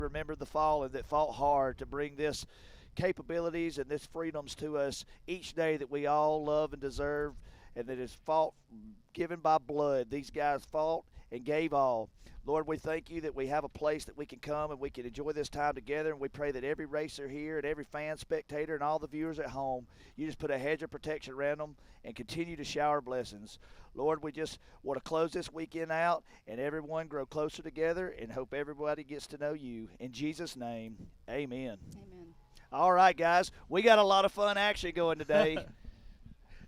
Remember the fallen that fought hard to bring this capabilities and this freedoms to us each day that we all love and deserve, and that is fought, given by blood. These guys fought and gave all. Lord, we thank you that we have a place that we can come and we can enjoy this time together, and we pray that every racer here and every fan, spectator, and all the viewers at home, you just put a hedge of protection around them and continue to shower blessings. Lord, we just want to close this weekend out and everyone grow closer together and hope everybody gets to know you. In Jesus' name, amen. Amen. All right, guys, we got a lot of fun action going today.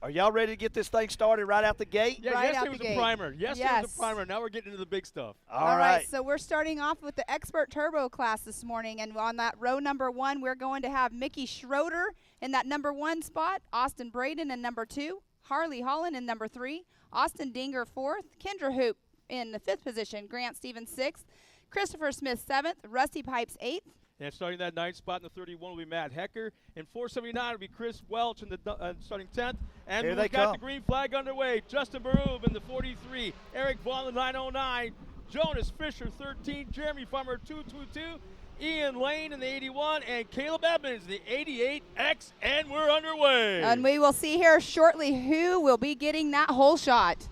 Are y'all ready to get this thing started right out the gate? Yeah, right yesterday was a primer. Yesterday was a primer. Now we're getting into the big stuff. All right, so we're starting off with the Expert Turbo class this morning, and on that row number 1, we're going to have Mickey Schroeder in that number 1 spot, Austin Braden in number 2, Harley Holland in number 3, Austin Dinger 4th, Kendra Hoop in the 5th position, Grant Stevens 6th, Christopher Smith 7th, Rusty Pipes 8th. And starting that 9th spot in the 31 will be Matt Hecker. In 479 will be Chris Welch in the starting 10th. And we've got the green flag underway. Justin Baroob in the 43. Eric Vaughn in the 909. Jonas Fisher 13. Jeremy Farmer 222. Ian Lane in the 81. And Caleb Edmonds in the 88X. And we're underway. And we will see here shortly who will be getting that hole shot.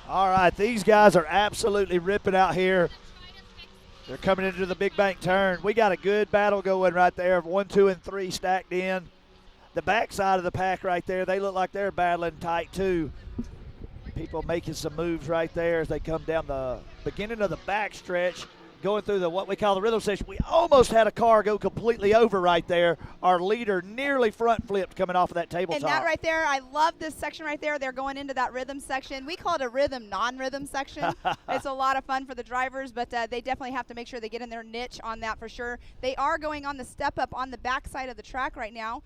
All right, these guys are absolutely ripping out here. They're coming into the big bank turn. We got a good battle going right there of 1, 2, and 3 stacked in. The backside of the pack right there, they look like they're battling tight too. People making some moves right there as they come down the beginning of the back stretch, going through the what we call the rhythm section. We almost had a car go completely over right there. Our leader nearly front flipped coming off of that tabletop. And that right there, I love this section right there. They're going into that rhythm section. We call it a rhythm, non-rhythm section. It's a lot of fun for the drivers, but they definitely have to make sure they get in their niche on that for sure. They are going on the step up on the back side of the track right now.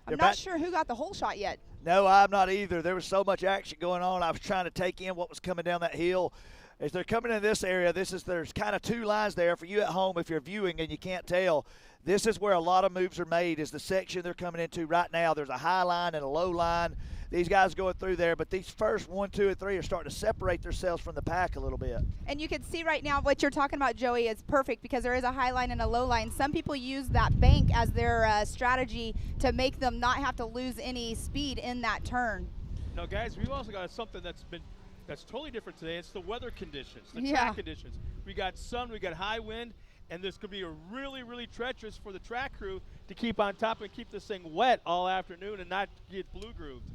I'm not sure who got the hole shot yet. No, I'm not either. There was so much action going on. I was trying to take in what was coming down that hill. As they're coming in this area, there's kind of 2 lines there for you at home if you're viewing and you can't tell. This is where a lot of moves are made, is the section they're coming into right now. There's a high line and a low line. These guys going through there, but these first 1, 2, and 3 are starting to separate themselves from the pack a little bit. And you can see right now what you're talking about, Joey, is perfect because there is a high line and a low line. Some people use that bank as their strategy to make them not have to lose any speed in that turn. Now, guys, we've also got something that's totally different today. It's the weather conditions, the track conditions. We got sun, we got high wind, and this could be a really, really treacherous for the track crew to keep on top and keep this thing wet all afternoon and not get blue grooved.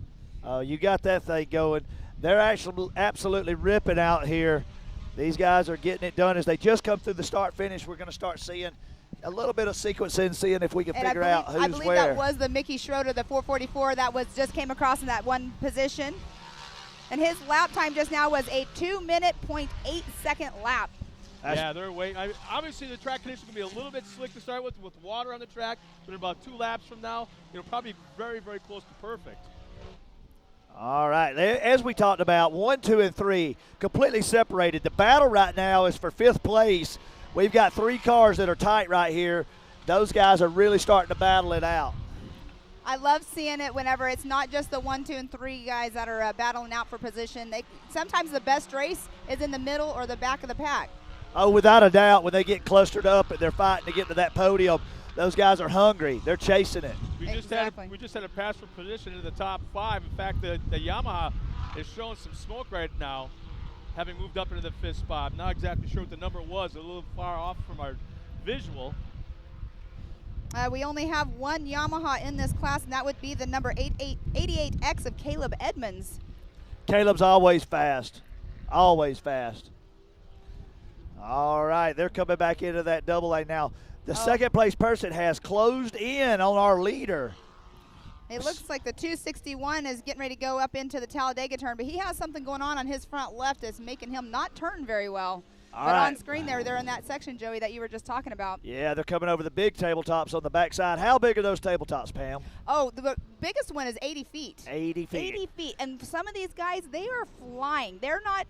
Oh, you got that thing going. They're actually absolutely ripping out here. These guys are getting it done as they just come through the start-finish. We're going to start seeing a little bit of sequencing, seeing if we can figure out who's where. I believe that was the Mickey Schroeder, the 444 that was just came across in that one position. And his lap time just now was a 2-minute, 0.8-second lap. Yeah, they're waiting. Obviously, the track conditions are going to be a little bit slick to start with water on the track. But in about 2 laps from now, it'll probably be very, very close to perfect. All right, as we talked about, 1, 2, and 3 completely separated. The battle right now is for 5th place. We've got 3 cars that are tight right here. Those guys are really starting to battle it out. I love seeing it whenever it's not just the 1, 2, and 3 guys that are battling out for position. Sometimes the best race is in the middle or the back of the pack. Oh, without a doubt, when they get clustered up and they're fighting to get to that podium, those guys are hungry. They're chasing it. We just had a pass for position in the top 5. In fact, the Yamaha is showing some smoke right now, having moved up into the 5th spot. I'm not exactly sure what the number was. A little far off from our visual. We only have 1 Yamaha in this class, and that would be the number 88X of Caleb Edmonds. Caleb's always fast. Always fast. All right, they're coming back into that double A now. The second place person has closed in on our leader. It looks like the 261 is getting ready to go up into the Talladega turn, but he has something going on his front left that's making him not turn very well. All but right. On screen there, they're in that section, Joey, that you were just talking about. Yeah, they're coming over the big tabletops on the backside. How big are those tabletops, Pam? Oh, the biggest one is 80 feet. 80 feet. 80 feet. And some of these guys, they are flying. They're not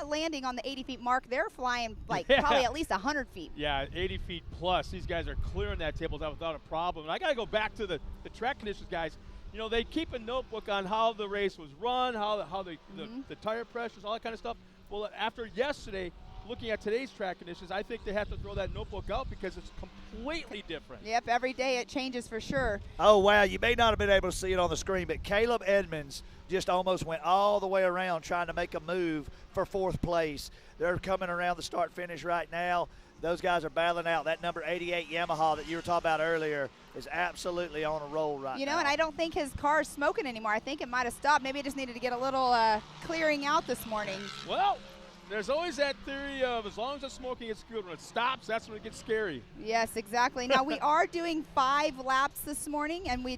landing on the 80 feet mark. They're flying like probably at least 100 feet. Yeah, 80 feet plus. These guys are clearing that tabletop without a problem. And I got to go back to the track conditions, guys. you know, they keep a notebook on how the race was run, how the tire pressures, all that kind of stuff. Well, after yesterday, looking at today's track conditions, I think they have to throw that notebook out because it's completely different. Yep, every day it changes for sure. Oh, wow, you may not have been able to see it on the screen, but Caleb Edmonds just almost went all the way around trying to make a move for 4th place. They're coming around the start-finish right now. Those guys are battling out. That number 88 Yamaha that you were talking about earlier is absolutely on a roll right now. You know, and I don't think his car's smoking anymore. I think it might have stopped. Maybe it just needed to get a little clearing out this morning. Well, there's always that theory of as long as it's smoking, it's good. When it stops, that's when it gets scary. Yes, exactly. Now, we are doing 5 laps this morning, and we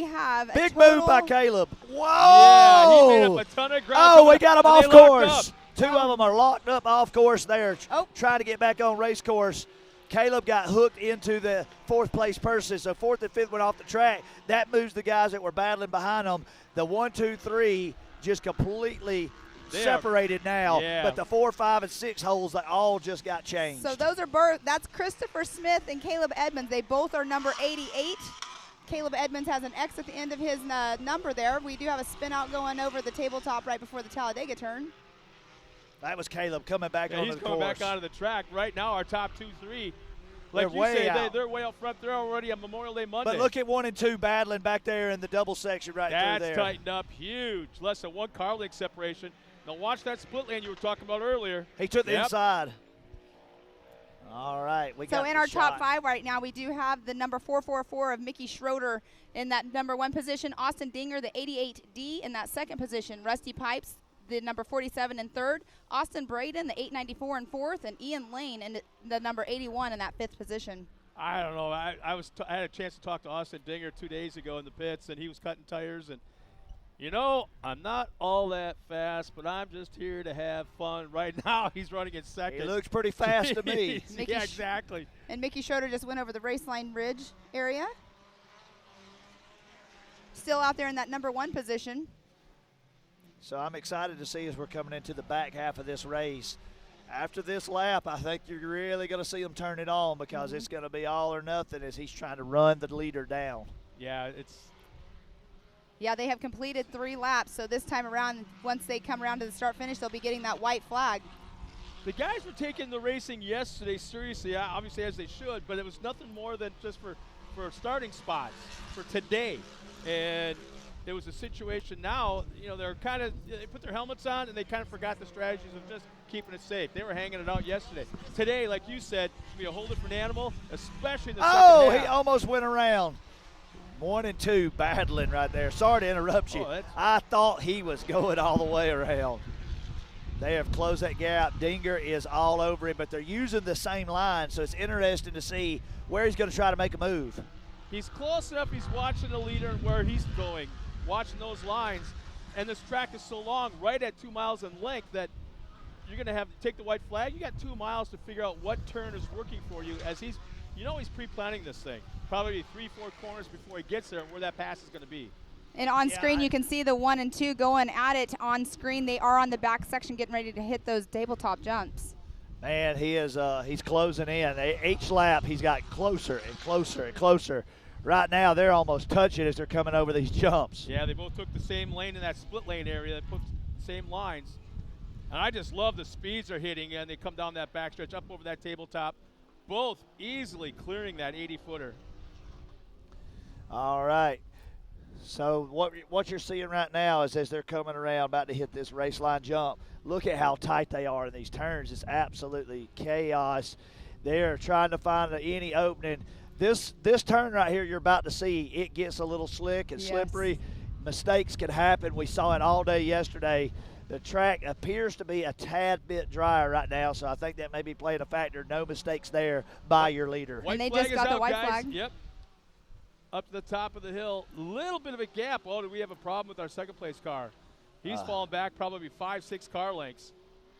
have a big total move by Caleb. Whoa! Yeah, he made up a ton of ground. Oh, we got him off course. 2 Oh. of them are locked up off course there, Oh. trying to get back on race course. Caleb got hooked into the 4th place person, so 4th and 5th went off the track. That moves the guys that were battling behind them. The 1, 2, 3 just completely separated now, but the 4, 5, and 6 holes, they all just got changed. So those are that's Christopher Smith and Caleb Edmonds. They both are number 88. Caleb Edmonds has an X at the end of his number there. We do have a spin out going over the tabletop right before the Talladega turn. That was Caleb coming back onto the course. He's coming back onto the track. Right now, our top 2, 3, like they're you way say, out. They're way out front. They're already on Memorial Day Monday. But look at 1 and 2 battling back there in the double section right through there. That's tightened up huge. Less than 1 car length separation. Now watch that split lane you were talking about earlier. He took the inside. All right. So in our top 5 right now, we do have the number 444 of Mickey Schroeder in that number 1 position. Austin Dinger, the 88D, in that 2nd position. Rusty Pipes, the number 47 in 3rd. Austin Braden, the 894 in 4th. And Ian Lane in the number 81 in that 5th position. I don't know. I had a chance to talk to Austin Dinger 2 days ago in the pits, and he was cutting tires. And, you know, I'm not all that fast, but I'm just here to have fun. Right now, he's running in 2nd. He looks pretty fast to me. Yeah, exactly. And Mickey Schroeder just went over the Raceline Ridge area. Still out there in that number 1 position. So I'm excited to see as we're coming into the back half of this race. After this lap, I think you're really going to see him turn it on because it's going to be all or nothing as he's trying to run the leader down. Yeah, Yeah, they have completed 3 laps, so this time around, once they come around to the start-finish, they'll be getting that white flag. The guys were taking the racing yesterday seriously, obviously as they should, but it was nothing more than just for starting spots for today. And it was a situation now, you know, they put their helmets on and they kind of forgot the strategies of just keeping it safe. They were hanging it out yesterday. Today, like you said, it's going to be a whole different animal, especially in the second half. Oh, he almost went around. 1 and 2 battling right there. Sorry to interrupt you. I thought he was going all the way around. They have closed that gap. Dinger is all over him, but they're using the same line, so it's interesting to see where he's going to try to make a move. He's close enough. He's watching the leader and where he's going, watching those lines. And this track is so long, right at 2 miles in length, that you're going to have to take the white flag. You got 2 miles to figure out what turn is working for you as he's pre-planning this thing. Probably 3-4 corners before he gets there and where that pass is going to be. And on screen, you can see the 1 and 2 going at it on screen. They are on the back section getting ready to hit those tabletop jumps. Man, he's closing in. Each lap, he's got closer and closer and closer. Right now, they're almost touching as they're coming over these jumps. Yeah, they both took the same lane in that split lane area. They put the same lines. And I just love the speeds they're hitting, and they come down that backstretch up over that tabletop, both easily clearing that 80-footer. All right. So what you're seeing right now is as they're coming around, about to hit this race line jump, look at how tight they are in these turns. It's absolutely chaos. They're trying to find any opening. This turn right here you're about to see, it gets a little slick and slippery. Mistakes can happen. We saw it all day yesterday. The track appears to be a tad bit drier right now, so I think that may be playing a factor. No mistakes there by your leader. And they just got the white flag. Yep. Up to the top of the hill. Little bit of a gap. Oh, do we have a problem with our second place car? He's fallen back probably 5-6 car lengths.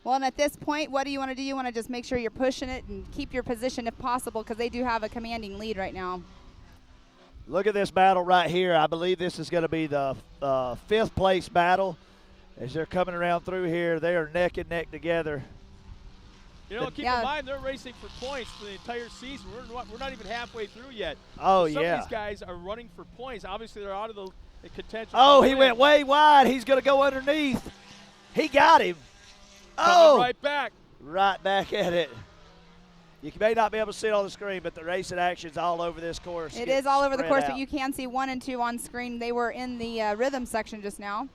Well, and at this point, what do you want to do? You want to just make sure you're pushing it and keep your position if possible because they do have a commanding lead right now. Look at this battle right here. I believe this is going to be the 5th place battle. As they're coming around through here, they are neck and neck together. You know, keep in mind they're racing for points for the entire season. We're not even halfway through yet. Oh, Some of these guys are running for points. Obviously, they're out of the contention. Oh, he went way wide. He's going to go underneath. He got him. Coming right back. Right back at it. You may not be able to see it on the screen, but the racing action's all over this course. It is all over the course, but you can see 1 and 2 on screen. They were in the rhythm section just now.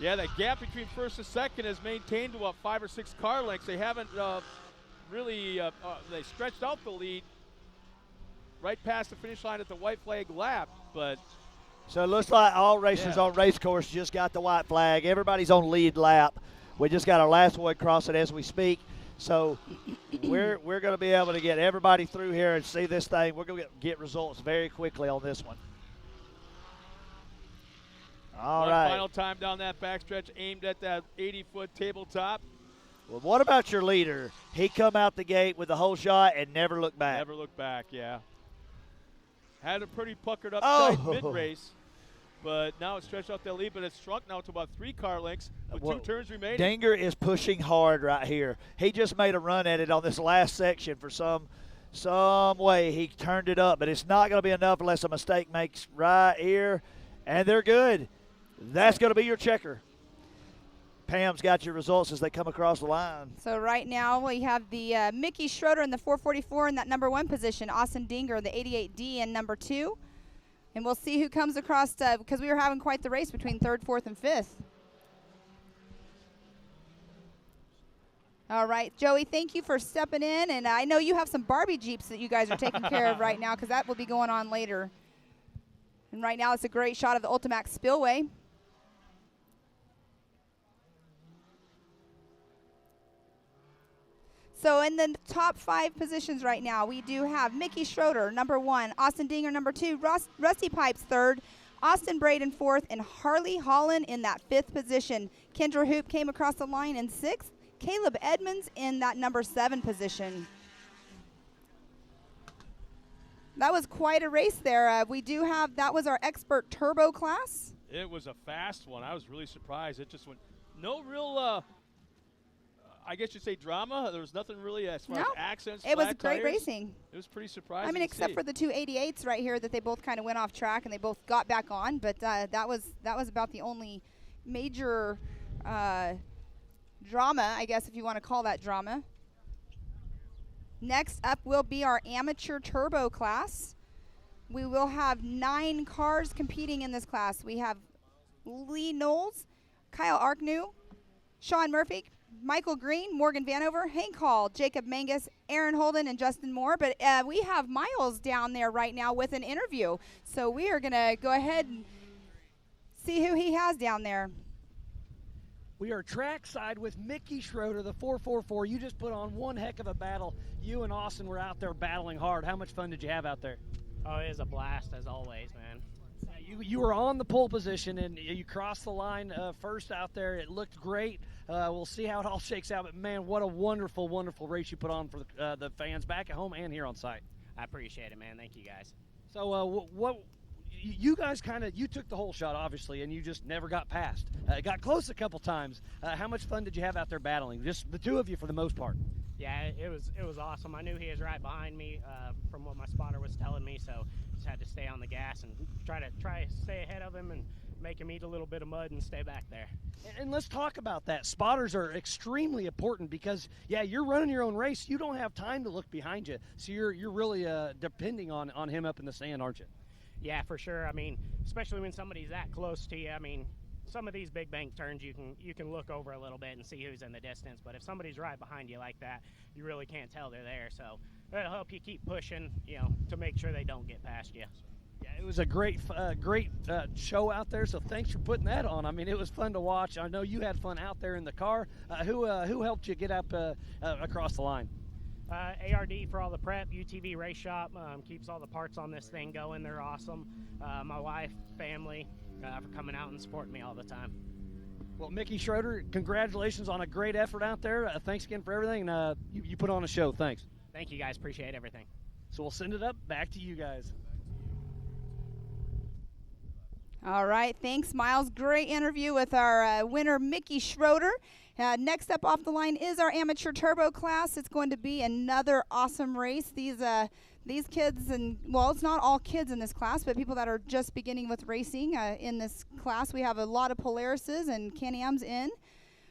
Yeah, that gap between first and second is maintained to about 5 or 6 car lengths. They haven't really they stretched out the lead right past the finish line at the white flag lap, but. So it looks like all racers on race course just got the white flag. Everybody's on lead lap. We just got our last one crossing as we speak. So we're going to be able to get everybody through here and see this thing. We're going to get results very quickly on this one. All right. Final time down that backstretch aimed at that 80-foot tabletop. Well, what about your leader? He come out the gate with the whole shot and never looked back. Never looked back, yeah. Had a pretty puckered up tight mid-race. But now it's stretched out that lead, but it's shrunk now to about 3 car lengths with 2 turns remaining. Dinger is pushing hard right here. He just made a run at it on this last section for some way. He turned it up, but it's not going to be enough unless a mistake makes right here. And they're good. That's going to be your checker. Pam's got your results as they come across the line. So right now we have the Mickey Schroeder in the 444 in that number 1 position. Austin Dinger, the 88D, in number 2. And we'll see who comes across, because we were having quite the race between 3rd, 4th, and 5th. All right, Joey, thank you for stepping in. And I know you have some Barbie Jeeps that you guys are taking care of right now, because that will be going on later. And right now it's a great shot of the Ultimax Spillway. So in the top 5 positions right now, we do have Mickey Schroeder, number 1, Austin Dinger, number 2, Rusty Pipes, 3rd, Austin Braden, 4th, and Harley Holland in that 5th position. Kendra Hoop came across the line in 6th, Caleb Edmonds in that number 7 position. That was quite a race there. We do have, that was our expert turbo class. It was a fast one. I was really surprised. It just went, no real, I guess you'd say drama. There was nothing really as far as accents. It was tires. great racing. It was pretty surprising. I mean, except for the 2 88s right here that they both kind of went off track and they both got back on. But that was about the only major drama, I guess, if you want to call that drama. Next up will be our amateur turbo class. We will have 9 cars competing in this class. We have Lee Knowles, Kyle Arknew, Sean Murphy, Michael Greene, Morgan Vanover, Hank Hall, Jacob Mangus, Aaron Holden, and Justin Moore. But we have Miles down there right now with an interview. So we are going to go ahead and see who he has down there. We are trackside with Mickey Schroeder, the 444. You just put on one heck of a battle. You and Austin were out there battling hard. How much fun did you have out there? Oh, it was a blast, as always, man. You were on the pole position, and you crossed the line first out there. It looked great. We'll see how it all shakes out. But, man, what a wonderful, wonderful race you put on for the fans back at home and here on site. I appreciate it, man. Thank you, guys. So what you guys you took the whole shot, obviously, and you just never got past. Got close a couple times. How much fun did you have out there battling? Just the 2 of you for the most part. Yeah, it was awesome. I knew he was right behind me from what my spotter was telling me, so just had to stay on the gas and try to stay ahead of him and make him eat a little bit of mud and stay back there. And let's talk about that. Spotters are extremely important because, yeah, you're running your own race. You don't have time to look behind you, so you're really depending on him up in the sand, aren't you? Yeah, for sure. I mean, especially when somebody's that close to you. I mean, some of these big bank turns you can look over a little bit and see who's in the distance, but if somebody's right behind you like that, you really can't tell they're there. So it'll help you keep pushing, to make sure they don't get past you. Yeah, it was a great show out there, so thanks for putting that on. I mean, it was fun to watch. I know you had fun out there in the car. Who helped you get up across the line? ARD for all the prep, UTV Race Shop keeps all the parts on this thing going. They're awesome. My wife, family, for coming out and supporting me all the time. Well, Mickey Schroeder, congratulations on a great effort out there. Thanks again for everything. You put on a show. Thanks. Thank you, guys. Appreciate everything. So we'll send it up back to you guys. All right, thanks, Miles. Great interview with our winner, Mickey Schroeder. Next up off the line is our amateur turbo class. It's going to be another awesome race. These kids, and well, it's not all kids in this class, but people that are just beginning with racing in this class. We have a lot of Polarises and Can-Ams in,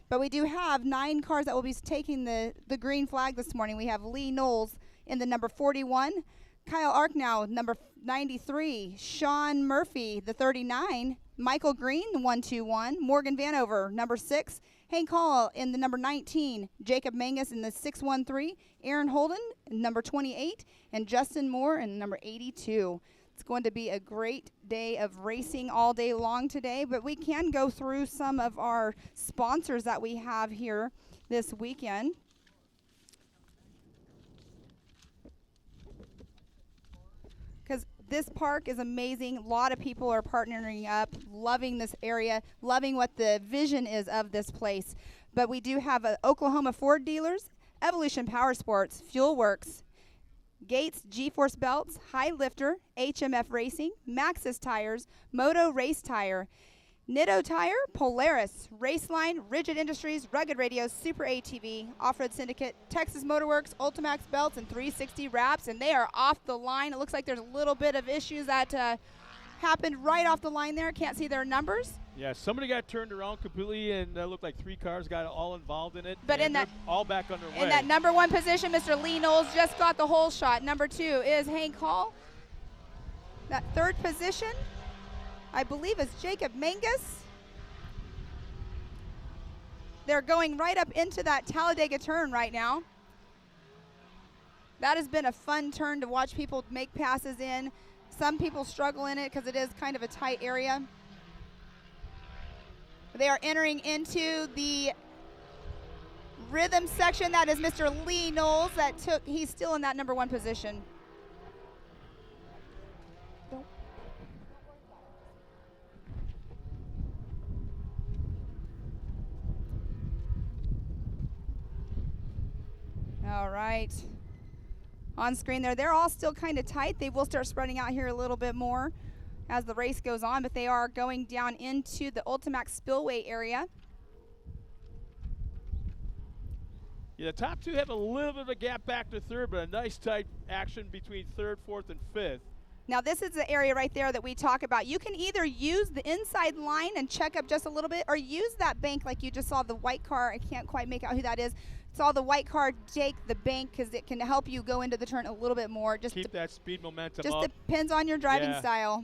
but we do have 9 cars that will be taking the green flag this morning. We have Lee Knowles in the number 41, Kyle Arknow, number 93, Sean Murphy, the 39, Michael Greene, the 121, Morgan Vanover, number 6, Hank Hall in the number 19, Jacob Mangus in the 613, Aaron Holden in number 28, and Justin Moore in number 82. It's going to be a great day of racing all day long today, but we can go through some of our sponsors that we have here this weekend. Because this park is amazing. A lot of people are partnering up, loving this area, loving what the vision is of this place. But we do have Oklahoma Ford dealers, Evolution Power Sports, Fuel Works, Gates G-Force Belts, High Lifter, HMF Racing, Maxxis Tires, Moto Race Tire, Nitto Tire, Polaris, Raceline, Rigid Industries, Rugged Radios, Super ATV, Off-Road Syndicate, Texas Motorworks, Ultimax Belts, and 360 Wraps, and they are off the line. It looks like there's a little bit of issues that happened right off the line there. Can't see their numbers. Yeah, somebody got turned around completely, and looked like 3 cars got all involved in it. But in that, all back underway. In that number 1 position, Mr. Lee Knowles just got the whole shot. Number 2 is Hank Hall. That 3rd position, I believe, is Jacob Mangus. They're going right up into that Talladega turn right now. That has been a fun turn to watch people make passes in. Some people struggle in it because it is kind of a tight area. They are entering into the rhythm section. That is Mr. Lee Knowles. He's still in that number 1 position. All right. On screen there, they're all still kind of tight. They will start spreading out here a little bit more as the race goes on, but they are going down into the Ultimax Spillway area. Yeah, the top 2 have a little bit of a gap back to 3rd, but a nice tight action between 3rd, 4th, and 5th. Now this is the area right there that we talk about. You can either use the inside line and check up just a little bit, or use that bank like you just saw the white car. I can't quite make out who that is. Saw the white car take the bank because it can help you go into the turn a little bit more. Just keep that speed momentum just up. Depends on your driving style.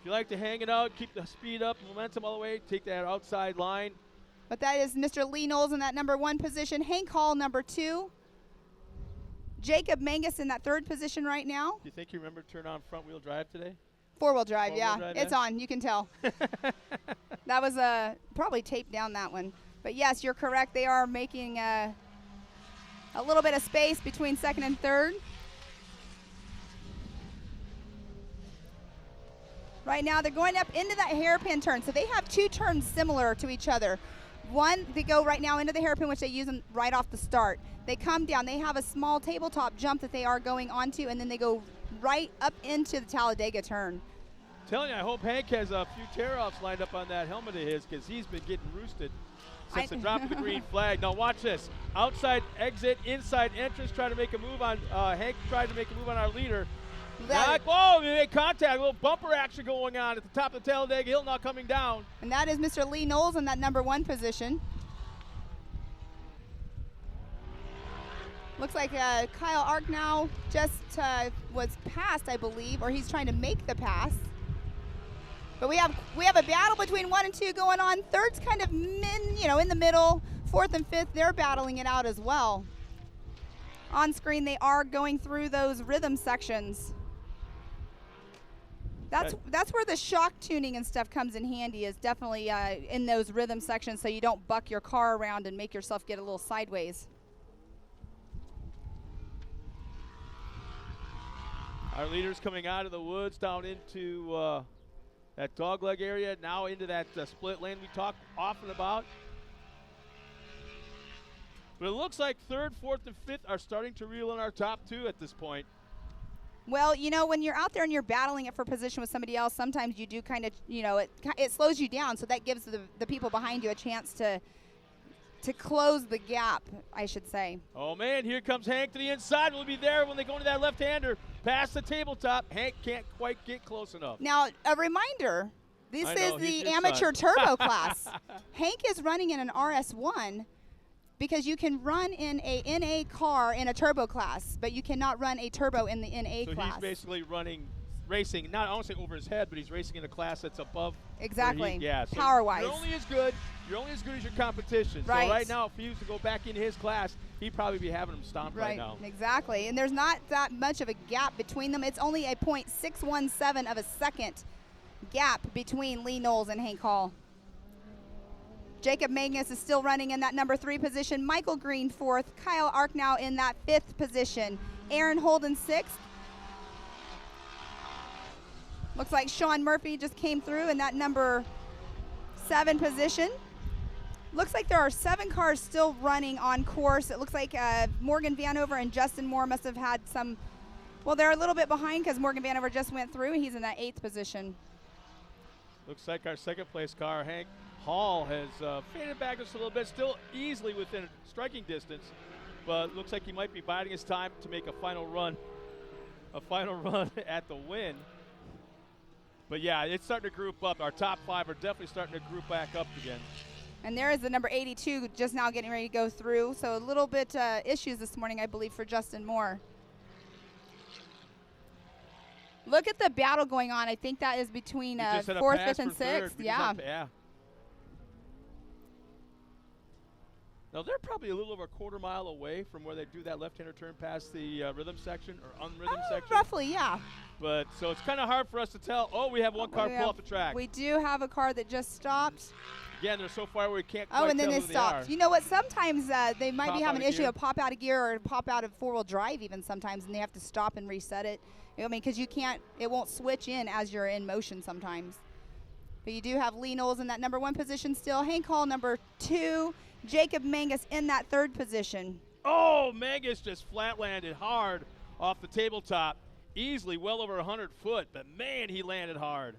If you like to hang it out, keep the speed up, momentum all the way, take that outside line. But that is Mr. Lee Knowles in that number 1 position. Hank Hall, number 2. Jacob Mangus in that 3rd position right now. Do you think you remember to turn on front-wheel drive today? 4-wheel drive, drive, it's on. You can tell. That was probably taped down, that one. But yes, you're correct. They are making a little bit of space between 2nd and 3rd. Right now, they're going up into that hairpin turn. So they have 2 turns similar to each other. One, they go right now into the hairpin, which they use them right off the start. They come down. They have a small tabletop jump that they are going onto, and then they go right up into the Talladega turn. Telling you, I hope Hank has a few tear-offs lined up on that helmet of his, because he's been getting roosted since the drop of the green flag. Now watch this. Outside exit, inside entrance, try to make a move on, Hank tried to make a move on our leader. They made contact, a little bumper action going on at the top of the Talladega Hill, now coming down. And that is Mr. Lee Knowles in that number 1 position. Looks like Kyle Arknow just was passed, I believe, or he's trying to make the pass. But we have a battle between 1 and 2 going on. 3rd's kind of in the middle. 4th and 5th, they're battling it out as well. On screen, they are going through those rhythm sections. That's where the shock tuning and stuff comes in handy, is definitely in those rhythm sections, so you don't buck your car around and make yourself get a little sideways. Our leaders coming out of the woods down into that dogleg area, now into that split lane we talk often about. But it looks like 3rd, 4th, and 5th are starting to reel in our top 2 at this point. Well, when you're out there and you're battling it for position with somebody else, sometimes you do kind of, it slows you down. So that gives the people behind you a chance to close the gap, I should say. Oh, man, here comes Hank to the inside. We'll be there when they go into that left-hander. Past the tabletop. Hank can't quite get close enough. Now, a reminder, this is the amateur turbo class. Hank is running in an RS1 because you can run in a NA car in a turbo class, but you cannot run a turbo in the NA class. So he's basically racing, not I won't say over his head, but he's racing in a class that's above. Exactly. So power-wise. You're only as good as your competition. Right. So right now, if he was to go back into his class, he'd probably be having him stomped right now. Exactly. And there's not that much of a gap between them. It's only a .617 of a second gap between Lee Knowles and Hank Hall. Jacob Magnus is still running in that number 3 position. Michael Greene 4th. Kyle Arknow in that 5th position. Aaron Holden 6th. Looks like Sean Murphy just came through in that number 7 position. Looks like there are 7 cars still running on course. It looks like Morgan Vanover and Justin Moore must have had some, well, they're a little bit behind because Morgan Vanover just went through. He's in that 8th position. Looks like our second place car, Hank Hall, has faded back just a little bit, still easily within striking distance, but looks like he might be biding his time to make a final run at the win. But yeah, it's starting to group up. Our top 5 are definitely starting to group back up again. And there is the number 82 just now getting ready to go through. So a little bit issues this morning, I believe, for Justin Moore. Look at the battle going on. I think that is between 4th, 5th, and 6th. Yeah. Now, they're probably a little over a quarter mile away from where they do that left-hander turn past the rhythm section or unrhythm section. Roughly, yeah. But so it's kind of hard for us to tell. Oh, we have one car pull off the track. We do have a car that just stopped. Again, they're so far where we can't quite tell and then who they stopped. are. You know what? Sometimes they might be having an issue gear. of pop out of gear or pop out of four-wheel drive even sometimes, and they have to stop and reset it. I mean, because you can't, it won't switch in as you're in motion sometimes. But you do have Lee Knowles in that number 1 position still. Hank Hall number 2. Jacob Mangus in that 3rd position. Oh, Mangus just flat landed hard off the tabletop. Easily well over 100 foot, but man, he landed hard.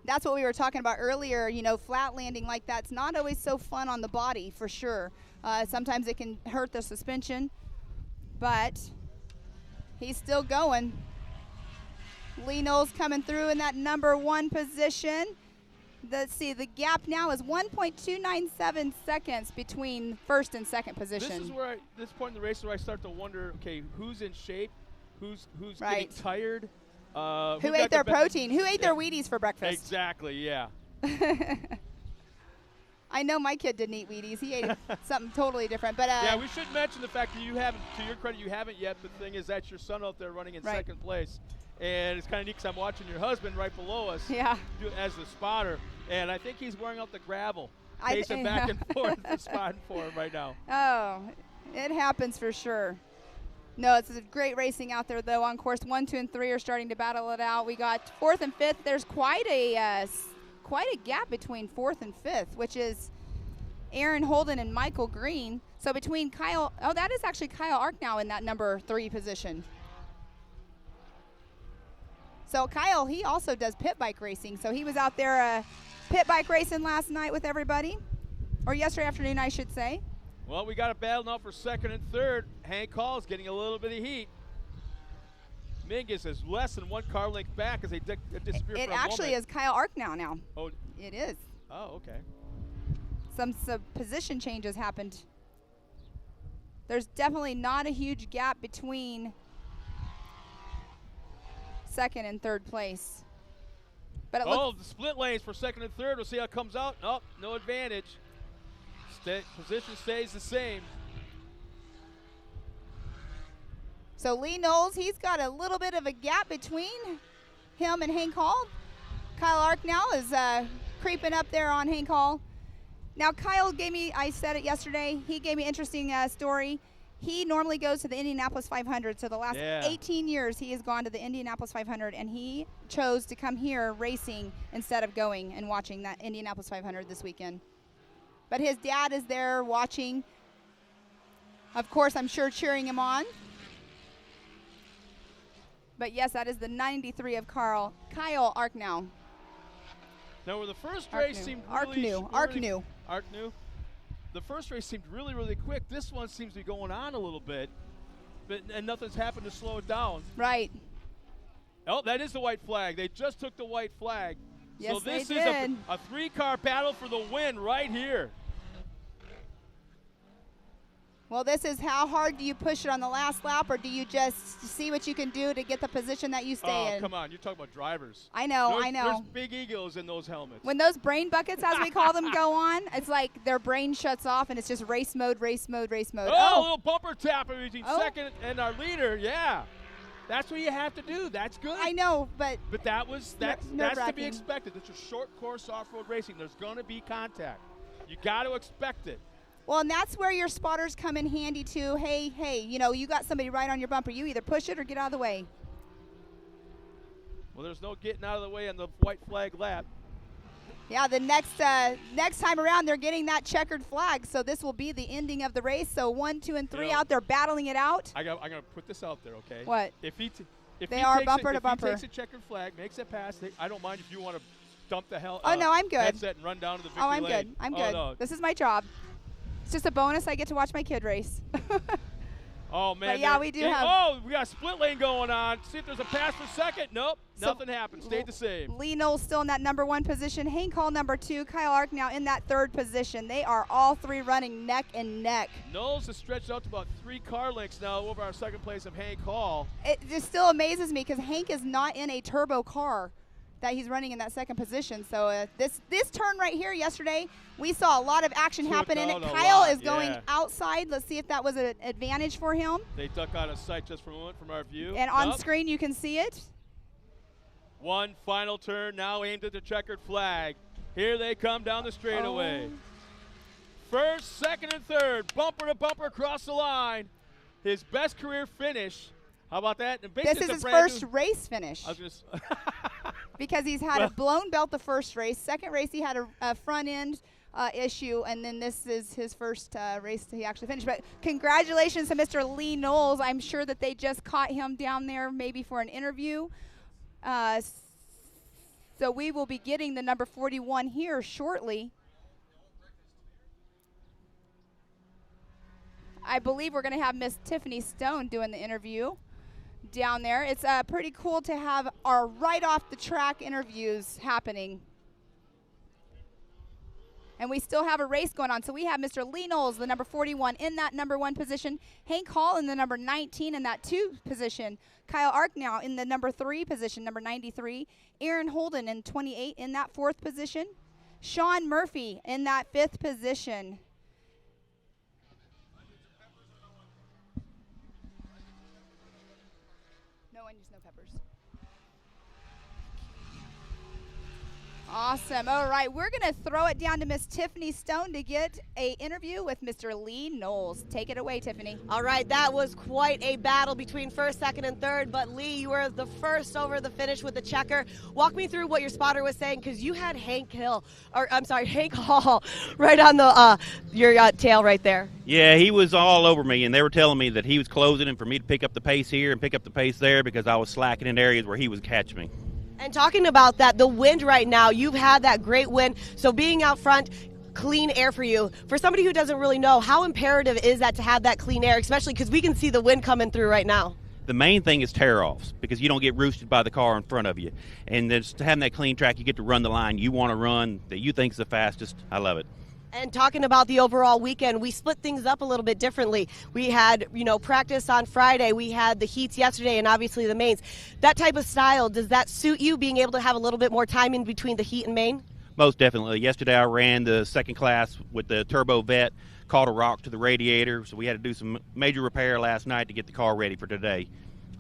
That's what we were talking about earlier. You know, flat landing like that's not always so fun on the body, for sure. Sometimes it can hurt the suspension, but he's still going. Lee Knowles coming through in that number 1 position. Let's see, the gap now is 1.297 seconds between 1st and 2nd position. This is where, this point in the race, where I start to wonder, okay, who's in shape, who's getting tired, who ate their protein, who ate their Wheaties for breakfast. Exactly, yeah. I know my kid didn't eat Wheaties. He ate something totally different. But yeah, we should mention the fact that you haven't, to your credit, you haven't yet. The thing is, that's your son out there running in 2nd place. And it's kind of neat because I'm watching your husband right below us as the spotter. And I think he's wearing out the gravel, pacing back and forth, spotting for him right now. Oh, it happens for sure. No, it's great racing out there, though. On course 1, 2, and 3 are starting to battle it out. We got 4th and 5th. There's quite a gap between 4th and 5th, which is Aaron Holden and Michael Greene. So between Kyle, that is actually Kyle Arknow in that number 3 position. So Kyle, he also does pit bike racing. So he was out there pit bike racing last night with everybody, or yesterday afternoon, I should say. Well, we got a battle now for 2nd and 3rd. Hank Hall is getting a little bit of heat. Mingus is less than 1 car length back as they disappear for a moment. It actually is Kyle Arknow now. Oh, it is. Oh, okay. Some position changes happened. There's definitely not a huge gap between 2nd and 3rd place. But it the split lanes for 2nd and 3rd. We'll see how it comes out. Oh, no advantage. Position stays the same. So Lee Knowles, he's got a little bit of a gap between him and Hank Hall. Kyle Arknow is creeping up there on Hank Hall. Now Kyle gave me, I said it yesterday, he gave me an interesting story. He normally goes to the Indianapolis 500. So the last 18 years he has gone to the Indianapolis 500, and he chose to come here racing instead of going and watching that Indianapolis 500 this weekend. But his dad is there watching. Of course, I'm sure cheering him on. But, yes, that is the 93 of Kyle Arknow. Now, where the first race seemed really Arknew. The first race seemed really, really quick. This one seems to be going on a little bit, and nothing's happened to slow it down. Right. Oh, that is the white flag. They just took the white flag. Yes, so this they is did. a three-car battle for the win right here. Well, this is how hard do you push it on the last lap, or do you just see what you can do to get the position that you stay in? Oh, come on. You're talking about drivers. I know. There's big egos in those helmets. When those brain buckets, as we call them, go on, it's like their brain shuts off, and it's just race mode, race mode, race mode. Oh, a little bumper tap between second and our leader. Yeah. That's what you have to do. That's good. I know, but that's to be expected. It's a short course off-road racing. There's going to be contact. You got to expect it. Well, and that's where your spotters come in handy too. Hey, you got somebody right on your bumper. You either push it or get out of the way. Well, there's no getting out of the way on the white flag lap. Yeah, the next time around, they're getting that checkered flag. So this will be the ending of the race. So 1, 2, and 3 out there battling it out. I'm gonna put this out there, okay? What? If he takes a checkered flag, makes it pass, I don't mind if you want to dump the hell. Oh no, I'm good. Headset and run down to the victory I'm lane. good. I'm good. No. This is my job. It's just a bonus. I get to watch my kid race. Oh, man. But yeah, we do have. Oh, we got a split lane going on. See if there's a pass for second. Nope. Nothing happened. Stayed the same. Lee Knowles still in that number 1 position. Hank Hall number 2. Kyle Arknow in that 3rd position. They are all 3 running neck and neck. Knowles has stretched out to about 3 car lengths now over our second place of Hank Hall. It just still amazes me because Hank is not in a turbo car that he's running in that 2nd position. So this turn right here yesterday, we saw a lot of action happen in it. Kyle is going outside. Let's see if that was an advantage for him. They duck out of sight just for a moment from our view. And on screen you can see it. One final turn now aimed at the checkered flag. Here they come down the straightaway. First, second, and third, bumper to bumper across the line. His best career finish. How about that? And this is his first race finish. I was just because he's had a blown belt the first race. Second race he had a front end issue, and then this is his first race that he actually finished. But congratulations to Mr. Lee Knowles. I'm sure that they just caught him down there maybe for an interview. So we will be getting the number 41 here shortly. I believe we're going to have Miss Tiffany Stone doing the interview down there. It's pretty cool to have our right off the track interviews happening. And we still have a race going on. So we have Mr. Lee Knowles, the number 41, in that number 1 position. Hank Hall in the number 19 in that 2 position. Kyle Arknow in the number 3 position, number 93. Aaron Holden in 28 in that 4th position. Sean Murphy in that 5th position. No onions, no peppers. Awesome. All right, we're going to throw it down to Miss Tiffany Stone to get an interview with Mr. Lee Knowles. Take it away, Tiffany. All right, that was quite a battle between first, second, and third, but Lee, you were the first over the finish with the checker. Walk me through what your spotter was saying, because you had Hank Hall right on the your tail right there. Yeah, he was all over me, and they were telling me that he was closing and for me to pick up the pace here and pick up the pace there because I was slacking in areas where he was catching me. And talking about that, the wind right now, you've had that great wind. So being out front, clean air for you. For somebody who doesn't really know, how imperative is that to have that clean air, especially because we can see the wind coming through right now? The main thing is tear-offs because you don't get roosted by the car in front of you. And just having that clean track, you get to run the line you want to run that you think is the fastest. I love it. And talking about the overall weekend, we split things up a little bit differently. We had, practice on Friday. We had the heats yesterday and obviously the mains. That type of style, does that suit you, being able to have a little bit more time in between the heat and main? Most definitely. Yesterday I ran the second class with the turbo vet, caught a rock to the radiator, so we had to do some major repair last night to get the car ready for today.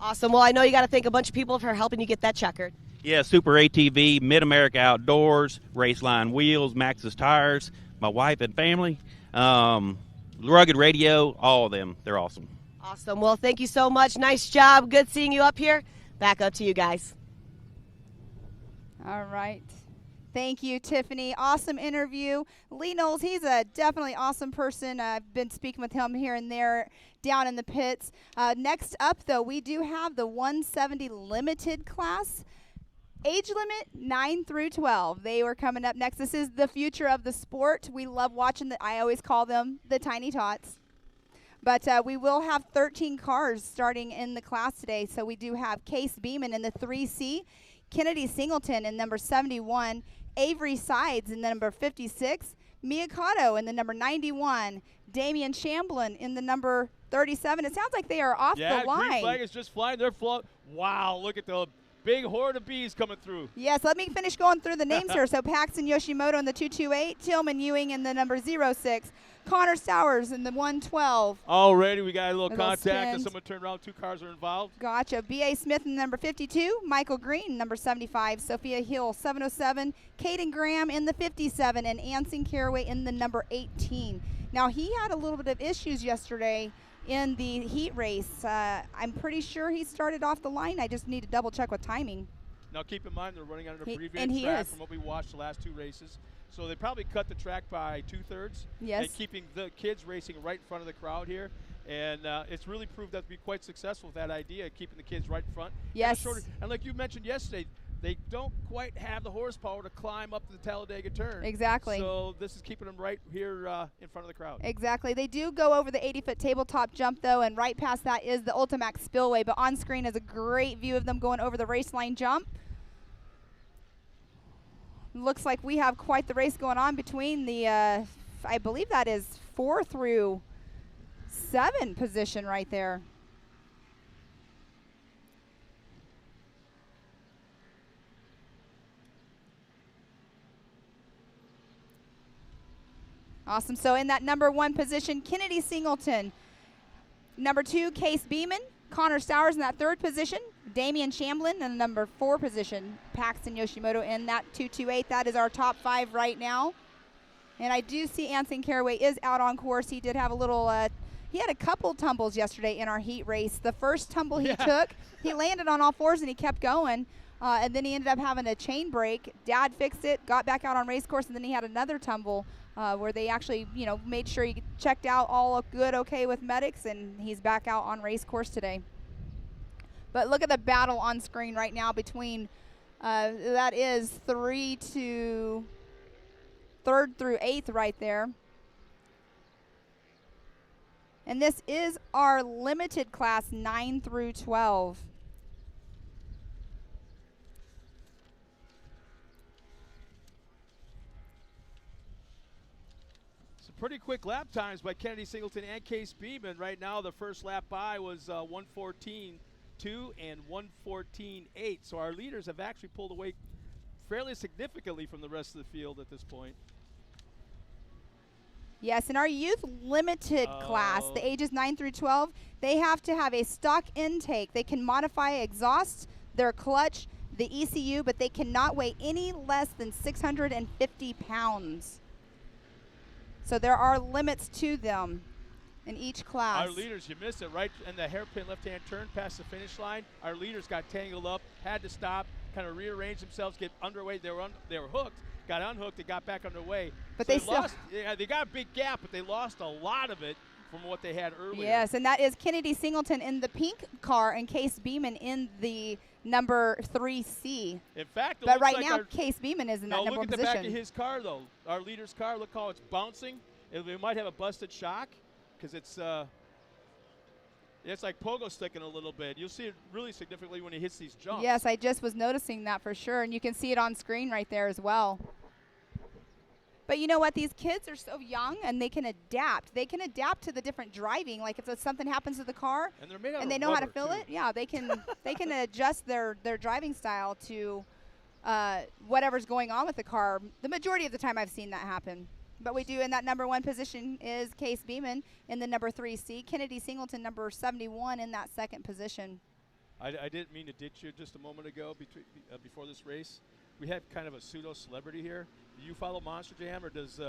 Awesome. Well, I know you got to thank a bunch of people for helping you get that checkered. Yeah, Super ATV, MidAmerica Outdoors, Raceline Wheels, Maxxis Tires, my wife and family, Rugged Radio, all of them. They're awesome. Awesome. Well, thank you so much. Nice job. Good seeing you up here. Back up to you guys. All right. Thank you, Tiffany. Awesome interview. Lee Knowles, he's a definitely awesome person. I've been speaking with him here and there down in the pits. Next up, though, we do have the 170 limited class. Age limit 9 through 12. They were coming up next. This is the future of the sport. We love watching I always call them the Tiny Tots. But we will have 13 cars starting in the class today. So we do have Case Beeman in the 3C, Kennedy Singleton in number 71, Avery Sides in the number 56, Mia Cotto in the number 91, Damian Shamblin in the number 37. It sounds like they are off the line. Yeah, green flag is just flying. They're wow, look at the big horde of bees coming through. Yes, let me finish going through the names here. So Paxton Yoshimoto in the 228, Tillman Ewing in the number 06, Connor Stowers in the 112. Already, we got a little contact spins. and someone turned around. 2 cars are involved. Gotcha. B.A. Smith in the number 52, Michael Greene, number 75, Sophia Hill, 707, Caden Graham in the 57, and Anson Caraway in the number 18. Now, he had a little bit of issues yesterday in the heat race. I'm pretty sure he started off the line. I just need to double check with timing. Now, keep in mind, they're running on an abbreviated track from what we watched the last 2 races. So they probably cut the track by 2/3. Yes. And keeping the kids racing right in front of the crowd here. And it's really proved that to be quite successful with that idea, keeping the kids right in front. Yes. And like you mentioned yesterday, they don't quite have the horsepower to climb up the Talladega turn. Exactly. So this is keeping them right here in front of the crowd. Exactly. They do go over the 80-foot tabletop jump, though, and right past that is the Ultimax Spillway. But on screen is a great view of them going over the race line jump. Looks like we have quite the race going on between the, I believe that is 4 through 7 position right there. Awesome. So in that number 1 position, Kennedy Singleton. Number 2, Case Beeman. Connor Stowers in that 3rd position. Damian Shamblin in the number 4 position. Paxton Yoshimoto in that 228. That is our top 5 right now. And I do see Anson Caraway is out on course. He did have a little, he had a couple tumbles yesterday in our heat race. The first tumble he took, he landed on all 4s and he kept going. And then he ended up having a chain break. Dad fixed it, got back out on race course, and then he had another tumble where they actually, made sure he checked out all good, okay with medics, and he's back out on race course today. But look at the battle on screen right now between, that is 3rd through 8th right there. And this is our limited class 9 through 12. Pretty quick lap times by Kennedy Singleton and Case Beeman. Right now, the first lap by was 1:14.2 and 1:14.8. So our leaders have actually pulled away fairly significantly from the rest of the field at this point. Yes, in our youth limited class, the ages 9 through 12, they have to have a stock intake. They can modify exhaust, their clutch, the ECU, but they cannot weigh any less than 650 pounds. So there are limits to them in each class. Our leaders, you missed it right in the hairpin left-hand turn past the finish line. Our leaders got tangled up, had to stop, kind of rearrange themselves, get underway. They were hooked, got unhooked, and got back underway. But so they still lost. Yeah, they got a big gap, but they lost a lot of it from what they had earlier. Yes, and that is Kennedy Singleton in the pink car and Case Beeman in the number 3C. In fact, but right now, Case Beeman is in that number 1 position. Look at the back of his car, though. Our leader's car, look how it's bouncing. We might have a busted shock because it's like pogo sticking a little bit. You'll see it really significantly when he hits these jumps. Yes, I just was noticing that for sure, and you can see it on screen right there as well. But you know what? These kids are so young, and they can adapt. They can adapt to the different driving. Like if something happens to the car, and they're made out and of they know how to rubber, fill too. it. Yeah, they can. They can adjust their driving style to whatever's going on with the car. The majority of the time, I've seen that happen. But we do in that number 1 position is Case Beeman in the number 3C. Kennedy Singleton, number 71, in that 2nd position. I didn't mean to ditch you just a moment ago before this race. We have kind of a pseudo-celebrity here. Do you follow Monster Jam, or does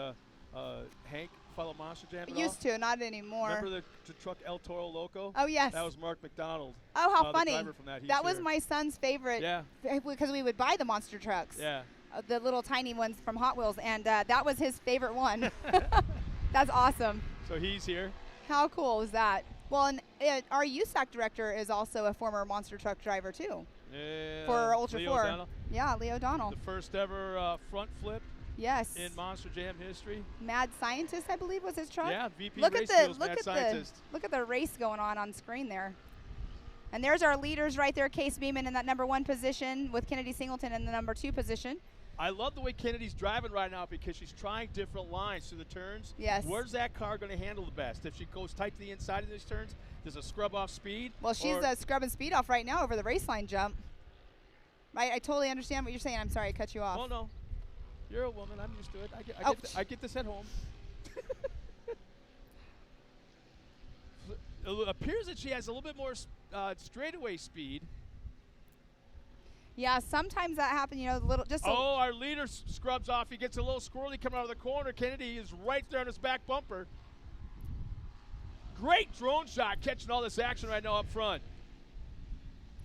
Hank follow Monster Jam at all? Used to, not anymore. Remember the truck El Toro Loco? Oh, yes. That was Mark McDonald. Oh, how funny. The driver from that. That was my son's favorite. Yeah. Because we would buy the monster trucks. Yeah. the little tiny ones from Hot Wheels, and that was his favorite one. That's awesome. So he's here. How cool is that? Well, and our USAC director is also a former monster truck driver too. For Ultra Leo 4. O'Donnell. Yeah, Leo Donnell. The first ever front flip Yes. in Monster Jam history. Mad Scientist, I believe, was his truck. Yeah, VP look Race at the Wheels, look Mad at Scientist. look at the race going on screen there. And there's our leaders right there. Case Beeman in that number 1 position with Kennedy Singleton in the number 2 position. I love the way Kennedy's driving right now because she's trying different lines through the turns. Yes. Where's that car going to handle the best? If she goes tight to the inside of these turns, does it scrub off speed? Well, she's scrubbing speed off right now over the race line jump. I totally understand what you're saying. I'm sorry I cut you off. Oh, no. You're a woman. I'm used to it. I get this at home. It appears that she has a little bit more straightaway speed. Yeah, sometimes that happens, Oh, our leader scrubs off. He gets a little squirrely coming out of the corner. Kennedy is right there on his back bumper. Great drone shot catching all this action right now up front.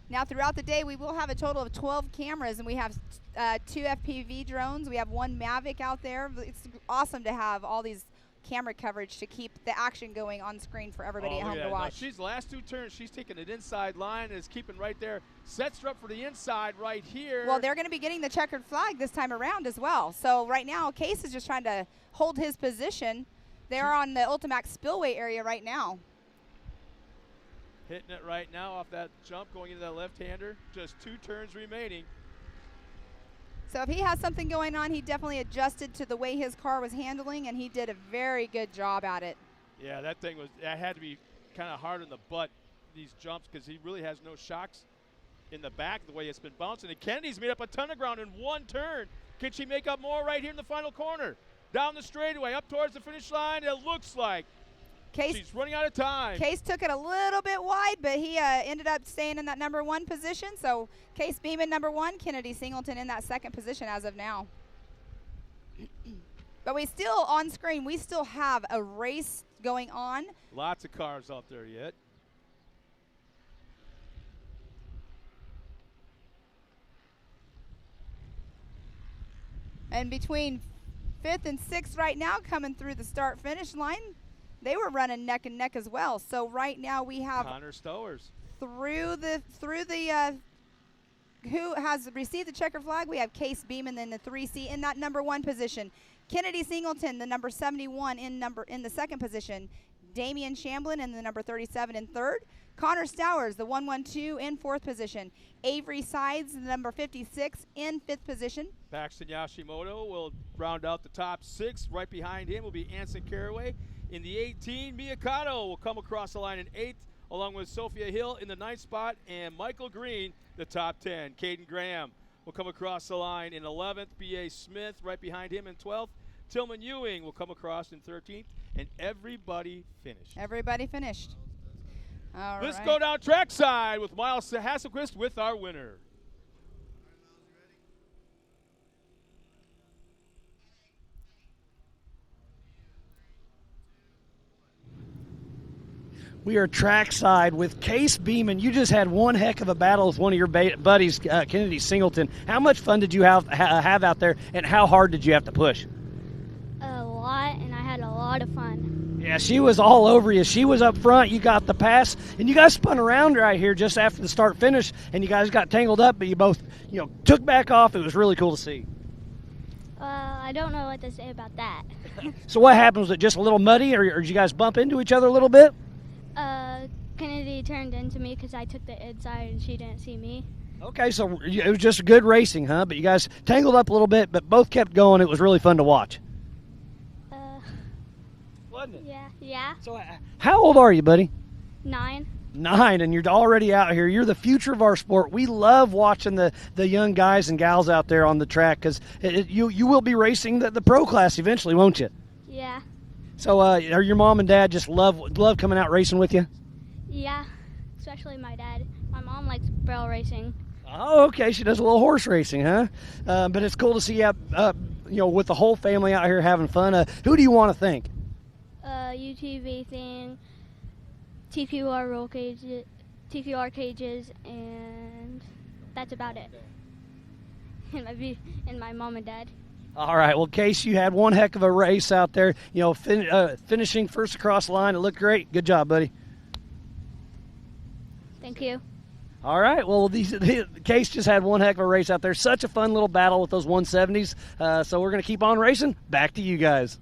Now, throughout the day, we will have a total of 12 cameras, and we have 2 FPV drones. We have 1 Mavic out there. It's awesome to have all these camera coverage to keep the action going on screen for everybody at home to watch. No, she's last 2 turns. She's taking an inside line and is keeping right there. Sets her up for the inside right here. Well, they're going to be getting the checkered flag this time around as well. So right now, Case is just trying to hold his position. They're on the Ultimax Spillway area right now. Hitting it right now off that jump, going into that left-hander. Just 2 turns remaining. So if he has something going on, he definitely adjusted to the way his car was handling, and he did a very good job at it. Yeah, that had to be kind of hard on the butt, these jumps, because he really has no shocks in the back the way it's been bouncing. And Kennedy's made up a ton of ground in 1 turn. Can she make up more right here in the final corner? Down the straightaway, up towards the finish line. It looks like she's running out of time. Case took it a little bit wide, but he ended up staying in that number 1 position. So Case Beeman number 1, Kennedy Singleton in that 2nd position as of now. But we still, on screen, we still have a race going on. Lots of cars out there yet. And between 5th and 6th right now, coming through the start-finish line, they were running neck and neck as well. So right now we have Connor Stowers through the who has received the checker flag. We have Case Beeman in the 3C in that number 1 position. Kennedy Singleton, the number 71 in the 2nd position. Damian Shamblin in the number 37 in 3rd. Connor Stowers, the 112 in 4th position. Avery Sides, the number 56 in 5th position. Paxton Yashimoto will round out the top 6. Right behind him will be Anson Caraway. In the 18, Miyakato will come across the line in 8th, along with Sophia Hill in the 9th spot, and Michael Greene, the top 10. Caden Graham will come across the line in 11th. B.A. Smith right behind him in 12th. Tillman Ewing will come across in 13th, and everybody finished. Everybody finished. All Let's right. go down trackside with Miles Hasselquist with our winner. We are trackside with Case Beeman. You just had one heck of a battle with one of your buddies, Kennedy Singleton. How much fun did you have out there, and how hard did you have to push? A lot, and I had a lot of fun. Yeah, she was all over you. She was up front. You got the pass, and you guys spun around right here just after the start finish, and you guys got tangled up, but you both, took back off. It was really cool to see. I don't know what to say about that. So what happened? Was it just a little muddy, or did you guys bump into each other a little bit? Kennedy turned into me because I took the inside and she didn't see me. Okay, so it was just good racing, huh? But you guys tangled up a little bit, but both kept going. It was really fun to watch. Wasn't it? Yeah. So how old are you, buddy? 9. 9, and you're already out here. You're the future of our sport. We love watching the young guys and gals out there on the track because you will be racing the pro class eventually, won't you? Yeah. So are your mom and dad just love coming out racing with you? Yeah, especially my dad. My mom likes barrel racing. Oh, okay. She does a little horse racing, huh? But it's cool to see you, with the whole family out here having fun. Who do you want to thank? UTV thing, TQR roll cages, TQR cages, and that's about it. and my mom and dad. All right. Well, Case, you had one heck of a race out there. You know, finishing first across the line. It looked great. Good job, buddy. Thank you. All right. Well, Case just had one heck of a race out there. Such a fun little battle with those 170s. So we're going to keep on racing. Back to you guys.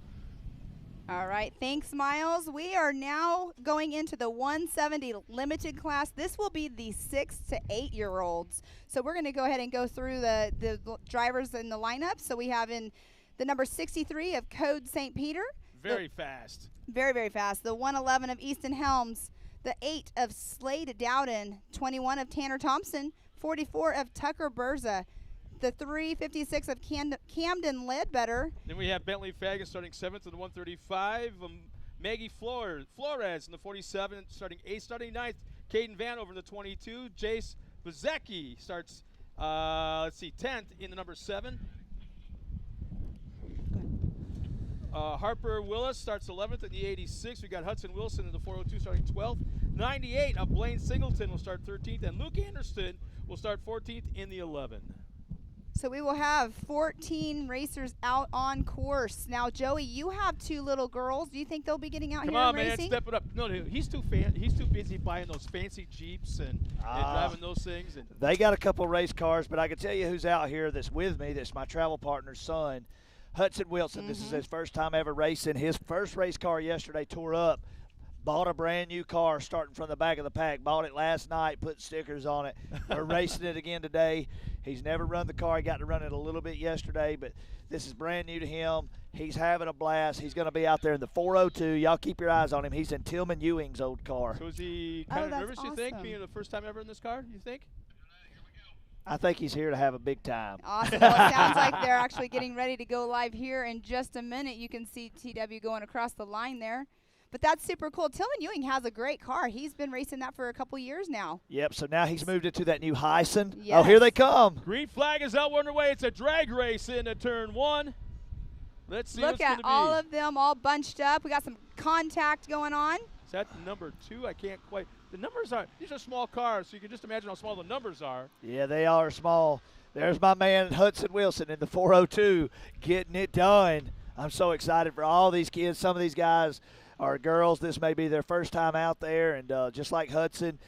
All right, thanks, Miles. We are now going into the 170 limited class. This will be the 6 to 8-year-olds. So we're going to go ahead and go through the drivers in the lineup. So we have in the number 63 of Code St. Peter. Very fast. Very, very fast. The 111 of Easton Helms. The 8 of Slade Dowden. 21 of Tanner Thompson. 44 of Tucker Berza. The 356 of Camden Ledbetter. Then we have Bentley Fagan starting 7th in the 135. Maggie Flores in the 47, starting 8th. Starting 9th, Caden Vanover in the 22. Jace Bezecki starts, 10th in the number 7. Harper Willis starts 11th in the 86. We got Hudson Wilson in the 402 starting 12th. 98 of Blaine Singleton will start 13th. And Luke Anderson will start 14th in the 11. So we will have 14 racers out on course. Now, Joey, you have 2 little girls. Do you think they'll be getting out Come here on, and man, racing? step it up. No, he's too busy buying those fancy Jeeps and driving those things. And they got a couple race cars, but I can tell you who's out here that's with me. That's my travel partner's son, Hudson Wilson. This is his first time ever racing. His first race car yesterday tore up. Bought a brand new car starting from the back of the pack. Bought it last night, put stickers on it. We're racing it again today. He's never run the car. He got to run it a little bit yesterday, but this is brand new to him. He's having a blast. He's going to be out there in the 402. Y'all keep your eyes on him. He's in Tillman Ewing's old car. So is he kind of nervous, awesome. you think, being the first time ever in this car, you think? I think he's here to have a big time. Awesome. Well, it sounds like they're actually getting ready to go live here in just a minute. You can see TW going across the line there. But that's super cool. Tillman Ewing has a great car. He's been racing that for a couple years now. Yep, so now he's moved into that new Hyson. Yes. Oh, here they come. Green flag is out underway. It's a drag race into turn 1. Let's see Look what's at going to be. all of them all bunched up. We got some contact going on. Is that number 2? I can't quite. The numbers are, these are small cars, so you can just imagine how small the numbers are. Yeah, they are small. There's my man Hudson Wilson in the 402 getting it done. I'm so excited for all these kids. Some of these guys are girls. This may be their first time out there, and just like Hudson,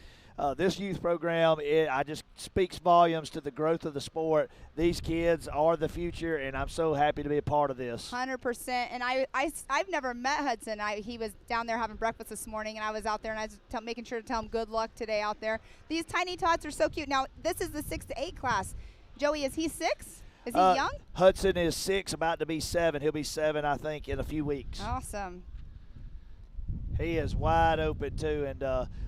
this youth program, I just speaks volumes to the growth of the sport. These kids are the future, and I'm so happy to be a part of this. 100%. And I've never met Hudson. He was down there having breakfast this morning, and I was out there, and I was making sure to tell him good luck today out there. These tiny tots are so cute. Now, this is the 6 to 8 class. Joey, is he 6? Is he young? Hudson is 6, about to be 7. He'll be 7, I think, in a few weeks. Awesome. He is wide open, too. And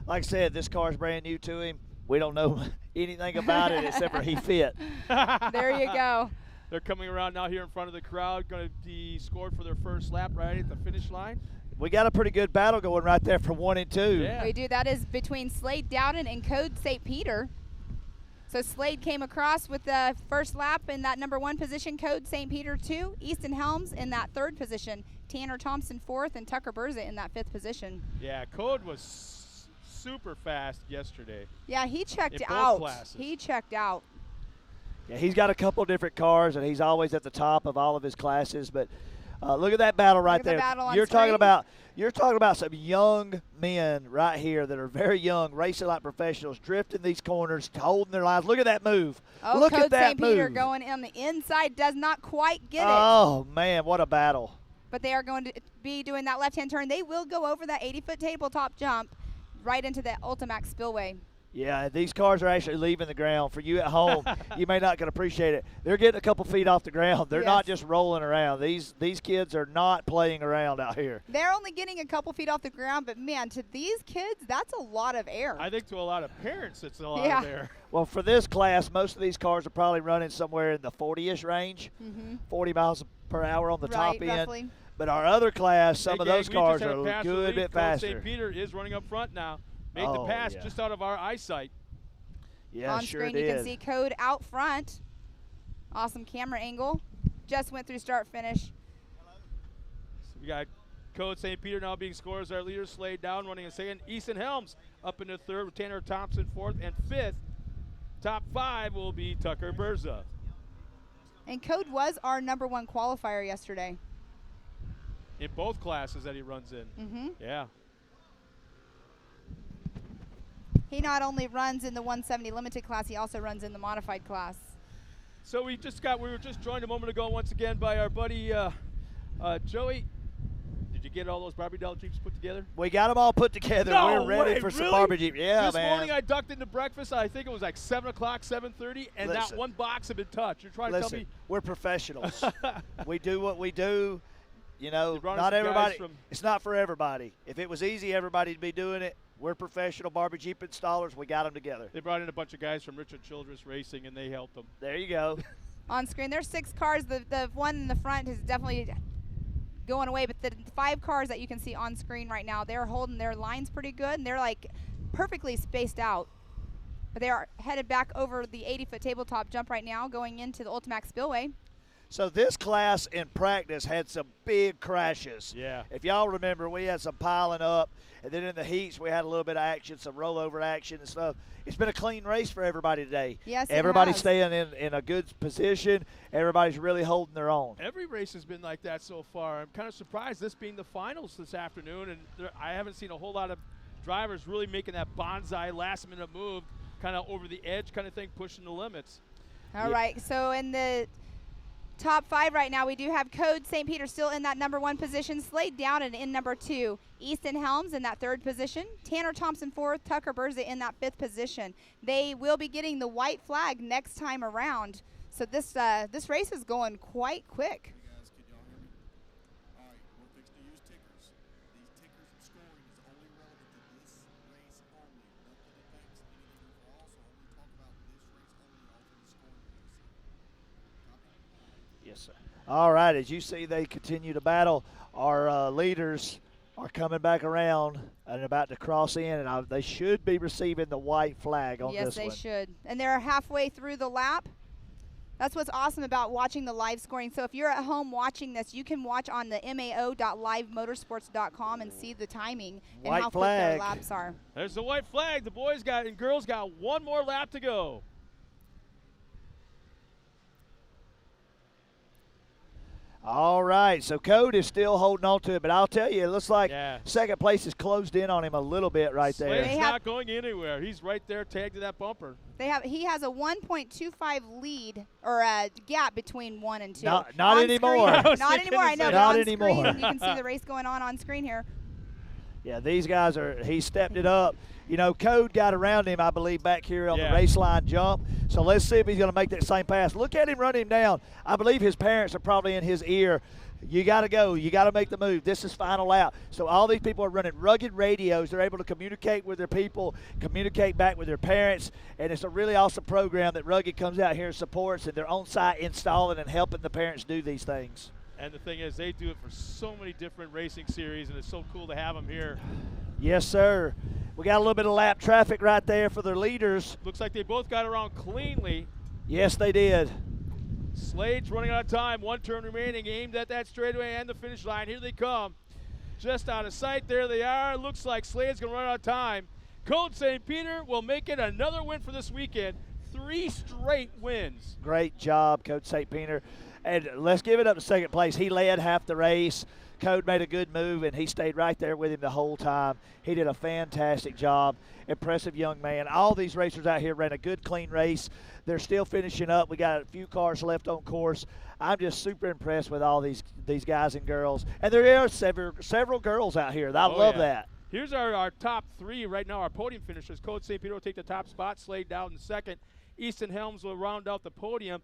like I said, this car's brand new to him. We don't know anything about it except for he fit. There you go. They're coming around now here in front of the crowd, going to be scored for their first lap right at the finish line. We got a pretty good battle going right there for 1 and 2. Yeah. We do. That is between Slade Dowden and Code St. Peter. So Slade came across with the first lap in that number 1 position, Code St. Peter 2. Easton Helms in that 3rd position. Tanner Thompson 4th, and Tucker Berza in that 5th position. Yeah, Code was super fast yesterday. Yeah, he checked in both out. classes. He checked out. Yeah, he's got a couple different cars, and he's always at the top of all of his classes. But look at that battle right there. You're talking about some young men right here that are very young, racing like professionals, drifting these corners, holding their lines. Look at that move. Oh, look Code at that St. move. Peter going on the inside, does not quite get it. Oh man, what a battle! But they are going to be doing that left-hand turn. They will go over that 80-foot tabletop jump right into the Ultimax spillway. Yeah, these cars are actually leaving the ground. For you at home, you may not can appreciate it. They're getting a couple feet off the ground. They're not just rolling around. These kids are not playing around out here. They're only getting a couple feet off the ground, but, man, to these kids, that's a lot of air. I think to a lot of parents it's a lot of air. Well, for this class, most of these cars are probably running somewhere in the 40-ish range, 40 miles per hour on the top end. Roughly. But our other class, some of those cars are a good bit faster. St. Peter is running up front now. Made the pass just out of our eyesight. Yeah, on sure screen, did. you can see Code out front. Awesome camera angle. Just went through start finish. So we got Code St. Peter now being scored as our leader. Slade down running in second. Easton Helms up in the 3rd with Tanner Thompson 4th and 5th. Top 5 will be Tucker Berza. And Code was our #1 qualifier yesterday. In both classes that he runs in. Mm-hmm. Yeah. He not only runs in the 170 limited class, he also runs in the modified class. So we were just joined a moment ago once again by our buddy Joey. Did you get all those Barbie doll Jeeps put together? We got them all put together. No We're ready way, for some really? Barbie Jeep. Yeah, this man. morning I ducked into breakfast. I think it was like 7 o'clock, 7:30, and not one box had been touched. You're trying to tell me? We're professionals. We do what we do. You know, brought not some guys everybody. from- It's not for everybody. If it was easy, everybody'd be doing it. We're professional Barbie Jeep installers. We got them together. They brought in a bunch of guys from Richard Childress Racing, and they helped them. There you go. On screen, there's 6 cars. The one in the front is definitely going away, but the 5 cars that you can see on screen right now, they're holding their lines pretty good, and they're like perfectly spaced out. But they are headed back over the 80-foot tabletop jump right now, going into the Ultimax Spillway. So this class in practice had some big crashes. Yeah. If y'all remember, we had some piling up, and then in the heats we had a little bit of action, some rollover action and stuff. It's been a clean race for everybody today. Yes, everybody's it has. staying in a good position. Everybody's really holding their own. Every race has been like that so far. I'm kind of surprised this being the finals this afternoon, and I haven't seen a whole lot of drivers really making that bonsai last-minute move, kind of over the edge kind of thing, pushing the limits. All right, so in the top 5 right now, we do have Code St. Peter still in that #1 position, Slade down and in #2. Easton Helms in that 3rd position. Tanner Thompson 4th, Tucker Berza in that 5th position. They will be getting the white flag next time around. So this race is going quite quick. Hey guys, can y'all hear me? All right, we're fixing to use tickers. These tickers and scoring is only relevant to this race only. Nothing affects anything overall, so only talk about this race only, alter the scoring that you see. Copy? Yes, sir. All right, as you see, they continue to battle. Our leaders are coming back around and about to cross in, and they should be receiving the white flag on Yes, this one. they should. And they're halfway through the lap. That's what's awesome about watching the live scoring. So if you're at home watching this, you can watch on the MAO.livemotorsports.com and see the timing and White how quick flag. their laps are. There's the white flag. The boys got and girls got one more lap to go. All right, so Code is still holding on to it, but I'll tell you, it looks like Yeah. second place is closed in on him a little bit right there. Slade's not going anywhere. He's right there tagged to that bumper. He has a 1.25 lead or a gap between 1 and 2. Not On anymore. screen- I was Not thinking anymore. the I know. same. but Not on anymore. Screen, you can see the race going on screen here. Yeah, these guys he stepped it up. You know, Code got around him, I believe, back here on Yeah. the race line jump. So let's see if he's going to make that same pass. Look at him run him down. I believe his parents are probably in his ear. You got to go. You got to make the move. This is final out. So all these people are running rugged radios. They're able to communicate with their people, communicate back with their parents, and it's a really awesome program that Rugged comes out here and supports, and they're on site installing and helping the parents do these things. And the thing is, they do it for so many different racing series, and it's so cool to have them here. Yes, sir. We got a little bit of lap traffic right there for their leaders. Looks like they both got around cleanly. Yes, they did. Slade's running out of time. 1 turn remaining, aimed at that straightaway and the finish line. Here they come. Just out of sight. There they are. Looks like Slade's going to run out of time. Code St. Peter will make it another win for this weekend. 3 straight wins. Great job, Coach St. Peter. And let's give it up to second place. He led half the race. Code made a good move, and he stayed right there with him the whole time. He did a fantastic job. Impressive young man. All these racers out here ran a good, clean race. They're still finishing up. We got a few cars left on course. I'm just super impressed with all these guys and girls. And there are several girls out here. I love that. Here's our top 3 right now, our podium finishers. Code St. Peter will take the top spot. Slade down in second. Easton Helms will round out the podium.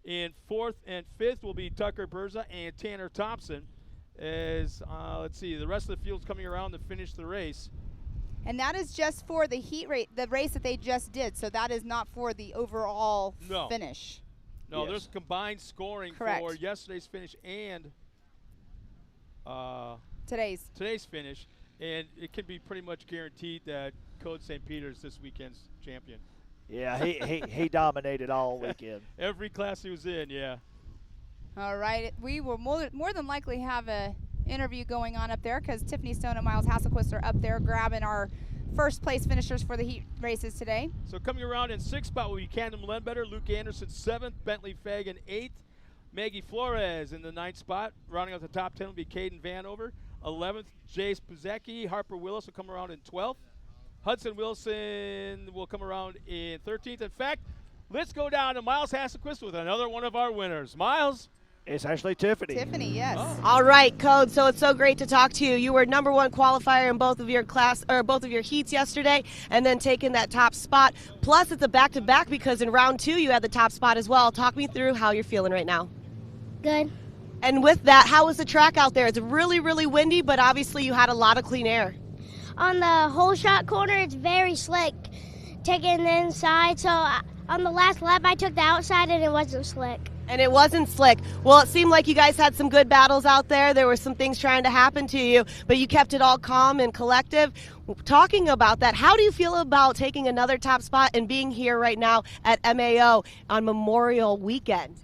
In 4th and 5th will be Tucker Berza and Tanner Thompson. As let's see, the rest of the field's coming around to finish the race. And that is just for the heat rate, the race that they just did. So that is not for the overall finish. No, Yes. there's combined scoring Correct. for yesterday's finish and Today's finish, and it can be pretty much guaranteed that Code St. Peter is this weekend's champion. Yeah, he dominated all weekend. Every class he was in, yeah. All right, we will more than likely have a interview going on up there because Tiffany Stone and Miles Hasselquist are up there grabbing our first place finishers for the heat races today. So coming around in 6th spot will be Camden Ledbetter, Luke Anderson 7th, Bentley Fagan 8th, Maggie Flores in the 9th spot. Rounding out the top 10 will be Caden Vanover. 11th, Jace Puzecki. Harper Willis will come around in 12th. Hudson Wilson will come around in 13th. In fact, let's go down to Miles Hasselquist with another one of our winners. Miles. It's actually Tiffany. Tiffany, yes. Oh. All right, Code. So it's so great to talk to you. You were number 1 qualifier in both of your heats yesterday, and then taking that top spot. Plus, it's a back-to-back because in round 2 you had the top spot as well. Talk me through how you're feeling right now. Good. And with that, how was the track out there? It's really, really windy, but obviously you had a lot of clean air. On the whole shot corner, it's very slick. Taking the inside, so on the last lap, I took the outside and it wasn't slick. And it wasn't slick. Well, it seemed like you guys had some good battles out there. There were some things trying to happen to you, but you kept it all calm and collective. Talking about that, how do you feel about taking another top spot and being here right now at MAO on Memorial Weekend?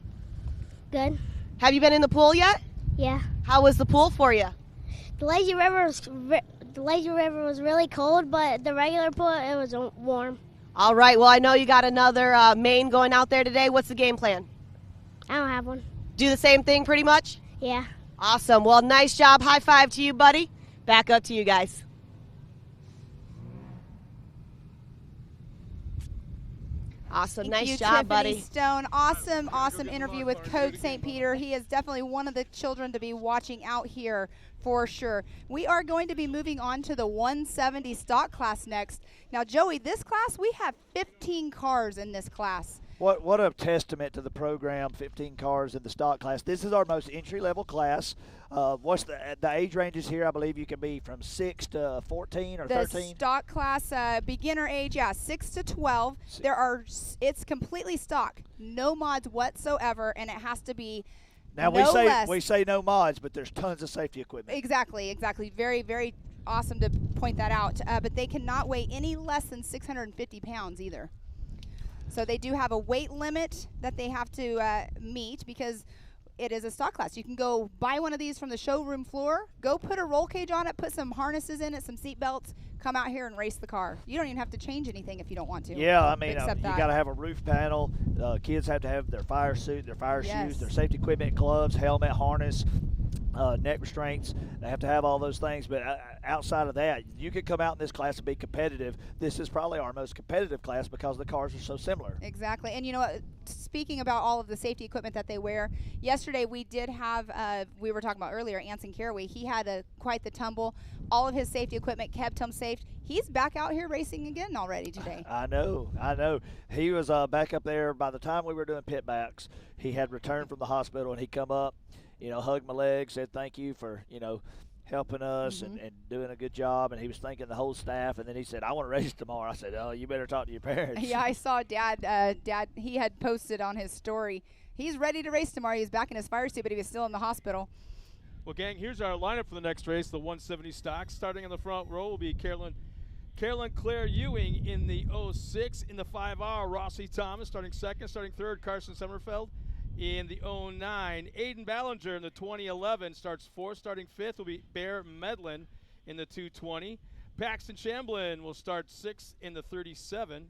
Good. Have you been in the pool yet? Yeah. How was the pool for you? The lazy river was really cold, but the regular pool, it was warm. All right. Well, I know you got another main going out there today. What's the game plan? I don't have one. Do the same thing pretty much? Yeah. Awesome. Well, nice job. High five to you, buddy. Back up to you guys. Awesome. Thank Nice you, job, Tiffany buddy. Stone. Awesome interview with Code St. Peter. He is definitely one of the children to be watching out here for sure. We are going to be moving on to the 170 stock class next. Now, Joey, this class, we have 15 cars in this class. What a testament to the program, 15 cars in the stock class. This is our most entry-level class. What's the age ranges here? I believe you can be from 6 to 14 or 13. The stock class beginner age, 6 to 12. It's completely stock, no mods whatsoever, and it has to be now we say no mods, but there's tons of safety equipment. Exactly. Very, very awesome to point that out. But they cannot weigh any less than 650 pounds either. So they do have a weight limit that they have to meet because it is a stock class. You can go buy one of these from the showroom floor, go put a roll cage on it, put some harnesses in it, some seat belts, come out here and race the car. You don't even have to change anything if you don't want to. Yeah, I mean, you except that. got to have a roof panel. Kids have to have their fire suit, their fire shoes, their safety equipment, gloves, helmet, harness, neck restraints. They have to have all those things. But outside of that, you could come out in this class and be competitive. This is probably our most competitive class because the cars are so similar. Exactly. And you know what? Speaking about all of the safety equipment that they wear, yesterday we did have, we were talking about earlier, Anson Caraway. He had quite the tumble. All of his safety equipment kept him safe. He's back out here racing again already today. I know. He was back up there by the time we were doing pit backs. He had returned from the hospital, and he come up, hugged my leg, said thank you for, helping us and doing a good job. And he was thanking the whole staff. And then he said, I want to race tomorrow. I said, oh, you better talk to your parents. Yeah, I saw Dad, he had posted on his story. He's ready to race tomorrow. He's back in his fire suit, but he was still in the hospital. Well, gang, here's our lineup for the next race, the 170 stock. Starting in the front row will be Carolyn Claire Ewing in the 06. In the 5R, Rossi Thomas starting second. Starting third, Carson Sommerfeld in the 09. Aiden Ballinger in the 2011 starts fourth. Starting fifth will be Bear Medlin in the 220. Paxton Shamblin will start sixth in the 37.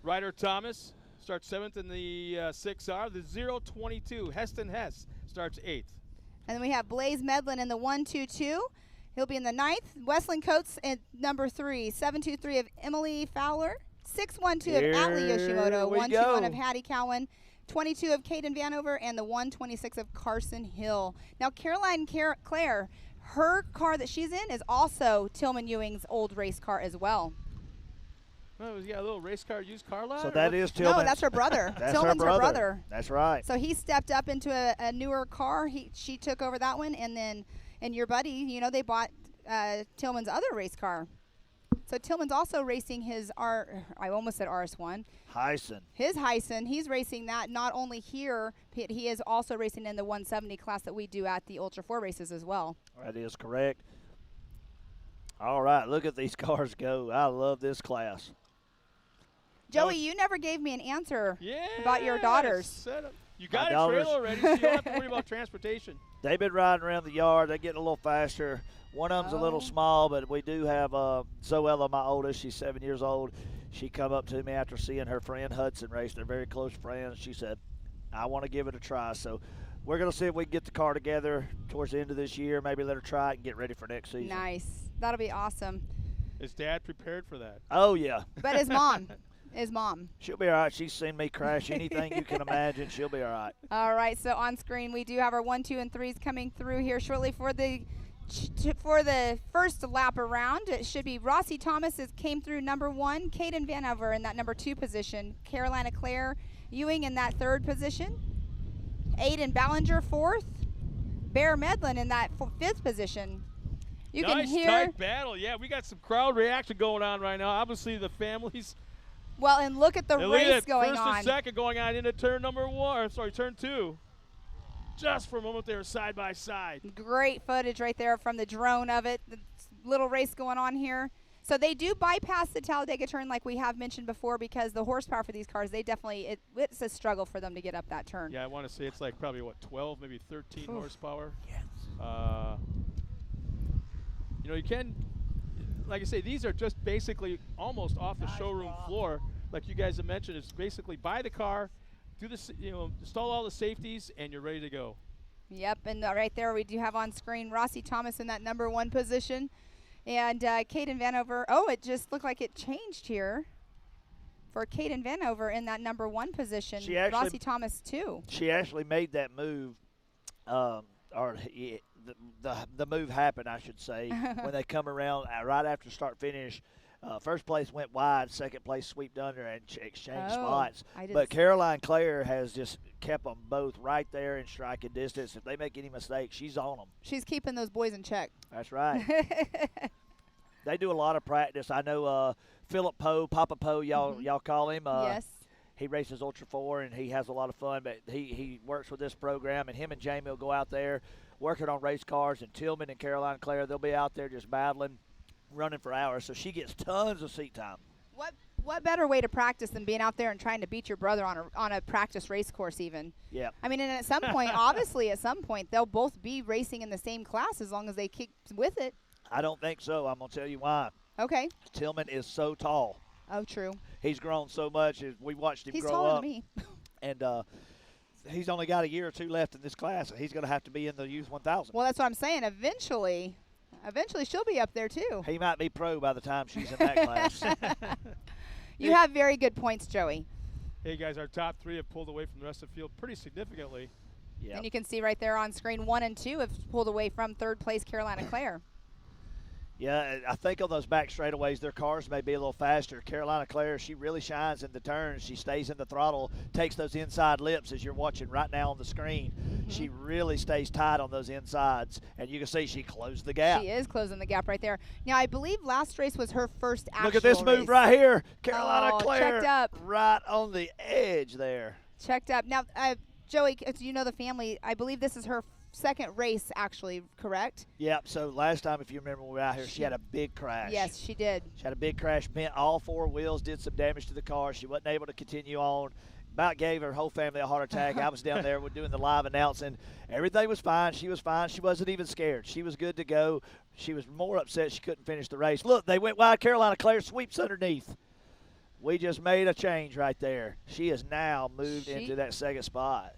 Ryder Thomas starts seventh in the 6R. The 022, Heston Hess, starts eighth. And then we have Blaze Medlin in the 122. He'll be in the 9th. Wesleyan Coates in number 3. 723 of Emily Fowler. 612 of Atlee Yoshimoto. 121 of Hattie Cowan. 22 of Caden Vanover. And the 126 of Carson Hill. Now, Caroline Claire, her car that she's in is also Tillman Ewing's old race car as well. Oh, yeah, a little race car, used car lot? So that is Tillman. No, that's her brother. That's Tillman's her brother. That's right. So he stepped up into a newer car. She took over that one, and then your buddy, they bought Tillman's other race car. So Tillman's also racing his I almost said RS1. Hyson. His Hyson. He's racing that not only here, he is also racing in the 170 class that we do at the Ultra 4 races as well. That is correct. All right, look at these cars go. I love this class. Joey, you never gave me an answer about your daughters. You got a trailer already, so you don't have to worry about transportation. They've been riding around the yard. They're getting a little faster. One of them's a little small, but we do have Zoella, my oldest. She's 7 years old. She come up to me after seeing her friend Hudson race. They're very close friends. She said, I want to give it a try. So we're going to see if we can get the car together towards the end of this year, maybe let her try it and get ready for next season. Nice. That'll be awesome. Is Dad prepared for that? Oh, yeah. But his mom. His mom. She'll be all right. She's seen me crash anything you can imagine. She'll be all right. All right, so on screen we do have our 1, 2, and 3s coming through here shortly for the first lap around. It should be Rossi Thomas came through number 1, Caden Vanover in that number 2 position, Carolina Claire Ewing in that 3rd position, Aiden Ballinger 4th, Bear Medlin in that 5th position. You nice can hear tight battle. Yeah, we got some crowd reaction going on right now. Obviously the families. Well, and look at the And look race at that going first on. and second going on into turn number 1. Sorry, turn 2. Just for a moment they were side by side. Great footage right there from the drone of it. The little race going on here. So they do bypass the Talladega turn like we have mentioned before because the horsepower for these cars, it's a struggle for them to get up that turn. Yeah, I want to say it's like probably, 12, maybe 13 horsepower. Yes. You can, like I say, these are just basically almost off the showroom floor. Like you guys have mentioned, it's basically buy the car, do the, install all the safeties, and you're ready to go. Yep, and right there we do have on screen Rossi Thomas in that number 1 position. And Caden Vanover, it just looked like it changed here for Caden Vanover in that number 1 position. Rossi Thomas 2. She actually made that move, the move happened, I should say, when they come around right after start finish. First place went wide, second place sweeped under and exchanged spots. But Caroline Claire has just kept them both right there in striking distance. If they make any mistakes, she's on them. She's keeping those boys in check. That's right. They do a lot of practice. I know Philip Poe, Papa Poe, y'all call him. Yes. He races Ultra 4, and he has a lot of fun. But he works with this program, and him and Jamie will go out there working on race cars. And Tillman and Caroline Claire, they'll be out there just battling, running for hours. So she gets tons of seat time. What better way to practice than being out there and trying to beat your brother on a practice race course even? Yeah. I mean, and at some point, obviously at some point, they'll both be racing in the same class as long as they keep with it. I don't think so. I'm going to tell you why. Okay. Tillman is so tall. Oh, true. He's grown so much. We watched him He's grow taller up. than me. And he's only got a year or 2 left in this class. He's going to have to be in the Youth 1000. Well, that's what I'm saying. Eventually she'll be up there too. He might be pro by the time she's in that class. You have very good points, Joey. Hey, guys, our top 3 have pulled away from the rest of the field pretty significantly. Yeah. And you can see right there on screen 1 and 2 have pulled away from 3rd place Carolina Claire. Yeah, I think on those back straightaways, their cars may be a little faster. Carolina Claire, she really shines in the turns. She stays in the throttle, takes those inside lips as you're watching right now on the screen. Mm-hmm. She really stays tight on those insides, and you can see she closed the gap. She is closing the gap right there. Now, I believe last race was her first actual Look at this move race. right here. Carolina Claire checked up. right on the edge there. Checked up. Now, Joey, you know the family, I believe this is her 2nd race, actually, correct? Yep, so last time, if you remember when we were out here, she had a big crash. Yes, she did. She had a big crash, bent all 4 wheels, did some damage to the car. She wasn't able to continue on. About gave her whole family a heart attack. I was down there doing the live announcing. Everything was fine. She was fine. She wasn't even scared. She was good to go. She was more upset she couldn't finish the race. Look, they went wide. Carolina Claire sweeps underneath. We just made a change right there. She has now moved into that 2nd spot.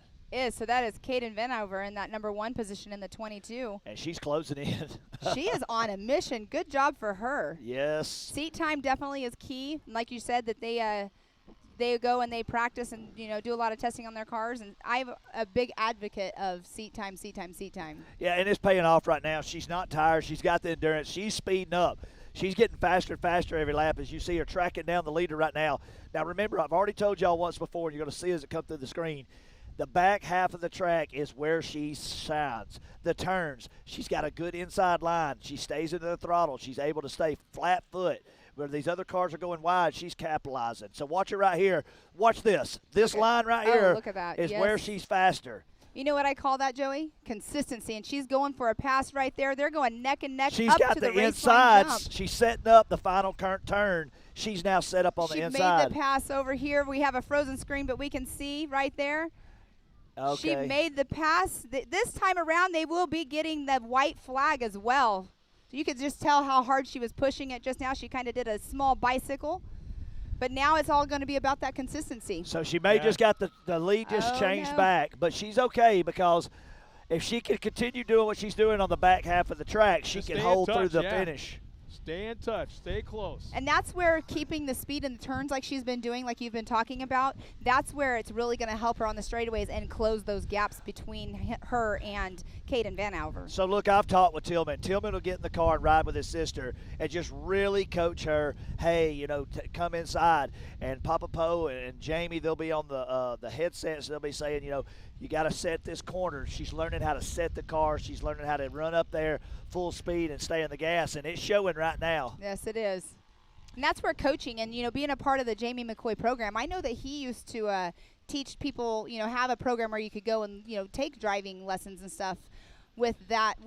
So that is Caden Vanover in that number 1 position in the 22. And she's closing in. She is on a mission. Good job for her. Yes. Seat time definitely is key. Like you said, that they go and they practice and do a lot of testing on their cars. And I'm a big advocate of seat time. Yeah, and it's paying off right now. She's not tired. She's got the endurance. She's speeding up. She's getting faster and faster every lap as you see her tracking down the leader right now. Now remember, I've already told y'all once before, and you're going to see as it comes through the screen, the back half of the track is where she shines. The turns, she's got a good inside line. She stays into the throttle. She's able to stay flat foot. Where these other cars are going wide, she's capitalizing. So watch it right here. Watch this. This line right here look at that. is where she's faster. You know what I call that, Joey? Consistency. And she's going for a pass right there. They're going neck and neck She's up got to the insides. jump. She's setting up the final turn. She's now set up on the inside. She made the pass over here. We have a frozen screen, but we can see right there. Okay. She made the pass. This time around, they will be getting the white flag as well. So you could just tell how hard she was pushing it just now. She kind of did a small bicycle. But now it's all going to be about that consistency. So she may just got the lead changed back, but she's okay because if she can continue doing what she's doing on the back half of the track, she can hold through the finish. Stay in touch. Stay close. And that's where keeping the speed in the turns like she's been doing, like you've been talking about, that's where it's really going to help her on the straightaways and close those gaps between her and Kaden Vanover. So, look, I've talked with Tillman. Tillman will get in the car and ride with his sister and just really coach her, hey, you know, come inside. And Papa Poe and Jamie, they'll be on the headsets. They'll be saying, you know, you got to set this corner. She's learning how to set the car. She's learning how to run up there full speed and stay on the gas, and it's showing right now. Yes, it is. And that's where coaching and, you know, being a part of the Jamie McCoy program, I know that he used to teach people, you know, have a program where you could go and, you know, take driving lessons and stuff with that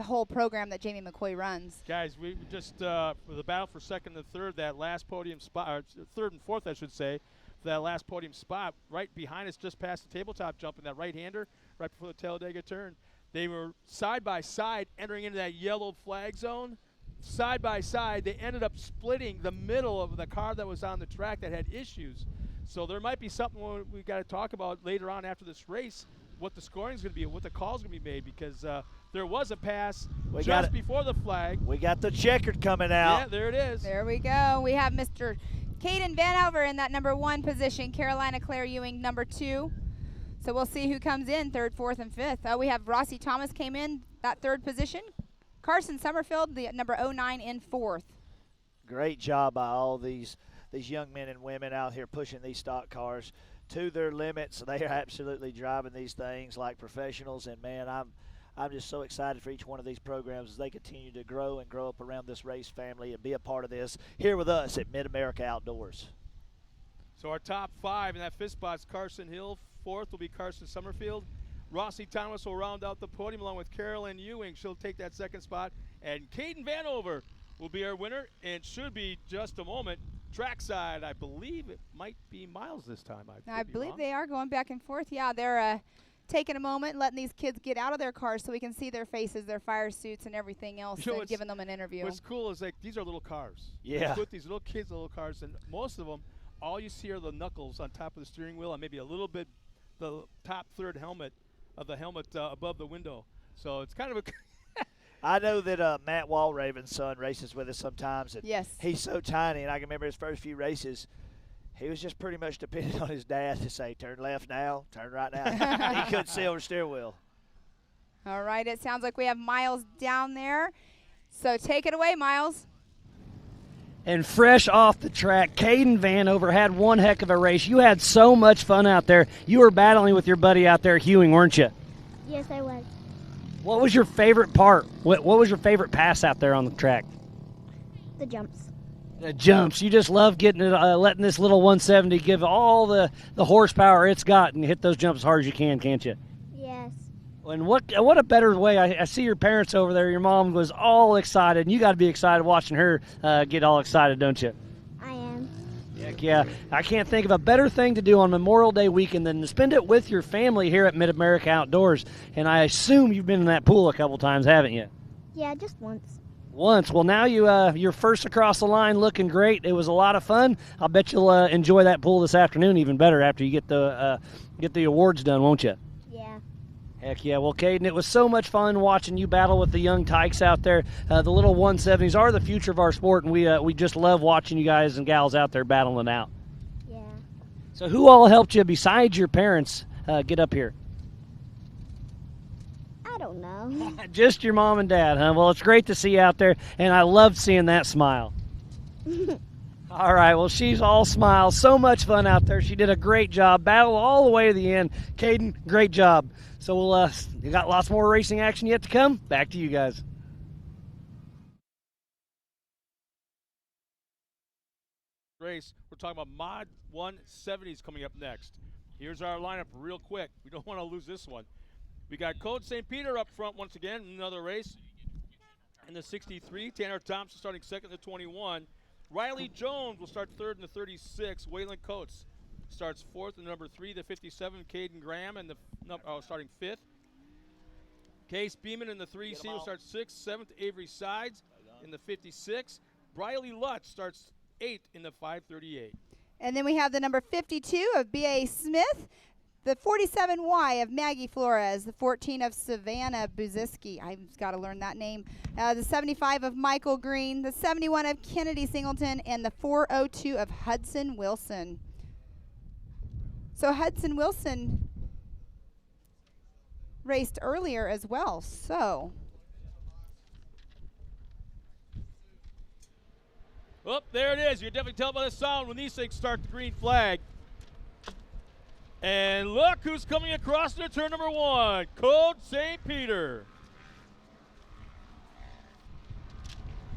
whole program that Jamie McCoy runs. Guys, we just, for the battle for second and third, that last podium spot, or third and fourth, I should say, for that last podium spot, right behind us, just past the tabletop jump, and that right-hander, right before the Talladega turn. They were side by side entering into that yellow flag zone. Side by side, they ended up splitting the middle of the car that was on the track that had issues. So there might be something we got to talk about later on after this race, what the scoring is going to be, what the call's going to be made, because there was a pass just before the flag. We got the checkered coming out. Yeah, there it is. There we go. We have Mr. Kaden Vanover in that number 1 position, Carolina Claire Ewing number 2. So we'll see who comes in third, fourth, and fifth. We have Rossi Thomas came in that 3rd position. Carson Summerfield, the number 09 in 4th. Great job by all these young men and women out here pushing these stock cars to their limits. They are absolutely driving these things like professionals, and man, I'm just so excited for each one of these programs as they continue to grow and grow up around this race family and be a part of this here with us at MidAmerica Outdoors. So our top 5 in that 5th spot is Carson Hill. 4th will be Carson Summerfield. Rossi Thomas will round out the podium along with Carolyn Ewing. She'll take that 2nd spot. And Kaden Vanover will be our winner, and should be just a moment. Trackside, I believe it might be Miles this time. I believe they are going back and forth. Yeah, they're taking a moment, letting these kids get out of their cars so we can see their faces, their fire suits, and everything else, and giving them an interview. What's cool is, like, these are little cars. Yeah. They put these little kids in little cars, and most of them, all you see are the knuckles on top of the steering wheel and maybe a little bit the top third helmet of the helmet above the window. So it's kind of a I know that Matt Walraven's son races with us sometimes, and yes, he's so tiny, and I can remember his first few races, he was just pretty much dependent on his dad to say, turn left now, turn right now. He couldn't see over the steering wheel. All right, it sounds like we have Miles down there. So take it away, Miles. And fresh off the track, Kaden Vanover had one heck of a race. You had so much fun out there. You were battling with your buddy out there, Hewing, weren't you? Yes, I was. What was your favorite part? What was your favorite pass out there on the track? The jumps. The jumps. You just love getting it, letting this little 170 give all the horsepower it's got and hit those jumps as hard as you can, can't you? Yes. And what a better way. I see your parents over there. Your mom was all excited, and you got to be excited watching her get all excited, don't you? I am. Heck yeah. I can't think of a better thing to do on Memorial Day weekend than to spend it with your family here at MidAmerica Outdoors. And I assume you've been in that pool a couple times, haven't you? Yeah, just once. Once. Well, now you're first across the line, looking great. It was a lot of fun. I'll bet you'll enjoy that pool this afternoon even better after you get the awards done, won't you? Yeah. Heck yeah. Well, Caden, it was so much fun watching you battle with the young tykes out there. The little 170s are the future of our sport, and we just love watching you guys and gals out there battling out. Yeah. So who all helped you besides your parents get up here? I don't know. Just your mom and dad, huh? Well, it's great to see you out there, and I loved seeing that smile. All right, well, she's all smiles. So much fun out there. She did a great job. Battled all the way to the end. Caden, great job. So you got lots more racing action yet to come. Back to you guys. Race. We're talking about Mod 170s coming up next. Here's our lineup real quick. We don't want to lose this one. We got Code St. Peter up front once again, another race. In the 63, Tanner Thompson starting second in the 21. Riley Jones will start third in the 36. Waylon Coates starts fourth in the number 3, the 57. Caden Graham in the starting fifth. Case Beeman in the 3C will start sixth. Seventh, Avery Sides in the 56. Briley Lutz starts 8th in the 5:38. And then we have the number 52 of B.A. Smith, the 47Y of Maggie Flores, the 14 of Savannah Buziski. I've got to learn that name. The 75 of Michael Greene, the 71 of Kennedy Singleton, and the 402 of Hudson Wilson. So Hudson Wilson raced earlier as well. So Oh, there it is. You definitely tell by the sound when these things start the green flag. And look who's coming across to turn number 1, Code St. Peter.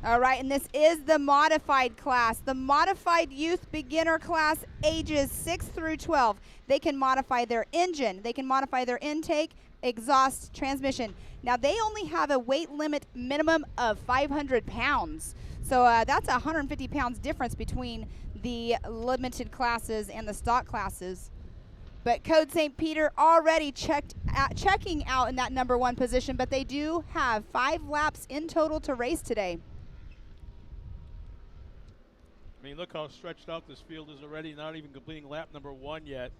all right, and this is the modified class, the modified youth beginner class, ages 6 through 12. They can modify their engine, they can modify their intake, exhaust, transmission. Now they only have a weight limit minimum of 500 pounds. So that's 150 pounds difference between the limited classes and the stock classes. But Code St. Peter already checking out in that number 1 position, but they do have 5 laps in total to race today. I mean, look how stretched out this field is already, not even completing lap number 1 yet.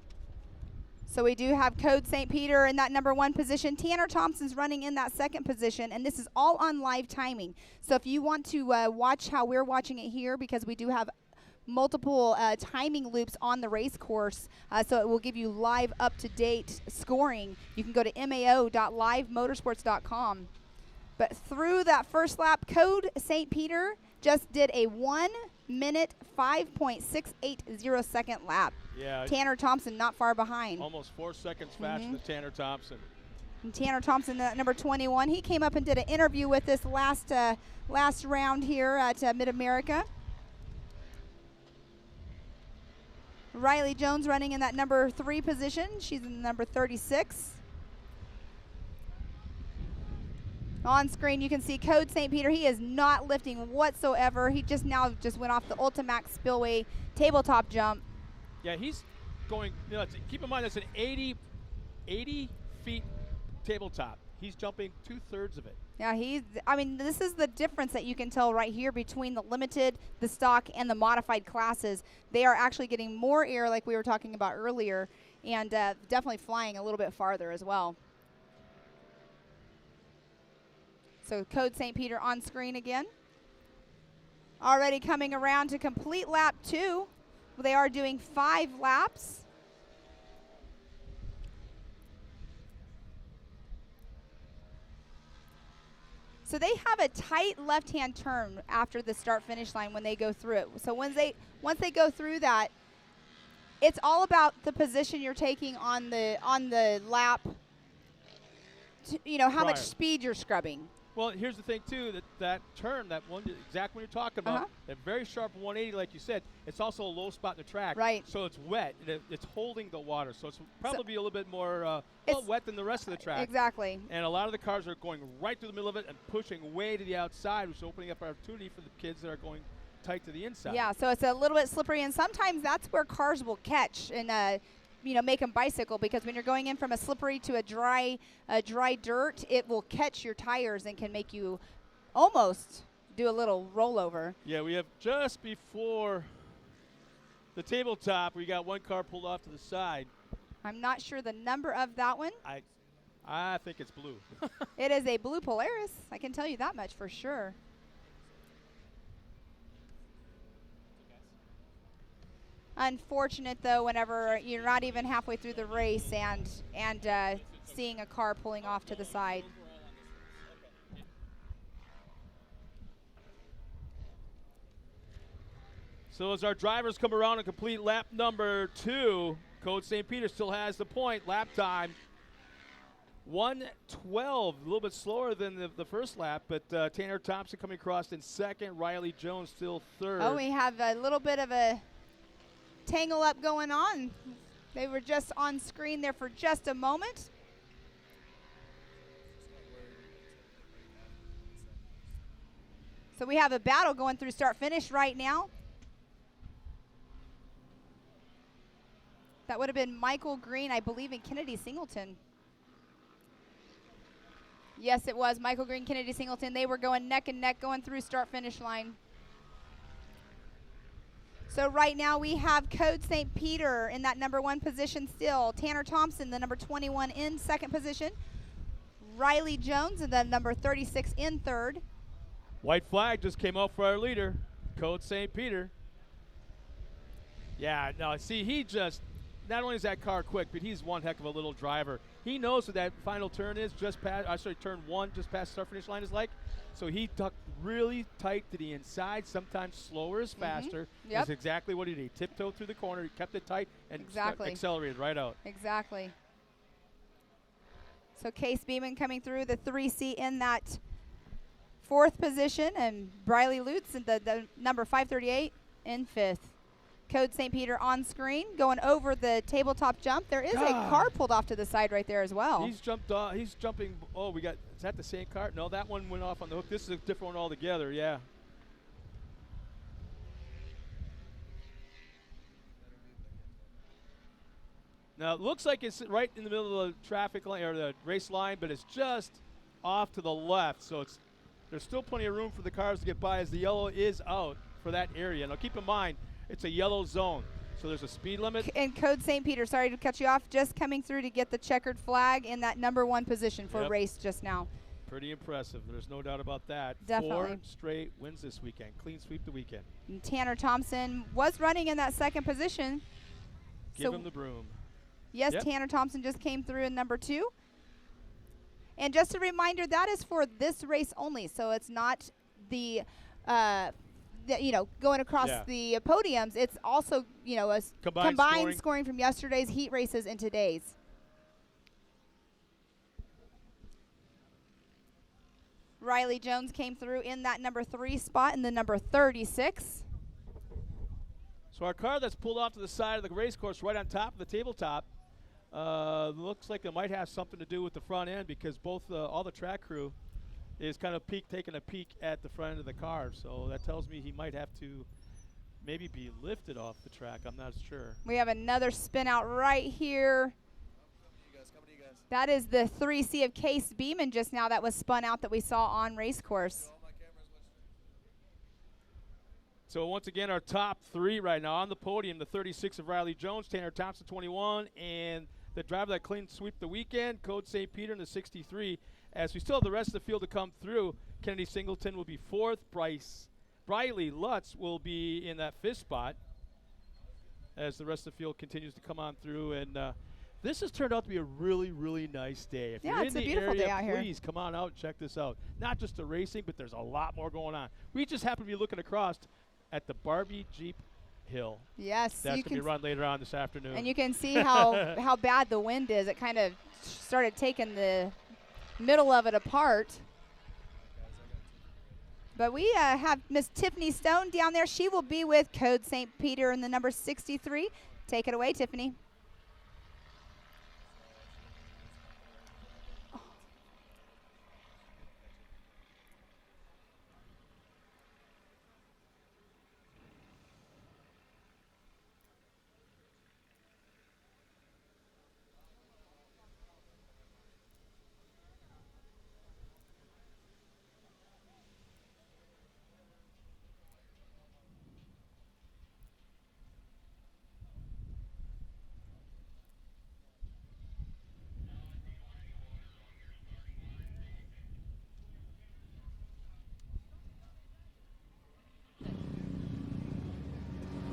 So we do have Code St. Peter in that number 1 position. Tanner Thompson's running in that 2nd position, and this is all on live timing. So if you want to watch how we're watching it here, because we do have multiple timing loops on the race course, so it will give you live up-to-date scoring. You can go to mao.livemotorsports.com. But through that first lap, Code St. Peter just did a 1-minute 5.680 second lap. Yeah. Tanner Thompson not far behind. Almost 4 seconds faster than Tanner Thompson. And Tanner Thompson, number 21, he came up and did an interview with us last round here at MidAmerica. Riley Jones running in that number 3 position. She's in number 36. On screen, you can see Code St. Peter. He is not lifting whatsoever. He just went off the Ultimax Spillway tabletop jump. Yeah, he's going, keep in mind that's an 80 feet tabletop. He's jumping 2/3 of it. Yeah, this is the difference that you can tell right here between the limited, the stock, and the modified classes. They are actually getting more air like we were talking about earlier, and definitely flying a little bit farther as well. So Code St. Peter on screen again. Already coming around to complete lap 2. They are doing 5 laps. So they have a tight left-hand turn after the start-finish line when they go through it. So once they go through that, it's all about the position you're taking on the lap. How much speed you're scrubbing. Well, here's the thing too, that turn, that one, exact one you're talking about, that very sharp 180, like you said, it's also a low spot in the track. Right. So it's wet. It's holding the water. So it's probably a little bit more wet than the rest of the track. Exactly. And a lot of the cars are going right through the middle of it and pushing way to the outside, which is opening up opportunity for the kids that are going tight to the inside. Yeah, so it's a little bit slippery, and sometimes that's where cars will catch and make them bicycle, because when you're going in from a slippery to a dry dirt, it will catch your tires and can make you almost do a little rollover. Yeah, we have just before the tabletop, we got one car pulled off to the side. I'm not sure the number of that one. I think it's blue. It is a blue Polaris. I can tell you that much for sure. Unfortunate, though, whenever you're not even halfway through the race and seeing a car pulling off to the side. So as our drivers come around and complete lap number 2, Code St. Peter still has the point. Lap time 1:12, a little bit slower than the first lap, but Tanner Thompson coming across in second, Riley Jones still third. Oh, we have a little bit of a tangle up going on. They were just on screen there for just a moment. So we have a battle going through start finish right now. That would have been Michael Greene, I believe, and Kennedy Singleton. Yes, it was Michael Greene, Kennedy Singleton. They were going neck and neck going through start finish line. So right now we have Code St. Peter in that number 1 position still. Tanner Thompson, the number 21, in second position. Riley Jones, and the number 36, in third. White flag just came out for our leader, Code St. Peter. Yeah, no, see, he just, not only is that car quick, but he's one heck of a little driver. He knows what that final turn is, just past, turn 1, just past the start-finish line is like. So he tucked really tight to the inside. Sometimes slower is faster. Yep. That's exactly what he did. He tiptoed through the corner, he kept it tight, and accelerated right out. Exactly. So Case Beeman coming through the 3C in that 4th position, and Briley Lutz in the number 538 in 5th. Code St. Peter on screen, going over the tabletop jump. There is a car pulled off to the side right there as well. He's jumped off. He's jumping. Oh, we got. Is that the same car? No, that one went off on the hook. This is a different one altogether. Yeah. Now it looks like it's right in the middle of the traffic line or the race line, but it's just off to the left. So there's still plenty of room for the cars to get by as the yellow is out for that area. Now keep in mind, it's a yellow zone, so there's a speed limit. And Code St. Peter, sorry to cut you off, just coming through to get the checkered flag in that number 1 position for race just now. Pretty impressive. There's no doubt about that. Definitely. 4 straight wins this weekend. Clean sweep the weekend. And Tanner Thompson was running in that 2nd position. Give him the broom. Yes, Tanner Thompson just came through in number 2. And just a reminder, that is for this race only, so it's not the going across the podiums. It's also, a combined scoring from yesterday's heat races and today's. Riley Jones came through in that number 3 spot in the number 36. So our car that's pulled off to the side of the race course right on top of the tabletop looks like it might have something to do with the front end, because all the track crew is kind of taking a peek at the front end of the car. So that tells me he might have to maybe be lifted off the track. I'm not sure. We have another spin out right here. That is the 3C of Case Beeman just now that was spun out that we saw on race course. So once again, our top 3 right now on the podium, the 36 of Riley Jones, Tanner Thompson 21, and the driver that clean sweep the weekend, Code St. Peter in the 63. As we still have the rest of the field to come through, Kennedy Singleton will be 4th. Briley Lutz will be in that 5th spot as the rest of the field continues to come on through. And this has turned out to be a really, really nice day. If you're in the area, please come on out and check this out. Not just the racing, but there's a lot more going on. We just happen to be looking across at the Barbie Jeep Hill. Yes. That's going to be run later on this afternoon. And you can see how bad the wind is. It kind of started taking the middle of it apart. But we have Miss Tiffany Stone down there. She will be with Code St. Peter in the number 63. Take it away, Tiffany.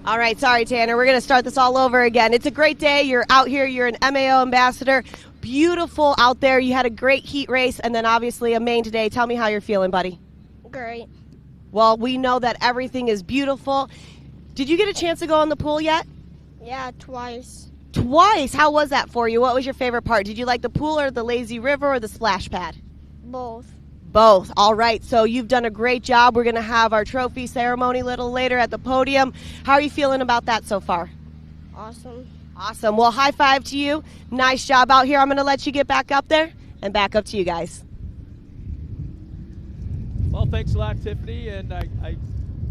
All right, sorry, Tanner. We're going to start this all over again. It's a great day. You're out here. You're an MAO ambassador. Beautiful out there. You had a great heat race and then obviously a main today. Tell me how you're feeling, buddy. Great. Well, we know that everything is beautiful. Did you get a chance to go in the pool yet? Yeah, twice. Twice? How was that for you? What was your favorite part? Did you like the pool or the lazy river or the splash pad? Both. Both. All right. So you've done a great job. We're going to have our trophy ceremony a little later at the podium. How are you feeling about that so far? Awesome. Awesome. Well, high five to you. Nice job out here. I'm going to let you get back up there and back up to you guys. Well, thanks a lot, Tiffany. And I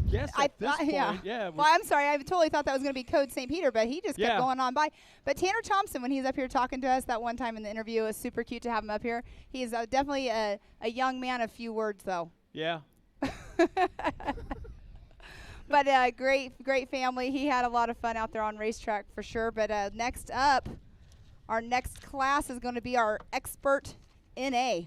guess at this point, yeah. Well, I'm sorry. I totally thought that was going to be Code St. Peter, but he just kept going on by. But Tanner Thompson, when he's up here talking to us that one time in the interview, it was super cute to have him up here. He's definitely a young man of few words, though. Yeah. But great family. He had a lot of fun out there on racetrack for sure. But next up, our next class is going to be our expert NA.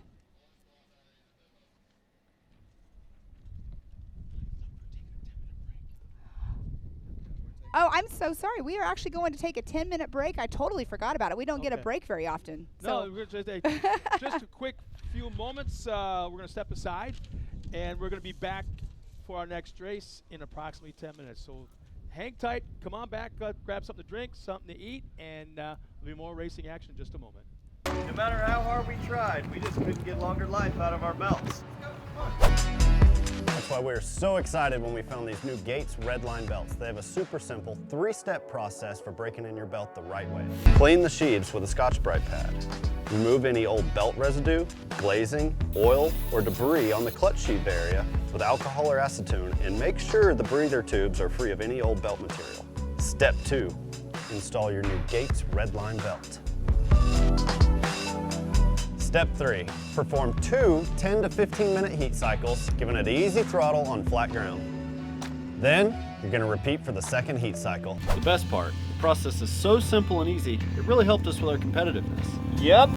Oh, I'm so sorry. We are actually going to take a 10-minute break. I totally forgot about it. We don't get a break very often. No, we're just a quick few moments. We're going to step aside, and we're going to be back for our next race in approximately 10 minutes. So hang tight. Come on back. Grab something to drink, something to eat, and there'll be more racing action in just a moment. No matter how hard we tried, we just couldn't get longer life out of our belts. That's why we're so excited when we found these new Gates Redline belts. They have a super simple 3-step process for breaking in your belt the right way. Clean the sheaths with a Scotch-Brite pad. Remove any old belt residue, glazing, oil, or debris on the clutch sheath area with alcohol or acetone, and make sure the breather tubes are free of any old belt material. Step 2, install your new Gates Redline belt. Step 3, perform 2 10 to 15 minute heat cycles, giving it easy throttle on flat ground. Then, you're going to repeat for the second heat cycle. The best part, the process is so simple and easy, it really helped us with our competitiveness. Yep.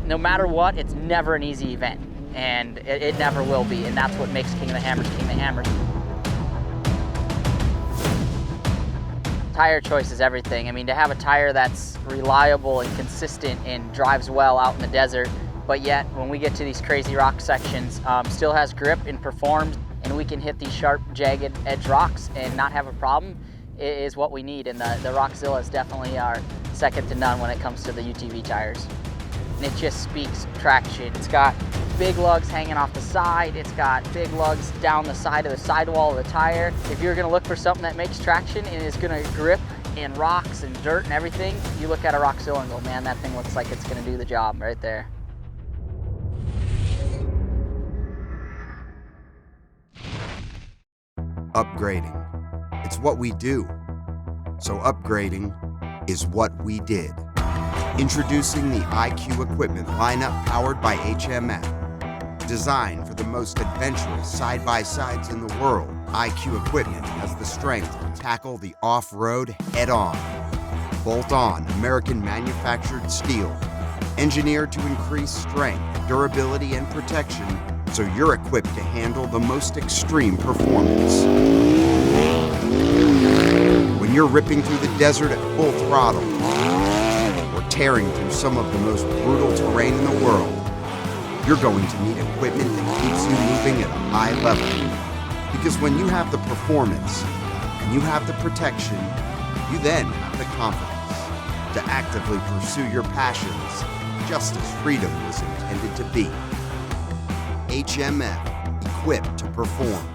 No matter what, it's never an easy event, and it never will be, and that's what makes King of the Hammers King of the Hammers. Tire choice is everything. I mean, to have a tire that's reliable and consistent and drives well out in the desert, but yet when we get to these crazy rock sections, still has grip and performs, and we can hit these sharp, jagged edge rocks and not have a problem, is what we need. And the Rockzillas definitely are second to none when it comes to the UTV tires. And it just speaks traction. It's got big lugs hanging off the side. It's got big lugs down the side of the sidewall of the tire. If you're gonna look for something that makes traction and is gonna grip in rocks and dirt and everything, you look at a Rockzilla and go, man, that thing looks like it's gonna do the job right there. Upgrading. It's what we do. So upgrading is what we did. Introducing the IQ equipment lineup powered by HMF. Designed for the most adventurous side-by-sides in the world, IQ equipment has the strength to tackle the off-road head-on. Bolt-on American-manufactured steel, engineered to increase strength, durability, and protection, so you're equipped to handle the most extreme performance. When you're ripping through the desert at full throttle, tearing through some of the most brutal terrain in the world, you're going to need equipment that keeps you moving at a high level. Because when you have the performance and you have the protection, you then have the confidence to actively pursue your passions just as freedom was intended to be. HMF, equipped to perform.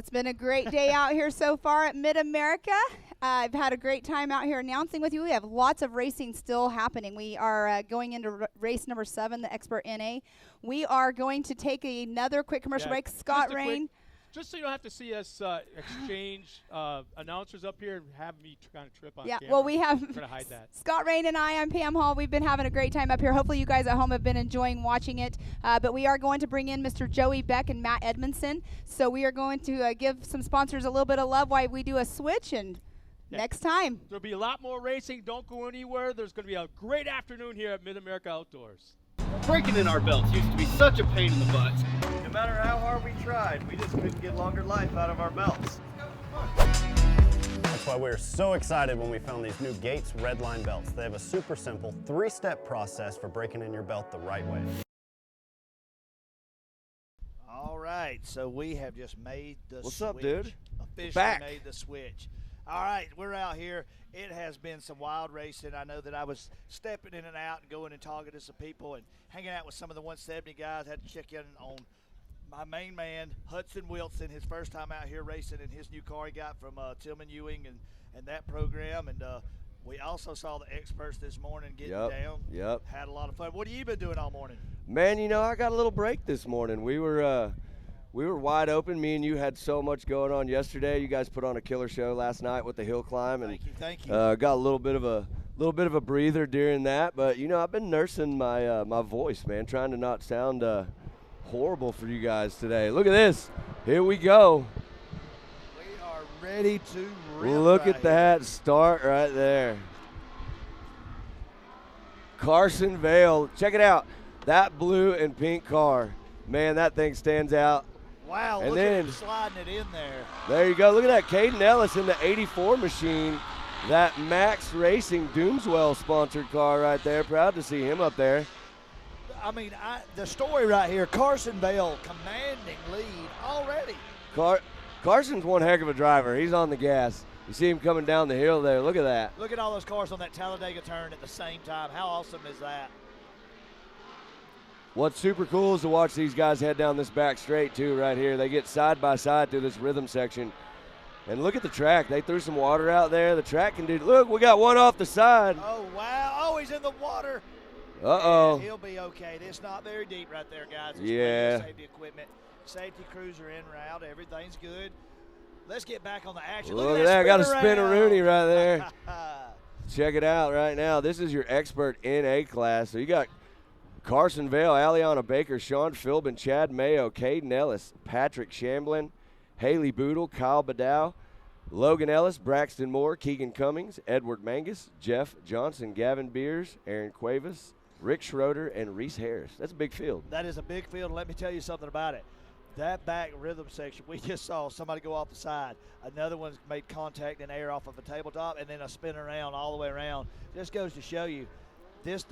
it's been a great day out here so far at MidAmerica. I've had a great time out here announcing with you. We have lots of racing still happening. We are going into race number 7, the Expert NA. We are going to take another quick commercial break. Scott Rain. Just so you don't have to see us exchange announcers up here and have me kind of trip on camera. Well, we have We're going to hide that. Scott Rain and I'm Pam Hall. We've been having a great time up here. Hopefully you guys at home have been enjoying watching it. But we are going to bring in Mr. Joey Beck and Matt Edmondson. So we are going to give some sponsors a little bit of love while we do a switch. And next time. There'll be a lot more racing. Don't go anywhere. There's going to be a great afternoon here at MidAmerica Outdoors. Breaking in our belts used to be such a pain in the butt. No matter how hard we tried, we just couldn't get longer life out of our belts. That's why we were so excited when we found these new Gates Redline belts. They have a super simple 3-step process for breaking in your belt the right way. All right, so we have just made the switch. What's up, dude? Officially made the switch. All right, we're out here. It has been some wild racing. I know that I was stepping in and out and going and talking to some people and hanging out with some of the 170 guys. Had to check in on my main man, Hudson Wilson, his first time out here racing in his new car he got from Tillman Ewing and that program. And we also saw the experts this morning getting down. Yep. Had a lot of fun. What have you been doing all morning? Man, you know, I got a little break this morning. We were wide open. Me and you had so much going on yesterday. You guys put on a killer show last night with the hill climb, and thank you. Got a little bit of a breather during that. But you know, I've been nursing my my voice, man, trying to not sound horrible for you guys today. Look at this. Here we go. We are ready to rip. Look at that start right there. Carson Vail. Check it out. That blue and pink car. Man, that thing stands out. Wow, and look then, at him sliding it in there. There you go. Look at that. Caden Ellis in the 84 machine. That Max Racing Doomswell sponsored car right there. Proud to see him up there. I mean, the story right here, Carson Vail commanding lead already. Carson's one heck of a driver. He's on the gas. You see him coming down the hill there. Look at that. Look at all those cars on that Talladega turn at the same time. How awesome is that? What's super cool is to watch these guys head down this back straight, too, right here. They get side by side through this rhythm section. And look at the track. They threw some water out there. The track can do. Look, we got one off the side. Oh, wow. Oh, he's in the water. Uh-oh. Yeah, he'll be okay. It's not very deep right there, guys. Yeah. Safety equipment. Safety crews are en route. Everything's good. Let's get back on the action. Look at that. I got a spin-a-rooney right there. Check it out right now. This is your expert NA class. So you got Carson Vail, Aliana Baker, Sean Philbin, Chad Mayo, Caden Ellis, Patrick Shamblin, Haley Bootle, Kyle Badow, Logan Ellis, Braxton Moore, Keegan Cummings, Edward Mangus, Jeff Johnson, Gavin Beers, Aaron Cuevas, Rick Schroeder, and Reese Harris. That's a big field. That is a big field, and let me tell you something about it. That back rhythm section, we just saw somebody go off the side. Another one's made contact in air off of a tabletop, and then a spin around all the way around. Just goes to show you, this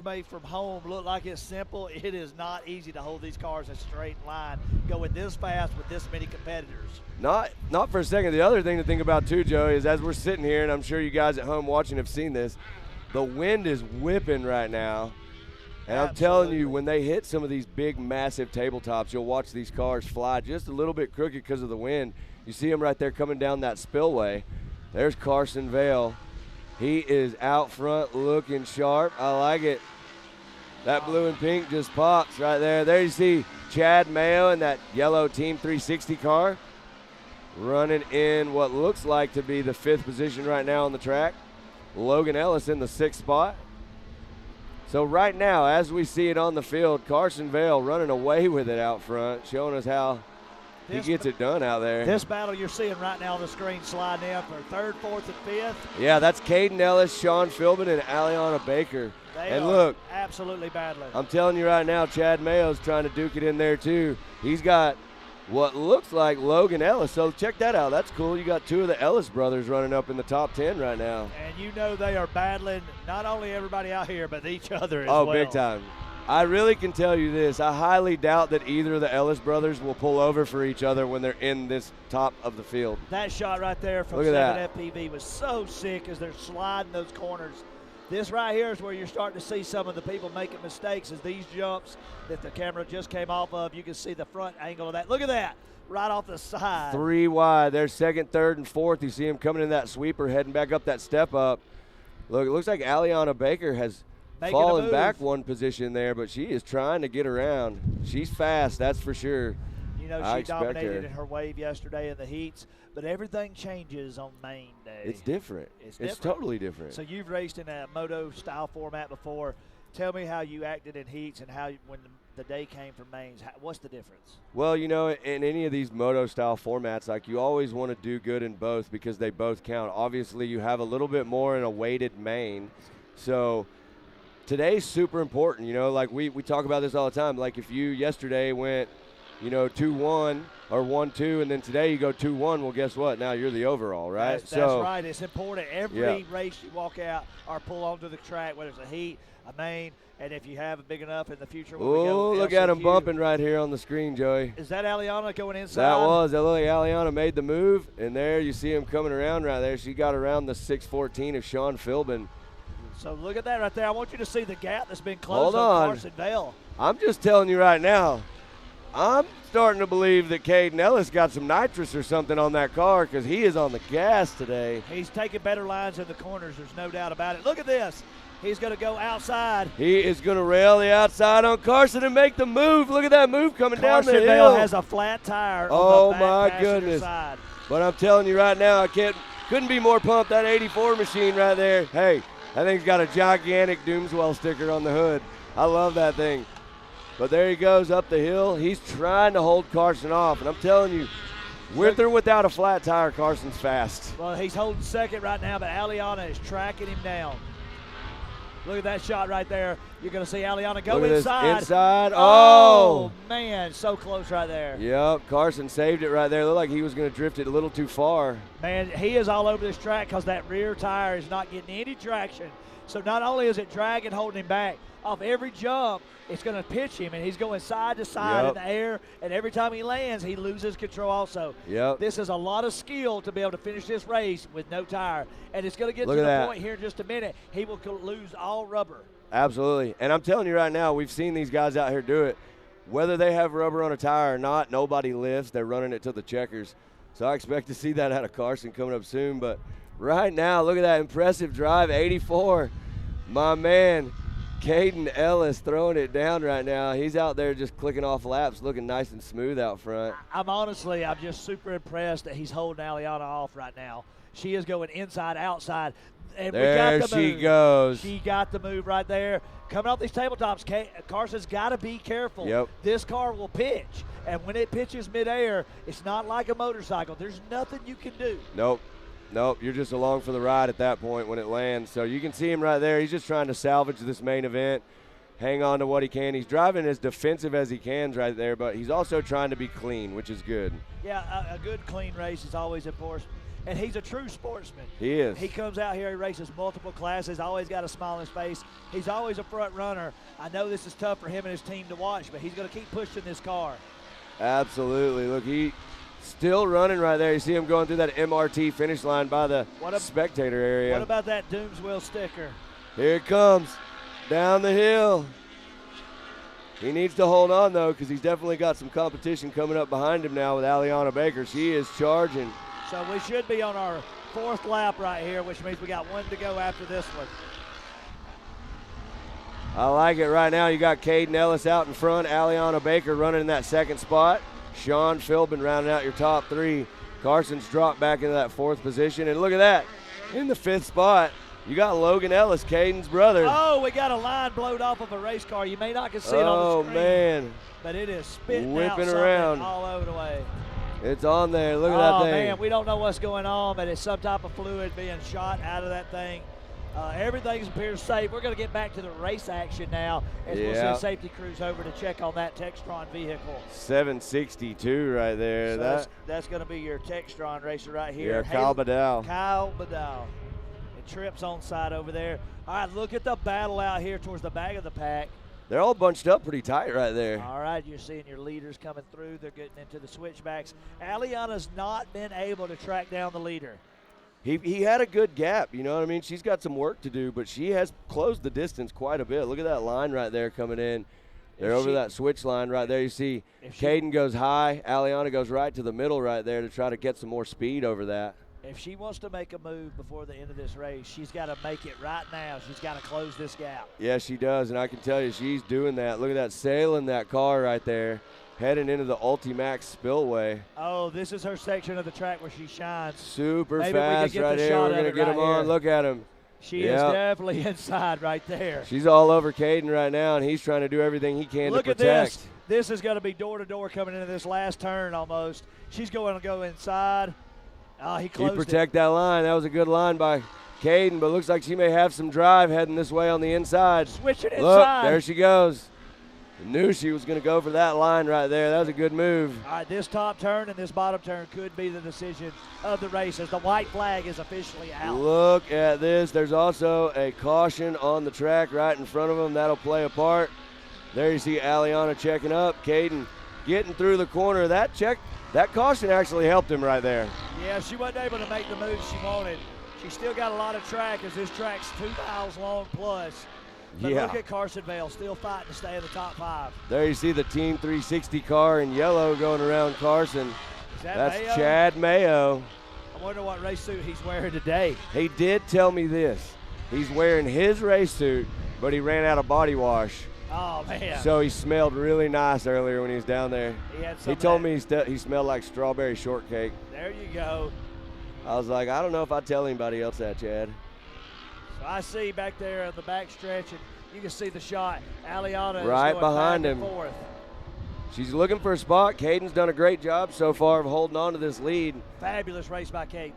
made from home look like it's simple. It is not easy to hold these cars in a straight line, going this fast with this many competitors. Not for a second. The other thing to think about too, Joey, is as we're sitting here, and I'm sure you guys at home watching have seen this, the wind is whipping right now. And I'm telling you, when they hit some of these big, massive tabletops, you'll watch these cars fly just a little bit crooked because of the wind. You see them right there coming down that spillway. There's Carson Vail. He is out front looking sharp. I like it. That blue and pink just pops right there. There you see Chad Mayo in that yellow Team 360 car running in what looks like to be the 5th position right now on the track. Logan Ellis in the 6th spot. So right now, as we see it on the field, Carson Vail running away with it out front, showing us how he gets it done out there. This battle you're seeing right now on the screen sliding in for 3rd, 4th, and 5th. Yeah, that's Caden Ellis, Sean Philbin, and Aliana Baker. They are look, absolutely battling. I'm telling you right now, Chad Mayo's trying to duke it in there too. He's got what looks like Logan Ellis. So check that out. That's cool. You got 2 of the Ellis brothers running up in the top 10 right now. And you know they are battling not only everybody out here, but each other as well. Oh, big time. I really can tell you this. I highly doubt that either of the Ellis brothers will pull over for each other when they're in this top of the field. That shot right there from 7 FPV was so sick as they're sliding those corners. This right here is where you're starting to see some of the people making mistakes is these jumps that the camera just came off of. You can see the front angle of that. Look at that, right off the side. 3 wide. There's second, third, and fourth. You see him coming in that sweeper, heading back up that step up. Look, it looks like Aliana Baker has fallen back one position there, but she is trying to get around. She's fast, that's for sure. You know, she dominated in her wave yesterday in the heats, but everything changes on main day. It's different. It's totally different. So you've raced in a moto-style format before. Tell me how you acted in heats and how when the day came for mains. What's the difference? Well, you know, in any of these moto-style formats, like you always want to do good in both because they both count. Obviously, you have a little bit more in a weighted main. So today's super important. You know, like we talk about this all the time. Like if you yesterday went, you know, 2-1 or 1-2, and then today you go 2-1, well, guess what? Now you're the overall, right? That's right. It's important. Every race you walk out or pull onto the track, whether it's a heat, a main, and if you have it big enough in the future. Oh, look at him bumping right here on the screen, Joey. Is that Aliana going inside? That looked like Aliana made the move, and there you see him coming around right there. She got around the 614 of Sean Philbin. So look at that right there. I want you to see the gap that's been closed on Carson Vail. I'm just telling you right now, I'm starting to believe that Caden Ellis got some nitrous or something on that car because he is on the gas today. He's taking better lines in the corners. There's no doubt about it. Look at this. He's going to go outside. He is going to rail the outside on Carson and make the move. Look at that move coming down the hill. Carson Vail has a flat tire on the back passenger side. But I'm telling you right now, couldn't be more pumped. That 84 machine right there. Hey, that thing's got a gigantic Doomswell sticker on the hood. I love that thing. But there he goes up the hill. He's trying to hold Carson off. And I'm telling you, with or without a flat tire, Carson's fast. Well, he's holding second right now, but Aliana is tracking him down. Look at that shot right there. You're going to see Aliana go inside. Inside. Oh, man, so close right there. Yep, Carson saved it right there. Looked like he was going to drift it a little too far. Man, he is all over this track because that rear tire is not getting any traction. So not only is it dragging, holding him back, off every jump, it's going to pitch him, and he's going side to side in the air, and every time he lands, he loses control also. Yep. This is a lot of skill to be able to finish this race with no tire, and it's going to get to the point here in just a minute. He will lose all rubber. Absolutely, and I'm telling you right now, we've seen these guys out here do it. Whether they have rubber on a tire or not, nobody lifts. They're running it to the checkers. So I expect to see that out of Carson coming up soon, but right now, look at that impressive drive, 84. My man, Caden Ellis throwing it down right now. He's out there just clicking off laps, looking nice and smooth out front. I'm just super impressed that he's holding Aliana off right now. She is going inside, outside. And there she goes. She got the move right there. Coming off these tabletops, Carson's got to be careful. Yep. This car will pitch. And when it pitches midair, it's not like a motorcycle. There's nothing you can do. Nope, you're just along for the ride at that point when it lands. So you can see him right there. He's just trying to salvage this main event, hang on to what he can. He's driving as defensive as he can right there, but he's also trying to be clean, which is good. Yeah, a good clean race is always important. And he's a true sportsman. He is. He comes out here, he races multiple classes, always got a smile on his face. He's always a front runner. I know this is tough for him and his team to watch, but he's going to keep pushing this car. Absolutely. Look, he still running right there. You see him going through that MRT finish line by the spectator area. What about that Doomswell sticker? Here it comes down the hill. He needs to hold on, though, because he's definitely got some competition coming up behind him now with Aliana Baker. She is charging. So we should be on our fourth lap right here, which means we got one to go after this one. I like it right now. You got Caden Ellis out in front, Aliana Baker running in that second spot. Sean Philbin rounding out your top three. Carson's dropped back into that fourth position. And look at that. In the fifth spot, you got Logan Ellis, Caden's brother. Oh, we got a line blowed off of a race car. You may not can see it on the screen. Oh, man. But it is spitting whipping out around all over the way. It's on there. Look at that thing. Oh, man, we don't know what's going on, but it's some type of fluid being shot out of that thing. Everything appears safe. We're going to get back to the race action now as we'll send safety crews over to check on that Textron vehicle. 762 right there. So that's going to be your Textron racer right here. Yeah, Kyle Badal. Kyle Badal. And Tripp's on side over there. All right, look at the battle out here towards the back of the pack. They're all bunched up pretty tight right there. All right, you're seeing your leaders coming through. They're getting into the switchbacks. Aliana's not been able to track down the leader. he had a good gap, you know what I mean? She's got some work to do, but she has closed the distance quite a bit. Look at that line right there coming in. They're over that switch line right there. You see Caden goes high. Aliana goes right to the middle right there to try to get some more speed over that. If she wants to make a move before the end of this race, she's got to make it right now. She's got to close this gap. Yeah, she does, and I can tell you she's doing that. Look at that, sailing that car right there, heading into the Ultimax Spillway. Oh, this is her section of the track where she shines. Super fast right here. We're going to get him on. Look at him. She is definitely inside right there. She's all over Caden right now, and he's trying to do everything he can to protect. Look at this. This is going to be door-to-door coming into this last turn almost. She's going to go inside. Oh, he closed protect that line. That was a good line by Caden, but looks like she may have some drive heading this way on the inside. Switching inside. Look, there she goes. Knew she was going to go for that line right there. That was a good move. All right, this top turn and this bottom turn could be the decision of the race as the white flag is officially out. Look at this. There's also a caution on the track right in front of them. That'll play a part. There you see Aliana checking up. Caden getting through the corner. That caution actually helped him right there. Yeah, she wasn't able to make the move she wanted. She still got a lot of track as this track's 2 miles long plus. But look at Carson Vail still fighting to stay in the top 5. There you see the Team 360 car in yellow going around Carson. That's Mayo? Chad Mayo. I wonder what race suit he's wearing today. He did tell me this. He's wearing his race suit, but he ran out of body wash. Oh, man. So he smelled really nice earlier when he was down there. He told me he smelled like strawberry shortcake. There you go. I was like, I don't know if I'd tell anybody else that, Chad. So I see back there on the back stretch, and you can see the shot. Aliana right is going behind back him. And forth. She's looking for a spot. Caden's done a great job so far of holding on to this lead. Fabulous race by Caden.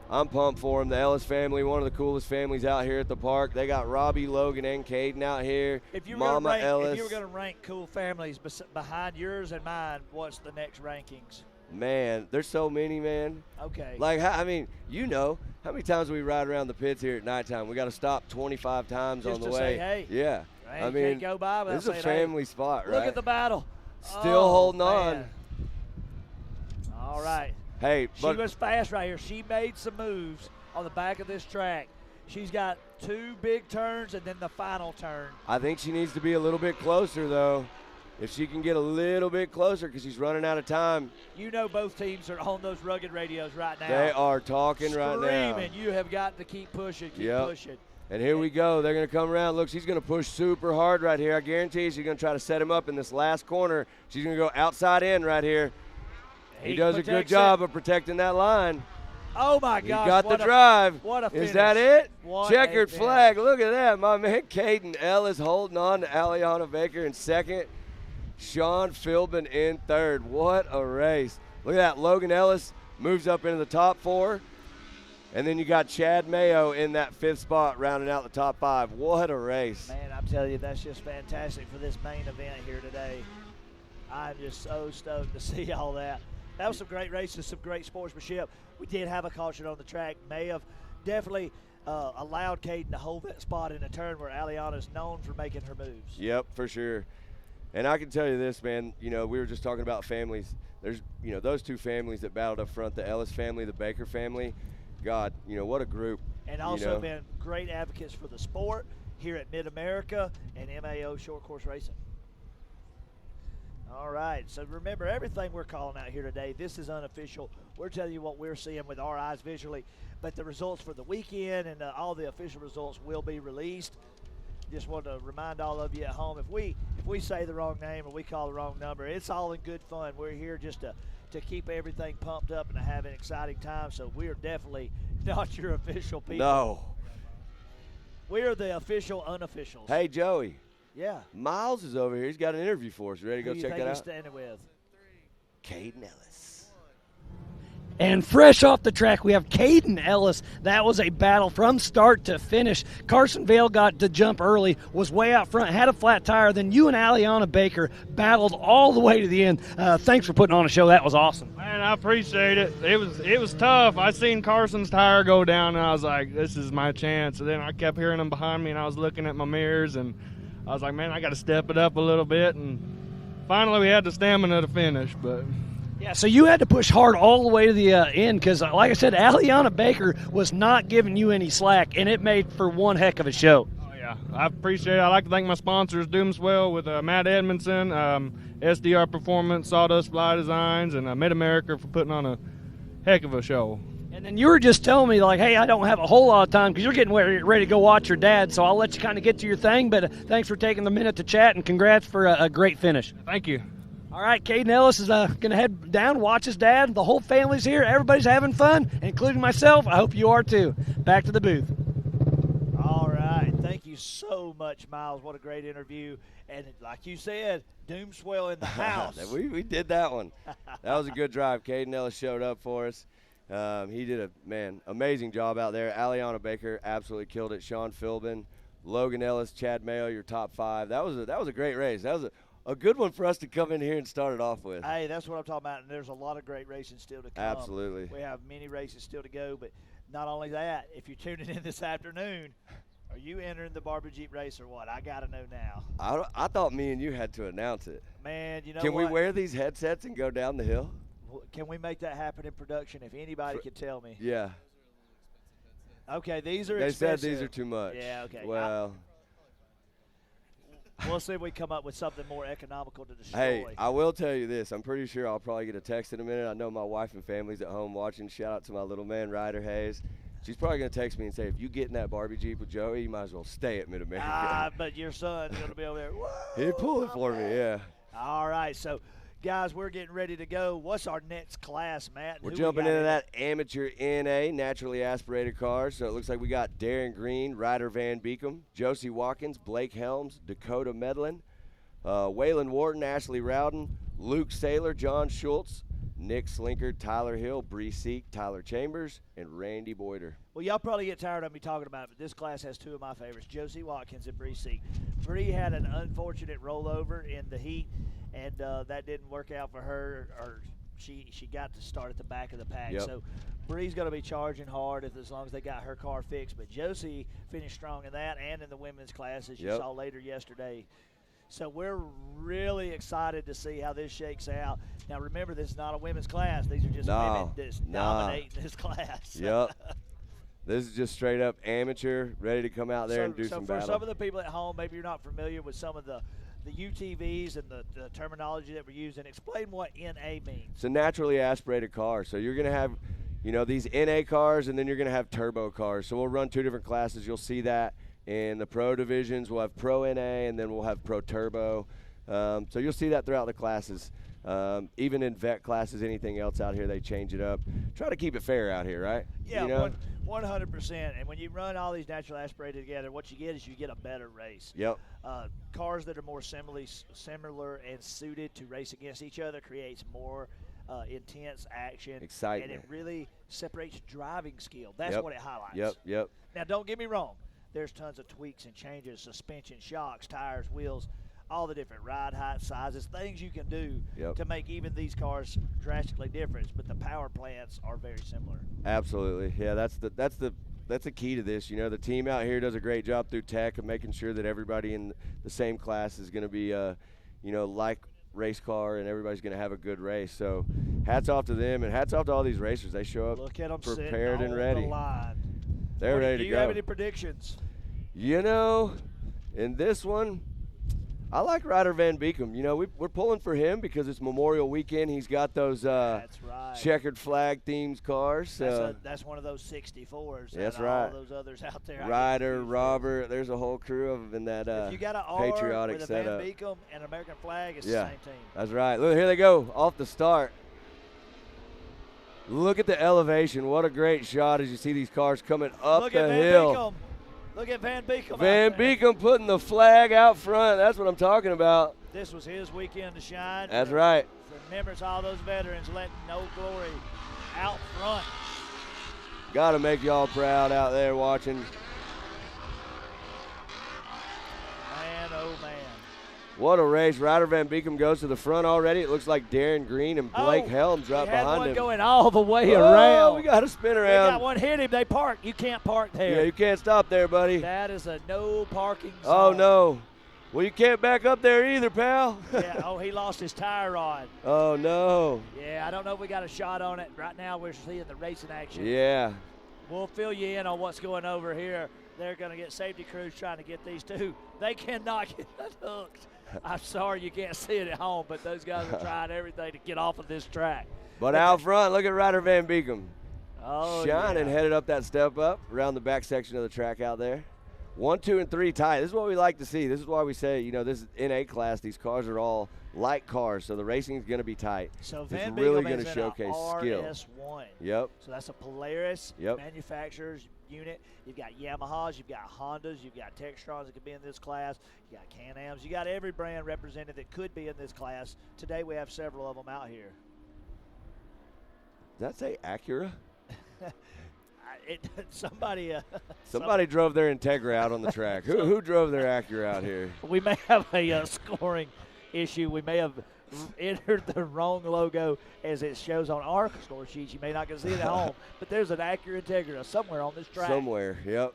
I'm pumped for him. The Ellis family, one of the coolest families out here at the park. They got Robbie, Logan, and Caden out here. Mama Ellis. If you were going to rank cool families behind yours and mine, what's the next rankings? Man, there's so many, man. Okay. Like, I mean, you know, how many times we ride around the pits here at nighttime? We got to stop 25 times Just on the to way. Say, hey. Yeah. Man, I mean, can't go by this is a saying, family hey, spot, right? Look at the battle. Still holding on. All right. Hey, she was fast right here. She made some moves on the back of this track. She's got 2 big turns and then the final turn. I think she needs to be a little bit closer, though. If she can get a little bit closer because she's running out of time. You know both teams are on those rugged radios right now. They are talking right now. Screaming, you have got to keep pushing, keep pushing. And here we go. They're going to come around. Look, she's going to push super hard right here. I guarantee you she's going to try to set him up in this last corner. She's going to go outside in right here. He does a good job of protecting that line. Oh, my gosh. He got the drive. What a finish. Is that it? What Checkered flag. Look at that. My man Caden Ellis holding on to Aliana Baker in second. Sean Philbin in third. What a race. Look at that. Logan Ellis moves up into the top 4. And then you got Chad Mayo in that 5th spot rounding out the top 5. What a race. Man, I'm telling you, that's just fantastic for this main event here today. I'm just so stoked to see all that. That was some great races, some great sportsmanship. We did have a caution on the track. May have definitely allowed Caden to hold that spot in a turn where Aliana's known for making her moves. Yep, for sure. And I can tell you this, man, you know, we were just talking about families. There's, you know, those 2 families that battled up front, the Ellis family, the Baker family. God, you know, what a group. And also been great advocates for the sport here at MidAmerica and MAO Short Course Racing. All right, so remember, everything we're calling out here today, this is unofficial. We're telling you what we're seeing with our eyes visually, but the results for the weekend and all the official results will be released. Just want to remind all of you at home, if we say the wrong name or we call the wrong number, it's all in good fun. We're here just to keep everything pumped up and to have an exciting time, so we are definitely not your official people. No. We are the official unofficials. Hey, Joey. Yeah. Miles is over here. He's got an interview for us. You ready to go check that out? Who do you think he's standing with? Caden Ellis. And fresh off the track, we have Caden Ellis. That was a battle from start to finish. Carson Vail got to jump early, was way out front, had a flat tire. Then you and Aliana Baker battled all the way to the end. Thanks for putting on a show. That was awesome. Man, I appreciate it. It was tough. I seen Carson's tire go down, and I was like, this is my chance. And then I kept hearing them behind me, and I was looking at my mirrors, and I was like, man, I got to step it up a little bit. And finally we had the stamina to finish, but Yeah, so you had to push hard all the way to the end because, like I said, Aliana Baker was not giving you any slack, and it made for one heck of a show. Oh, yeah. I appreciate it. I'd like to thank my sponsors, Doomswell with Matt Edmondson, SDR Performance, Sawdust Fly Designs, and MidAmerica for putting on a heck of a show. And then you were just telling me, like, hey, I don't have a whole lot of time because you're getting ready to go watch your dad, so I'll let you kind of get to your thing, but thanks for taking the minute to chat, and congrats for a great finish. Thank you. All right, Caden Ellis is going to head down, watch his dad. The whole family's here. Everybody's having fun, including myself. I hope you are too. Back to the booth. All right. Thank you so much, Miles. What a great interview. And like you said, Doomswell in the house. we did that one. That was a good drive. Caden Ellis showed up for us. He did amazing job out there. Aliana Baker absolutely killed it. Sean Philbin, Logan Ellis, Chad Mayo, your top 5. That was a great race. That was a good one for us to come in here and start it off with. Hey, that's what I'm talking about, and there's a lot of great racing still to come. Absolutely. We have many races still to go, but not only that, if you're tuning in this afternoon, are you entering the Barber Jeep race or what? I got to know now. I thought me and you had to announce it. Man, you know Can what? we wear these headsets and go down the hill? Can we make that happen in production if anybody can tell me? Yeah. Okay, these are expensive. expensive. They said these are too much. Yeah, okay. Well, we'll see if we come up with something more economical to destroy. hey, I will tell you this. I'm pretty sure I'll probably get a text in a minute. I know my wife and family's at home watching. Shout out to my little man, Ryder Hayes. She's probably going to text me and say, if you get in that Barbie Jeep with Joey, you might as well stay at MidAmerica. But your son's going to be over there. Whoa, He'd pull it for me, yeah. All right, so, guys, we're getting ready to go. What's our next class, Matt? We're jumping into that amateur NA, naturally aspirated cars. So it looks like we got Darren Greene, Ryder Van Beekum, Josie Watkins, Blake Helms, Dakota Medlin, Waylon Wharton, Ashley Rowden, Luke Saylor, John Schultz, Nick Slinker, Tyler Hill, Bree Seek, Tyler Chambers, and Randy Boyder. Well, y'all probably get tired of me talking about it, but this class has 2 of my favorites, Josie Watkins and Bree Seek. Bree had an unfortunate rollover in the heat, and that didn't work out for her, or she got to start at the back of the pack. Yep. So Bree's going to be charging hard as long as they got her car fixed. But Josie finished strong in that and in the women's class, as you saw later yesterday. So we're really excited to see how this shakes out. Now, remember, this is not a women's class. These are just women that's dominating this class. Yep. This is just straight up amateur, ready to come out there and do some battle. So for some of the people at home, maybe you're not familiar with some of the UTVs and the terminology that we're using, explain what NA means. It's a naturally aspirated car. So you're going to have, these NA cars, and then you're going to have turbo cars. So we'll run 2 different classes. You'll see that in the pro divisions. We'll have pro NA, and then we'll have pro turbo. So you'll see that throughout the classes. Even in vet classes, anything else out here, they change it up. Try to keep it fair out here, right? Yeah, 100%. And when you run all these naturally aspirated together, what you get is you get a better race. Yep. Cars that are more similar and suited to race against each other creates more intense action. Excitement. And it really separates driving skill. That's what it highlights. Yep. Now, don't get me wrong. There's tons of tweaks and changes, suspension, shocks, tires, wheels, all the different ride height, sizes, things you can do to make even these cars drastically different. But the power plants are very similar. Absolutely. Yeah, that's the key to this. The team out here does a great job through tech of making sure that everybody in the same class is going to be, like race car, and everybody's going to have a good race. So hats off to them, and hats off to all these racers. They show up Look at them prepared and on ready. The line. They're ready to go. Do you have any predictions? In this one, I like Ryder Van Beekum. We're pulling for him because it's Memorial Weekend. He's got those checkered flag themed cars. That's one of those 64s. That's and right. All those others out there. Ryder, Robert, there's a whole crew of them in that if you got an R patriotic with a setup. Van Beekum and an American flag, it's the same team. That's right. Look, here they go off the start. Look at the elevation. What a great shot as you see these cars coming up the hill. Beekum. Look at Van Beekum. Van Beekum putting the flag out front. That's what I'm talking about. This was his weekend to shine. That's right. Remembers all those veterans letting Old Glory out front. Got to make y'all proud out there watching. Man, oh, man. What a race. Ryder Van Beekum goes to the front already. It looks like Darren Greene and Blake Helms right behind him. One going all the way around. We got to spin around. They got one hit him. They park. You can't park there. Yeah, you can't stop there, buddy. That is a no parking zone. Oh, no. Well, you can't back up there either, pal. Yeah, oh, he lost his tie rod. Oh, no. Yeah, I don't know if we got a shot on it. Right now we're seeing the racing action. Yeah. We'll fill you in on what's going over here. They're going to get safety crews trying to get these two. They cannot get hooked. I'm sorry you can't see it at home, but those guys are trying everything to get off of this track. But out front, look at Ryder Van Beekum. Oh, Shining, yeah. headed up that step up around the back section of the track out there. 1, 2, and 3 tight. This is what we like to see. This is why we say, you know, this is in A class. These cars are all light cars, so the racing is going to be tight. So it's Van really Beekum going is to in showcase a skill. RS1. Yep. So that's a Polaris Yep. manufacturer's unit. You've got Yamahas, you've got Hondas, you've got Textrons that could be in this class. You got Can-Ams. You got every brand represented that could be in this class. Today we have several of them out here. Does that say Acura? Somebody drove their Integra out on the track. Who drove their Acura out here? We may have a scoring issue. We may have entered the wrong logo as it shows on our score sheets. You may not can see it at home, but there's an Acura Integra somewhere on this track. Somewhere, yep.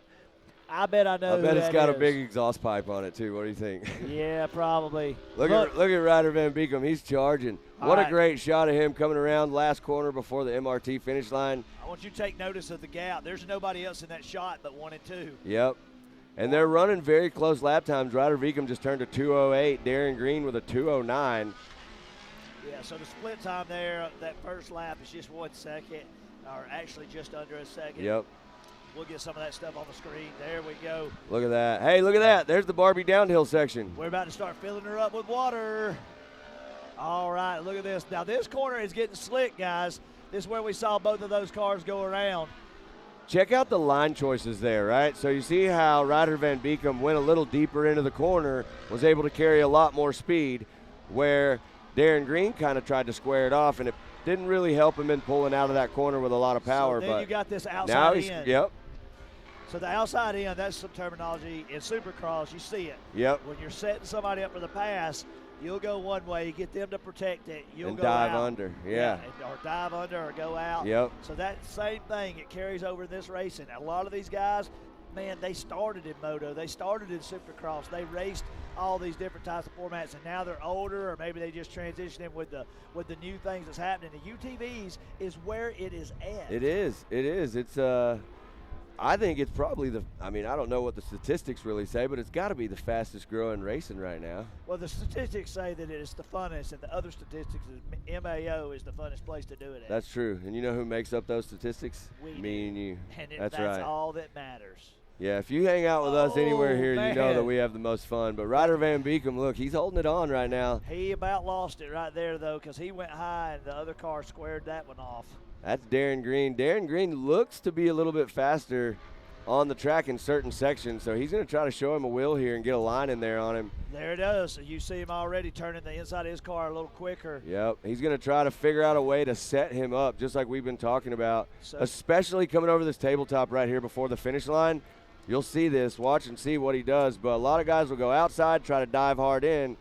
I bet I know. I bet who it's that got a is. big exhaust pipe on it too. What do you think? Yeah, probably. Look at Ryder Van Beekum. He's charging. What a right. great shot of him coming around last corner before the MRT finish line. I want you to take notice of the gap. There's nobody else in that shot but 1 and 2. Yep. And they're running very close lap times. Ryder Beekum just turned a 2:08. Darren Greene with a 2:09. Yeah, so the split time there, that first lap is just 1 second, or actually just under a second. Yep. We'll get some of that stuff on the screen. There we go. Look at that. Hey, look at that. There's the Barbie downhill section. We're about to start filling her up with water. All right, look at this. Now, this corner is getting slick, guys. This is where we saw both of those cars go around. Check out the line choices there, right? So you see how Ryder Van Beekum went a little deeper into the corner, was able to carry a lot more speed, where Darren Greene kind of tried to square it off, and it didn't really help him in pulling out of that corner with a lot of power. So then but you got this outside now he's, in. Yep. So the outside in, that's some terminology. In Supercross, you see it. Yep. When you're setting somebody up for the pass, you'll go one way, you get them to protect it, you'll and go dive out. under, yeah. Or dive under or go out. Yep. So that same thing, it carries over in this racing. A lot of these guys, man, they started in moto, they started in Supercross, they raced all these different types of formats, and now they're older, or maybe they just transitioned in with the new things that's happening. The UTVs is where it is at. It is. It's I think it's probably I don't know what the statistics really say, but it's got to be the fastest growing racing right now. Well, the statistics say that it's the funnest, and the other statistics is MAO is the funnest place to do it at. That's true. And you know who makes up those statistics? Me and you. And that's right. That's all that matters. Yeah, if you hang out with us anywhere here, man. you know that we have the most fun. But Ryder Van Beekum, look, he's holding it on right now. He about lost it right there, though, because he went high, and the other car squared that one off. That's Darren Greene. Darren Greene looks to be a little bit faster on the track in certain sections, so he's going to try to show him a wheel here and get a line in there on him. There it is. You see him already turning the inside of his car a little quicker. Yep, he's going to try to figure out a way to set him up, just like we've been talking about, especially coming over this tabletop right here before the finish line. You'll see this. Watch and see what he does, but a lot of guys will go outside, try to dive hard in,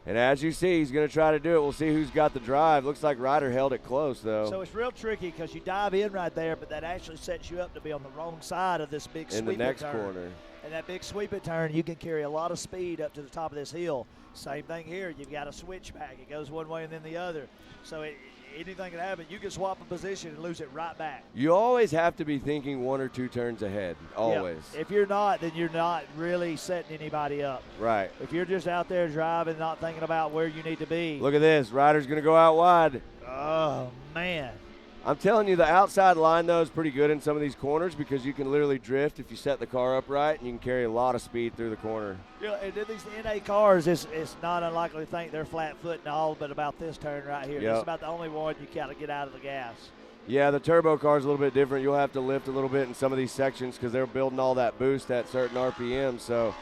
and as you see, he's going to try to do it. We'll see who's got the drive. Looks like Ryder held it close, though. So it's real tricky because you dive in right there, but that actually sets you up to be on the wrong side of this big sweep in the next turn. corner. And that big sweep turn, you can carry a lot of speed up to the top of this hill. Same thing here. You've got a switchback. It goes one way and then the other. So anything can happen. You can swap a position and lose it right back. You always have to be thinking 1 or 2 turns ahead, always. Yeah. If you're not, then you're not really setting anybody up. Right. If you're just out there driving, not thinking about where you need to be. Look at this. Ryder's going to go out wide. Oh, man. I'm telling you, the outside line, though, is pretty good in some of these corners because you can literally drift if you set the car up right, and you can carry a lot of speed through the corner. Yeah, and in these NA cars, it's not unlikely to think they're flat foot and all, but about this turn right here. Yep. This is about the only one you got to get out of the gas. Yeah, the turbo car is a little bit different. You'll have to lift a little bit in some of these sections because they're building all that boost at certain RPMs. So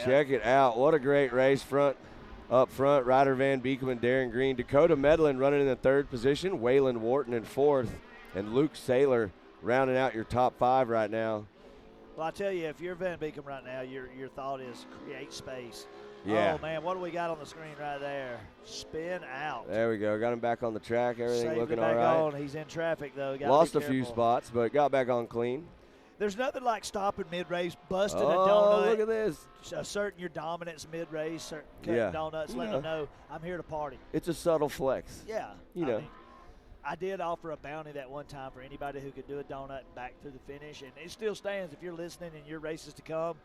check it out. What a great race up front. Ryder Van Beekum and Darren Greene. Dakota Medlin running in the 3rd position. Waylon Wharton in 4th. And Luke Saylor rounding out your top 5 right now. Well, I tell you, if you're Van Beekum right now, your thought is create space. Yeah. Oh, man, what do we got on the screen right there? Spin out. There we go. Got him back on the track. Everything Saved looking it back all right. on. He's in traffic, though. Gotta Lost be a few careful. spots, but got back on clean. There's nothing like stopping mid-race, busting a Oh, donut. look at this. Asserting your dominance mid-race, cutting Yeah. donuts, letting them know I'm here to party. It's a subtle flex. Yeah. You know. I did offer a bounty that one time for anybody who could do a donut back through the finish, and it still stands. If you're listening and your race is to come,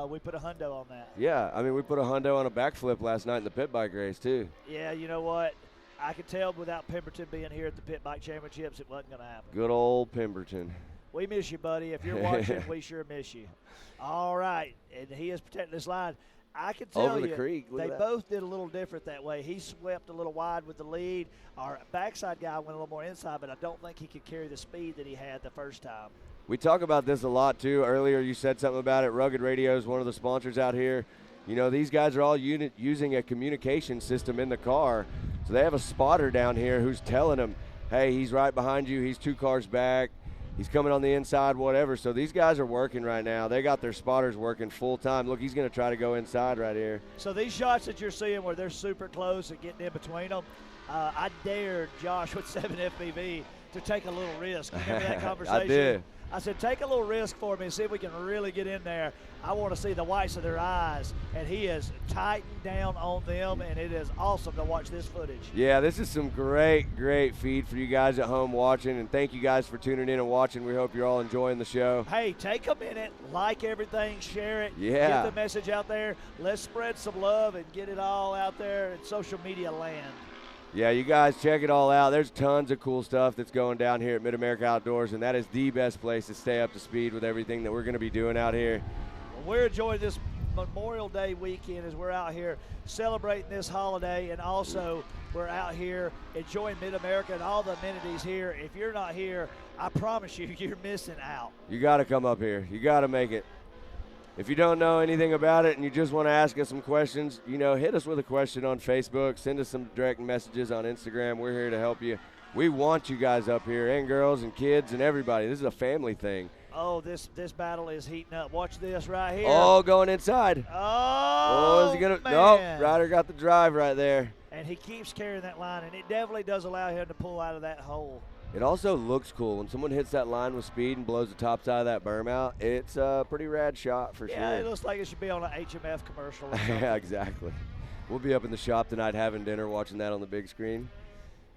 we put a hundo on that. Yeah, I mean, we put a hundo on a backflip last night in the pit bike race, too. Yeah, you know what? I could tell without Pemberton being here at the Pit Bike Championships, it wasn't going to happen. Good old Pemberton. We miss you, buddy. If you're watching, we sure miss you. All right, and he is protecting this line. I can tell Over the you, creek. Look they at that. both did a little different that way. He swept a little wide with the lead. Our backside guy went a little more inside, but I don't think he could carry the speed that he had the first time. We talk about this a lot, too. Earlier you said something about it. Rugged Radio is one of the sponsors out here. You know, these guys are all using a communication system in the car. So they have a spotter down here who's telling them, hey, he's right behind you. He's 2 cars back. He's coming on the inside, whatever. So these guys are working right now. They got their spotters working full time. Look, he's going to try to go inside right here. So these shots that you're seeing where they're super close and getting in between them, I dared Josh with 7 FPV to take a little risk. Remember that conversation? I did. I said, take a little risk for me and see if we can really get in there. I want to see the whites of their eyes. And he is tightened down on them, and it is awesome to watch this footage. Yeah, this is some great feed for you guys at home watching. And thank you guys for tuning in and watching. We hope you're all enjoying the show. Hey, take a minute, like everything, share it, Yeah. get the message out there. Let's spread some love and get it all out there in social media land. Yeah, you guys check it all out. There's tons of cool stuff that's going down here at MidAmerica Outdoors, and that is the best place to stay up to speed with everything that we're going to be doing out here. Well, we're enjoying this Memorial Day weekend as we're out here celebrating this holiday, and also we're out here enjoying MidAmerica and all the amenities here. If you're not here, I promise you, you're missing out. You got to come up here. You got to make it. If you don't know anything about it and you just want to ask us some questions, you know, hit us with a question on Facebook. Send us some direct messages on Instagram. We're here to help you. We want you guys up here, and girls and kids and everybody. This is a family thing. Oh, this battle is heating up. Watch this right here. Oh, going inside. Oh, is he gonna? man. Nope. Ryder got the drive right there. And he keeps carrying that line, and it definitely does allow him to pull out of that hole. It also looks cool. When someone hits that line with speed and blows the top side of that berm out, it's a pretty rad shot for Yeah, sure. it looks like it should be on an HMF commercial or something. Yeah, exactly. We'll be up in the shop tonight having dinner, watching that on the big screen.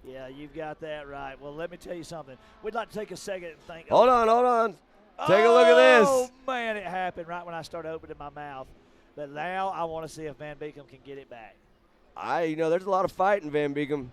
Yeah, you've got that right. Well, let me tell you something. We'd like to take a second and think. Hold on. Take a look at this. Oh, man, it happened right when I started opening my mouth. But now I want to see if Van Beekum can get it back. There's a lot of fight in Van Beekum.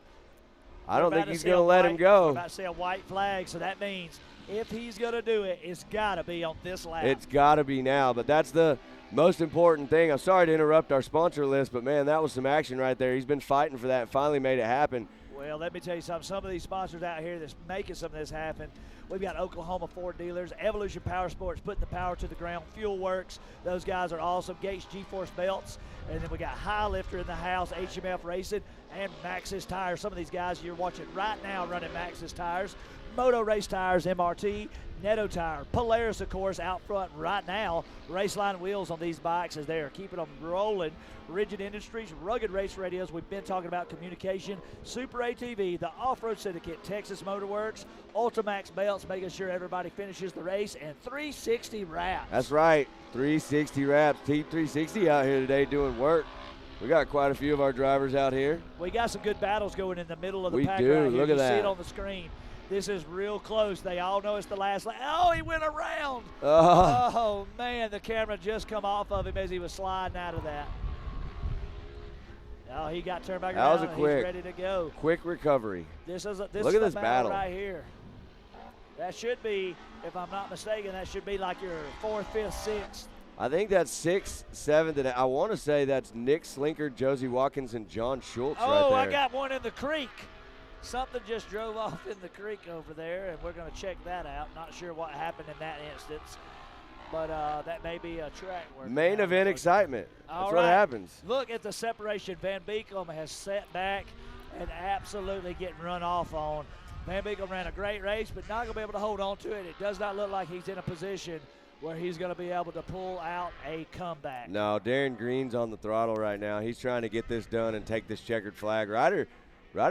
I don't We're think about he's see going a to let him white- go. We're about to see a white flag, so that means if he's going to do it, it's got to be on this lap. It's got to be now, but that's the most important thing. I'm sorry to interrupt our sponsor list, but, man, that was some action right there. He's been fighting for that and finally made it happen. Well, let me tell you something. Some of these sponsors out here that's making some of this happen. We've got Oklahoma Ford dealers, Evolution Power Sports, putting the power to the ground, Fuel Works. Those guys are awesome. Gates G-Force belts. And then we got High Lifter in the house, HMF Racing, and Maxxis Tires. Some of these guys you're watching right now running Maxxis Tires. Moto Race Tires, MRT, Netto Tire, Polaris, of course, out front right now. Raceline wheels on these bikes as they are keeping them rolling. Rigid Industries, Rugged Race Radios. We've been talking about communication. Super ATV, the Off-Road Syndicate, Texas Motor Works, Ultimax Belts, making sure everybody finishes the race, and 360 Wraps. That's right, 360 wraps. Team 360 out here today doing work. We got quite a few of our drivers out here. We got some good battles going in the middle of the We pack do. right here. Look You at see that. it on the screen. This is real close. They all know it's the last lap. Oh, he went around. Oh, man, the camera just come off of him as he was sliding out of that. Oh, he got turned back That around. was a and quick, he's ready to go. quick recovery. This is Look is at the this battle. right here. That should be, if I'm not mistaken, that should be like your 4th, 5th, 6th. I think that's 6th, 7th, and I want to say that's Nick Slinker, Josie Watkins, and John Schultz right Oh, there. I got one in the creek. Something just drove off in the creek over there, and we're going to check that out. Not sure what happened in that instance, but that may be a track work. Main event excitement. That's All what right. happens. Look at the separation. Van Beekum has set back and absolutely getting run off on. Van Beekum ran a great race, but not going to be able to hold on to it. It does not look like he's in a position where he's going to be able to pull out a comeback. No, Darren Greene's on the throttle right now. He's trying to get this done and take this checkered flag. Ryder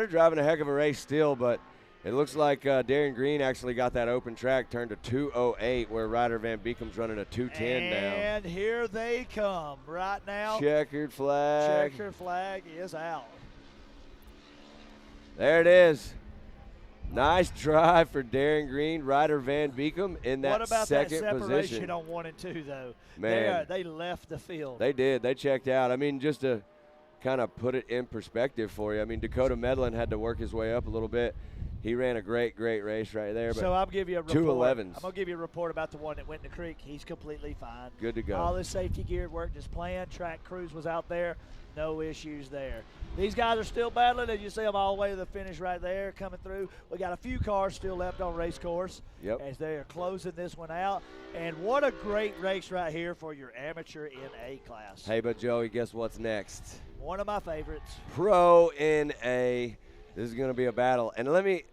driving a heck of a race still, but It looks like Darren Greene actually got that open track turned to 2:08, where Ryder Van Beekam's running a 2:10 now. And here they come right now. Checkered flag. Checkered flag is out. There it is. Nice drive for Darren Greene. Ryder Van Beekam in that What about second that separation position. on 1 and 2, though? Man. They left the field. They did. They checked out. I mean, just to kind of put it in perspective for you, I mean, Dakota Medlin had to work his way up a little bit. He ran a great race right there. But so I'll give you a report. 2:11s. I'm going to give you a report about the one that went in the creek. He's completely fine. Good to go. All his safety gear worked as planned. Track crews was out there. No issues there. These guys are still battling. As you see them all the way to the finish right there coming through. We got a few cars still left on race course as they are closing this one out. And what a great race right here for your amateur NA class. Hey, but Joey, guess what's next? One of my favorites. Pro NA. This is going to be a battle. And let me,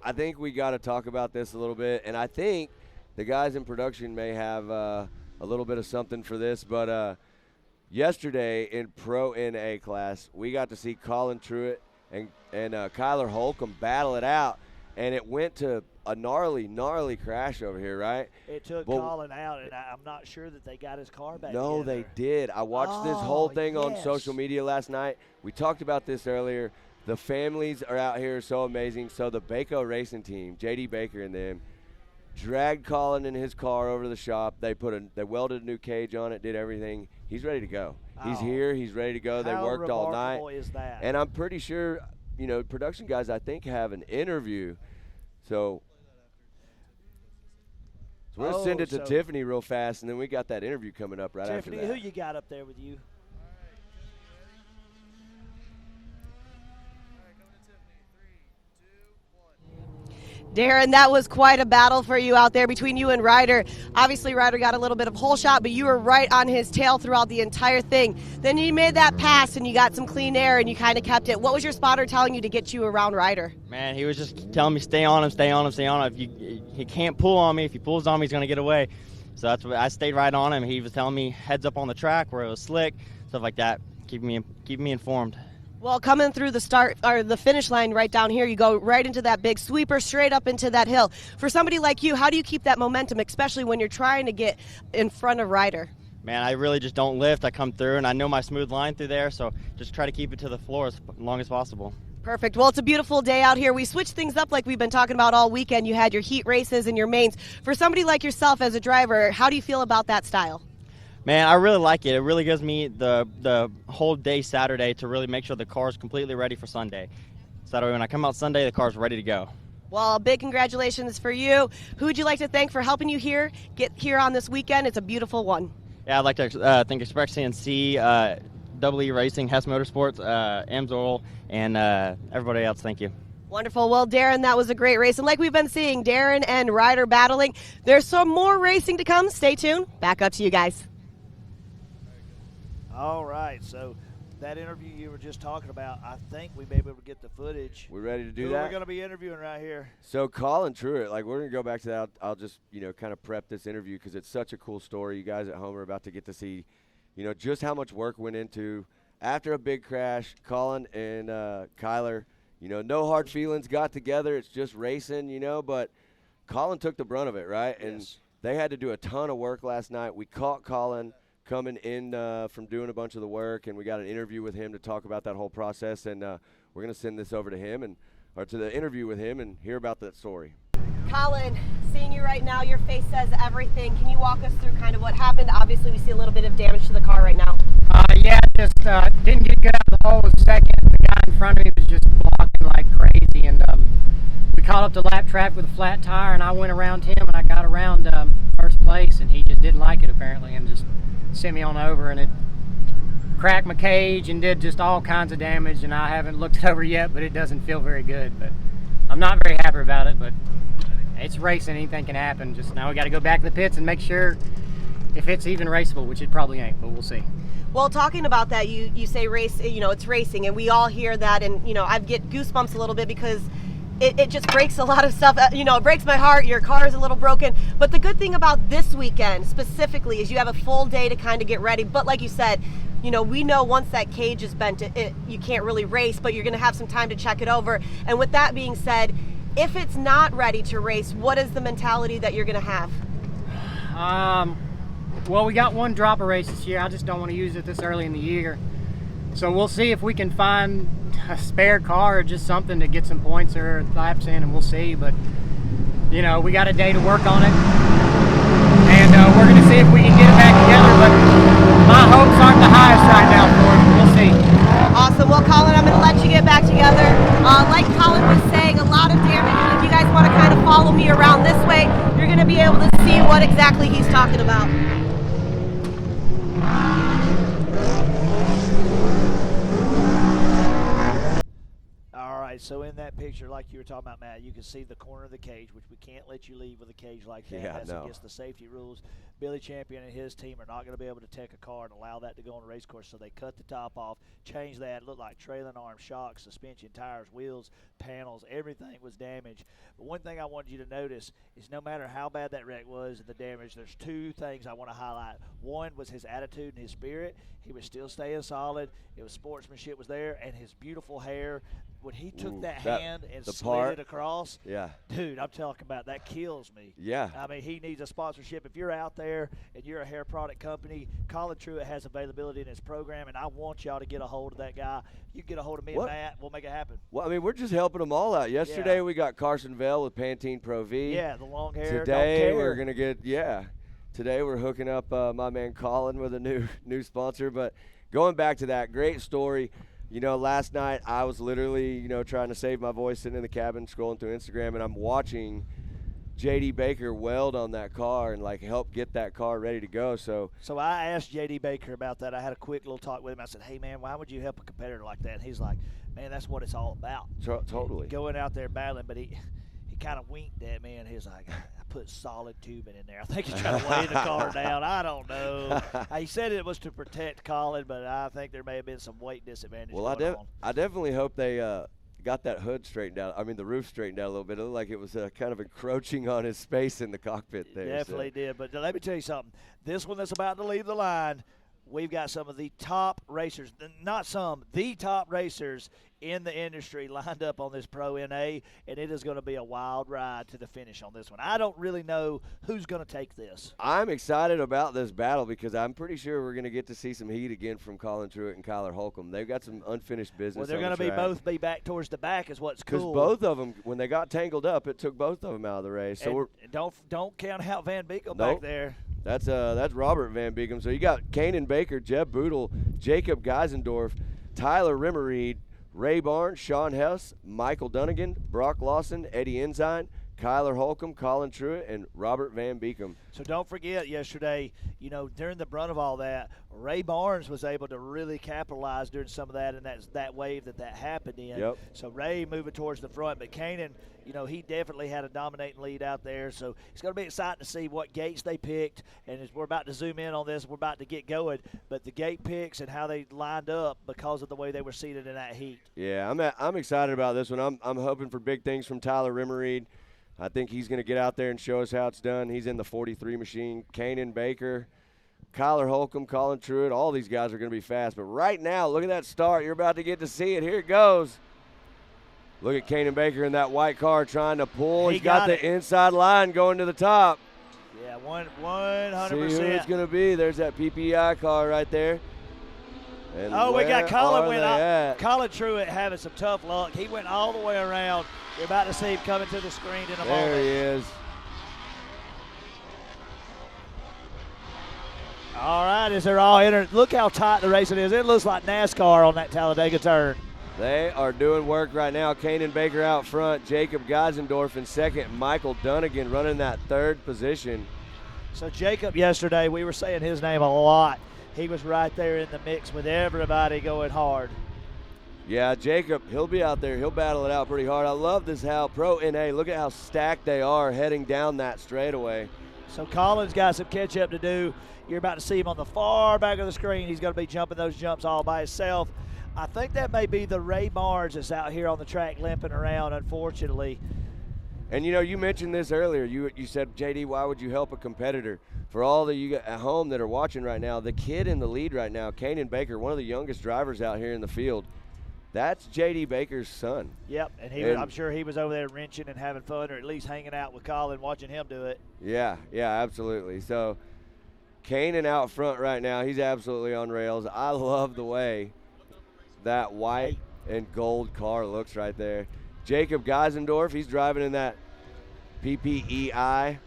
I think we got to talk about this a little bit. And I think the guys in production may have a little bit of something for this. But yesterday in Pro NA class, we got to see Collin, Truett, and Kyler Holcomb battle it out. And it went to a gnarly crash over here, right? It took Collin out, and I'm not sure that they got his car back No, together. they did. I watched this whole thing on social media last night. We talked about this earlier. The families are out here so amazing. So the Baco racing team, J.D. Baker and them, dragged Collin in his car over to the shop. They welded a new cage on it, did everything. He's ready to go. He's here. He's ready to go. They worked all night. How remarkable is that? And I'm pretty sure, production guys, I think, have an interview. So we're going to send it to Tiffany real fast, and then we got that interview coming up right after that. Tiffany, who you got up there with you? Darren, that was quite a battle for you out there between you and Ryder. Obviously, Ryder got a little bit of hole shot, but you were right on his tail throughout the entire thing. Then you made that pass, and you got some clean air, and you kind of kept it. What was your spotter telling you to get you around Ryder? Man, he was just telling me stay on him, stay on him, stay on him. He can't pull on me. If he pulls on me, he's going to get away. So that's what I stayed right on him. He was telling me heads up on the track where it was slick, stuff like that. Keep me informed. Well, coming through the start or the finish line right down here, you go right into that big sweeper, straight up into that hill. For somebody like you, how do you keep that momentum, especially when you're trying to get in front of Ryder? Man, I really just don't lift. I come through, and I know my smooth line through there, so just try to keep it to the floor as long as possible. Perfect. Well, it's a beautiful day out here. We switched things up like we've been talking about all weekend. You had your heat races and your mains. For somebody like yourself as a driver, how do you feel about that style? Man, I really like it. It really gives me the whole day Saturday to really make sure the car is completely ready for Sunday. So that way when I come out Sunday, the car's ready to go. Well, big congratulations for you. Who would you like to thank for helping you get here on this weekend? It's a beautiful one. Yeah, I'd like to thank Express CNC, Double E Racing, Hess Motorsports, Amsoil, and everybody else. Thank you. Wonderful. Well, Darren, that was a great race. And like we've been seeing, Darren and Ryder battling. There's some more racing to come. Stay tuned. Back up to you guys. All right, so that interview you were just talking about, I think we may be able to get the footage. We ready to do Who that? We're going to be interviewing right here. So Collin Truett, we're going to go back to that. I'll just, kind of prep this interview because it's such a cool story. You guys at home are about to get to see, just how much work went into after a big crash. Collin and Kyler, no hard feelings, got together. It's just racing, but Collin took the brunt of it, right? Yes. And they had to do a ton of work last night. We caught Collin coming in from doing a bunch of the work, and we got an interview with him to talk about that whole process, and we're going to send this over to him or to the interview with him and hear about that story. Collin, seeing you right now, your face says everything. Can you walk us through kind of what happened? Obviously, we see a little bit of damage to the car right now. Yeah, just didn't get good out of the hole a second. The guy in front of me was just blocking like crazy, and we caught up to lap traffic with a flat tire, and I went around him, and I got around first place, and he just didn't like it apparently, and just sent me on over, and it cracked my cage and did just all kinds of damage, and I haven't looked it over yet, but it doesn't feel very good. But I'm not very happy about it, but it's racing, anything can happen. Just now we got to go back to the pits and make sure if it's even raceable, which it probably ain't, but we'll see. Well, talking about that, you say race, it's racing, and we all hear that, and I get goosebumps a little bit because it just breaks a lot of stuff. You know, it breaks my heart. Your car is a little broken. But the good thing about this weekend specifically is you have a full day to kind of get ready. But like you said, you know, we know once that cage is bent, you can't really race, but you're going to have some time to check it over. And with that being said, if it's not ready to race, what is the mentality that you're going to have? Well, we got one dropper race this year. I just don't want to use it this early in the year. So we'll see if we can find a spare car or just something to get some points or laps in, and we'll see. But, you know, we got a day to work on it. And we're going to see if we can get it back together. But my hopes aren't the highest right now for it. We'll see. Awesome. Well, Collin, I'm going to let you get back together. Like Collin was saying, a lot of damage. And if you guys want to kind of follow me around this way, you're going to be able to see what exactly he's talking about. So in that picture, like you were talking about, Matt, you can see the corner of the cage, which we can't let you leave with a cage like that. Yeah, That's no. against the safety rules. Billy Champion and his team are not going to be able to take a car and allow that to go on a race course, so they cut the top off, changed that. It looked like trailing arm, shocks, suspension, tires, wheels, panels, everything was damaged. But one thing I wanted you to notice is no matter how bad that wreck was and the damage, there's two things I want to highlight. One was his attitude and his spirit. He was still staying solid. It was sportsmanship was there, and his beautiful hair. When he took that hand and slid it across, dude, I'm talking about that kills me. Yeah. I mean, he needs a sponsorship. If you're out there and you're a hair product company, Collin Truett has availability in his program, and I want y'all to get a hold of that guy. You get a hold of me and Matt, we'll make it happen. Well, I mean, we're just helping them all out. Yesterday we got Carson Vail with Pantene Pro V. Yeah, the long hair. Today we're going to get, today we're hooking up my man Collin with a new sponsor. But going back to that, great story. You know, last night I was literally, you know, trying to save my voice sitting in the cabin scrolling through Instagram, and I'm watching J.D. Baker weld on that car and, like, help get that car ready to go. So I asked J.D. Baker about that. I had a quick little talk with him. I said, hey, man, why would you help a competitor like that? And he's like, man, that's what it's all about. Totally. Going out there battling, but he kind of winked at me, and he's like, I put solid tubing in there. I think he's trying to weigh the car down. I don't know. He said it was to protect Collin, but I think there may have been some weight disadvantage going on. I definitely hope they got that hood straightened out. I mean, the roof straightened out a little bit. It looked like it was kind of encroaching on his space in the cockpit there. Definitely did. But let me tell you something. This one that's about to leave the line, we've got some of the top racers, not some, the top racers in the industry lined up on this Pro NA, and it is going to be a wild ride to the finish on this one. I don't really know who's going to take this. I'm excited about this battle because I'm pretty sure we're going to get to see some heat again from Collin Truett and Kyler Holcomb. They've got some unfinished business. Well, they're going to both be back towards the back is what's cool. Because both of them, when they got tangled up, it took both of them out of the race. So don't count out Van Beekel back there. That's Robert Van Beekem. So you got Kaden Baker, Jeb Bootle, Jacob Geisendorf, Tyler Remmereid, Ray Barnes, Sean Hess, Michael Dunnigan, Brock Lawson, Eddie Ensign, Kyler Holcomb, Collin Truett, and Robert Van Beekem. So don't forget yesterday, you know, during the brunt of all that, Ray Barnes was able to really capitalize during some of that, and that wave that happened in. Yep. So Ray moving towards the front, but Kainan, you know, he definitely had a dominating lead out there. So it's going to be exciting to see what gates they picked. And as we're about to zoom in on this, we're about to get going. But the gate picks and how they lined up because of the way they were seated in that heat. Yeah, I'm excited about this one. I'm hoping for big things from Tyler Remmereid. I think he's going to get out there and show us how it's done. He's in the 43 machine. Kaden Baker, Kyler Holcomb, Collin Truett, all these guys are going to be fast. But right now, look at that start. You're about to get to see it. Here it goes. Look at Kaden Baker in that white car trying to pull. He's got the inside line going to the top. Yeah, 100%. See who it's going to be. There's that PPI car right there. And we got Collin. Collin Truett having some tough luck. He went all the way around. You're about to see him coming to the screen in a moment. There he is. All right, as they're all entering, look how tight the racing is. It looks like NASCAR on that Talladega turn. They are doing work right now. Kaden Baker out front, Jacob Geisendorf in second, Michael Dunnigan running that third position. So Jacob yesterday, we were saying his name a lot. He was right there in the mix with everybody going hard. Yeah, Jacob, he'll be out there. He'll battle it out pretty hard. I love this how Pro NA, look at how stacked they are heading down that straightaway. So Collin's got some catch up to do. You're about to see him on the far back of the screen. He's going to be jumping those jumps all by himself. I think that may be the Ray Barnes that's out here on the track limping around, unfortunately. And, you mentioned this earlier. You said, JD, why would you help a competitor? For all of you at home that are watching right now, the kid in the lead right now, Kaden Baker, one of the youngest drivers out here in the field, that's JD Baker's son. Yep, and I'm sure he was over there wrenching and having fun, or at least hanging out with Collin, watching him do it. Yeah, absolutely. So Kainan out front right now, he's absolutely on rails. I love the way that white and gold car looks right there. Jacob Geisendorf, he's driving in that PPEI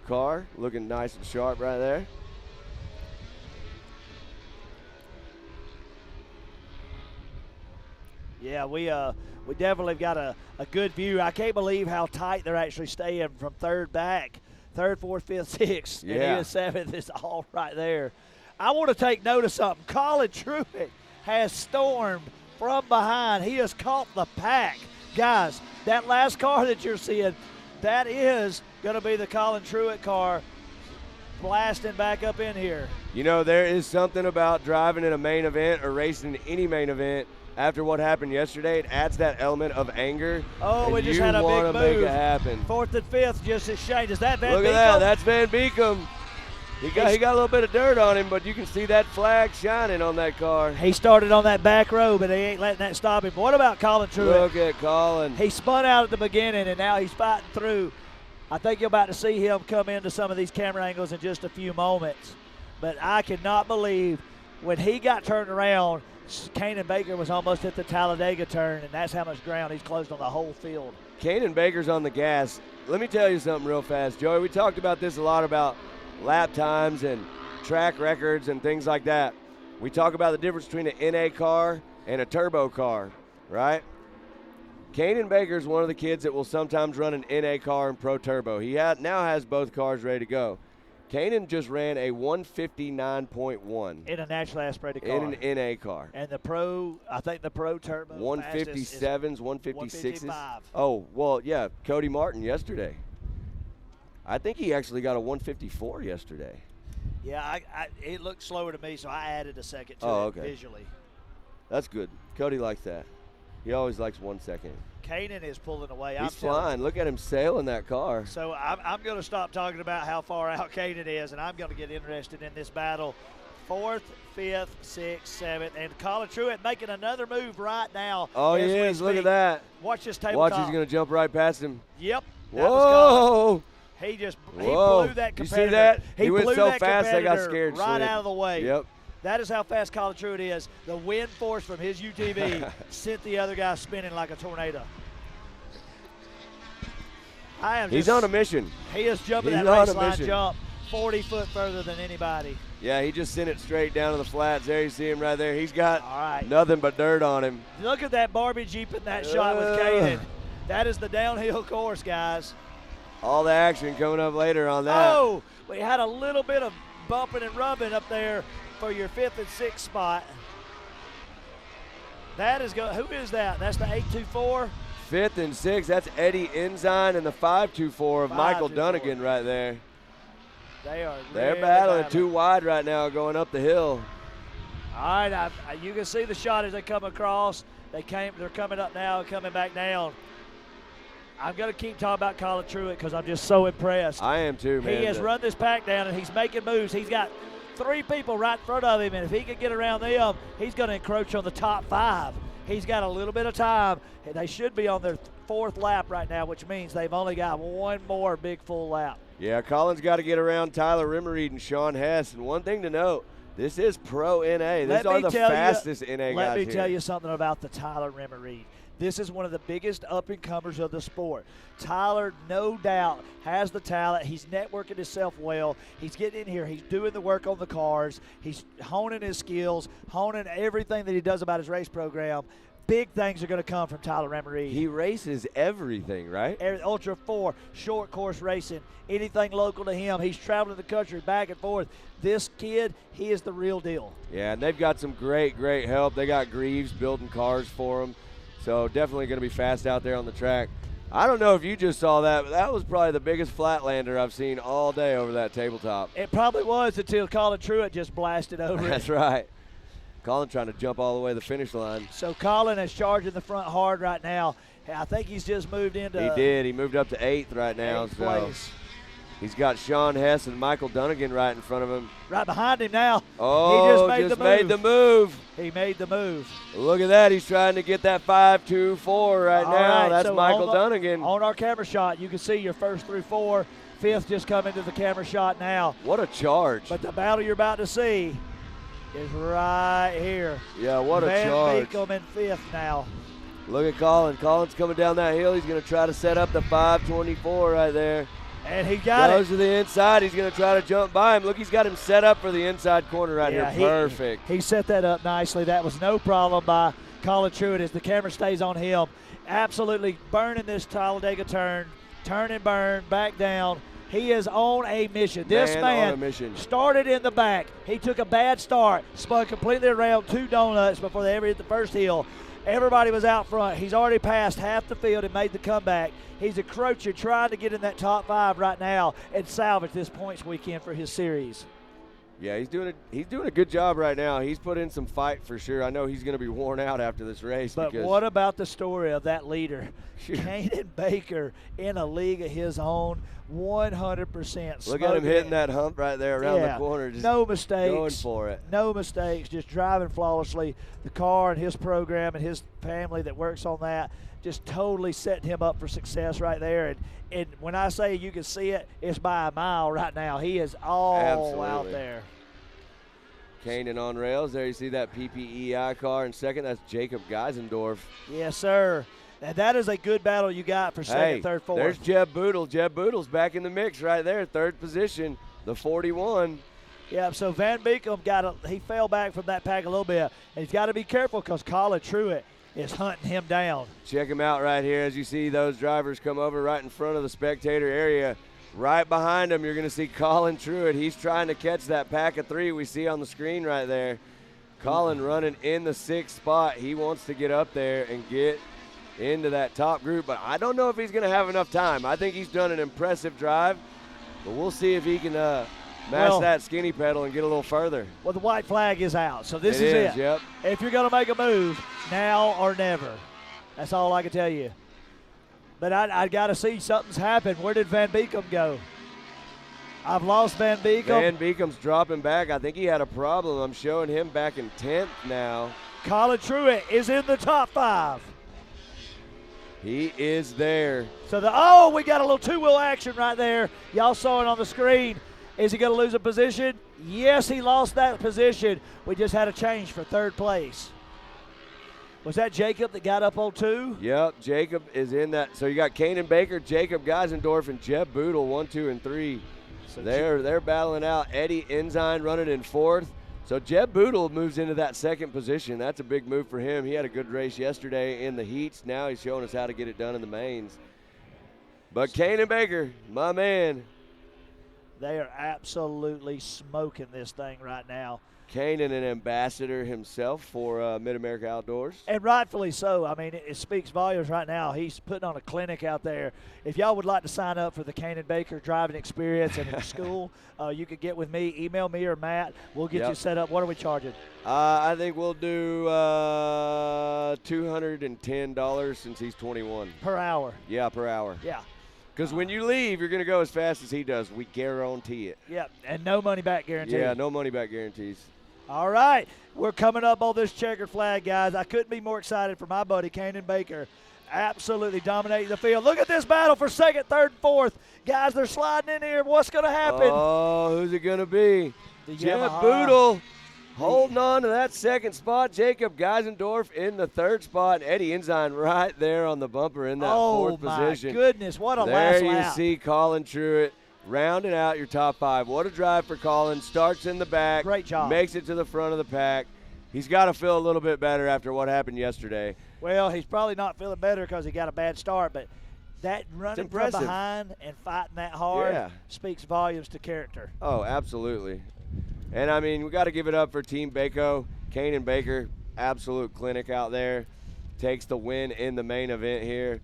car, looking nice and sharp right there. Yeah, we definitely got a good view. I can't believe how tight they're actually staying from third back. Third, fourth, fifth, sixth, and even seventh is all right there. I want to take note of something. Collin Truett has stormed from behind. He has caught the pack. Guys, that last car that you're seeing, that is going to be the Collin Truett car blasting back up in here. There is something about driving in a main event or racing in any main event. After what happened yesterday, it adds that element of anger. Oh, we just had a big move. You want to make it happen. Fourth and fifth just exchanged. Is that Van Beeman? Look at that. That's Van Beeman. He got a little bit of dirt on him, but you can see that flag shining on that car. He started on that back row, but he ain't letting that stop him. What about Collin Truett? Look at Collin. He spun out at the beginning, and now he's fighting through. I think you're about to see him come into some of these camera angles in just a few moments. But I cannot believe when he got turned around, Kaden Baker was almost at the Talladega turn, and that's how much ground he's closed on the whole field. Kaden Baker's on the gas. Let me tell you something real fast, Joey. We talked about this a lot about lap times and track records and things like that. We talk about the difference between an NA car and a turbo car, right? Kaden Baker's one of the kids that will sometimes run an NA car and Pro Turbo. He now has both cars ready to go. Kaden just ran a 159.1 in a naturally aspirated car. In an NA car. And the Pro, I think the Pro Turbo 157s, 156s. 155. Oh, well, yeah, Cody Martin yesterday. I think he actually got a 154 yesterday. Yeah, it looked slower to me, so I added a second to it visually. That's good. Cody likes that. He always likes 1 second. Kaden is pulling away. He's flying. Look at him sailing that car. So I'm going to stop talking about how far out Kaden is, and I'm going to get interested in this battle. Fourth, fifth, sixth, seventh, and Collin Truett making another move right now. Oh, he is. Look at that. Watch this tabletop. Watch, he's going to jump right past him. Yep. Whoa. He blew that competitor. You see that? He went blew so that fast I got scared. Right out of the way. Yep. That is how fast Collin Truett is. The wind force from his UTV sent the other guy spinning like a tornado. He's on a mission. He is jumping that race line jump 40 foot further than anybody. Yeah, he just sent it straight down to the flats. There you see him right there. He's got nothing but dirt on him. Look at that Barbie Jeep in that shot with Caden. That is the downhill course, guys. All the action coming up later on that. Oh, we had a little bit of bumping and rubbing up there for your fifth and sixth spot. That is who is that? That's the 824. Fifth and sixth. That's Eddie Ensign and the 524 of Michael Dunnigan right there. They're battling too wide right now going up the hill. All right, you can see the shot as they come across. They're coming up now and coming back down. I'm going to keep talking about Collin Truett because I'm just so impressed. I am too, man. He has run this pack down, and he's making moves. He's got 3 people right in front of him, and if he can get around them, he's going to encroach on the top 5. He's got a little bit of time, and they should be on their 4th lap right now, which means they've only got 1 more big full lap. Yeah, Collin's got to get around Tyler Remmereid and Sean Hess. And one thing to note, this is Pro NA. These are the fastest NA guys Let me here. tell you something about the Tyler Remmereid. This is one of the biggest up-and-comers of the sport. Tyler, no doubt, has the talent. He's networking himself well. He's getting in here. He's doing the work on the cars. He's honing his skills, honing everything that he does about his race program. Big things are going to come from Tyler Remmereid. He races everything, right? Ultra 4, short course racing, anything local to him. He's traveling the country back and forth. This kid, he is the real deal. Yeah, and they've got some great, great help. They got Greaves building cars for him. So definitely going to be fast out there on the track. I don't know if you just saw that, but that was probably the biggest flatlander I've seen all day over that tabletop. It probably was until Collin Truett just blasted over it. That's right. Collin trying to jump all the way to the finish line. So Collin is charging the front hard right now. I think he's just moved into. He did. He moved up to 8th right now. Eighth So place. he's got Sean Hess and Michael Dunnigan right in front of him. Right behind him now. Oh, he just made the move. He made the move. Look at that. He's trying to get that 5-2-4 right All now. right, That's so Michael Dunnigan. On our camera shot, you can see your first through 4. 5th just come into the camera shot now. What a charge. But the battle you're about to see is right here. Yeah, what a charge. Van Beekum in 5th now. Look at Collin. Collin's coming down that hill. He's going to try to set up the 5-24 right there. And he got Goes to the inside. He's going to try to jump by him. Look, he's got him set up for the inside corner right here. Perfect. He set that up nicely. That was no problem by Collin Truett as the camera stays on him. Absolutely burning this Talladega turn. Turn and burn, back down. He is on a mission. This man on a mission. Started in the back. He took a bad start, spun completely around 2 donuts before they ever hit the first hill. Everybody was out front. He's already passed half the field and made the comeback. He's encroaching, trying to get in that top 5 right now and salvage this points weekend for his series. Yeah, he's doing a good job right now. He's put in some fight for sure. I know he's going to be worn out after this race. But what about the story of that leader? Kaden Baker in a league of his own, 100%. Look at him hitting that hump right there around the corner. Just no mistakes. Going for it. No mistakes, just driving flawlessly. The car and his program and his family that works on that just totally setting him up for success right there. And when I say you can see it, it's by a mile right now. He is all out there. Kaden on rails. There you see that PPEI car in second. That's Jacob Geisendorf. Yes, sir. And that is a good battle you got for second, third, fourth. There's Jeb Bootle. Jeb Bootle's back in the mix right there, 3rd position, the 41. Yeah, so Van Beekum he fell back from that pack a little bit. And he's got to be careful because Collin Truett is hunting him down. Check him out right here as you see those drivers come over right in front of the spectator area. Right behind him, you're going to see Collin Truett. He's trying to catch that pack of 3 we see on the screen right there. Collin running in the 6th spot. He wants to get up there and get into that top group, but I don't know if he's going to have enough time. I think he's done an impressive drive, but we'll see if he can mash that skinny pedal and get a little further. Well, the white flag is out, so this is it. Yep. If you're going to make a move, now or never. That's all I can tell you. But I got to see something's happened. Where did Van Beekum go? I've lost Van Beekum. Van Beekum's dropping back. I think he had a problem. I'm showing him back in 10th now. Collin Truett is in the top 5. He is there. So we got a little 2-wheel action right there. Y'all saw it on the screen. Is he going to lose a position? Yes, he lost that position. We just had a change for 3rd place. Was that Jacob that got up on 2? Yep, Jacob is in that. So you got Kaden Baker, Jacob Geisendorf, and Jeb Bootle, 1, 2, and 3. So they're battling out. Eddie Ensign running in 4th. So Jeb Bootle moves into that 2nd position. That's a big move for him. He had a good race yesterday in the heats. Now he's showing us how to get it done in the mains. But Kaden Baker, my man. They are absolutely smoking this thing right now. Kanan, an ambassador himself for MidAmerica Outdoors. And rightfully so. I mean, it speaks volumes right now. He's putting on a clinic out there. If y'all would like to sign up for the Kaden Baker driving experience in school, you could get with me. Email me or Matt. We'll get you set up. What are we charging? I think we'll do $210 since he's 21. Per hour? Yeah, per hour. Yeah. Because when you leave, you're going to go as fast as he does. We guarantee it. Yeah, and no money back guarantee. Yeah, no money back guarantees. All right, we're coming up on this checkered flag, guys. I couldn't be more excited for my buddy, Kaden Baker, absolutely dominating the field. Look at this battle for 2nd, 3rd, and 4th. Guys, they're sliding in here. What's going to happen? Oh, who's it going to be? Jeb Yamaha. Bootle holding on to that 2nd spot. Jacob Geisendorf in the 3rd spot. Eddie Ensign right there on the bumper in that 4th position. Oh, my goodness, what a last lap. There you see Collin Truett rounding out your top 5. What a drive for Collin. Starts in the back. Great job. Makes it to the front of the pack. He's got to feel a little bit better after what happened yesterday. Well, he's probably not feeling better because he got a bad start, but that running from behind and fighting that hard speaks volumes to character. Oh, absolutely. And, I mean, we got to give it up for Team Bako. Kaden Baker, absolute clinic out there. Takes the win in the main event here.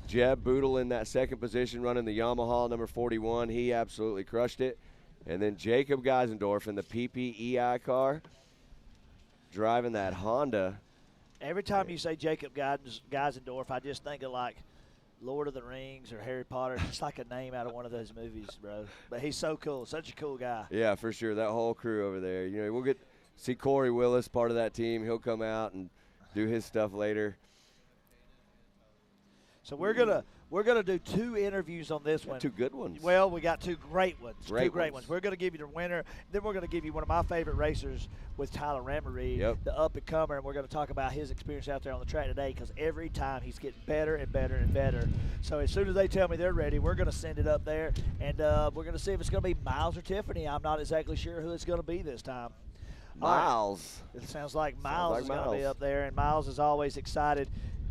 Jeb Bootle in that 2nd position running the Yamaha number 41. He absolutely crushed it. And then Jacob Geisendorf in the PPEI car. driving that Honda. Every time you say Jacob Geisendorf, I just think of like Lord of the Rings or Harry Potter. It's like a name out of one of those movies, bro. But he's so cool, such a cool guy. Yeah, for sure. That whole crew over there. You know, we'll get see Corey Willis, part of that team. He'll come out and do his stuff later. So we're gonna do 2 interviews on this one. 2 good ones. Well, we got 2 great ones. Great ones. We're gonna give you the winner. Then we're gonna give you one of my favorite racers with Tyler Remmereid, the up and comer, and we're gonna talk about his experience out there on the track today. Because every time he's getting better and better and better. So as soon as they tell me they're ready, we're gonna send it up there, and we're gonna see if it's gonna be Miles or Tiffany. I'm not exactly sure who it's gonna be this time. Miles. It sounds like Miles is going to be Miles. up there, and Miles is always excited.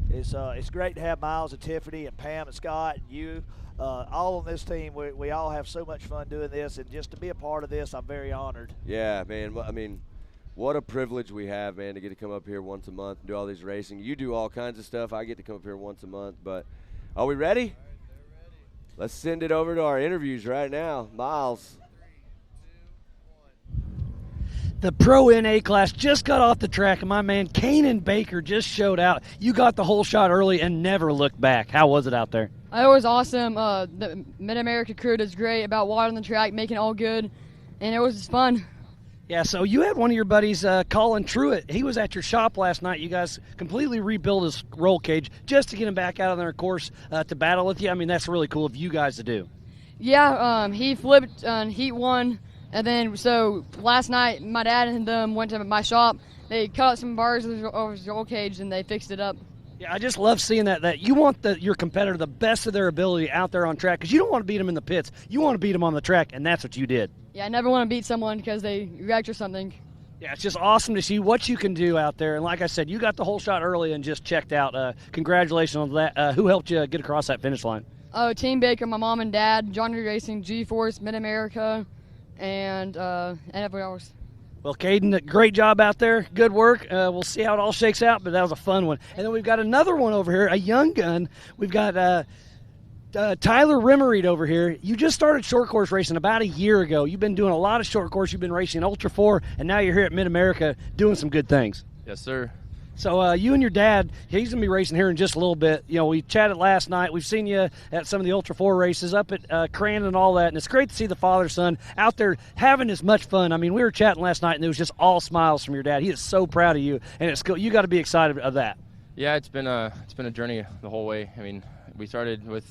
It's great to have Miles and Tiffany and Pam and Scott and you all on this team. We all have so much fun doing this, and just to be a part of this, I'm very honored. Yeah, man. I mean, what a privilege we have, man, to get to come up here once a month and do all these racing. You do all kinds of stuff. I get to come up here once a month. But are we ready? Let's send it over to our interviews right now. Miles. The Pro NA class just got off the track, and my man Kaden Baker just showed out. You got the whole shot early and never looked back. How was it out there? It was awesome. The MidAmerica crew does great about watering the track, making it all good, and it was just fun. Yeah, so you had one of your buddies, Collin Truett. He was at your shop last night. You guys completely rebuilt his roll cage just to get him back out on their course to battle with you. I mean, that's really cool of you guys to do. Yeah, he flipped on Heat 1. And then, so last night, my dad and them went to my shop. They cut out some bars over his roll cage, and they fixed it up. Yeah, I just love seeing that you want your competitor the best of their ability out there on track, because you don't want to beat them in the pits. You want to beat them on the track, and that's what you did. Yeah, I never want to beat someone because they wrecked or something. Yeah, it's just awesome to see what you can do out there. And like I said, you got the whole shot early and just checked out. Congratulations on that. Who helped you get across that finish line? Team Baker, my mom and dad, John Reed Racing, G-Force, MidAmerica, and everyone else. Well, Caden, great job out there. Good work. We'll see how it all shakes out, but that was a fun one. And then we've got another one over here, a young gun. We've got Tyler Remmereid over here. You just started short course racing about a year ago. You've been doing a lot of short course. You've been racing Ultra 4, and now you're here at MidAmerica doing some good things. Yes, sir. So you and your dad, he's going to be racing here in just a little bit. You know, we chatted last night. We've seen you at some of the Ultra 4 races up at Crandon and all that, and it's great to see the father-son out there having as much fun. I mean, we were chatting last night, and it was just all smiles from your dad. He is so proud of you, and it's cool. You got to be excited of that. Yeah, it's been a journey the whole way. I mean, we started with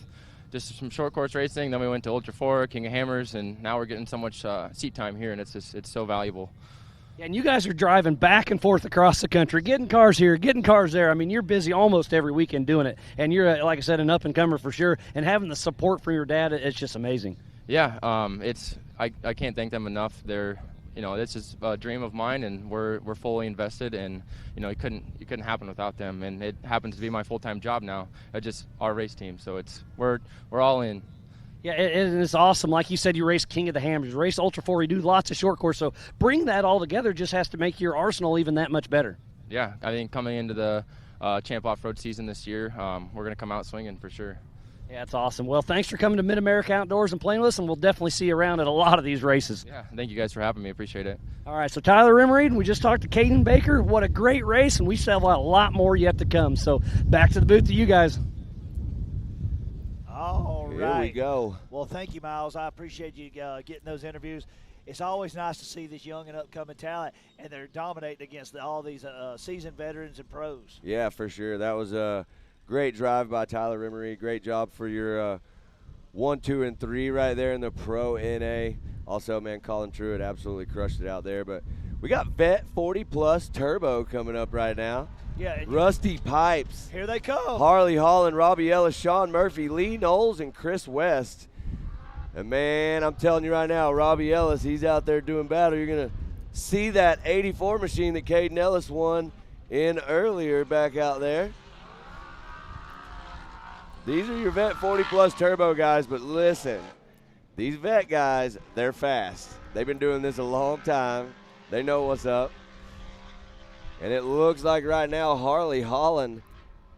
just some short course racing, then we went to Ultra 4, King of Hammers, and now we're getting so much seat time here, and it's so valuable. And you guys are driving back and forth across the country, getting cars here, getting cars there. I mean, you're busy almost every weekend doing it. And you're, like I said, an up-and-comer for sure. And having the support from your dad, it's just amazing. Yeah, I can't thank them enough. They're, this is a dream of mine, and we're fully invested. And it couldn't happen without them. And it happens to be my full-time job now at just our race team. So we're all in. Yeah, it's awesome. Like you said, you race King of the Hammers, you race Ultra 4, you do lots of short course. So bring that all together just has to make your arsenal even that much better. Yeah, I think coming into the Champ Off-Road season this year, we're going to come out swinging for sure. Yeah, it's awesome. Well, thanks for coming to MidAmerica Outdoors and playing with us, and we'll definitely see you around at a lot of these races. Yeah, thank you guys for having me. Appreciate it. All right, so Tyler Remmereid, we just talked to Kaden Baker. What a great race, and we still have a lot more yet to come. So back to the booth to you guys. All right. Here we go. Well, thank you, Miles. I appreciate you getting those interviews. It's always nice to see this young and upcoming talent, and they're dominating against all these seasoned veterans and pros. Yeah, for sure. That was a great drive by Tyler Remmereid. Great job for your 1, 2, and 3 right there in the Pro NA. Also, man, Collin Truett absolutely crushed it out there. But we got Vet 40 Plus Turbo coming up right now. Yeah, Rusty Pipes. Here they come. Harley Holland, Robbie Ellis, Sean Murphy, Lee Knowles, and Chris West. And, man, I'm telling you right now, Robbie Ellis, he's out there doing battle. You're going to see that 84 machine that Caden Ellis won in earlier back out there. These are your Vet 40 Plus Turbo guys, but listen, these Vet guys, they're fast. They've been doing this a long time. They know what's up. And it looks like right now Harley Holland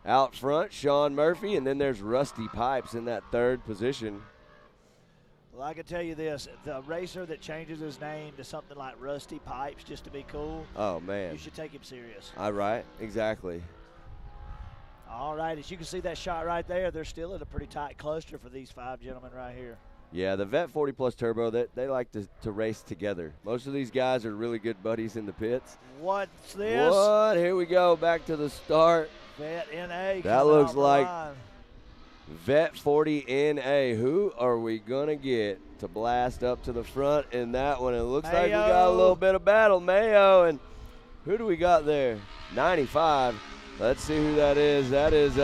out front, Sean Murphy, and then there's Rusty Pipes in that third position. Well, I can tell you this. The racer that changes his name to something like Rusty Pipes just to be cool, Oh, man. you should take him serious. All right, exactly. All right, as you can see that shot right there, they're still in a pretty tight cluster for these 5 gentlemen right here. Yeah, the Vet 40 Plus Turbo, they like to race together. Most of these guys are really good buddies in the pits. What's this? What? Here we go, back to the start. Vet NA. That looks like Vet 40 NA. Who are we going to get to blast up to the front in that one? It looks like we got a little bit of battle. Mayo, and who do we got there? 95. Let's see who that is. That is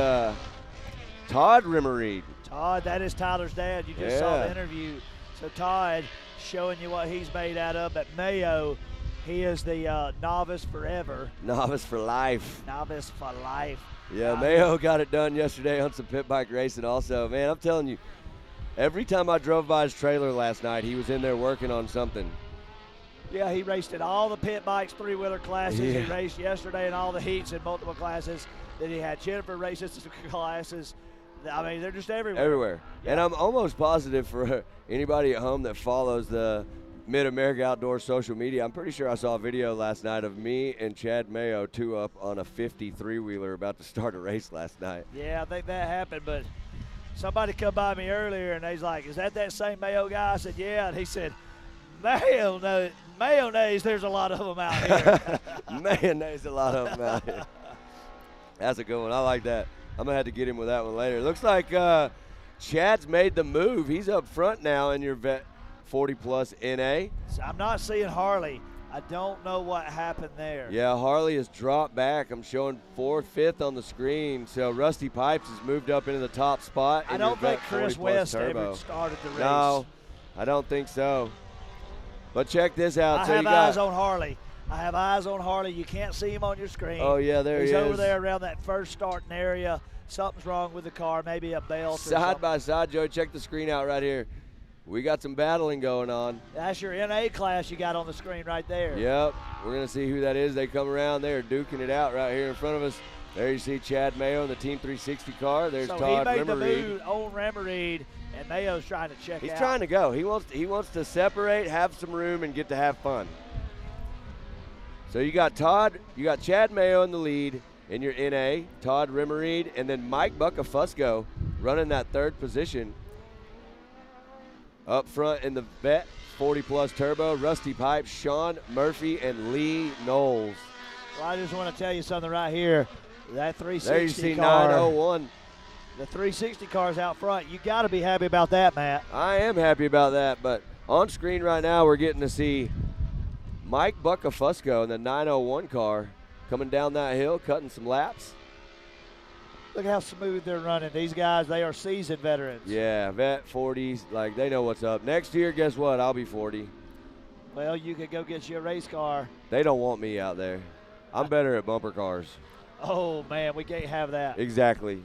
Todd Remmereid. Todd, that is Tyler's dad. You just saw the interview. So Todd showing you what he's made out of. At Mayo, he is the novice forever. Novice for life. Novice for life. Yeah, Mayo got it done yesterday on some pit bike racing also. Man, I'm telling you, every time I drove by his trailer last night, he was in there working on something. Yeah, he raced in all the pit bikes, 3-wheeler classes. Yeah. He raced yesterday in all the heats in multiple classes. Then he had Jennifer races classes. I mean, they're just everywhere. Everywhere. Yeah. And I'm almost positive for anybody at home that follows the MidAmerica Outdoor social media, I'm pretty sure I saw a video last night of me and Chad Mayo 2-up on a 53-wheeler about to start a race last night. Yeah, I think that happened, but somebody come by me earlier and he's like, is that same Mayo guy? I said, yeah. And he said, mayonnaise, there's a lot of them out here. Mayonnaise, a lot of them out here. That's a good one. I like that. I'm going to have to get him with that one later. Looks like Chad's made the move. He's up front now in your Vet 40 Plus NA. So I'm not seeing Harley. I don't know what happened there. Yeah, Harley has dropped back. I'm showing 4th, 5th on the screen. So Rusty Pipes has moved up into the top spot. I don't think Chris West ever started the race. No, I don't think so. But check this out. I have eyes on Harley. I have eyes on Harley. You can't see him on your screen. Oh, yeah, there he is. He's over there around that first starting area. Something's wrong with the car, maybe a belt or something. Side by side, Joey. Check the screen out right here. We got some battling going on. That's your NA class you got on the screen right there. Yep. We're going to see who that is. They come around. They're duking it out right here in front of us. There you see Chad Mayo in the Team 360 car. There's so Todd Remmereid. he made the move on Remmereid, and Mayo's trying to check out. He's trying to go. He wants to separate, have some room, and get to have fun. So you got Chad Mayo in the lead in your NA, Todd Remmereid, and then Mike Buckafusco running that 3rd position. Up front in the Vet 40 Plus Turbo, Rusty Pipes, Sean Murphy, and Lee Knowles. Well, I just want to tell you something right here. That 360 there you see car, 901. The 360 car's out front. You got to be happy about that, Matt. I am happy about that, but on screen right now we're getting to see Mike Buckafusco in the 901 car coming down that hill, cutting some laps. Look how smooth they're running. These guys, they are seasoned veterans. Yeah, Vet 40s, like they know what's up. Next year, guess what? I'll be 40. Well, you could go get you a race car. They don't want me out there. I'm better at bumper cars. Oh, man, we can't have that. Exactly.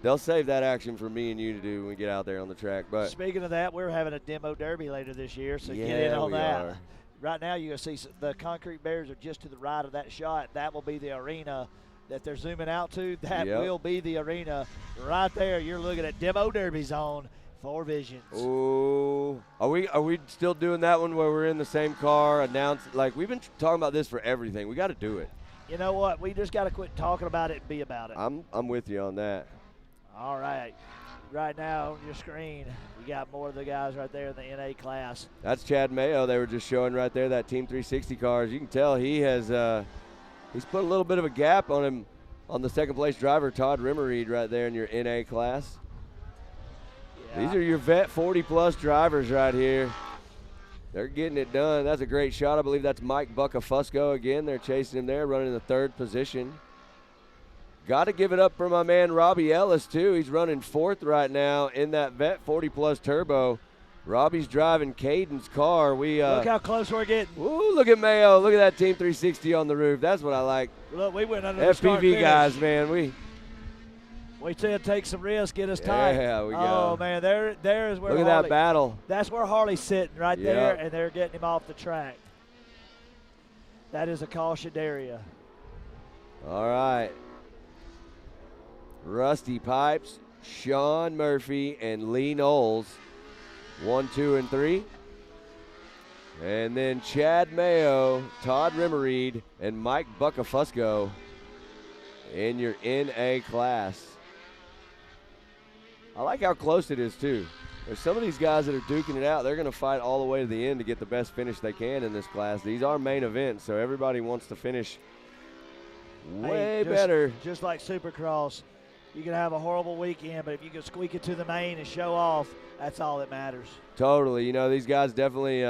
They'll save that action for me and you to do when we get out there on the track. But speaking of that, we're having a demo derby later this year, so yeah, get in on that. Are. Right now, you're going to see the concrete barriers are just to the right of that shot. That will be the arena that they're zooming out to. That will be the arena. Right there, you're looking at demo derby zone for Visions. Ooh. Are we still doing that one where we're in the same car, like we've been talking about this for everything. We got to do it. You know what? We just got to quit talking about it and be about it. I'm with you on that. All right. Right now on your screen, you got more of the guys right there in the NA class. That's Chad Mayo. They were just showing right there, that Team 360 car. As you can tell, he has he's put a little bit of a gap on him on the 2nd place driver, Todd Remmereid, right there in your NA class. Yeah. These are your Vet 40 Plus drivers right here. They're getting it done. That's a great shot. I believe that's Mike Buckafusco again. They're chasing him there, running in the 3rd position. Got to give it up for my man Robbie Ellis, too. He's running 4th right now in that Vet 40 Plus Turbo. Robbie's driving Caden's car. Look how close we're getting. Ooh, look at Mayo. Look at that Team 360 on the roof. That's what I like. Look, we went under the start FPV finish. guys, man. We said take some risks, get us tight. Yeah, we go. Oh, man, there is where Look at Harley, that battle. That's where Harley's sitting right there, and they're getting him off the track. That is a cautioned area. All right. Rusty Pipes, Sean Murphy, and Lee Knowles 1, 2, and 3. And then Chad Mayo, Todd Remmereid, and Mike Buckafusco in your NA class. I like how close it is, too. There's some of these guys that are duking it out. They're going to fight all the way to the end to get the best finish they can in this class. These are main events, so everybody wants to finish way better. Just like Supercross, you can have a horrible weekend, but if you can squeak it to the main and show off, that's all that matters. Totally. You know, these guys definitely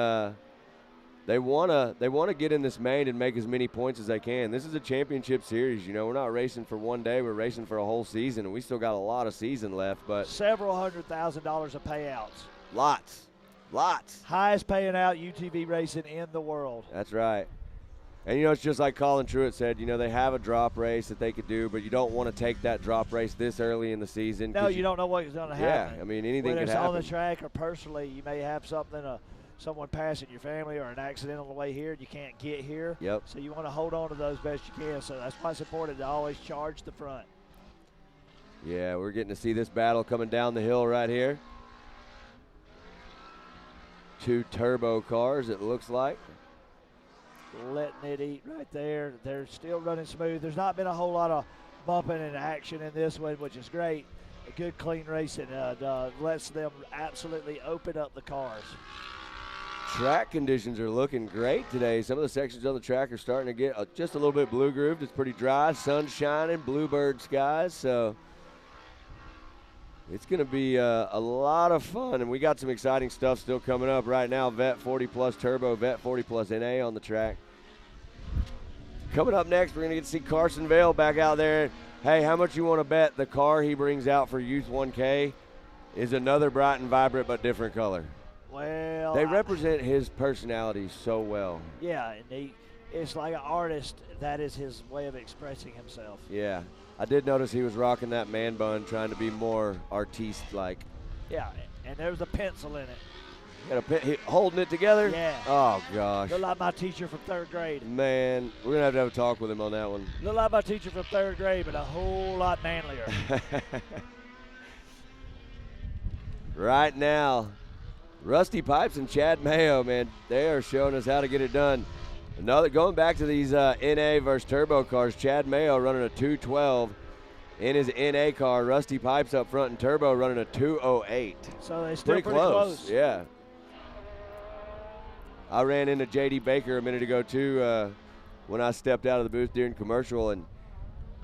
they wanna get in this main and make as many points as they can. This is a championship series. You know, we're not racing for one day. We're racing for a whole season, and we still got a lot of season left. But several $100,000 of payouts. Lots. Highest paying out UTV racing in the world. That's right. And, you know, it's just like Collin Truett said, you know, they have a drop race that they could do, but you don't want to take that drop race this early in the season. No, you don't know what's going to happen. Yeah, I mean, anything Whether could it's happen. on the track or personally, you may have something, someone passing your family or an accident on the way here and you can't get here. Yep. So you want to hold on to those best you can. So that's why it's important to always charge the front. Yeah, we're getting to see this battle coming down the hill right here. 2 turbo cars, it looks like. Letting it eat right there. They're still running smooth. There's not been a whole lot of bumping and action in this one, which is great. A good, clean racing lets them absolutely open up the cars. Track conditions are looking great today. Some of the sections on the track are starting to get just a little bit blue grooved. It's pretty dry, sun shining, bluebird skies. So it's going to be a lot of fun, and we got some exciting stuff still coming up right now. Vet 40 Plus Turbo, Vet 40 Plus NA on the track. Coming up next, we're going to get to see Carson Vail back out there. Hey, how much you want to bet the car he brings out for Youth 1K is another bright and vibrant but different color? Well, they represent his personality so well. Yeah, and it's like an artist. That is his way of expressing himself. Yeah. I did notice he was rocking that man bun, trying to be more artiste-like. Yeah, and there was a pencil in it. Holding it together? Yeah. Oh, gosh. Looked like my teacher from 3rd grade. Man, we're going to have a talk with him on that one. Looked like my teacher from 3rd grade, but a whole lot manlier. Right now, Rusty Pipes and Chad Mayo, man, they are showing us how to get it done. Going back to these NA versus turbo cars, Chad Mayo running a 212 in his NA car. Rusty Pipes up front in turbo running a 208. So they're still pretty close. Yeah. I ran into J.D. Baker a minute ago, too, when I stepped out of the booth during commercial, and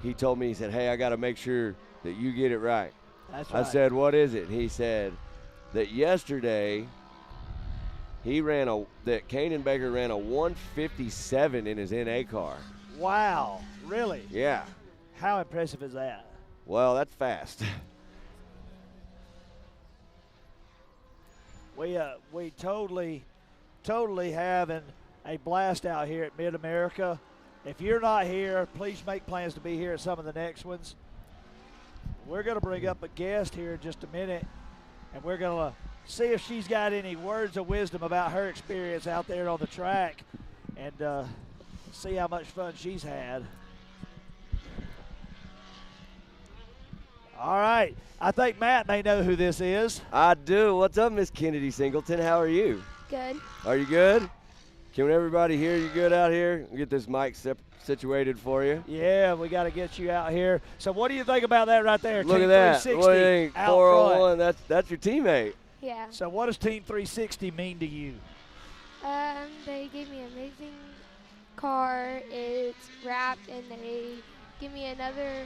he told me, he said, hey, I got to make sure that you get it right. That's right. I said, what is it? He said that yesterday that Kaden Baker ran a 157 in his NA car. Wow, really? Yeah. How impressive is that? Well, that's fast. We totally having a blast out here at MidAmerica. If you're not here, please make plans to be here at some of the next ones. We're going to bring up a guest here in just a minute, and we're going to see if she's got any words of wisdom about her experience out there on the track, and see how much fun she's had. All right. I think Matt may know who this is. I do. What's up, Miss Kennedy Singleton? How are you? Good. Are you good? Can everybody hear you good out here? We'll get this mic situated for you. Yeah, we got to get you out here. So what do you think about that right there? Look Team at that. 360 What do you think? out 401, front. that's your teammate. Yeah. So what does Team 360 mean to you? They gave me an amazing car. It's wrapped, and they give me another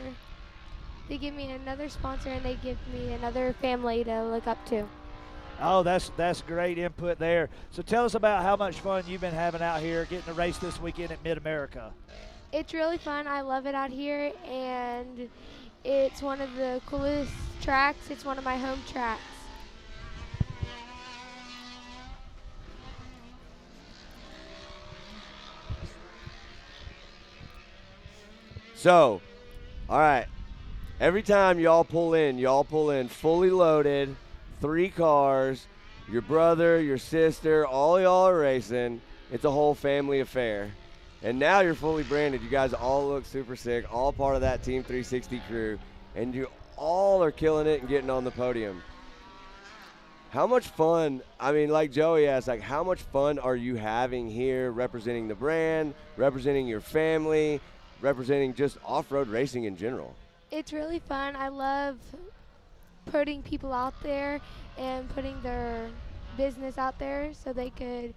sponsor, and they give me another family to look up to. Oh, that's great input there. So tell us about how much fun you've been having out here getting to race this weekend at MidAmerica. It's really fun. I love it out here, and it's one of the coolest tracks. It's one of my home tracks. So, all right, every time y'all pull in fully loaded, 3 cars, your brother, your sister, all y'all are racing. It's a whole family affair. And now you're fully branded. You guys all look super sick, all part of that Team 360 crew, and you all are killing it and getting on the podium. How much fun, I mean, like Joey asked, like, how much fun are you having here representing the brand, representing your family, representing just off-road racing in general? It's really fun. I love putting people out there and putting their business out there so they could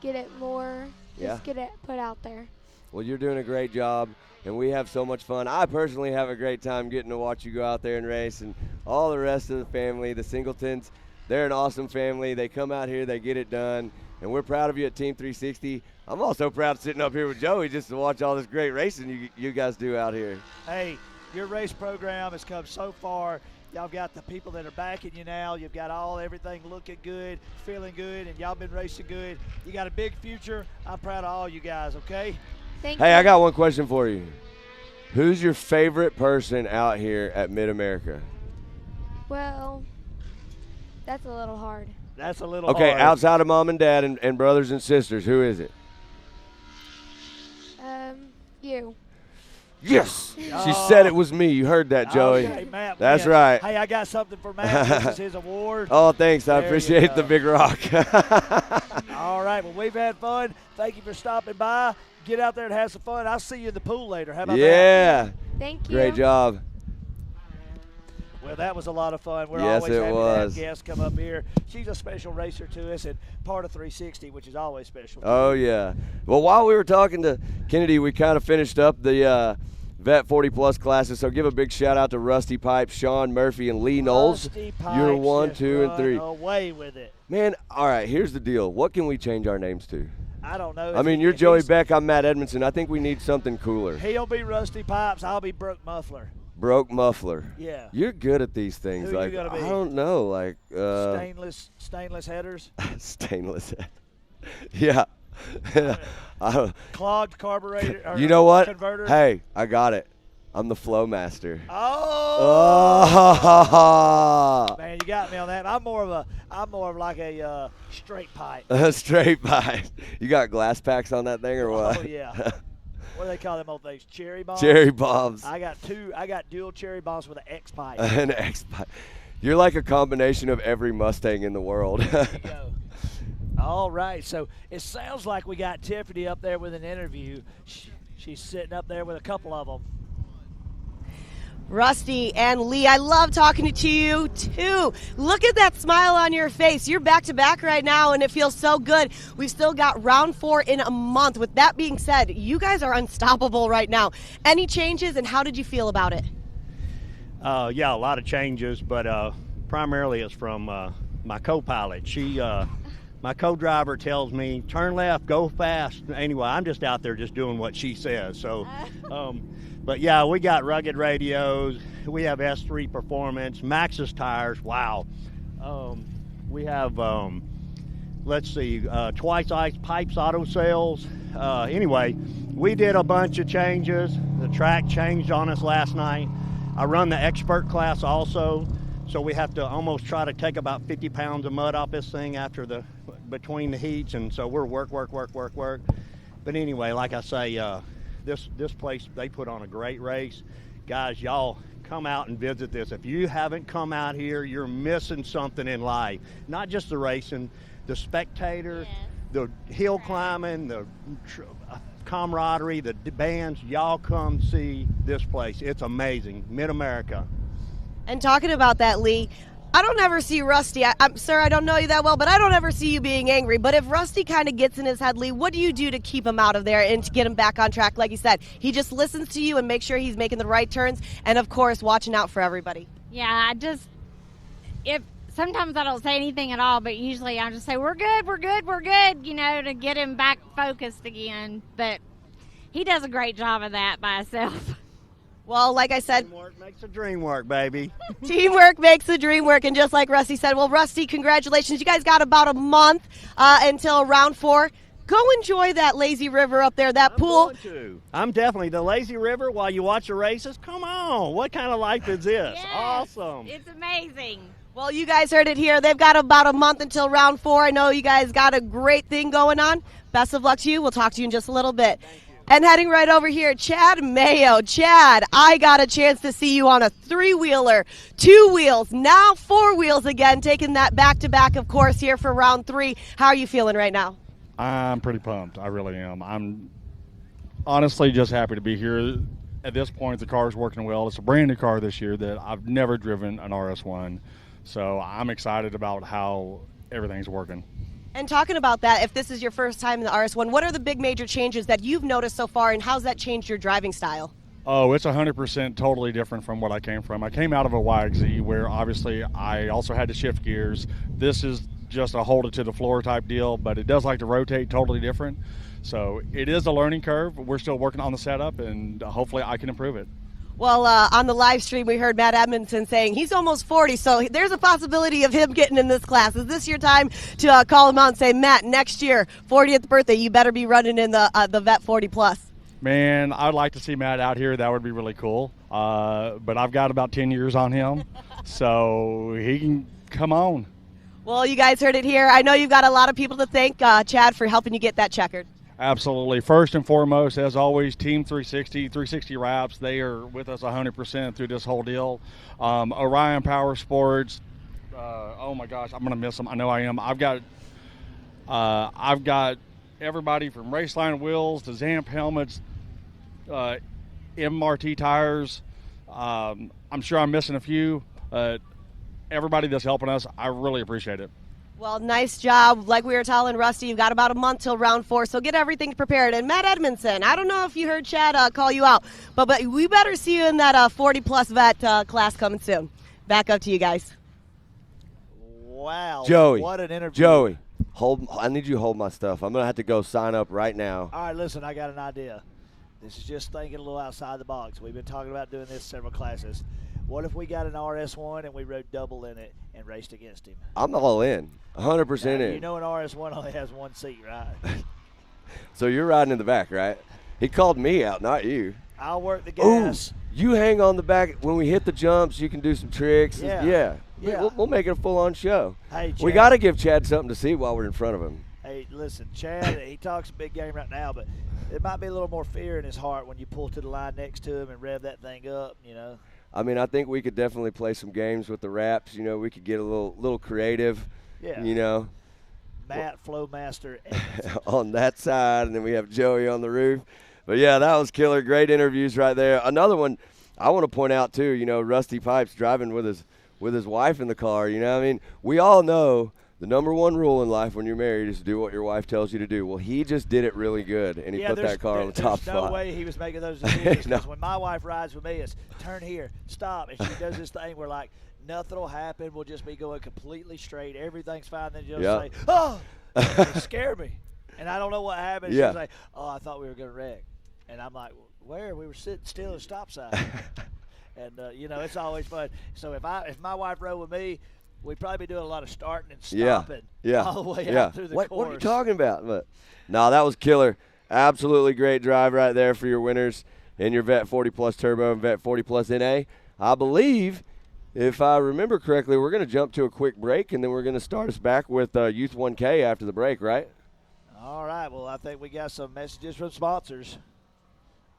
get it more, get it put out there. Well, you're doing a great job, and we have so much fun. I personally have a great time getting to watch you go out there and race, and all the rest of the family, the Singletons, they're an awesome family. They come out here, they get it done, and we're proud of you at Team 360. I'm also proud sitting up here with Joey just to watch all this great racing you guys do out here. Hey, your race program has come so far. Y'all got the people that are backing you now. You've got everything looking good, feeling good, and y'all been racing good. You got a big future. I'm proud of all you guys, okay? Thank you. Hey, I got one question for you. Who's your favorite person out here at MidAmerica? Well, that's a little hard. That's a little okay, hard. Outside of mom and dad and brothers and sisters, who is it? You. Yes. She said it was me. You heard that, Joey. Okay, Matt, that's right. Hey, I got something for Matt. This is his award. Oh, thanks. I There appreciate you the go. big rock. All right, well, we've had fun. Thank you for stopping by. Get out there and have some fun. I'll see you in the pool later. How about that? Yeah. Thank you. Great job. Well, that was a lot of fun. We're Yes, always it happy to was. have guests come up here. She's a special racer to us and part of 360, which is always special. Oh, yeah. Well, while we were talking to Kennedy, we kind of finished up the Vet 40-plus classes, so give a big shout-out to Rusty Pipes, Sean Murphy, and Lee Knowles. Rusty Pipes You're 1, just 2, and run 3. away with it. Man, all right, here's the deal. What can we change our names to? I don't know. I mean, you're Joey Beck, I'm Matt Edmondson. I think we need something cooler. He'll be Rusty Pipes. I'll be Broke Muffler. Broke Muffler. Yeah. You're good at these things. Who like you gonna be? I don't know, like Stainless headers. stainless. Yeah. I don't, Clogged carburetor. Or you know what? Converter. Hey, I got it. I'm the flow master. Oh. Man, you got me on that. I'm more of like a straight pipe. Straight pipe. You got glass packs on that thing or what? Oh yeah. What do they call them old things? Cherry bombs? Cherry bombs. I got dual cherry bombs with an X pipe. An X pipe. You're like a combination of every Mustang in the world. There you go. All right. So it sounds like we got Tiffany up there with an interview. She's sitting up there with a couple of them. Rusty and Lee, I love talking to you too. Look at that smile on your face. You're back to back right now and it feels so good. We've still got round 4 in a month. With that being said, you guys are unstoppable right now. Any changes and how did you feel about it? Yeah, a lot of changes, but primarily it's from my co-pilot. My co-driver tells me, turn left, go fast. Anyway, I'm just out there just doing what she says. So, but yeah, we got rugged radios. We have S3 Performance, Maxxis tires. Wow. We have, let's see, twice ice pipes, auto sales. Anyway, we did a bunch of changes. The track changed on us last night. I run the expert class also. So we have to almost try to take about 50 pounds of mud off this thing between the heats, and so we're work. But anyway, like I say, this place, they put on a great race. Guys, y'all come out and visit this. If you haven't come out here, you're missing something in life. Not just the racing, the spectator, the hill climbing, the camaraderie, the bands. Y'all come see this place. It's amazing. MidAmerica. And talking about that, Lee, I don't ever see Rusty. Sir, I don't know you that well, but I don't ever see you being angry. But if Rusty kind of gets in his head, Lee, what do you do to keep him out of there and to get him back on track? Like you said, he just listens to you and makes sure he's making the right turns and, of course, watching out for everybody. Yeah, sometimes I don't say anything at all, but usually I just say, we're good, to get him back focused again. But he does a great job of that by himself. Well, like I said, teamwork makes the dream work, baby. Teamwork makes the dream work. And just like Rusty said, well, Rusty, congratulations. You guys got about a month until round 4. Go enjoy that lazy river up there, that pool. I'm definitely the lazy river while you watch the races. Come on. What kind of life is this? Yes, awesome. It's amazing. Well, you guys heard it here. They've got about a month until round 4. I know you guys got a great thing going on. Best of luck to you. We'll talk to you in just a little bit. And heading right over here, Chad Mayo. Chad, I got a chance to see you on a 3-wheeler, 2 wheels, now 4 wheels again, taking that back-to-back, of course, here for round 3. How are you feeling right now? I'm pretty pumped. I really am. I'm honestly just happy to be here. At this point, the car's working well. It's a brand new car this year that I've never driven an RS1. So I'm excited about how everything's working. And talking about that, if this is your first time in the RS1, what are the big major changes that you've noticed so far, and how's that changed your driving style? Oh, it's 100% totally different from what I came from. I came out of a YXZ where obviously I also had to shift gears. This is just a hold it to the floor type deal, but it does like to rotate totally different. So it is a learning curve. We're still working on the setup, and hopefully I can improve it. Well, on the live stream, we heard Matt Edmondson saying he's almost 40, so there's a possibility of him getting in this class. Is this your time to call him out and say, Matt, next year, 40th birthday, you better be running in the Vet 40 Plus? Man, I'd like to see Matt out here. That would be really cool. But I've got about 10 years on him, so he can come on. Well, you guys heard it here. I know you've got a lot of people to thank, Chad, for helping you get that checkered. Absolutely. First and foremost, as always, Team 360 Wraps. They are with us 100% through this whole deal. Orion Power Sports. Oh my gosh, I'm gonna miss them. I know I am. I've got everybody from Raceline wheels to Zamp helmets, MRT tires. I'm sure I'm missing a few. Everybody that's helping us, I really appreciate it. Well, nice job. Like we were telling Rusty, you've got about a month till round 4, so get everything prepared. And Matt Edmondson, I don't know if you heard Chad call you out, but we better see you in that 40-plus vet class coming soon. Back up to you guys. Wow. Joey. What an interview. Joey, I need you to hold my stuff. I'm going to have to go sign up right now. All right, listen, I got an idea. This is just thinking a little outside the box. We've been talking about doing this several classes. What if we got an RS1 and we rode double in it and raced against him? I'm all in, 100% in. You know an RS1 only has 1 seat, right? So you're riding in the back, right? He called me out, not you. I'll work the gas. Ooh, you hang on the back. When we hit the jumps, you can do some tricks. Yeah. We'll make it a full-on show. Hey, Chad. We got to give Chad something to see while we're in front of him. Hey, listen, Chad, he talks a big game right now, but there might be a little more fear in his heart when you pull to the line next to him and rev that thing up, you know. I mean, I think we could definitely play some games with the wraps. You know, we could get a little creative. Yeah. You know. Matt Flowmaster on that side, and then we have Joey on the roof. But, yeah, that was killer. Great interviews right there. Another one I want to point out, too, you know, Rusty Pipes driving with his wife in the car. You know what I mean? We all know the number one rule in life when you're married is to do what your wife tells you to do. Well, he just did it really good, and he put that car on the top spot. There's no way he was making those decisions. Because when my wife rides with me, it's turn here, stop. And she does this thing where, like, nothing will happen. We'll just be going completely straight. Everything's fine. Then she'll say, oh, it scared me. And I don't know what happened. Yeah. She's like, oh, I thought we were going to wreck. And I'm like, where? We were sitting still at a stop sign. And, you know, it's always fun. So if my wife rode with me, we'd probably be doing a lot of starting and stopping all the way out through the course. What are you talking about? But no, that was killer. Absolutely great drive right there for your winners in your Vet 40 Plus Turbo and Vet 40 Plus NA. I believe, if I remember correctly, we're going to jump to a quick break, and then we're going to start us back with Youth 1K after the break, right? All right. Well, I think we got some messages from sponsors.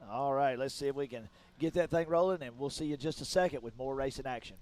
All right. Let's see if we can get that thing rolling, and we'll see you in just a second with more racing action.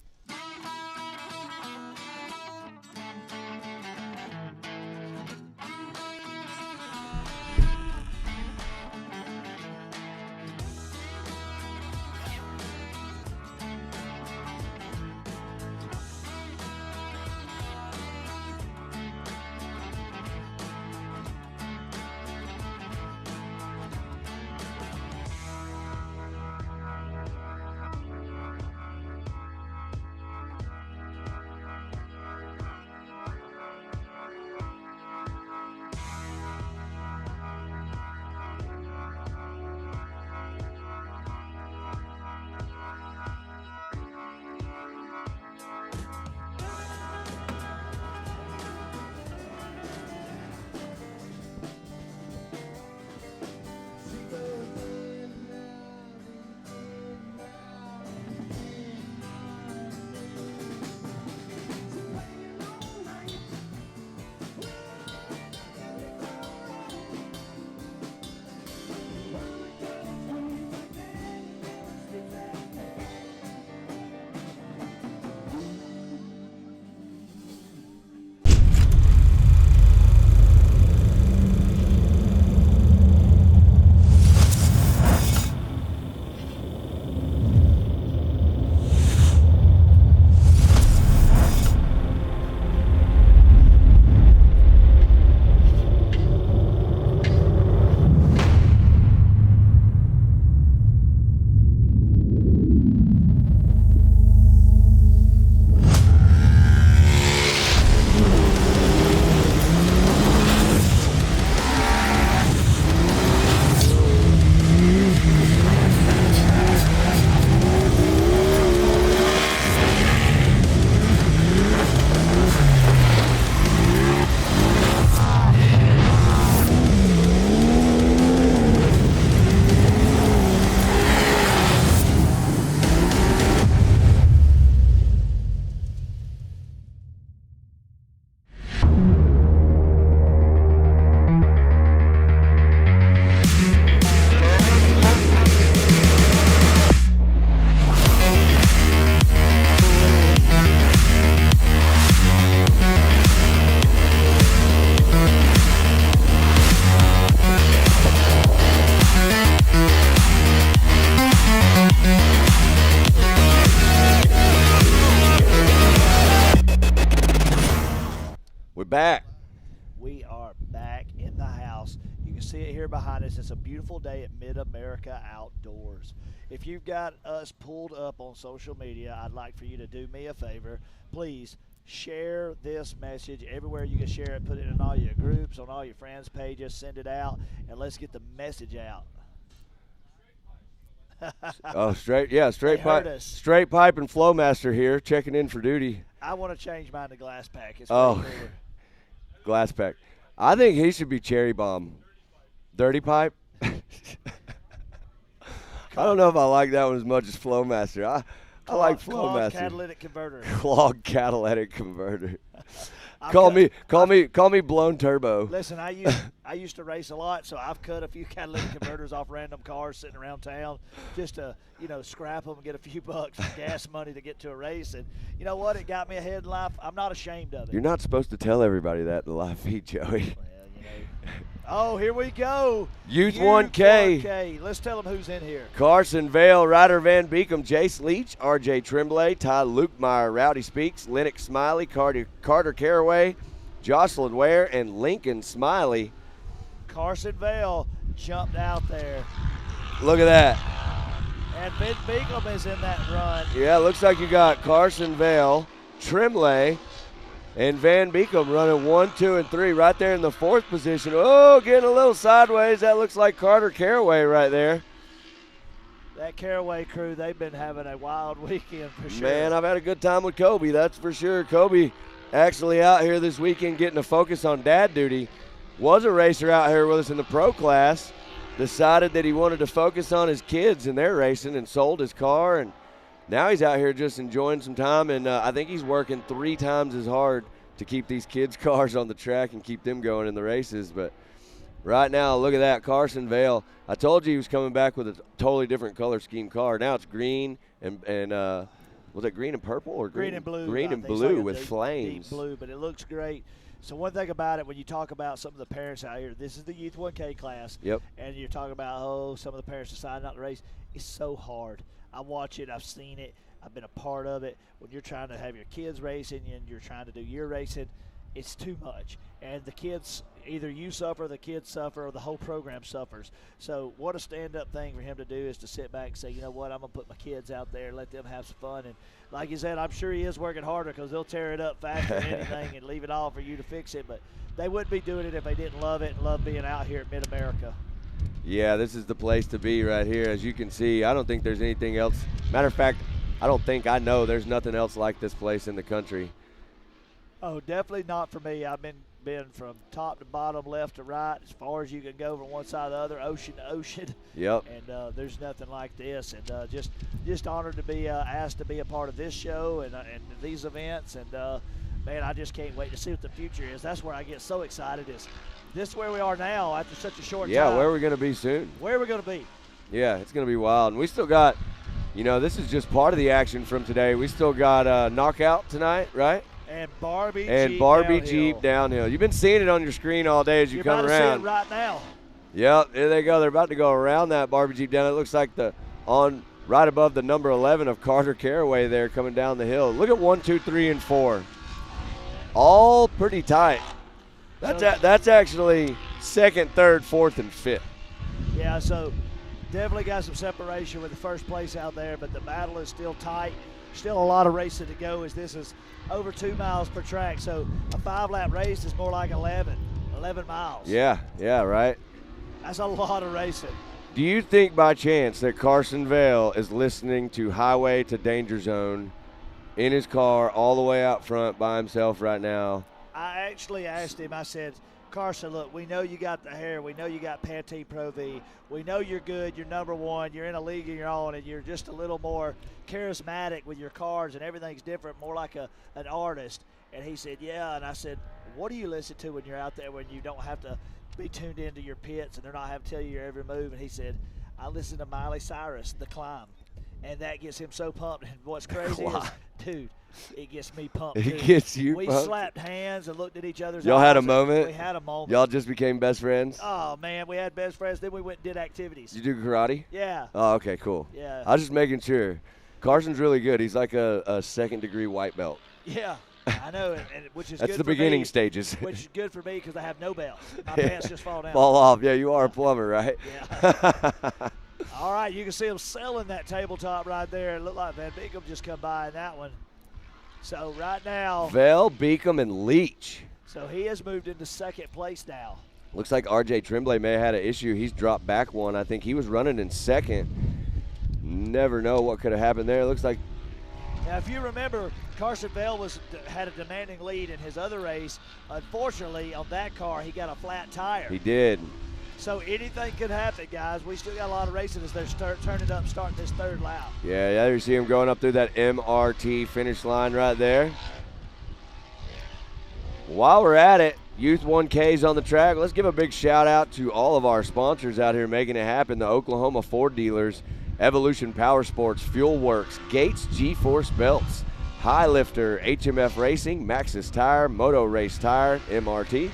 see it here behind us. It's a beautiful day at MidAmerica Outdoors. If you've got us pulled up on social media, I'd like for you to do me a favor. Please share this message everywhere you can share it. Put it in all your groups, on all your friends' pages. Send it out, and let's get the message out. Straight pipe and Flowmaster here, checking in for duty. I want to change mine to glass pack. It's glass pack. I think he should be Cherry Bomb. Dirty pipe. I don't know if I like that one as much as Flowmaster. I like Flowmaster. Clogged catalytic converter. Clogged catalytic converter. Call me blown turbo. Listen, I used to race a lot, so I've cut a few catalytic converters off random cars sitting around town just to, scrap them and get a few bucks for gas money to get to a race. And you know what? It got me ahead in life. I'm not ashamed of it. You're not supposed to tell everybody that in the live feed, Joey. Oh, here we go. Youth 1K. Let's tell them who's in here. Carson, Vail, Ryder Van Beekum, Jace Leach, RJ Tremblay, Ty Lukemeyer, Rowdy Speaks, Lennox Smiley, Carter Caraway, Jocelyn Ware, and Lincoln Smiley. Carson Vail jumped out there. Look at that. And Ben Beekum is in that run. Yeah, looks like you got Carson Vail, Tremblay, and Van Beekum running 1, 2, and 3 right there in the 4th position. Oh, getting a little sideways. That looks like Carter Caraway right there. That Caraway crew, they've been having a wild weekend for sure. Man, I've had a good time with Kobe, that's for sure. Kobe actually out here this weekend getting a focus on dad duty. Was a racer out here with us in the pro class. Decided that he wanted to focus on his kids and their racing and sold his car, and now he's out here just enjoying some time, and I think he's working 3 times as hard to keep these kids' cars on the track and keep them going in the races. But right now, look at that, Carson Vail. I told you he was coming back with a totally different color scheme car. Now it's green and was it green and purple or green and blue? Green and blue with flames. Deep blue, but it looks great. So one thing about it, when you talk about some of the parents out here, this is the Youth 1K class. Yep. And you're talking about, some of the parents deciding not to race. It's so hard. I watch it. I've seen it. I've been a part of it. When you're trying to have your kids racing and you're trying to do your racing, it's too much. And the kids, either you suffer, the kids suffer, or the whole program suffers. So what a stand-up thing for him to do is to sit back and say, you know what, I'm going to put my kids out there and let them have some fun. And like you said, I'm sure he is working harder because they'll tear it up faster than anything and leave it all for you to fix it. But they wouldn't be doing it if they didn't love it and love being out here at MidAmerica. Yeah, this is the place to be right here. As you can see, I don't think there's anything else. Matter of fact, I know there's nothing else like this place in the country. Oh, definitely not for me. I've been from top to bottom, left to right, as far as you can go from one side to the other, ocean to ocean. Yep. And there's nothing like this. And just honored to be asked to be a part of this show and these events. And, man, I just can't wait to see what the future is. That's where I get so excited is this is where we are now after such a short time. Yeah, where are we going to be soon? Where are we going to be? Yeah, it's going to be wild. And we still got, this is just part of the action from today. We still got Knockout tonight, right? And Barbie Jeep downhill. You've been seeing it on your screen all day as you come around. You're about to see it right now. Yep, there they go. They're about to go around that Barbie Jeep down. It looks like right above the number 11 of Carter Caraway there coming down the hill. Look at 1, 2, 3, and 4. All pretty tight. That's actually 2nd, 3rd, 4th, and 5th. Yeah, so definitely got some separation with the first place out there, but the battle is still tight. Still a lot of racing to go as this is over 2 miles per track. So a 5-lap race is more like 11 miles. Yeah, right. That's a lot of racing. Do you think by chance that Carson Vail is listening to Highway to Danger Zone in his car all the way out front by himself right now? I actually asked him, I said, Carson, look, we know you got the hair. We know you got Pantene Pro V. We know you're good. You're number 1. You're in a league of your own, and you're just a little more charismatic with your cars, and everything's different, more like an artist. And he said, yeah. And I said, what do you listen to when you're out there when you don't have to be tuned into your pits and they're not having to tell you your every move? And he said, I listen to Miley Cyrus, The Climb. And that gets him so pumped. And what's crazy is, dude, it gets me pumped. It gets you pumped. We slapped hands and looked at each other's eyes. Y'all had a moment? We had a moment. Y'all just became best friends? Oh, man, we had best friends. Then we went and did activities. You do karate? Yeah. Oh, okay, cool. Yeah. I was just making sure. Carson's really good. He's like a 2nd-degree white belt. Yeah. I know, which is That's good the for beginning me, stages. Which is good for me because I have no belt. My pants just fall down. Fall off. Yeah, you are a plumber, right? Yeah. All right, you can see them selling that tabletop right there. It looked like Van Beekum just come by in that one. So right now, Vail, Beekum, and Leach. So he has moved into second place now. Looks like R.J. Tremblay may have had an issue. He's dropped back one. I think he was running in second. Never know what could have happened there. Looks like. Now, if you remember, Carson Vail had a demanding lead in his other race. Unfortunately, on that car, he got a flat tire. He did. So anything could happen, guys. We still got a lot of racing as they're turning up, starting this third lap. Yeah, you see him going up through that MRT finish line right there. While we're at it, Youth 1K's on the track. Let's give a big shout out to all of our sponsors out here making it happen. The Oklahoma Ford dealers, Evolution Power Sports, Fuel Works, Gates G-Force Belts, High Lifter, HMF Racing, Maxxis Tire, Moto Race Tire, MRT,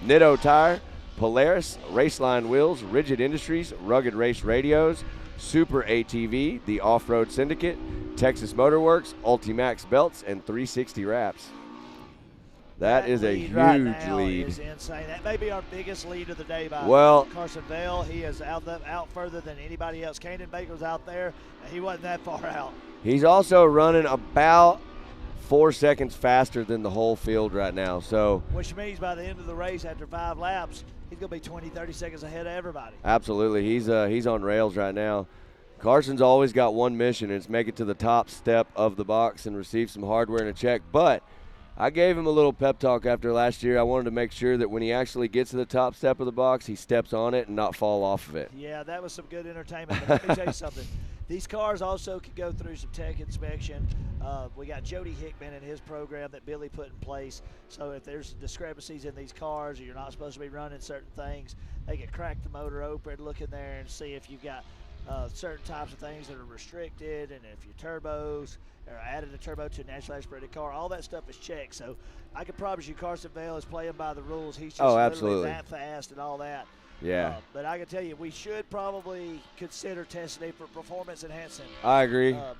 Nitto Tire, Polaris, Raceline Wheels, Rigid Industries, Rugged Race Radios, Super ATV, the Off-Road Syndicate, Texas Motor Works, Ultimax Belts, and 360 Wraps. That is a huge lead. Is insane. That may be our biggest lead of the day by Carson Vail. He is out further than anybody else. Kaden Baker's out there. He wasn't that far out. He's also running about 4 seconds faster than the whole field right now. So, which means by the end of the race, after 5 laps, he's going to be 20, 30 seconds ahead of everybody. Absolutely. He's on rails right now. Carson's always got one mission, and it's make it to the top step of the box and receive some hardware and a check. But I gave him a little pep talk after last year. I wanted to make sure that when he actually gets to the top step of the box, he steps on it and not fall off of it. Yeah, that was some good entertainment. But let me tell you something. These cars also could go through some tech inspection. We got Jody Hickman and his program that Billy put in place. So if there's discrepancies in these cars or you're not supposed to be running certain things, they can crack the motor open, look in there and see if you've got certain types of things that are restricted, and if your turbos or added a turbo to a naturally aspirated car, all that stuff is checked. So I can promise you Carson Vail is playing by the rules. He's just literally that fast and all that. Yeah. But I can tell you, we should probably consider testing him for performance-enhancing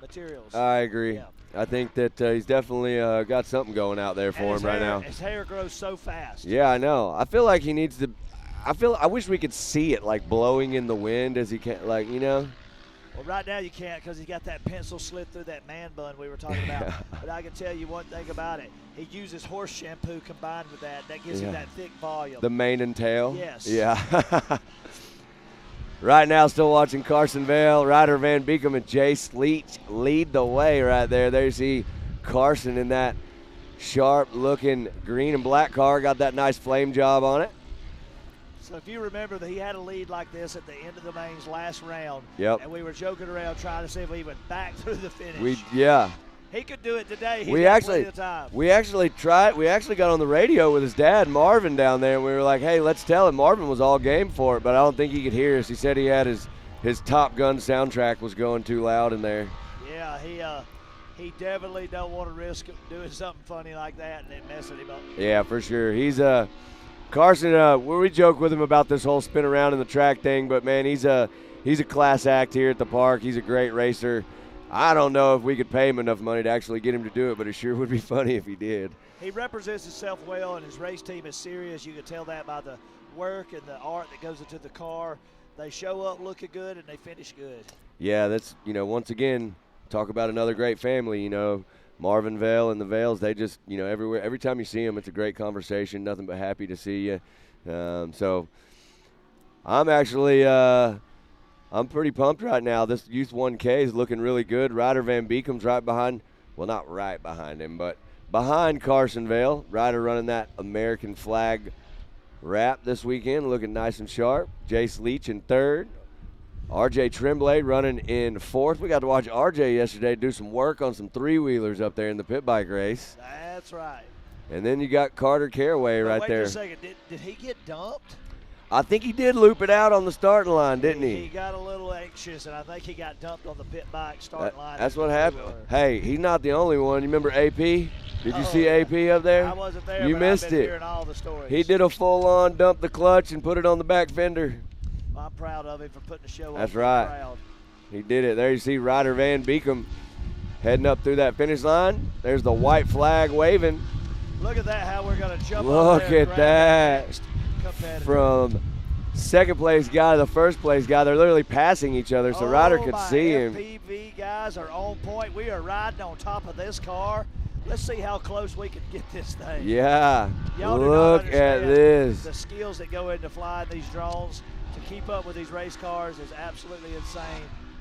materials. I agree. Yeah. I think that he's definitely got something going out there for him right now. His hair grows so fast. Yeah, I know. I feel like he needs to – I wish we could see it, like, blowing in the wind as he can – like, you know. Well, right now you can't because he's got that pencil slit through that man bun we were talking about. But I can tell you one thing about it. He uses horse shampoo combined with that. That gives him that thick volume. The mane and tail? Yes. Yeah. Right now, still watching Carson Vail, Ryder Van Beekum, and Jace Leach lead the way right there. There you see Carson in that sharp-looking green and black car. Got that nice flame job on it. So if you remember that he had a lead like this at the end of the mains last round. Yep. And we were joking around trying to see if we went back through the finish. He could do it today. We actually tried. We actually got on the radio with his dad, Marvin, down there, and we were like, hey, let's tell him. Marvin was all game for it, but I don't think he could hear us. He said he had his Top Gun soundtrack was going too loud in there. Yeah, he definitely don't want to risk doing something funny like that and then messing him up. Yeah, for sure. He's Carson, we joke with him about this whole spin around in the track thing, but, man, he's a class act here at the park. He's a great racer. I don't know if we could pay him enough money to actually get him to do it, but it sure would be funny if he did. He represents himself well, and his race team is serious. You can tell that by the work and the art that goes into the car. They show up looking good, and they finish good. Yeah, that's, once again, talk about another great family, Marvin Vail and the Vails, they just, every time you see them, it's a great conversation. Nothing but happy to see you. So I'm actually I'm pretty pumped right now. This Youth 1K is looking really good. Ryder Van Beekum's right behind, well, not right behind him, but behind Carson Vail. Ryder running that American flag wrap this weekend, looking nice and sharp. Jace Leach in third. R.J. Tremblay running in fourth. We got to watch R.J. yesterday do some work on some three-wheelers up there in the pit bike race. That's right. And then you got Carter Caraway right there. Wait just a second. Did he get dumped? I think he did loop it out on the starting line, didn't he? He got a little anxious, and I think he got dumped on the pit bike starting line. That's what happened. Hey, he's not the only one. You remember AP? Did you see AP up there? I wasn't there, you but missed I've been it. hearing all the stories. He did a full-on dump the clutch and put it on the back fender. I'm proud of him for putting the show on. That's right. He did it. There you see Ryder Van Beekum. heading up through that finish line. There's the white flag waving. Look at that, how we're going to jump Look over there at that. From second place guy to the first place guy, they're literally passing each other, so Ryder could see him. FPV guys are on point. We are riding on top of this car. Let's see how close we can get this thing. Yeah, Y'all do not look at understand this. The skills that go into flying these drones to keep up with these race cars is absolutely insane.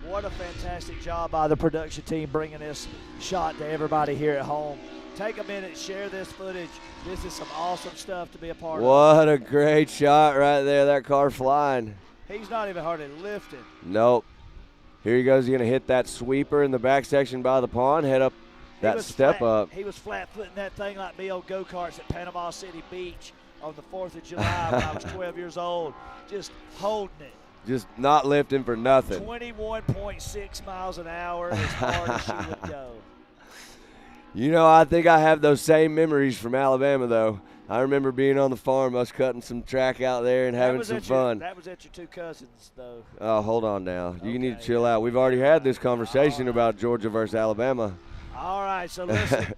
What a fantastic job by the production team bringing this shot to everybody here at home. Take a minute, share this footage. This is some awesome stuff to be a part of. What a great shot right there, that car flying. He's not even hardly lifting. Nope. Here he goes, he's going to hit that sweeper in the back section by the pond, head up that step up. He was flat-footing that thing like me old go-karts at Panama City Beach on the 4th of July when I was 12 years old, just holding it. Just not lifting for nothing. 21.6 miles an hour as hard as she would go. You know, I think I have those same memories from Alabama, though. I remember being on the farm, us cutting some track out there and having some fun. That was at your two cousins, though. Oh, hold on now. You need to chill out. We've already had this conversation about Georgia versus Alabama. All right, so listen.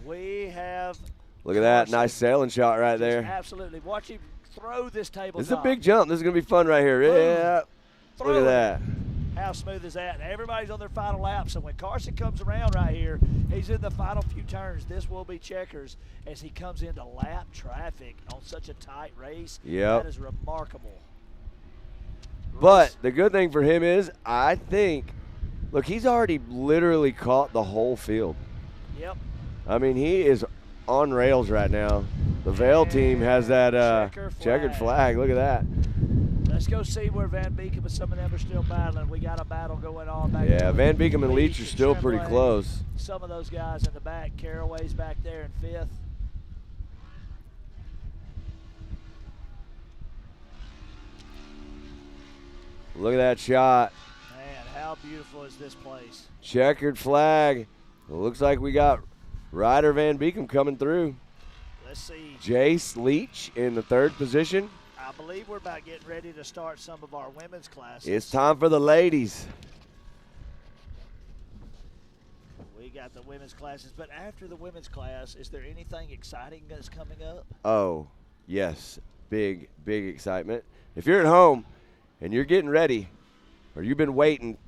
We have Look at that. Nice sailing shot right there. Absolutely. Watch him throw this tabletop. This is a big jump. This is going to be fun right here. Yeah. Look at that. How smooth is that? Everybody's on their final lap, so when Carson comes around right here, he's in the final few turns. This will be checkers as he comes into lap traffic on such a tight race. Yep. That is remarkable. But the good thing for him is, I think, look, he's already literally caught the whole field. Yep. I mean, he is on rails right now. The Vail team has that checkered flag. Look at that. Let's go see where Van Beekum and some of them are still battling. We got a battle going on back there. Yeah, Van Beekum and Leach are still pretty close. Some of those guys in the back. Caraway's back there in 5th. Look at that shot. Man, how beautiful is this place? Checkered flag. It looks like we got Ryder Van Beekum coming through. Let's see. Jace Leach in the 3rd position. I believe we're about getting ready to start some of our women's classes. It's time for the ladies. We got the women's classes, but after the women's class, is there anything exciting that's coming up? Oh, yes. Big, big excitement. If you're at home and you're getting ready or you've been waiting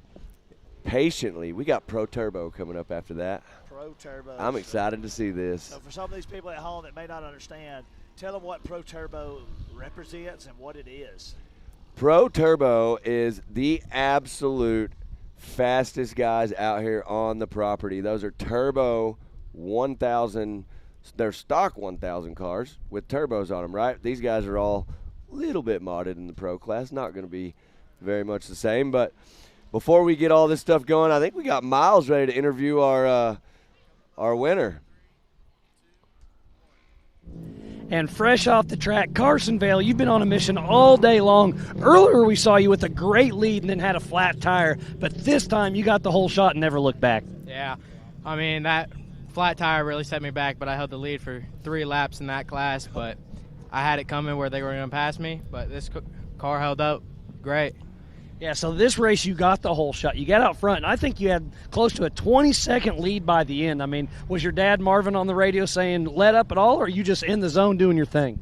patiently, we got Pro Turbo coming up after that. Pro Turbo. I'm excited to see this. So for some of these people at home that may not understand, tell them what Pro Turbo represents and what it is. Pro Turbo is the absolute fastest guys out here on the property. Those are turbo 1,000, they're stock 1,000 cars with turbos on them, right? These guys are all a little bit modded in the pro class, not going to be very much the same. But before we get all this stuff going, I think we got Miles ready to interview our winner. And fresh off the track, Carson Vail, you've been on a mission all day long. Earlier we saw you with a great lead and then had a flat tire, but this time you got the whole shot and never looked back. Yeah, I mean, that flat tire really set me back, but I held the lead for 3 laps in that class, but I had it coming where they were going to pass me, but this car held up great. Yeah, so this race you got the whole shot. You got out front, and I think you had close to a 20-second lead by the end. I mean, was your dad Marvin on the radio saying let up at all, or are you just in the zone doing your thing?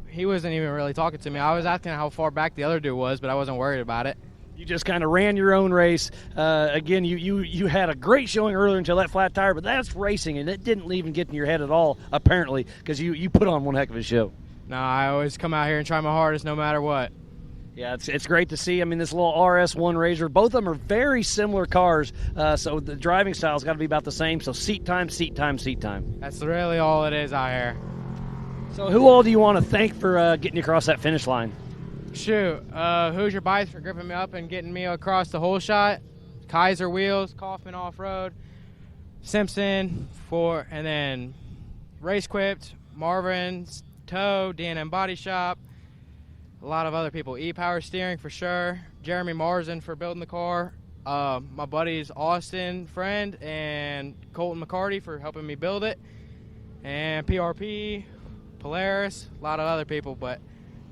He wasn't even really talking to me. I was asking how far back the other dude was, but I wasn't worried about it. You just kind of ran your own race. Again, you had a great showing earlier until that flat tire, but that's racing, and it didn't even get in your head at all, apparently, because you put on one heck of a show. No, I always come out here and try my hardest no matter what. Yeah, it's great to see. I mean, this little RS1 Razor, both of them are very similar cars, so the driving style's got to be about the same. So seat time, seat time, seat time. That's really all it is out here. So who all do you want to thank for getting you across that finish line? Shoot, Hoosier Bikes for gripping me up and getting me across the whole shot. Kaiser Wheels, Kaufman Off-Road, Simpson and then Race Quipped, Marvin's Tow, D&M Body Shop. A lot of other people. E-Power Steering for sure. Jeremy Marzin for building the car. My buddies Austin Friend and Colton McCarty for helping me build it. And PRP, Polaris, a lot of other people, but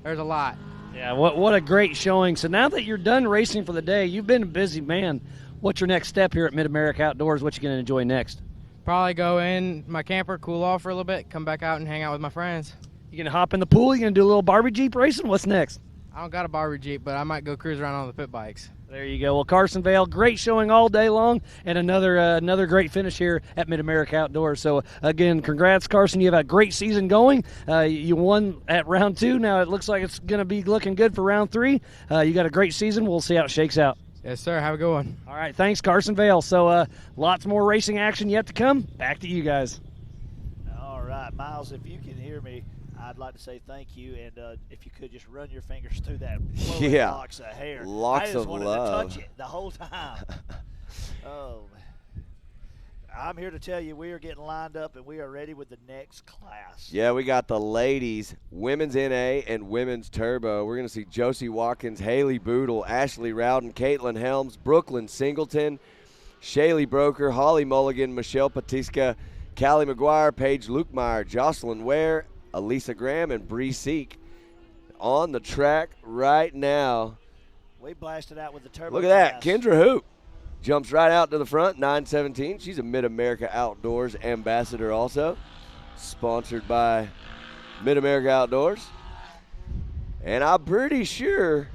there's a lot. Yeah, what a great showing. So now that you're done racing for the day, you've been a busy man. What's your next step here at MidAmerica Outdoors? What you going to enjoy next? Probably go in my camper, cool off for a little bit, come back out and hang out with my friends. You going to hop in the pool? You going to do a little Barbie Jeep racing? What's next? I don't got a Barbie Jeep, but I might go cruise around on the pit bikes. There you go. Well, Carson, Vail, great showing all day long, and another great finish here at MidAmerica Outdoors. So, again, congrats, Carson. You have a great season going. You won at round 2. Now it looks like it's going to be looking good for round 3. You got a great season. We'll see how it shakes out. Yes, sir. Have a good one. All right. Thanks, Carson, Vail. So, lots more racing action yet to come. Back to you guys. All right, Miles, if you can hear me, I'd like to say thank you, and if you could just run your fingers through that locks of hair. Locks I just of wanted love. to touch it the whole time. Oh, I'm here to tell you we are getting lined up, and we are ready with the next class. Yeah, we got the ladies, women's NA and women's turbo. We're going to see Josie Watkins, Haley Bootle, Ashley Rowden, Caitlin Helms, Brooklyn Singleton, Shaylee Broker, Holly Mulligan, Michelle Patiska, Callie McGuire, Paige Lukemeyer, Jocelyn Ware, Elisa Graham, and Bree Seek on the track right now. We blasted out with the turbo. Look at that. class. Kendra Hoop jumps right out to the front, 9:17. She's a MidAmerica Outdoors ambassador also, sponsored by MidAmerica Outdoors. And I'm pretty sure,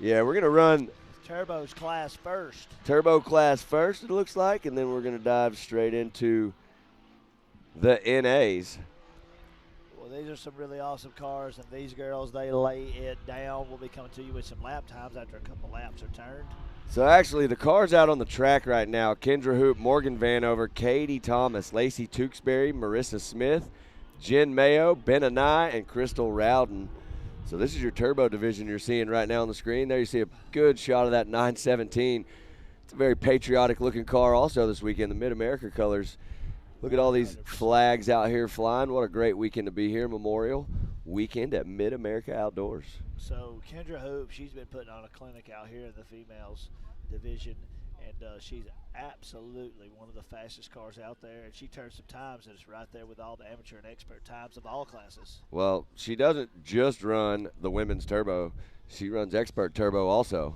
yeah, we're going to run Turbo's class first. turbo class first, it looks like, and then we're going to dive straight into the NAs. Well, these are some really awesome cars, and these girls, they lay it down. We'll be coming to you with some lap times after a couple laps are turned. So actually, the cars out on the track right now: Kendra Hoop, Morgan Vanover, Katie Thomas, Lacey Tewksbury, Marissa Smith, Jen Mayo, Ben Anai, and Crystal Rowden. So this is your turbo division you're seeing right now on the screen. There you see a good shot of that 917. It's a very patriotic-looking car also this weekend, the MidAmerica colors. Look at all these flags out here flying. What a great weekend to be here, Memorial Weekend at MidAmerica Outdoors. So Kendra Hoop, she's been putting on a clinic out here in the females division, and she's absolutely one of the fastest cars out there, and she turns some times that is right there with all the amateur and expert times of all classes. Well, she doesn't just run the women's turbo. She runs expert turbo also.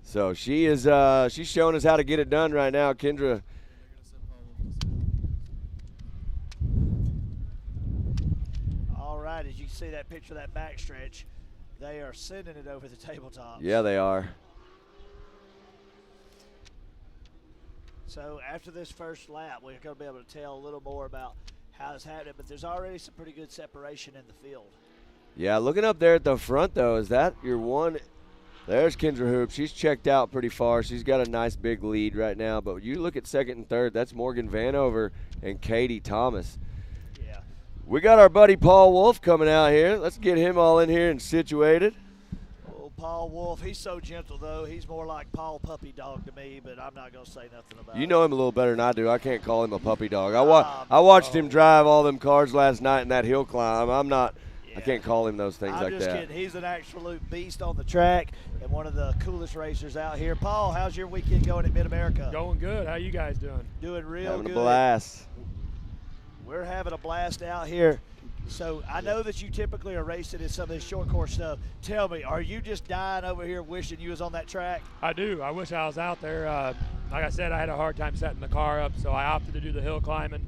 So she is she's showing us how to get it done right now, Kendra. All right, as you can see that picture of that backstretch, they are sending it over the tabletop. Yeah, they are. So after this first lap, we're going to be able to tell a little more about how it's happening, but there's already some pretty good separation in the field. Yeah, looking up there at the front, though, is that your one? There's Kendra Hoop. She's checked out pretty far. She's got a nice big lead right now. But you look at second and third, that's Morgan Vanover and Katie Thomas. Yeah. We got our buddy Paul Wolf coming out here. Let's get him all in here and situated. Oh, Paul Wolf, he's so gentle, though. He's more like Paul Puppy Dog to me, but I'm not going to say nothing about it. You know him a little better than I do. I can't call him a puppy dog. I watched him drive all them cars last night in that hill climb. I can't call him those things I'm like just that. kidding. He's an absolute beast on the track and one of the coolest racers out here. Paul, how's your weekend going at MidAmerica? Going good. How you guys doing? Doing real Having good. a blast. We're having a blast out here. So I know that you typically are racing in some of this short course stuff. Tell me, are you just dying over here wishing you was on that track? I do. I wish I was out there. Like I said, I had a hard time setting the car up, so I opted to do the hill climbing.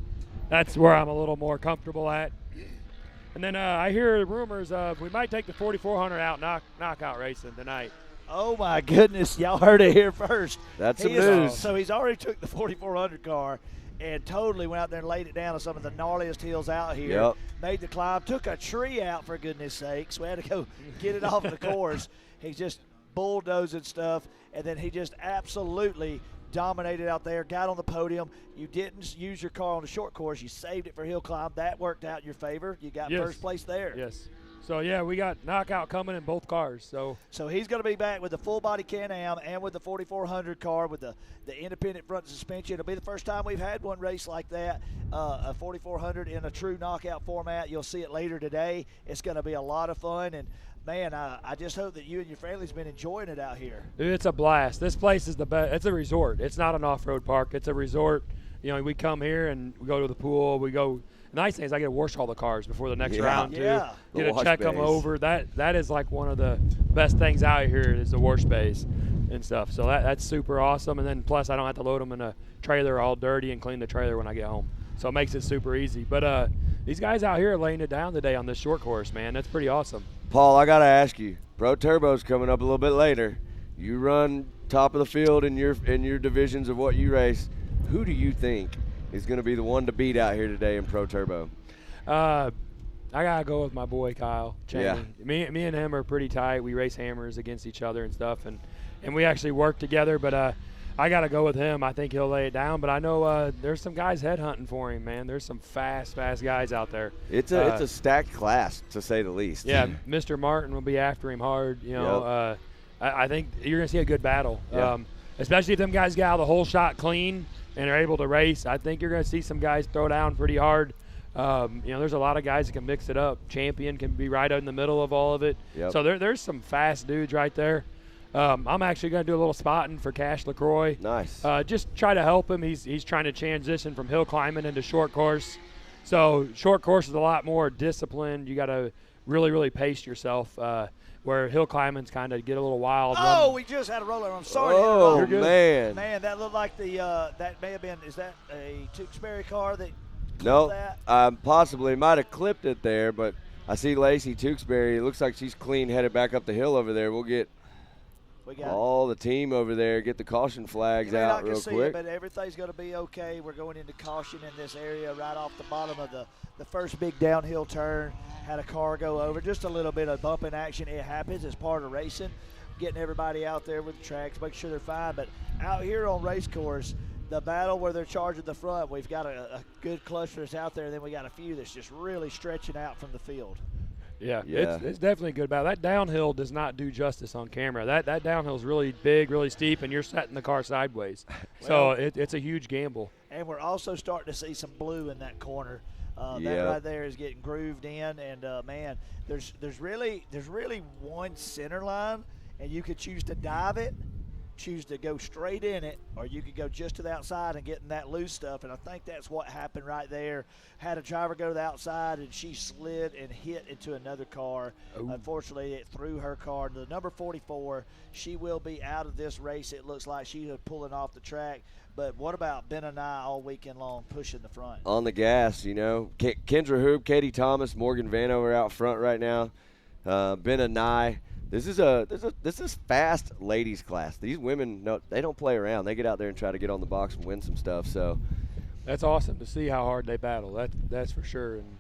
That's where I'm a little more comfortable at. And then I hear rumors of we might take the 4400 out knockout racing tonight. Oh, my goodness. Y'all heard it here first. That's some news. So he's already took the 4400 car and totally went out there and laid it down on some of the gnarliest hills out here. Yep. Made the climb. Took a tree out, for goodness sakes. We had to go get it off the course. He's just bulldozing stuff. And then he just absolutely dominated out there, got on the podium. You didn't use your car on the short course. You saved it for hill climb. That worked out in your favor. You got first place there. Yes. So, yeah, we got knockout coming in both cars. So he's going to be back with the full-body Can-Am and with the 4400 car with the independent front suspension. It'll be the first time we've had one race like that, a 4400 in a true knockout format. You'll see it later today. It's going to be a lot of fun. And, man, I just hope that you and your family's been enjoying it out here. it's a blast. This place is the best. It's a resort. It's not an off-road park. It's a resort. You know, we come here and we go to the pool. We go The nice thing is I get to wash all the cars before the next Yeah. round too. Yeah. Get The to wash check them bays. over. That is like one of the best things out here is the wash bays and stuff. So that's super awesome. And then plus I don't have to load them in a trailer all dirty and clean the trailer when I get home. So it makes it super easy. But these guys out here are laying it down today on this short course, man. That's pretty awesome. Paul, I got to ask you, Pro Turbo's coming up a little bit later. You run top of the field in your divisions of what you race. Who do you think is going to be the one to beat out here today in Pro Turbo? I gotta go with my boy Kyle Chaney. Yeah. Me and him are pretty tight. We race hammers against each other and stuff, and we actually work together. But I gotta go with him. I think he'll lay it down. But I know there's some guys headhunting for him, man. There's some fast guys out there. It's a stacked class, to say the least. Yeah, Mr. Martin will be after him hard. You know, I think you're gonna see a good battle. Yeah. Especially if them guys get out of the whole shot clean and are able to race. I think you're gonna see some guys throw down pretty hard. There's a lot of guys that can mix it up. Champion can be right in the middle of all of it. Yep. So there's some fast dudes right there. I'm actually going to do a little spotting for Cash LaCroix. Nice. Just try to help him. He's trying to transition from hill climbing into short course. So short course is a lot more disciplined. You got to really, really pace yourself. Where hill climbing's kind of get a little wild. We just had a roller. I'm sorry. Oh, to interrupt. man. Man, that looked like that may have been, is that a Tewksbury car that No, that? possibly might have clipped it there, but I see Lacey Tewksbury. It looks like she's clean headed back up the hill over there. We'll get all the team over there, get the caution flags out real quick. But everything's going to be okay. We're going into caution in this area right off the bottom of the first big downhill turn. Had a car go over. Just a little bit of bumping action. It happens as part of racing. Getting everybody out there with the tracks, make sure they're fine. But out here on race course, the battle where they're charging the front, we've got a good cluster that's out there, and then we got a few that's just really stretching out from the field. Yeah. It's definitely a good battle. That downhill does not do justice on camera. That downhill is really big, really steep, and you're setting the car sideways. So it's a huge gamble. And we're also starting to see some blue in that corner. That right there is getting grooved in, and man, there's really one center line, and you could choose to dive it, choose to go straight in it, or you could go just to the outside and get in that loose stuff. And I think that's what happened right there. Had a driver go to the outside, and she slid and hit into another car. Ooh. Unfortunately, it threw her car. The number 44, she will be out of this race. It looks like she's pulling off the track. But what about Ben and I all weekend long pushing the front? On the gas, Kendra Hoop, Katie Thomas, Morgan Vanover out front right now. Ben and I. This is fast ladies class. These women, they don't play around. They get out there and try to get on the box and win some stuff. So that's awesome to see how hard they battle. That's for sure. And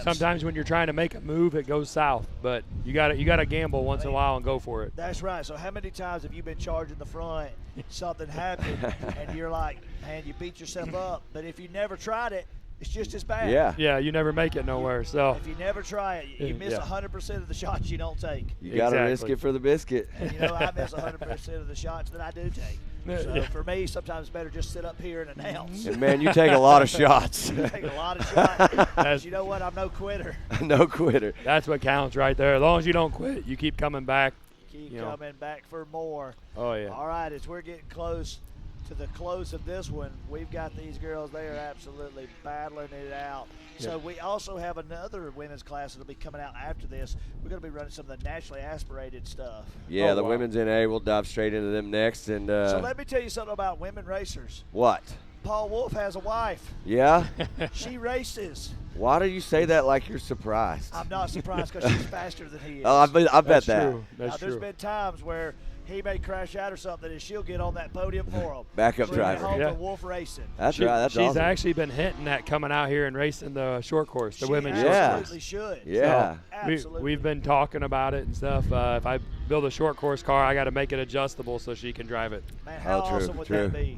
sometimes when you're trying to make a move, it goes south. But you got to gamble once in a while and go for it. That's right. So how many times have you been charging the front, something happened, and you're like, man, you beat yourself up. But if you never tried it, it's just as bad. Yeah, you never make it nowhere. So if you never try it, you miss 100% of the shots you don't take. You got to risk it for the biscuit. And I miss 100% of the shots that I do take. So for me, sometimes it's better just sit up here and announce. And man, you take a lot of shots. You take a lot of shots. But you know what? I'm no quitter. No quitter. That's what counts right there. As long as you don't quit, you keep coming back. Keep coming back for more. Oh, yeah. All right, as we're getting close to the close of this one, we've got these girls. They are absolutely battling it out. So we also have another women's class that'll be coming out after this. We're going to be running some of the nationally aspirated stuff. Yeah, the women's NA. We'll dive straight into them next. And so let me tell you something about women racers. What? Paul Wolf has a wife. Yeah? She races. Why do you say that like you're surprised? I'm not surprised because she's faster than he is. Oh, I bet that. True. That's there's been times where he may crash out or something, and she'll get on that podium for him. Backup driver. For Wolf Racing. That's right. That's She's awesome. actually been hinting at coming out here and racing the short course, the women's short absolutely course. should. Yeah. So, absolutely. We've been talking about it and stuff. If I build a short course car, I got to make it adjustable so she can drive it. Man, how awesome would that be?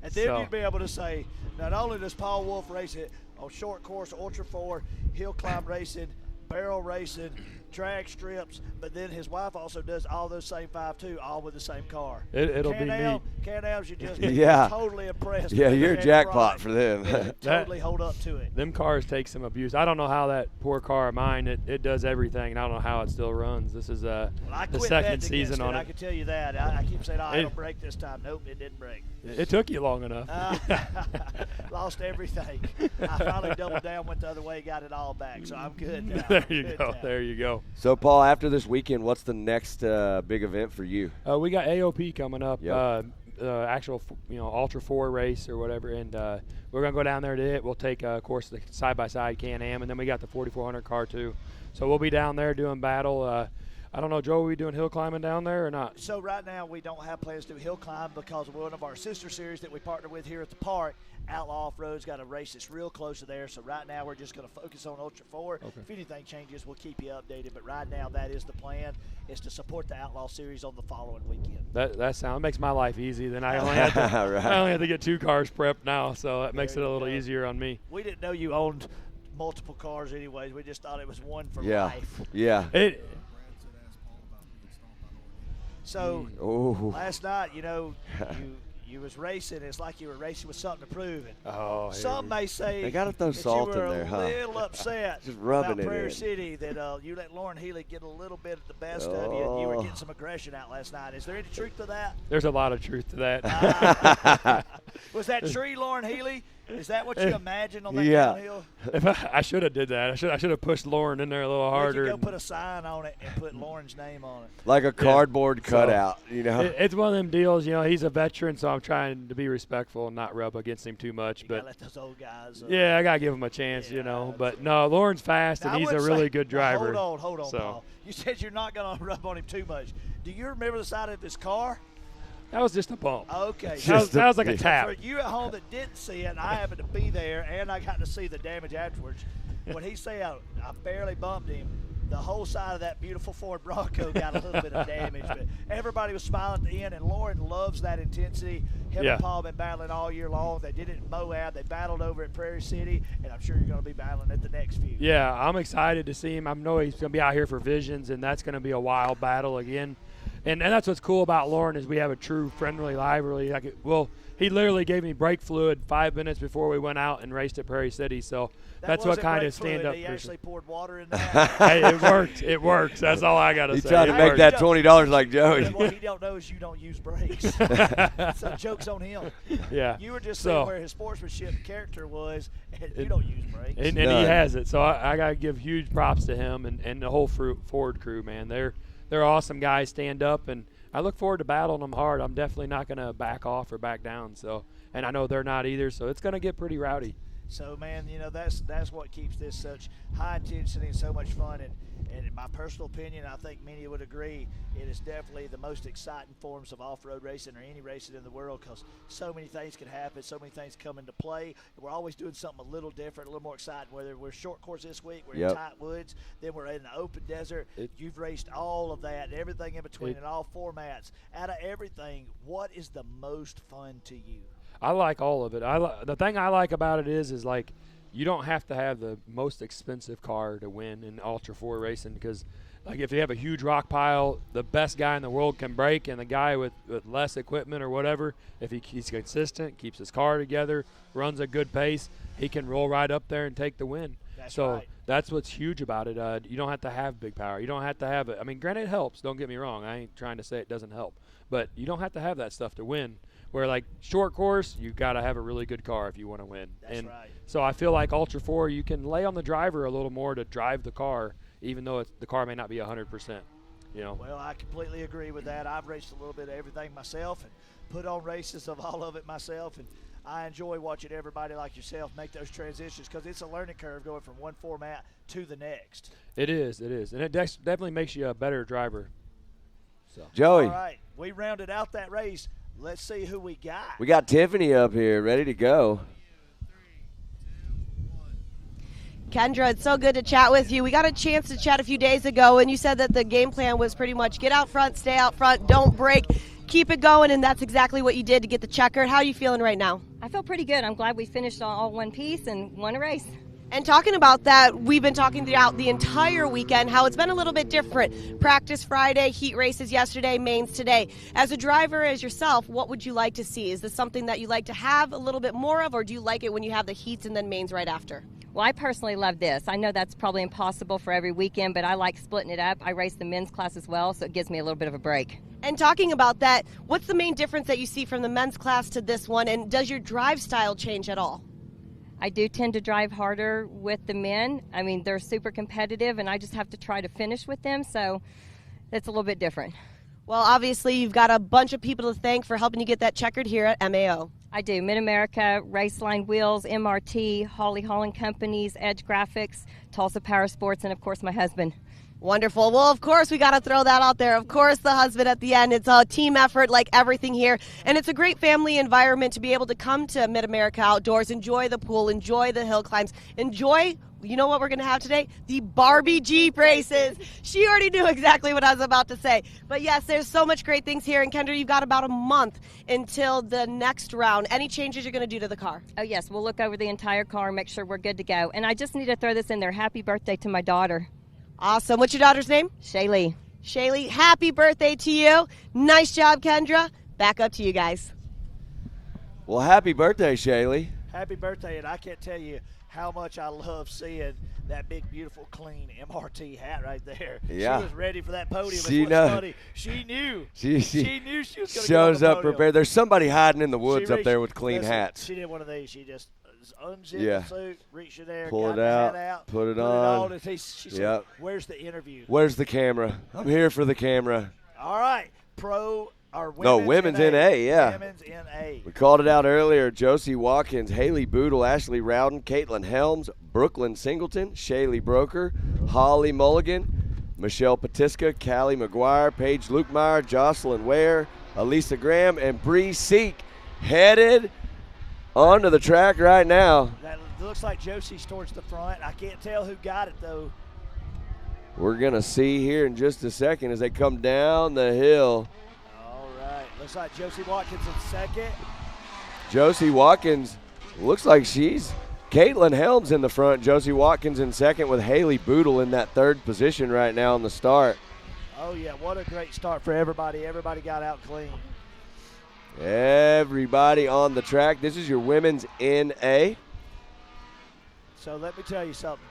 And then you'd be able to say, not only does Paul Wolf race it on short course, Ultra 4, hill climb racing, barrel racing, drag strips, but then his wife also does all those same 5 too, all with the same car. It'll be neat. Can-Ams, you just totally impressed. Yeah, with you're a jackpot for them. Totally hold up to it. Them cars take some abuse. I don't know how that poor car of mine, it does everything, and I don't know how it still runs. This is the second season on it. I can tell you that. I keep saying, it'll break this time. Nope, it didn't break. It took you long enough. Lost everything. I finally doubled down, went the other way, got it all back, so I'm good now. There you go. There you go. So, Paul, after this weekend, what's the next big event for you? We got AOP coming up, Yep. actual Ultra 4 race or whatever, and we're going to go down there to it. We'll take, of course, the side-by-side Can-Am, and then we got the 4400 car too. So we'll be down there doing battle. I don't know, Joe, are we doing hill climbing down there or not? So right now we don't have plans to do hill climb because of one of our sister series that we partner with here at the park. Outlaw Off-Road's got a race that's real close to there. So right now we're just going to focus on Ultra 4. Okay. If anything changes, we'll keep you updated. But right now that is the plan, is to support the Outlaw series on the following weekend. That makes my life easy. Then I only have to get 2 cars prepped now, so that makes it a little easier on me. We didn't know you owned multiple cars anyways. We just thought it was one for Yeah. life. Yeah. So last night, you was racing. It's like you were racing with something to prove. And some may say they gotta throw that salt you were in there, a huh? little upset Just rubbing about it Prairie in. City that you let Lauren Healy get a little bit of the best of you, and you were getting some aggression out last night. Is there any truth to that? There's a lot of truth to that. Was that tree Lauren Healy? Is that what you imagined on that Yeah. downhill? I should have did that. I should have pushed Lauren in there a little We harder. could go put a sign on it and put Lauren's name on it. Like a cardboard cutout, It's one of them deals. He's a veteran, so I'm trying to be respectful and not rub against him too much. You but gotta let those old guys. yeah, I gotta give him a chance, But no, Lauren's fast and he's a really good driver. Hold on, Paul. You said you're not gonna rub on him too much. Do you remember the side of his car? That was just a bump. Okay. That was like a tap. For you at home that didn't see it, and I happened to be there, and I got to see the damage afterwards. When he said I barely bumped him, the whole side of that beautiful Ford Bronco got a little bit of damage. But everybody was smiling at the end, and Lauren loves that intensity. Him and Paul have been battling all year long. They did it in Moab. They battled over at Prairie City, and I'm sure you're going to be battling at the next few. Yeah, I'm excited to see him. I know he's going to be out here for Visions, and that's going to be a wild battle again. And that's what's cool about Lauren is we have a true friendly rivalry. He literally gave me brake fluid 5 minutes before we went out and raced at Prairie City. So that's what kind of stand-up. He actually poured water in that. Hey, it worked. It works. That's all I got to say. He tried to make that $20 like Joey. What he don't know is you don't use brakes. So joke's on him. Yeah. You were just saying where his sportsmanship character was, and you don't use brakes. And he has it. So I got to give huge props to him and the whole Ford crew, man. They're awesome guys, stand up, and I look forward to battling them hard. I'm definitely not going to back off or back down. So, and I know they're not either, so it's going to get pretty rowdy. So, man, that's what keeps this such high intensity and so much fun. And in my personal opinion, I think many would agree, it is definitely the most exciting forms of off-road racing or any racing in the world because so many things can happen, so many things come into play. We're always doing something a little different, a little more exciting, whether we're short course this week, we're in tight woods, then we're in the open desert. You've raced all of that, everything in between in all formats. Out of everything, what is the most fun to you? I like all of it. The thing I like about it is like you don't have to have the most expensive car to win in Ultra 4 racing because, like, if you have a huge rock pile, the best guy in the world can break, and the guy with less equipment or whatever, if he's consistent, keeps his car together, runs a good pace, he can roll right up there and take the win. That's what's huge about it. You don't have to have big power. You don't have to have it. I mean, granted, it helps. Don't get me wrong. I ain't trying to say it doesn't help. But you don't have to have that stuff to win. Where, like, short course, you've got to have a really good car if you want to win. That's right. So I feel like Ultra 4, you can lay on the driver a little more to drive the car, even though the car may not be 100%. Well, I completely agree with that. I've raced a little bit of everything myself and put on races of all of it myself. And I enjoy watching everybody like yourself make those transitions because it's a learning curve going from one format to the next. It is. And it definitely makes you a better driver. So. Joey. All right. We rounded out that race. Let's see who we got. We got Tiffany up here ready to go. Kendra, it's so good to chat with you. We got a chance to chat a few days ago, and you said that the game plan was pretty much get out front, stay out front, don't break, keep it going, and that's exactly what you did to get the checkered. How are you feeling right now? I feel pretty good. I'm glad we finished all one piece and won a race. And talking about that, we've been talking throughout the entire weekend how it's been a little bit different. Practice Friday, heat races yesterday, mains today. As a driver, as yourself, what would you like to see? Is this something that you like to have a little bit more of, or do you like it when you have the heats and then mains right after? Well, I personally love this. I know that's probably impossible for every weekend, but I like splitting it up. I race the men's class as well, so it gives me a little bit of a break. And talking about that, what's the main difference that you see from the men's class to this one, and does your drive style change at all? I do tend to drive harder with the men. I mean, they're super competitive, and I just have to try to finish with them, so it's a little bit different. Well, obviously, you've got a bunch of people to thank for helping you get that checkered here at MAO. I do. MidAmerica, Raceline Wheels, MRT, Holland Companies, Edge Graphics, Tulsa Power Sports, and, of course, my husband. Wonderful. Well, of course, we got to throw that out there. Of course, the husband at the end. It's a team effort like everything here. And it's a great family environment to be able to come to MidAmerica Outdoors, enjoy the pool, enjoy the hill climbs, enjoy, you know what we're going to have today? The Barbie Jeep races. She already knew exactly what I was about to say. But yes, there's so much great things here. And Kendra, you've got about a month until the next round. Any changes you're going to do to the car? Oh, yes. We'll look over the entire car and make sure we're good to go. And I just need to throw this in there. Happy birthday to my daughter. Awesome. What's your daughter's name? Shaylee. Shaylee, happy birthday to you. Nice job, Kendra. Back up to you guys. Well, happy birthday, Shaylee. Happy birthday, and I can't tell you how much I love seeing that big, beautiful, clean MRT hat right there. Yeah. She was ready for that podium. She funny. She knew. She knew she was going to shows get on up the prepared. There's somebody hiding in the woods up there with clean hats. She did one of these. She just unzipped the suit, reached in there, pull got it the out, hat out, put it on. And she said, where's the interview? Where's the camera? I'm here for the camera. All right. Women's NA, yeah. Women's NA. We called it out earlier. Josie Watkins, Haley Bootle, Ashley Rowden, Caitlin Helms, Brooklyn Singleton, Shaylee Broker, Holly Mulligan, Michelle Patiska, Callie McGuire, Paige Lukemeyer, Jocelyn Ware, Elisa Graham, and Bree Seek headed onto the track right now. That looks like Josie's towards the front. I can't tell who got it, though. We're going to see here in just a second as they come down the hill. All right. Looks like Josie Watkins in second. Josie Watkins looks like she's Caitlin Helms in the front. Josie Watkins in second with Haley Bootle in that third position right now on the start. Oh, yeah. What a great start for everybody. Everybody got out clean. Everybody on the track. This is your women's NA. So let me tell you something.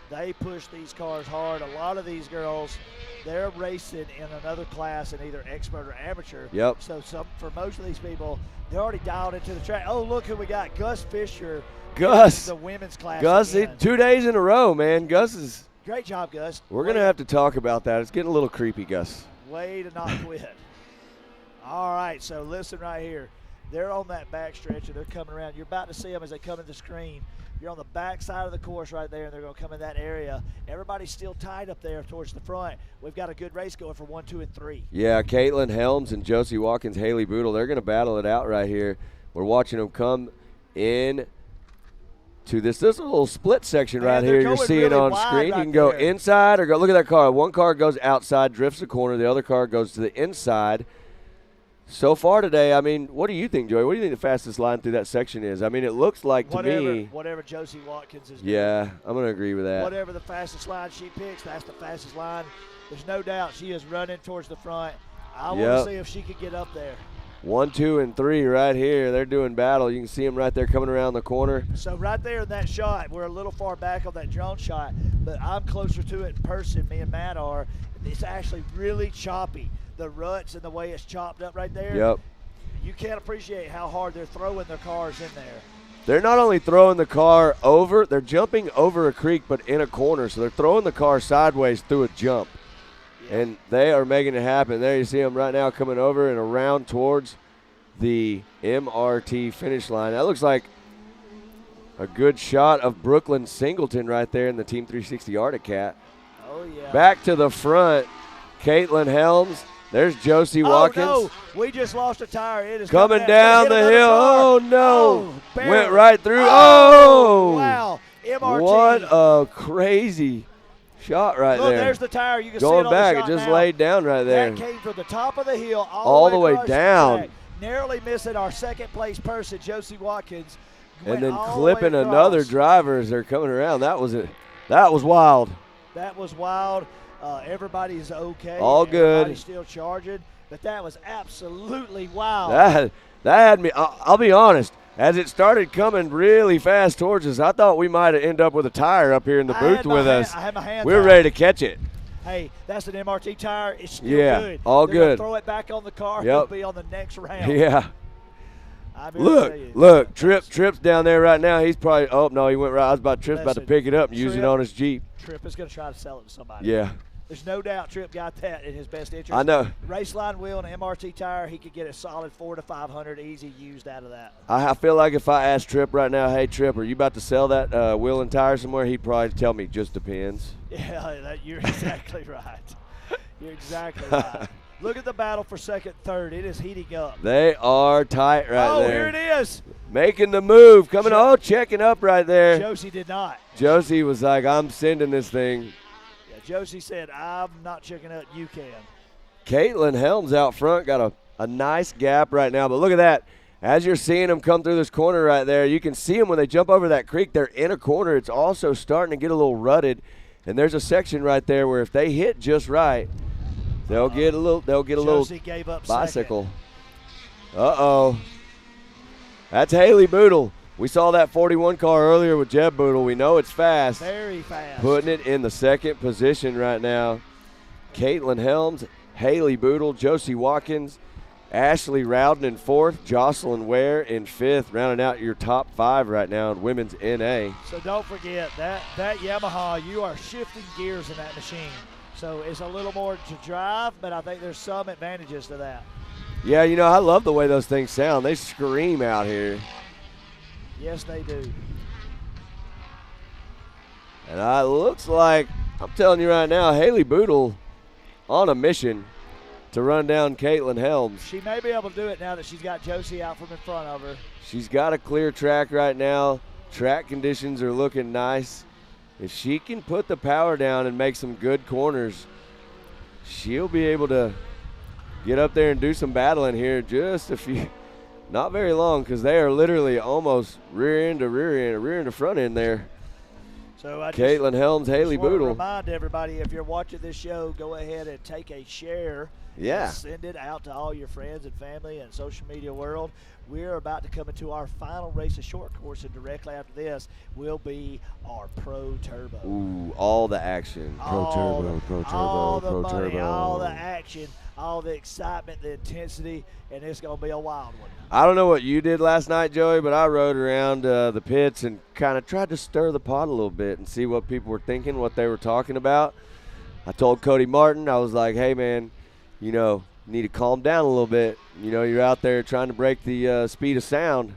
They push these cars hard. A lot of these girls, they're racing in another class in either expert or amateur. Yep. So for most of these people, they're already dialed into the track. Oh, look who we got. Gus Fisher. The women's class. Gus, 2 days in a row, man. Gus is. Great job, Gus. We're going to have to talk about that. It's getting a little creepy, Gus. Way to not quit. All right, so listen right here. They're on that back stretch, and they're coming around. You're about to see them as they come in the screen. You're on the back side of the course right there, and they're going to come in that area. Everybody's still tied up there towards the front. We've got a good race going for 1, 2, and 3. Yeah, Caitlin Helms and Josie Watkins, Haley Bootle, they're going to battle it out right here. We're watching them come in to this little split section right here you're seeing really on screen. You can go inside or go. Look at that car. One car goes outside, drifts the corner. The other car goes to the inside. So far today, I mean, what do you think, Joey? What do you think the fastest line through that section is? I mean, it looks like to me. Whatever Josie Watkins is doing. Yeah, I'm going to agree with that. Whatever the fastest line she picks, that's the fastest line. There's no doubt she is running towards the front. I want to see if she can get up there. 1, 2, and 3 right here. They're doing battle. You can see them right there coming around the corner. So right there in that shot, we're a little far back on that drone shot, but I'm closer to it in person, me and Matt are. It's actually really choppy. The ruts and the way it's chopped up right there. Yep. You can't appreciate how hard they're throwing their cars in there. They're not only throwing the car over, they're jumping over a creek but in a corner. So they're throwing the car sideways through a jump. Yeah. And they are making it happen. There you see them right now coming over and around towards the MRT finish line. That looks like a good shot of Brooklyn Singleton right there in the Team 360 Arctic Cat. Oh, yeah. Back to the front, Caitlin Helms. There's Josie Watkins. Oh, no. We just lost a tire. It is coming down the hill. Car. Oh, no. Oh, went right through. Oh, wow. MRT. What a crazy shot right Look, there. There's the tire. You can going see it back. on the It just now. laid down right there. That came from the top of the hill all the way across down. The track, narrowly missing our second place person, Josie Watkins. and then clipping another driver as they're coming around. That was it. That was wild. That was wild. Everybody's okay. All good. Everybody's still charging, but that was absolutely wild. That had me. I'll be honest. As it started coming really fast towards us, I thought we might have ended up with a tire up here in the booth with us. I had my hands we were ready to catch it. Hey, that's an MRT tire. It's still Yeah, good. all They're good. Throw it back on the car. Yep. It'll be on the next round. Yeah. Look, Tripp's down there right now. He's probably. Oh no, he went right. I was about Tripp's about to pick it up and use it on his Jeep. Tripp is going to try to sell it to somebody. Yeah. There's no doubt Tripp got that in his best interest. I know. Race line wheel and an MRT tire, he could get a solid 400 to 500 easy used out of that. I feel like if I asked Tripp right now, hey Tripp, are you about to sell that wheel and tire somewhere? He'd probably tell me, just depends. Yeah, you're exactly right. You're exactly right. Look at the battle for second, third. It is heating up. They are tight right there. Oh, here it is. Making the move. Coming, checking up right there. Josie did not. Josie was like, I'm sending this thing. Yeah, Josie said, I'm not checking up. You can. Caitlin Helms out front got a nice gap right now. But look at that. As you're seeing them come through this corner right there, you can see them when they jump over that creek. They're in a corner. It's also starting to get a little rutted. And there's a section right there where if they hit just right, they'll get a little gave up bicycle. Uh-oh. That's Haley Bootle. We saw that 41 car earlier with Jeb Bootle. We know it's fast. Very fast. Putting it in the second position right now. Caitlin Helms, Haley Bootle, Josie Watkins, Ashley Rowden in fourth, Jocelyn Ware in fifth, rounding out your top five right now in women's NA. So don't forget that Yamaha, you are shifting gears in that machine. So it's a little more to drive, but I think there's some advantages to that. Yeah, I love the way those things sound. They scream out here. Yes, they do. And it looks like, I'm telling you right now, Haley Bootle on a mission to run down Caitlin Helms. She may be able to do it now that she's got Josie out from in front of her. She's got a clear track right now. Track conditions are looking nice. If she can put the power down and make some good corners, she'll be able to get up there and do some battling here just a few, not very long, because they are literally almost rear end to front end there. So I Caitlin Helms, Haley Bootle. Remind everybody, if you're watching this show, go ahead and take a share. Yeah. Send it out to all your friends and family and social media world. We're about to come into our final race of short course, and directly after this will be our Pro Turbo. Ooh, all the action. Pro Turbo. All the money, all the action, all the excitement, the intensity, and it's going to be a wild one. I don't know what you did last night, Joey, but I rode around the pits and kind of tried to stir the pot a little bit and see what people were thinking, what they were talking about. I told Cody Martin, I was like, hey, man, you need to calm down a little bit. You're out there trying to break the speed of sound.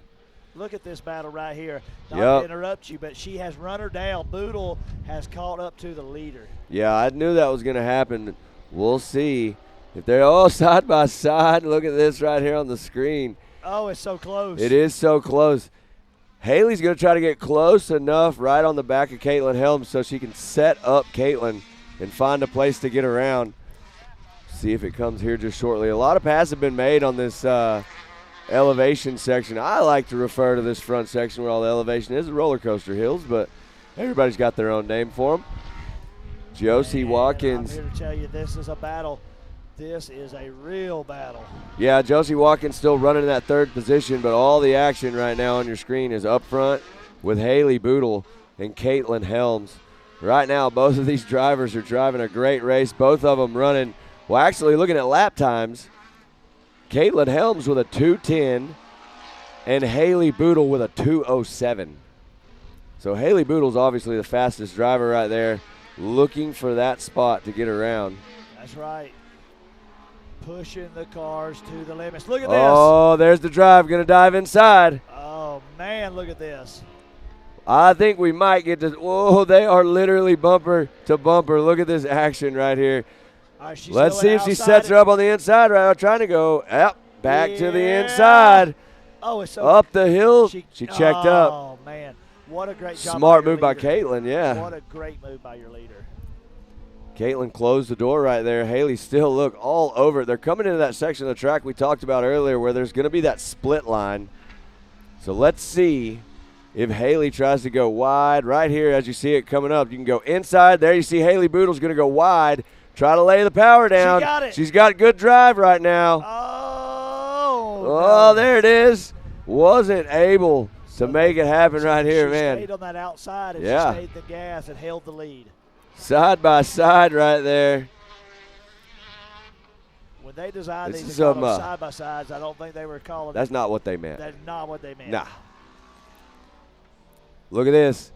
Look at this battle right here. Not to interrupt you, but she has run her down. Bootle has caught up to the leader. Yeah, I knew that was going to happen. We'll see. If they're all side by side, look at this right here on the screen. Oh, it's so close. It is so close. Haley's going to try to get close enough right on the back of Caitlin Helms so she can set up Caitlin and find a place to get around. See if it comes here just shortly. A lot of passes have been made on this elevation section. I like to refer to this front section where all the elevation is, the roller coaster hills, but everybody's got their own name for them. Josie Watkins. I'm here to tell you this is a battle. This is a real battle. Yeah, Josie Watkins still running in that third position, but all the action right now on your screen is up front with Haley Bootle and Caitlin Helms. Right now, both of these drivers are driving a great race. Both of them running, well, actually looking at lap times, Caitlin Helms with a 2:10 and Haley Bootle with a 2:07. So Haley Bootle's obviously the fastest driver right there, looking for that spot to get around. That's right. Pushing the cars to the limits. Look at this. Oh, there's the drive. Going to dive inside. Oh, man, look at this. I think we might get to – whoa, they are literally bumper to bumper. Look at this action right here. Right, let's see if she sets her up on the inside right now. Trying to go back to the inside. Oh, it's so up the hill. She checked up. Oh, man. What a great job. Smart move by Caitlin, yeah. What a great move by your leader. Caitlin closed the door right there. Haley still look all over it. They're coming into that section of the track we talked about earlier where there's going to be that split line. So let's see if Haley tries to go wide. Right here, as you see it coming up, you can go inside. There you see Haley Bootle's going to go wide. Try to lay the power down. She got it. She's got good drive right now. Oh, there it is. Wasn't able to make it happen right here, man. She stayed on that outside and she stayed the gas and held the lead. Side by side right there. When they designed these side by sides, I don't think they were calling. That's not what they meant. That's not what they meant. Nah. Look at this.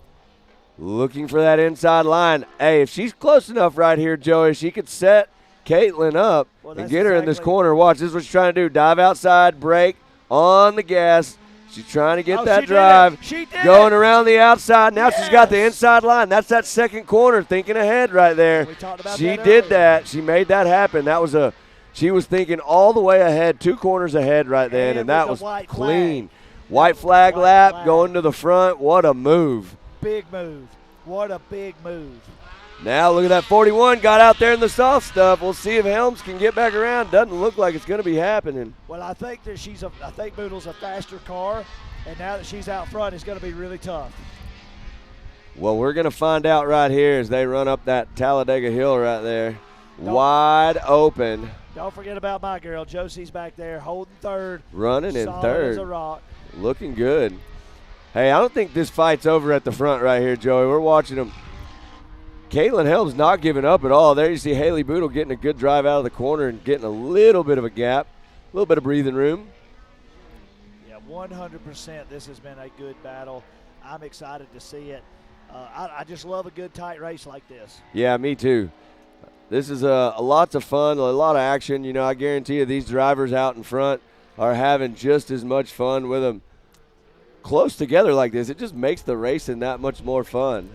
Looking for that inside line. Hey, if she's close enough right here, Joey, she could set Caitlin up and get her in this corner. Watch, this is what she's trying to do. Dive outside, brake, on the gas. She's trying to get that drive. She did going around the outside. Now she's got the inside line. That's that second corner, thinking ahead right there. We talked about she that did earlier. that. She made that happen. That was she was thinking all the way ahead, 2 corners ahead right then, and that was clean. White flag lap going to the front. What a move. Big move. What a big move. Now look at that 41. Got out there in the soft stuff. We'll see if Helms can get back around. Doesn't look like it's going to be happening. Well, I think that I think Bootle's a faster car, and now that she's out front, it's going to be really tough. Well, we're going to find out right here as they run up that Talladega Hill right there. Wide open. Don't forget about my girl. Josie's back there holding third. Running in solid third. As a rock. Looking good. Hey, I don't think this fight's over at the front right here, Joey. We're watching them. Caitlin Helms not giving up at all. There you see Haley Bootle getting a good drive out of the corner and getting a little bit of a gap, a little bit of breathing room. Yeah, 100%. This has been a good battle. I'm excited to see it. I just love a good, tight race like this. Yeah, me too. This is a lots of fun, a lot of action. You know, I guarantee you these drivers out in front are having just as much fun with them. Close together like this, it just makes the racing that much more fun.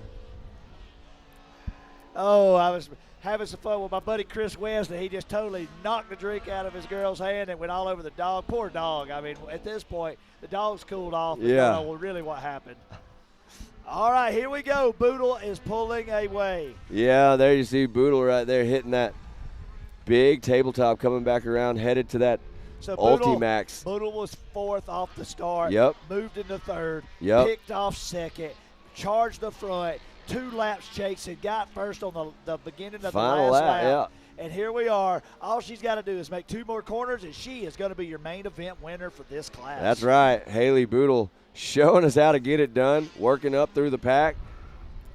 Oh, I was having some fun with my buddy Chris West, and he just totally knocked the drink out of his girl's hand and went all over the dog. Poor dog. I mean, at this point, the dog's cooled off. Yeah. I don't know really what happened. All right, here we go. Bootle is pulling away. Yeah, there you see Bootle right there hitting that big tabletop, coming back around, headed to that Ultimax. Bootle was fourth off the start. Yep. Moved into third. Yep. Picked off second. Charged the front. 2 laps chasing. Got first on the beginning of Final the last lap. lap. Yeah. And here we are. All she's got to do is make 2 more corners, and she is going to be your main event winner for this class. That's right. Haley Bootle showing us how to get it done, working up through the pack,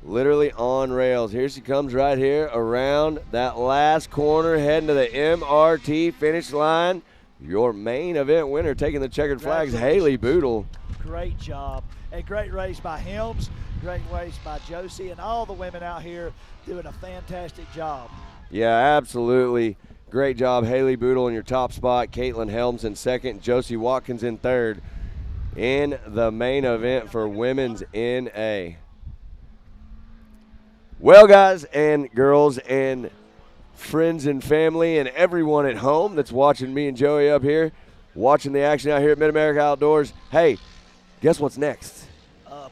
literally on rails. Here she comes right here around that last corner, heading to the MRT finish line. Your main event winner, taking the checkered flags, Haley Bootle. Great job. A great race by Helms. Great race by Josie, and all the women out here doing a fantastic job. Yeah, absolutely. Great job, Haley Bootle in your top spot, Caitlin Helms in second, Josie Watkins in third in the main event for Women's NA. Well, guys and girls and friends and family and everyone at home that's watching me and Joey up here, watching the action out here at MidAmerica Outdoors, hey, guess what's next?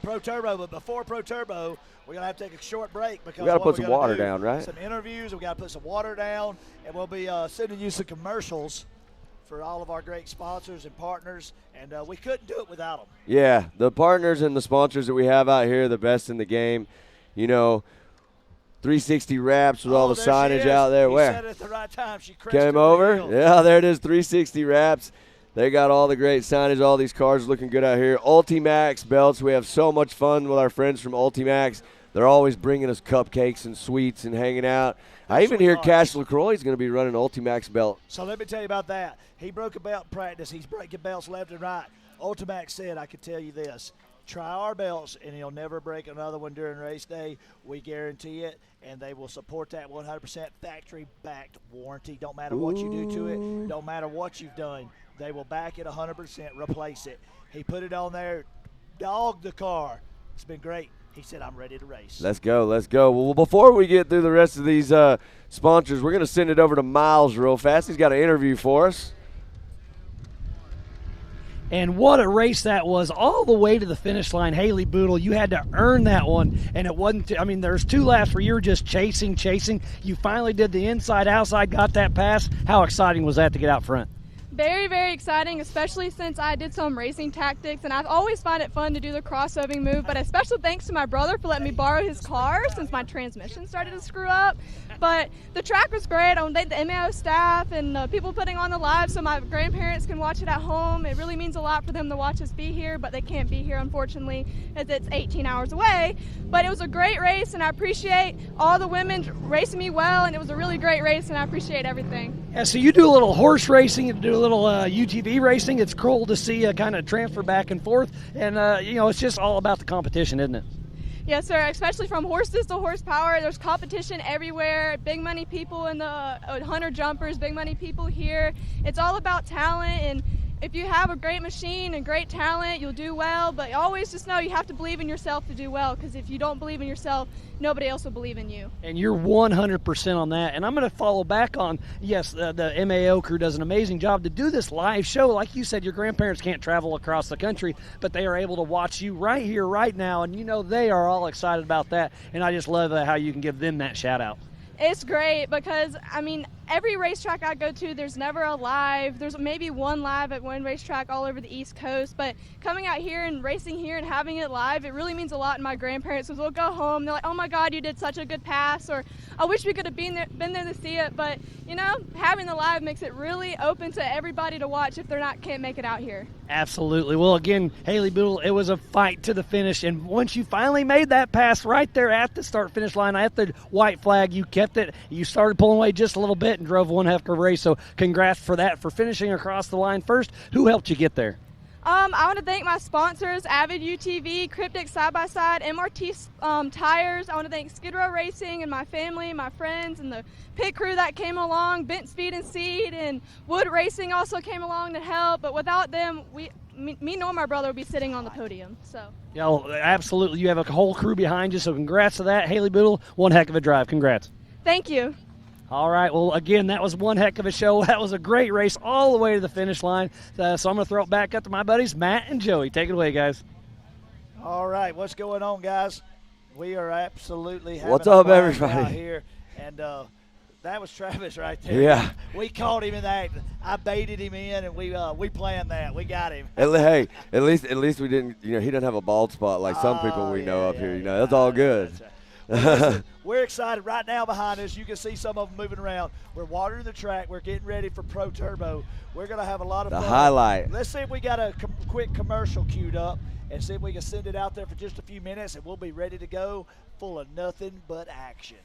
Pro Turbo, but before Pro Turbo, we're going to have to take a short break because we got to put some water down, right? Some interviews, we got to put some water down, and we'll be sending you some commercials for all of our great sponsors and partners, and we couldn't do it without them. Yeah, the partners and the sponsors that we have out here are the best in the game. You know, 360 Wraps with all the signage out there. You Where? said it at the right time. She Came over. Yeah, there it is, 360 Wraps. They got all the great signage, all these cars looking good out here. Ultimax belts. We have so much fun with our friends from Ultimax. They're always bringing us cupcakes and sweets and hanging out. I even hear Cash LaCroix is going to be running an Ultimax belt. So let me tell you about that. He broke a belt in practice. He's breaking belts left and right. Ultimax said, I can tell you this. Try our belts, and he'll never break another one during race day. We guarantee it, and they will support that 100% factory-backed warranty. Don't matter what you do to it. Don't matter what you've done. They will back it 100%, replace it. He put it on there, dogged the car. It's been great. He said, I'm ready to race. Let's go, let's go. Well, before we get through the rest of these sponsors, we're going to send it over to Miles real fast. He's got an interview for us. And what a race that was, all the way to the finish line. Haley Bootle, you had to earn that one, and it wasn't, I mean, there's 2 laps where you were just chasing. You finally did the inside, outside, got that pass. How exciting was that to get out front? Very, very exciting, especially since I did some racing tactics, and I've always found it fun to do the crossovering move, but a special thanks to my brother for letting me borrow his car since my transmission started to screw up. But the track was great. I want to thank the MAO staff and the people putting on the live so my grandparents can watch it at home. It really means a lot for them to watch us be here, but they can't be here, unfortunately, as it's 18 hours away. But it was a great race, and I appreciate all the women racing me well, and it was a really great race, and I appreciate everything. Yeah, so you do a little horse racing and do a little UTV racing. It's cool to see kind of transfer back and forth, and it's just all about the competition, isn't it? Yes, sir, especially from horses to horsepower. There's competition everywhere. Big money people in the 100 jumpers, big money people here. It's all about talent, and if you have a great machine and great talent, you'll do well, but always just know you have to believe in yourself to do well, because if you don't believe in yourself, nobody else will believe in you. And you're 100% on that. And I'm going to follow back on, yes, the MAO crew does an amazing job to do this live show. Like you said, your grandparents can't travel across the country, but they are able to watch you right here, right now, and they are all excited about that. And I just love how you can give them that shout out. It's great because, every racetrack I go to, there's never a live. There's maybe one live at one racetrack all over the East Coast, but coming out here and racing here and having it live, it really means a lot to my grandparents, because we'll go home, they're like, oh my God, you did such a good pass, or I wish we could have been there to see it, but, having the live makes it really open to everybody to watch if can't make it out here. Absolutely. Well, again, Haley Bootle, it was a fight to the finish, and once you finally made that pass right there at the start-finish line, at the white flag, you kept it. You started pulling away just a little bit and drove one heck of a race, so congrats for that, for finishing across the line first. Who helped you get there? I want to thank my sponsors, Avid UTV, Cryptic Side-by-Side, MRT Tires. I want to thank Skid Row Racing and my family, my friends, and the pit crew that came along. Bent Speed and Seed and Wood Racing also came along to help, but without them, me nor my brother would be sitting on the podium. So. Yeah, absolutely. You have a whole crew behind you, so congrats to that. Haley Bootle, one heck of a drive. Congrats. Thank you. All right, well, again, that was one heck of a show. That was a great race all the way to the finish line. So I'm going to throw it back up to my buddies, Matt and Joey. Take it away, guys. All right, what's going on, guys? We are absolutely having what's up, everybody everybody? Here, and that was Travis right there. Yeah. We caught him in that. I baited him in, and we planned that. We got him. Hey, at least we didn't. He doesn't have a bald spot like some people we know up here. That's all good. Listen, we're excited right now behind us. You can see some of them moving around. We're watering the track. We're getting ready for Pro Turbo. We're going to have a lot of fun. The highlight. Let's see if we got a quick commercial queued up and see if we can send it out there for just a few minutes, and we'll be ready to go full of nothing but action.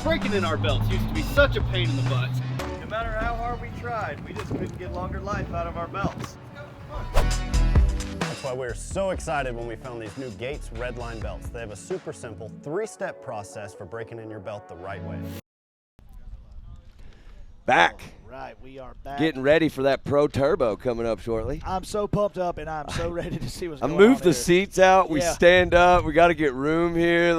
Breaking in our belts used to be such a pain in the butt. No matter how hard we tried, we just couldn't get longer life out of our belts. That's why we were so excited when we found these new Gates Redline belts. They have a super simple 3-step process for breaking in your belt the right way. Back. All right, we are back. Getting ready for that Pro Turbo coming up shortly. I'm so pumped up, and I'm so ready to see what's going on. I moved the here. seats out. We stand up. We got to get room here.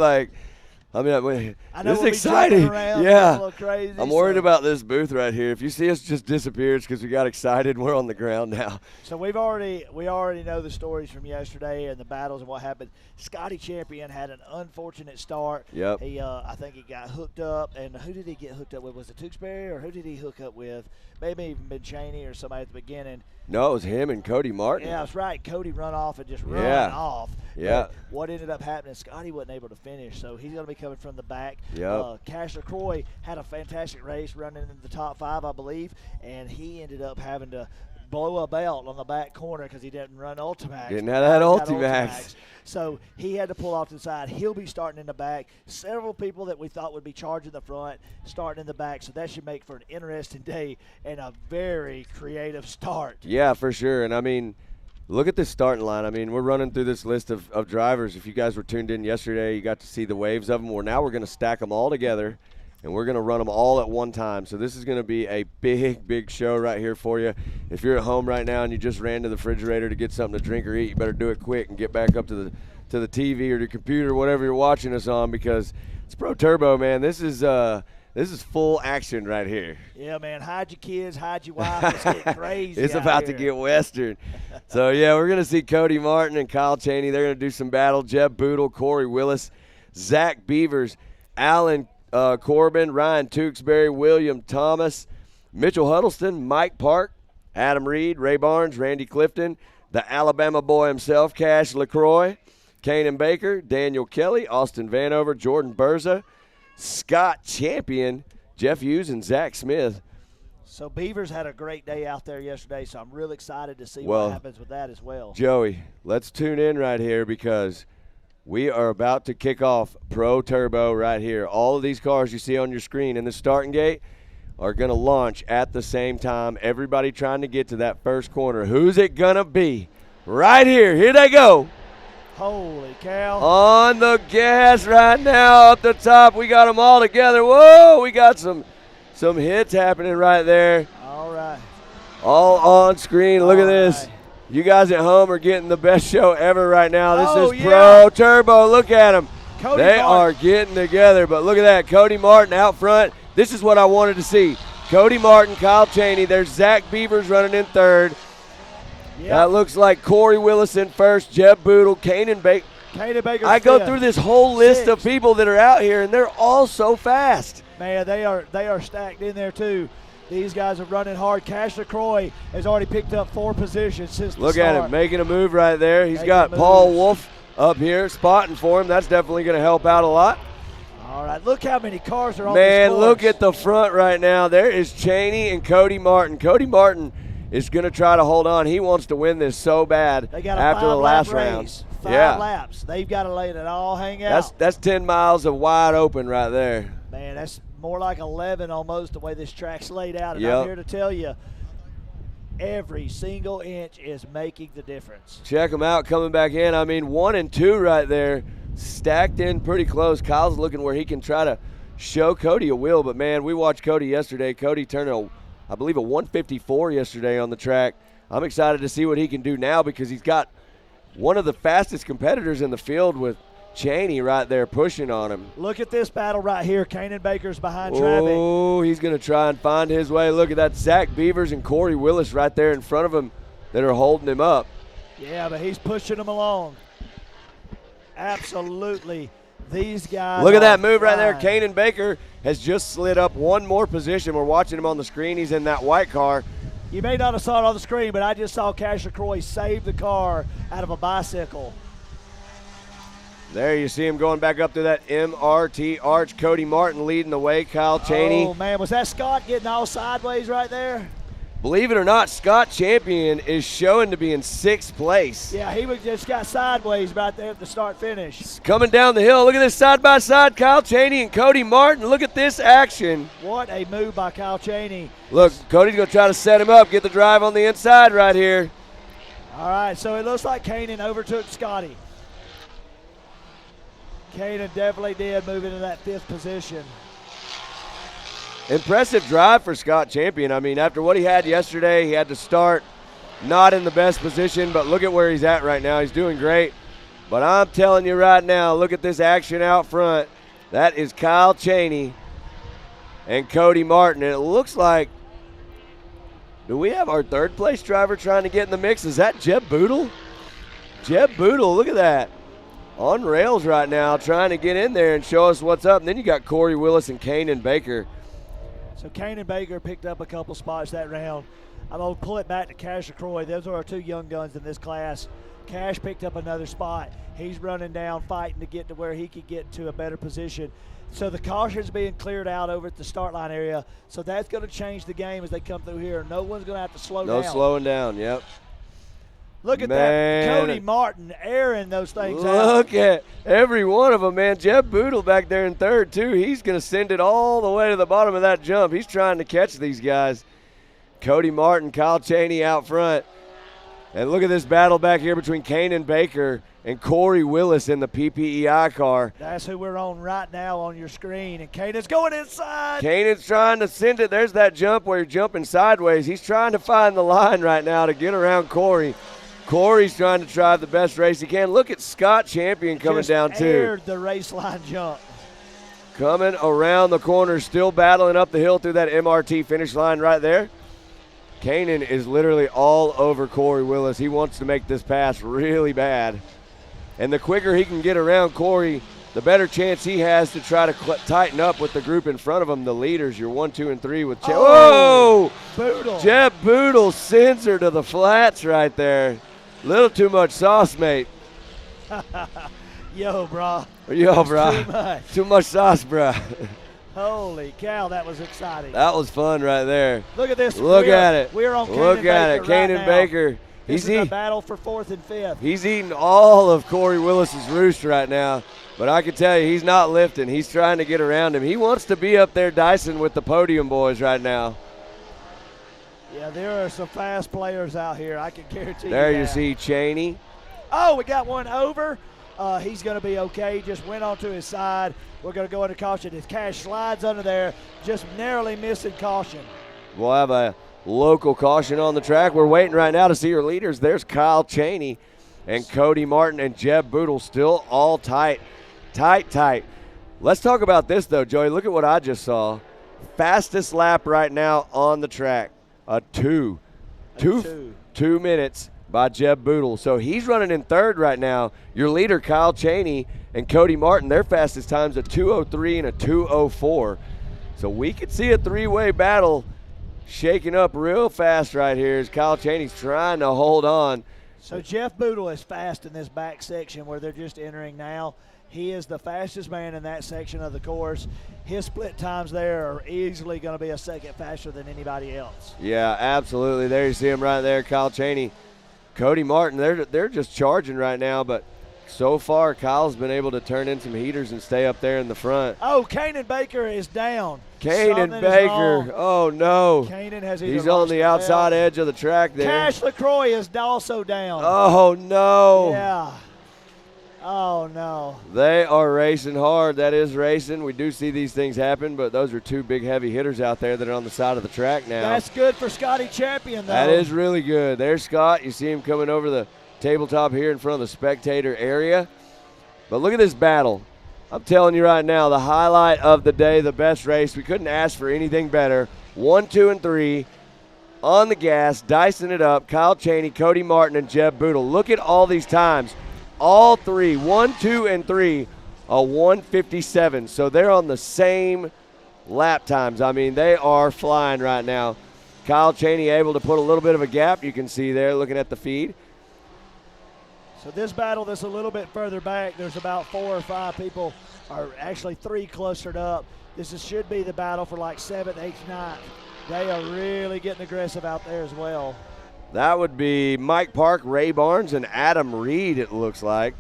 This is exciting. Yeah, crazy, I'm worried about this booth right here. If you see us just disappear, it's because we got excited and we're on the ground now. So we already know the stories from yesterday and the battles and what happened. Scotty Champion had an unfortunate start. Yep. He I think he got hooked up, and who did he get hooked up with? Was it Tewksbury, or who did he hook up with? Maybe even been Chaney or somebody at the beginning. No, it was him and Cody Martin. Yeah, that's right. Cody run off and just run off. Yeah. But what ended up happening, Scotty wasn't able to finish, so he's going to be coming from the back. Yep. Cash LaCroix had a fantastic race running in the top 5, I believe, and he ended up having to blow a belt on the back corner because he didn't run Ultimax. Didn't have that Ultimax. So he had to pull off to the side. He'll be starting in the back. Several people that we thought would be charging the front, starting in the back. So that should make for an interesting day and a very creative start. Yeah, for sure. And, I mean, look at this starting line. I mean, we're running through this list of drivers. If you guys were tuned in yesterday, you got to see the waves of them. Well, now we're going to stack them all together, and we're going to run them all at one time. So this is going to be a big, big show right here for you. If you're at home right now and you just ran to the refrigerator to get something to drink or eat, you better do it quick and get back up to the TV or the computer, whatever you're watching us on, because it's Pro Turbo, man. This is full action right here. Yeah, man. Hide your kids, hide your wife. It's getting crazy. It's about to get Western. So, yeah, we're going to see Cody Martin and Kyle Chaney. They're going to do some battle. Jeb Bootle, Corey Willis, Zach Beavers, Alan Corbin, Ryan Tewksbury, William Thomas, Mitchell Huddleston, Mike Park, Adam Reed, Ray Barnes, Randy Clifton, the Alabama boy himself, Cash LaCroix, Kanan Baker, Daniel Kelly, Austin Vanover, Jordan Berza, Scott Champion, Jeff Hughes, and Zach Smith. So Beavers had a great day out there yesterday, so I'm real excited to see what happens with that as well. Joey, let's tune in right here because we are about to kick off Pro Turbo right here. All of these cars you see on your screen in the starting gate are going to launch at the same time. Everybody trying to get to that first corner. Who's it going to be? Right here. Here they go. Holy cow. On the gas right now up the top. We got them all together. Whoa, we got some hits happening right there. All right. All on screen. Look at this. You guys at home are getting the best show ever right now. This is Pro Turbo. Look at them. They are getting together. But look at that. Cody Martin out front. This is what I wanted to see. Cody Martin, Kyle Chaney. There's Zach Beavers running in third. Yep. That looks like Corey Willis in first. Jeb Bootle, Kaden Baker. I go through this whole list of people that are out here, and they're all so fast. Man, they are stacked in there, too. These guys are running hard. Cash LaCroix has already picked up 4 positions since the start. Look at him making a move right there. He's got Paul Wolf up here spotting for him. That's definitely going to help out a lot. All right, look how many cars are on this Man, course. look at the front right now. There is Chaney and Cody Martin. Cody Martin is going to try to hold on. He wants to win this so bad after the last round. 5 laps. They've got to let it all hang out. That's 10 miles of wide open right there. Man, that's more like 11 almost the way this track's laid out. And I'm here to tell you, every single inch is making the difference. Check them out coming back in. I mean, 1 and 2 right there, stacked in pretty close. Kyle's looking where he can try to show Cody a wheel. But, man, we watched Cody yesterday. Cody turned, I believe, a 154 yesterday on the track. I'm excited to see what he can do now because he's got one of the fastest competitors in the field with Chaney right there pushing on him. Look at this battle right here. Kanan Baker's behind traffic. Oh, he's going to try and find his way. Look at that. Zach Beavers and Corey Willis right there in front of him that are holding him up. Yeah, but he's pushing them along. Absolutely. These guys. Look at that move right there. Kanan Baker has just slid up 1 more position. We're watching him on the screen. He's in that white car. You may not have saw it on the screen, but I just saw Cash LaCroix save the car out of a bicycle. There you see him going back up to that MRT arch. Cody Martin leading the way. Kyle Chaney. Oh, man, was that Scott getting all sideways right there? Believe it or not, Scott Champion is showing to be in 6th place. Yeah, he just got sideways right there at the start-finish. Coming down the hill. Look at this side-by-side, Kyle Chaney and Cody Martin. Look at this action. What a move by Kyle Chaney. Look, Cody's going to try to set him up, get the drive on the inside right here. All right, so it looks like Kanan overtook Scotty. Caden definitely did move into that 5th position. Impressive drive for Scott Champion. I mean, after what he had yesterday, he had to start not in the best position, but look at where he's at right now. He's doing great. But I'm telling you right now, look at this action out front. That is Kyle Chaney and Cody Martin. And it looks like, do we have our 3rd place driver trying to get in the mix? Is that Jeb Bootle? Jeb Bootle, look at that. On rails right now, trying to get in there and show us what's up. And then you got Corey Willis and Kanan Baker. So Kaden Baker picked up a couple spots that round. I'm going to pull it back to Cash LaCroix. Those are our two young guns in this class. Cash picked up another spot. He's running down, fighting to get to where he could get to a better position. So the caution's being cleared out over at the start line area. So that's going to change the game as they come through here. No one's going to have to slow down. No slowing down, yep. Look at that. Cody Martin airing those things out. Look at every one of them, man. Jeb Bootle back there in third, too. He's going to send it all the way to the bottom of that jump. He's trying to catch these guys. Cody Martin, Kyle Chaney out front. And look at this battle back here between Kaden Baker and Corey Willis in the PPEI car. That's who we're on right now on your screen. And Caden's going inside. Caden's trying to send it. There's that jump where you're jumping sideways. He's trying to find the line right now to get around Corey. Corey's trying to drive the best race he can. Look at Scott Champion coming down too. Aired the race line jump. Coming around the corner, still battling up the hill through that MRT finish line right there. Kainan is literally all over Corey Willis. He wants to make this pass really bad. And the quicker he can get around Corey, the better chance he has to try to tighten up with the group in front of him, the leaders, your 1, 2, and 3 with Oh, Bootle. Jeb Bootle sends her to the flats right there. Little too much sauce, mate. Yo, brah. Yo, brah. Too much. Too much sauce, brah. Holy cow, that was exciting. That was fun right there. Look at this. Look at it. We're on Look Kaden at it. Baker right Kaden now. Baker. This is a battle for 4th and 5th. He's eating all of Corey Willis's roost right now. But I can tell you, he's not lifting. He's trying to get around him. He wants to be up there dicing with the podium boys right now. Yeah, there are some fast players out here. I can guarantee you There that. you see Chaney. Oh, we got one over. He's going to be okay. Just went onto his side. We're going to go under caution. His Cash slides under there, just narrowly missing caution. We'll have a local caution on the track. We're waiting right now to see your leaders. There's Kyle Chaney and Cody Martin and Jeb Bootle still all tight. Tight. Let's talk about this, though, Joey. Look at what I just saw. Fastest lap right now on the track. A 2 minutes by Jeb Bootle. So he's running in third right now. Your leader, Kyle Chaney, and Cody Martin, their fastest time's a 2:03 and a 2:04. So we could see a three-way battle shaking up real fast right here as Kyle Chaney's trying to hold on. So Jeff Bootle is fast in this back section where they're just entering now. He is the fastest man in that section of the course. His split times there are easily going to be a second faster than anybody else. Yeah, absolutely. There you see him right there, Kyle Chaney. Cody Martin, they're just charging right now, but so far Kyle's been able to turn in some heaters and stay up there in the front. Oh, Kaden Baker is down. Kaden Baker, oh no. Kaden has He's on the outside edge of the track there. Cash LaCroix is also down. Oh no. Yeah. Oh no. They are racing hard. That is racing. We do see these things happen, but those are two big heavy hitters out there that are on the side of the track now. That's good for Scotty Champion, though. That is really good. There's Scott. You see him coming over the tabletop here in front of the spectator area. But look at this battle. I'm telling you right now, the highlight of the day, the best race. We couldn't ask for anything better. 1, 2, and 3 on the gas, dicing it up. Kyle Chaney, Cody Martin, and Jeb Bootle. Look at all these times. All three, 1, 2, and 3, a 1:57. So they're on the same lap times. I mean, they are flying right now. Kyle Chaney able to put a little bit of a gap, you can see there looking at the feed. So this battle that's a little bit further back, there's about 4 or 5 people, or actually 3 clustered up. Should be the battle for like 7th, 8th, 9th. They are really getting aggressive out there as well. That would be Mike Park, Ray Barnes, and Adam Reed, it looks like.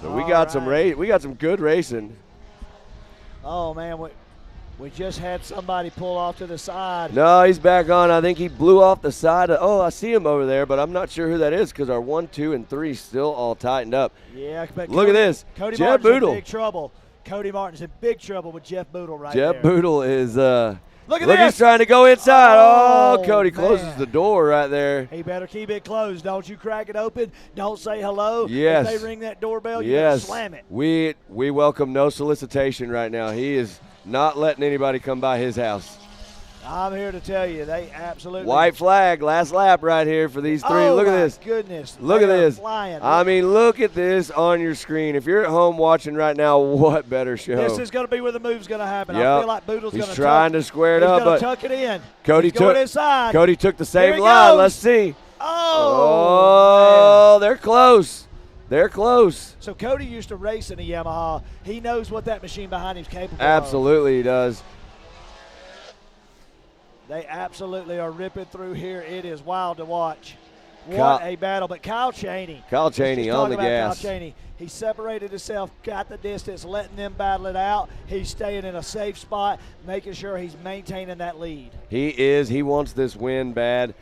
So we got some good racing. Oh man, we just had somebody pull off to the side. No, he's back on. I think he blew off the side. I see him over there, but I'm not sure who that is because our 1, 2, and 3 still all tightened up. Yeah, but look at this. Cody Jeb Martin's Bootle. in big trouble. Cody Martin's in big trouble with Jeff Bootle right Jeb there. Bootle is Look at this. He's trying to go inside. Oh, Cody man. closes the door right there. He better keep it closed. Don't you crack it open. Don't say hello. Yes. If they ring that doorbell, you better slam it. We welcome no solicitation right now. He is not letting anybody come by his house. I'm here to tell you, they absolutely. White flag, last lap right here for these three. Oh, look at my this. Goodness. Look at They are this. Flying. I mean, look at this on your screen. If you're at home watching right now, what better show? This is going to be where the move's going to happen. Yep. I feel like Bootle's going to He's trying to square it up, but tuck it in. Cody He's going took inside. Cody took the Here same he line. goes. Let's see. Oh, they're close. They're close. So Cody used to race in a Yamaha. He knows what that machine behind him is capable of. Absolutely, he does. They absolutely are ripping through here. It is wild to watch. What a battle. But Kyle Chaney. Kyle Chaney on the gas. Kyle Chaney. He separated himself, got the distance, letting them battle it out. He's staying in a safe spot, making sure he's maintaining that lead. He is. He wants this win bad.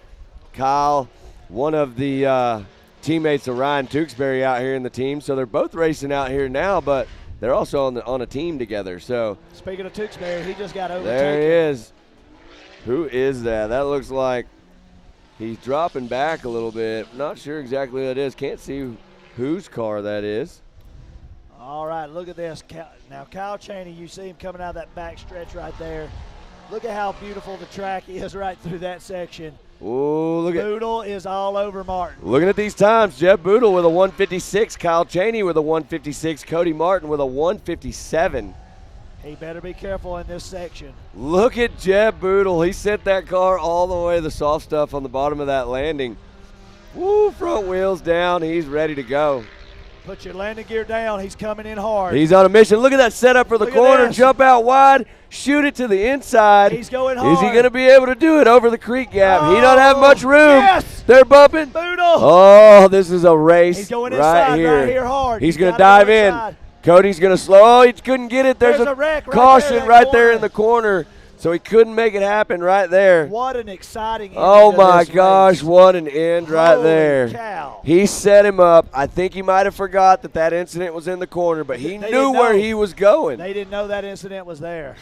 Kyle, one of the teammates of Ryan Tewksbury out here in the team. So they're both racing out here now, but they're also on a team together. So speaking of Tewksbury, he just got overtaken. There he is. Who is that? That looks like he's dropping back a little bit. Not sure exactly what it is. Can't see whose car that is. All right, look at this. Now, Kyle Chaney, you see him coming out of that back stretch right there. Look at how beautiful the track is right through that section. Oh, look at Bootle is all over Martin. Looking at these times, Jeb Bootle with a 156, Kyle Chaney with a 156, Cody Martin with a 157. He better be careful in this section. Look at Jeb Bootle. He sent that car all the way to the soft stuff on the bottom of that landing. Woo, front wheels down. He's ready to go. Put your landing gear down. He's coming in hard. He's on a mission. Look at that setup for the corner. Jump out wide. Shoot it to the inside. He's going hard. Is he going to be able to do it over the creek gap? He don't have much room. Yes. They're bumping. Bootle. Oh, this is a race. He's going right inside, here. right here hard. He's He's going to gotta dive go in. inside. Cody's going to slow. Oh, he couldn't get it. There's a wreck right caution there, right there in the corner. So he couldn't make it happen right there. What an exciting ending Oh to my this gosh, race. what an end right Holy there. cow. He set him up. I think he might have forgot that incident was in the corner, but he They knew didn't where know. he was going. They didn't know that incident was there.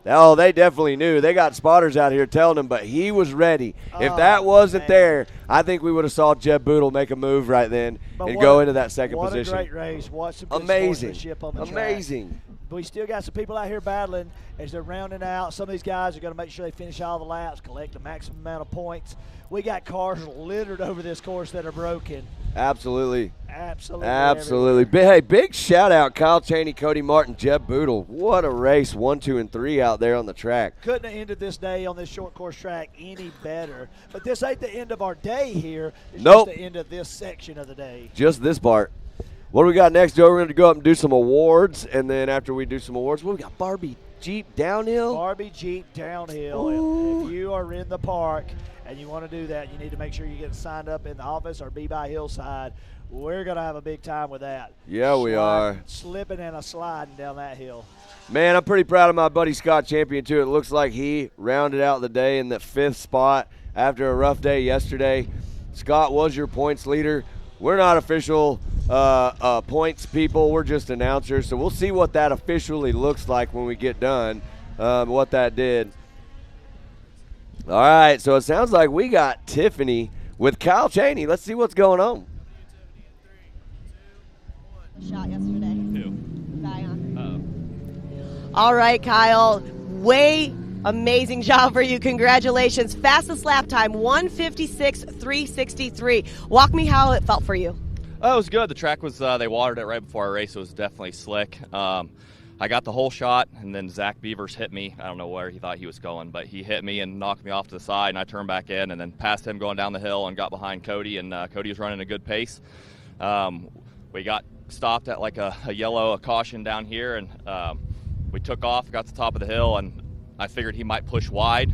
Oh, they definitely knew. They got spotters out here telling him, but he was ready. If Oh, that wasn't man. there, I think we would have saw Jeb Bootle make a move right then But and what go a- into that second what position. What a great race. Watch some good Amazing. sportsmanship on the track. Amazing. But we still got some people out here battling as they're rounding out. Some of these guys are going to make sure they finish all the laps, collect the maximum amount of points. We got cars littered over this course that are broken. Absolutely. Absolutely. Absolutely. Big shout out, Kyle Chaney, Cody Martin, Jeb Bootle. What a race, 1, 2, and 3 out there on the track. Couldn't have ended this day on this short course track any better. But this ain't the end of our day here. It's Nope. just the end of this section of the day. Just this part. What do we got next, Joe? We're going to go up and do some awards, and then after we do some awards, what we got? Barbie Jeep downhill? Barbie Jeep downhill. If you are in the park and you want to do that, you need to make sure you get signed up in the office or be by Hillside. We're going to have a big time with that. Yeah, we are. Slipping and a sliding down that hill. Man, I'm pretty proud of my buddy Scott Champion, too. It looks like he rounded out the day in the 5th spot after a rough day yesterday. Scott was your points leader. We're not official points people. We're just announcers. So we'll see what that officially looks like when we get done, what that did. All right, so it sounds like we got Tiffany with Kyle Chaney. Let's see what's going on. Shot yesterday. All right, Kyle. Amazing job for you. Congratulations. Fastest lap time, 1:56.363. Walk me how it felt for you. Oh, it was good. The track was, they watered it right before our race. It was definitely slick. I got the whole shot, and then Zach Beavers hit me. I don't know where he thought he was going, but he hit me and knocked me off to the side, and I turned back in and then passed him going down the hill and got behind Cody, and Cody was running a good pace. We got stopped at like a yellow caution down here, and we took off, got to the top of the hill, and I figured he might push wide.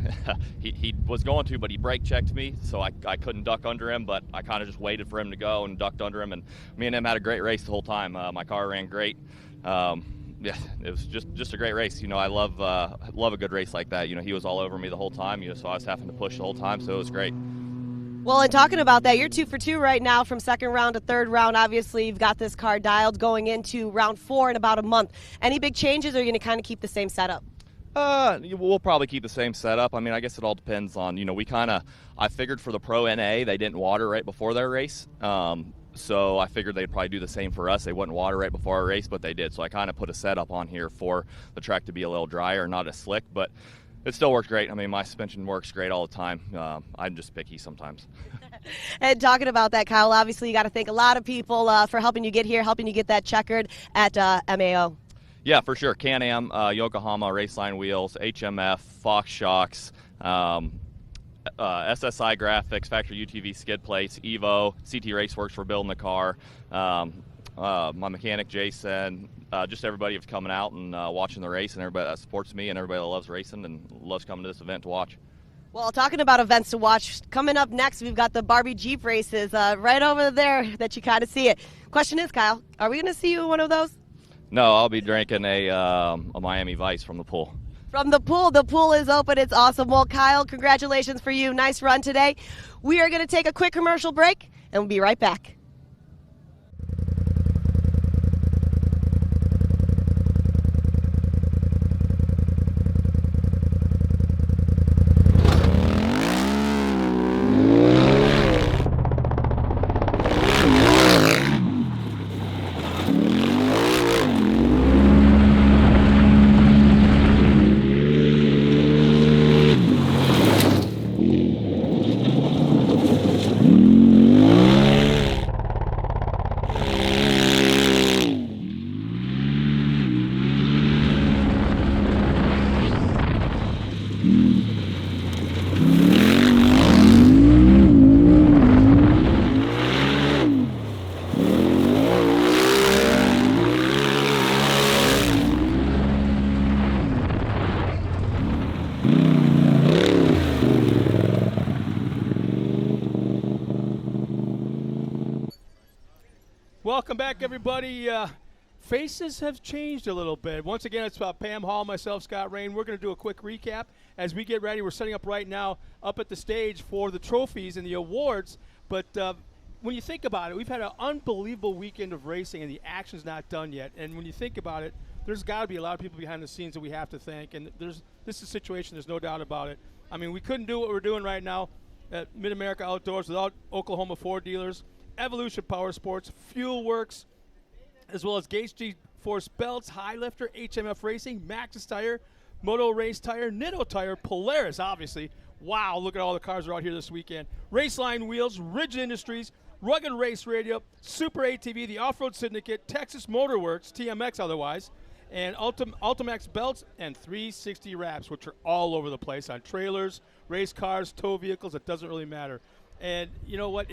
he was going to, but he brake checked me, so I couldn't duck under him, but I kind of just waited for him to go and ducked under him, and me and him had a great race the whole time. My car ran great. Yeah, it was just a great race. You know, I love a good race like that. You know, he was all over me the whole time, you know, so I was having to push the whole time, so it was great. Well, and talking about that, you're 2 for 2 right now from second round to third round. Obviously, you've got this car dialed going into round 4 in about a month. Any big changes, or are you going to kind of keep the same setup? We'll probably keep the same setup. I mean, I guess it all depends on, you know, I figured for the Pro NA, they didn't water right before their race. So I figured they'd probably do the same for us. They wouldn't water right before our race, but they did. So I kind of put a setup on here for the track to be a little drier, not as slick. But It still works great. I mean, my suspension works great all the time. I'm just picky sometimes. And talking about that, Kyle, obviously you got to thank a lot of people for helping you get here, helping you get that checkered at MAO. Yeah, for sure. Can-Am, Yokohama, Raceline Wheels, HMF, Fox Shocks, SSI Graphics, Factory UTV skid plates, Evo, CT Raceworks for building the car, my mechanic Jason, just everybody who's coming out and watching the race, and everybody that supports me and everybody that loves racing and loves coming to this event to watch. Well, talking about events to watch, coming up next, we've got the Barbie Jeep races right over there that you kind of see it. Question is, Kyle, are we going to see you in one of those? No, I'll be drinking a Miami Vice from the pool. From the pool is open. It's awesome. Well, Kyle, congratulations for you. Nice run today. We are going to take a quick commercial break, and we'll be right back. Welcome back, everybody. Faces have changed a little bit. Once again, it's about Pam Hall, myself, Scott Rain. We're going to do a quick recap as we get ready. We're setting up right now up at the stage for the trophies and the awards. But when you think about it, we've had an unbelievable weekend of racing, and the action's not done yet. And when you think about it, there's got to be a lot of people behind the scenes that we have to thank. And this is a situation, there's no doubt about it. I mean, we couldn't do what we're doing right now at MidAmerica Outdoors without Oklahoma Ford dealers, Evolution Power Sports, Fuel Works, as well as Gates G-Force Belts, High Lifter, HMF Racing, Maxxis Tire, Moto Race Tire, Nitto Tire, Polaris, obviously. Wow, look at all the cars that are out here this weekend. Raceline Wheels, Ridge Industries, Rugged Race Radio, Super ATV, the Off-Road Syndicate, Texas Motor Works, TMX otherwise, and Ultimax Belts and 360 Wraps, which are all over the place on trailers, race cars, tow vehicles. It doesn't really matter. And you know what?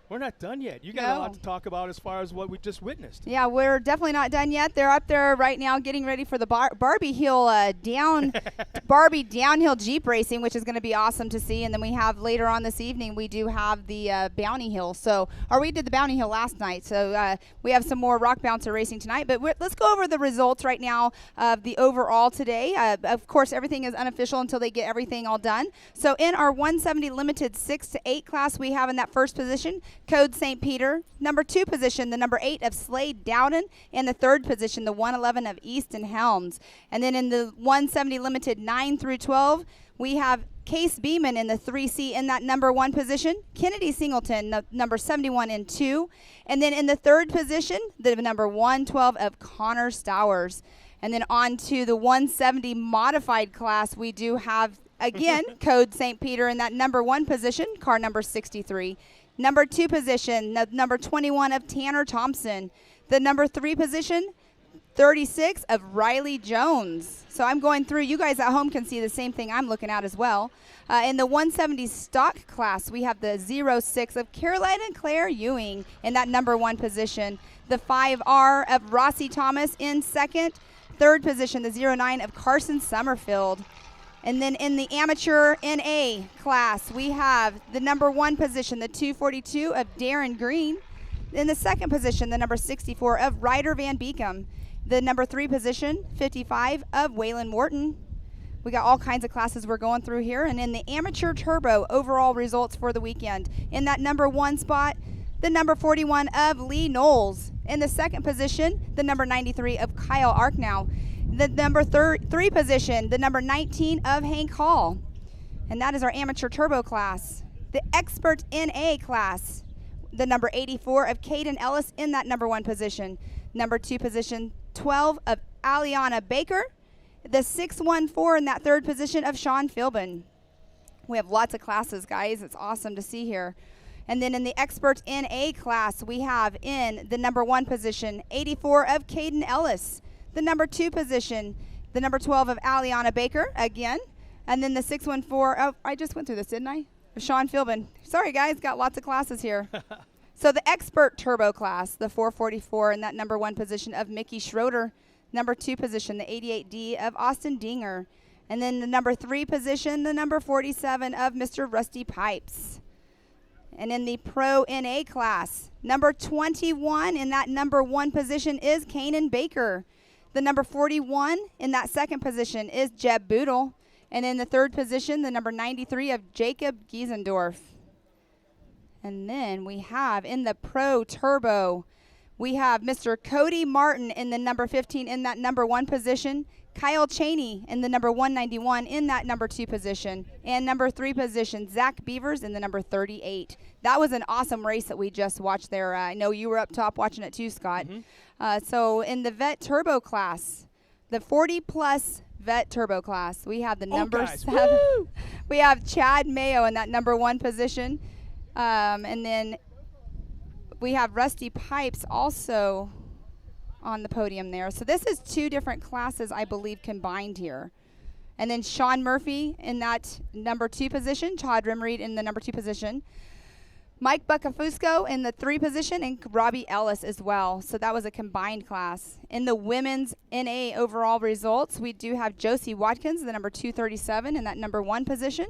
We're not done yet. You got a lot to talk about as far as what we just witnessed. Yeah, we're definitely not done yet. They're up there right now getting ready for the Barbie downhill Jeep racing, which is going to be awesome to see. And then we have later on this evening, we do have the Bounty Hill. We did the Bounty Hill last night. So we have some more rock bouncer racing tonight. But let's go over the results right now of the overall today. Of course, everything is unofficial until they get everything all done. So in our 170 limited 6 to 8 class, we have in that first position Code St. Peter. Number 2 position, the number 8 of Slade Dowden. In the third position, the 111 of Easton Helms. And then in the 170 limited 9 through 12, we have Case Beeman in the 3C in that number 1 position. Kennedy Singleton, number 71 in 2. And then in the third position, the number 112 of Connor Stowers. And then on to the 170 modified class, we do have, again, Code St. Peter in that number 1 position, car number 63. Number 2 position, the number 21 of Tanner Thompson. The number 3 position, 36 of Riley Jones. So I'm going through. You guys at home can see the same thing I'm looking at as well. In the 170 stock class, we have the 06 of Carolina Claire Ewing in that number 1 position. The 5R of Rossi Thomas in second. Third position, the 09 of Carson Summerfield. And then in the amateur NA class, we have the number 1 position, the 242 of Darren Greene. In the second position, the number 64 of Ryder Van Beekum. The number 3 position, 55 of Waylon Morton. We got all kinds of classes we're going through here. And in the amateur turbo overall results for the weekend, in that number 1 spot, the number 41 of Lee Knowles. In the second position, the number 93 of Kyle Arknow. The number 3 position, the number 19 of Hank Hall. And that is our amateur turbo class. The expert NA class, the number 84 of Caden Ellis in that number 1 position. Number 2 position, 12 of Aliana Baker. the 614 in that third position of Sean Philbin. We have lots of classes, guys. It's awesome to see here. And then in the Expert NA class, we have in the number 1 position, 84 of Caden Ellis. The number 2 position, the number 12 of Aliana Baker, again. And then the 614, oh, I just went through this, didn't I? Sean Philbin. Sorry, guys, got lots of classes here. So the Expert Turbo class, the 444 in that number 1 position of Mickey Schroeder. Number 2 position, the 88D of Austin Dinger. And then the number 3 position, the number 47 of Mr. Rusty Pipes. And in the Pro NA class, number 21 in that number 1 position is Kainan Baker. The number 41 in that second position is Jeb Bootle. And in the third position, the number 93 of Jacob Giesendorf. And then we have in the Pro Turbo, we have Mr. Cody Martin in the number 15 in that number 1 position. Kyle Chaney in the number 191 in that number 2 position. And number 3 position, Zach Beavers in the number 38. That was an awesome race that we just watched there. I know you were up top watching it too, Scott. So in the Vet Turbo class, the 40-plus Vet Turbo class, we have the number 7. We have Chad Mayo in that number 1 position. And then we have Rusty Pipes also on the podium there. So this is 2 different classes, I believe, combined here. And then Sean Murphy in that number 2 position, Todd Remmereid in the number 2 position, Mike Buccafusco in the 3 position, and Robbie Ellis as well. So that was a combined class. In the women's NA overall results, we do have Josie Watkins, the number 237 in that number 1 position,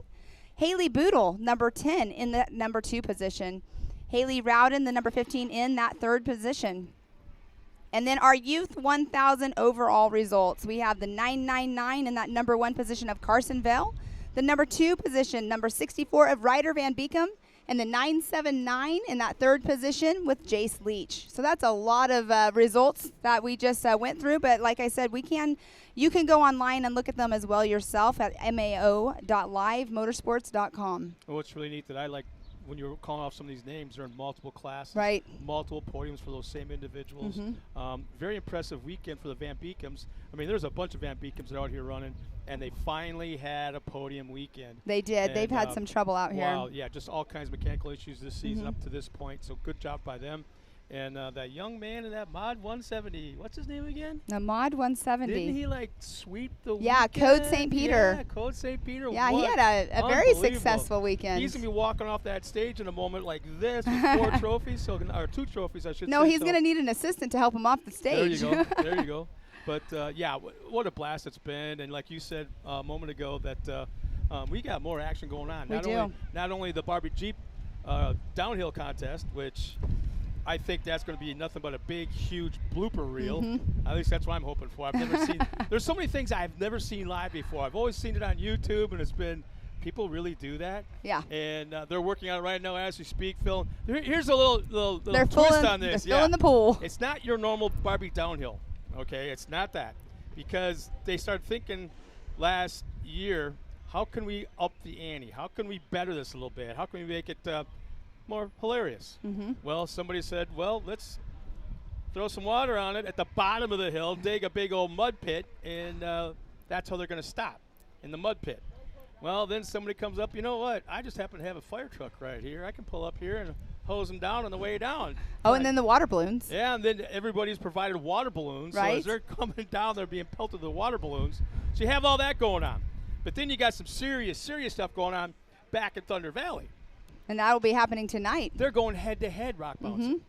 Haley Bootle, number 10 in the number 2 position, Haley Rowden, the number 15 in that 3rd position. And then our Youth 1000 overall results. We have the 999 in that number 1 position of Carson Vail, the number 2 position, number 64 of Ryder Van Beekum, and the 979 in that 3rd position with Jace Leach. So that's a lot of results that we just went through. But like I said, you can go online and look at them as well yourself at mao.livemotorsports.com. What's really neat that I like, when you're calling off some of these names, they're in multiple classes, right? Multiple podiums for those same individuals. Very impressive weekend for the Van Beekums. I mean, there's a bunch of Van Beekums that are out here running, and they finally had a podium weekend. They did. And, they've had some trouble out here. Wow, yeah, just all kinds of mechanical issues this season up to this point. So good job by them. And that young man in that Mod 170, what's his name again? The Mod 170. Didn't he like sweep the Yeah, weekend? Code St. Peter. Yeah, Code St. Peter. Yeah, what? he had a very successful weekend. He's going to be walking off that stage in a moment like this with 4 trophies, or 2 trophies, I should say. No, he's going to need an assistant to help him off the stage. There you go. There you go. But, yeah, what a blast it's been. And like you said a moment ago, that we got more action going on. Not only the Barbie Jeep downhill contest, which I think that's going to be nothing but a big, huge blooper reel. At least that's what I'm hoping for. I've never seen – there's so many things I've never seen live before. I've always seen it on YouTube, and it's been – people really do that. Yeah. And they're working on it right now as we speak, Phil. Here's a little they're twist on this. They're filling the pool. It's not your normal Barbie downhill, okay? It's not that. Because they started thinking last year, how can we up the ante? How can we better this a little bit? How can we make it more hilarious? Well, somebody said, well, let's throw some water on it at the bottom of the hill, dig a big old mud pit, and that's how they're going to stop, in the mud pit. Well, then somebody comes up, you know what? I just happen to have a fire truck right here. I can pull up here and hose them down on the way down. Oh, and then the water balloons. Yeah, and then everybody's provided water balloons. Right. So as they're coming down, they're being pelted with the water balloons. So you have all that going on. But then you got some serious stuff going on back in Thunder Valley. And that will be happening tonight. They're going head-to-head rock bouncing.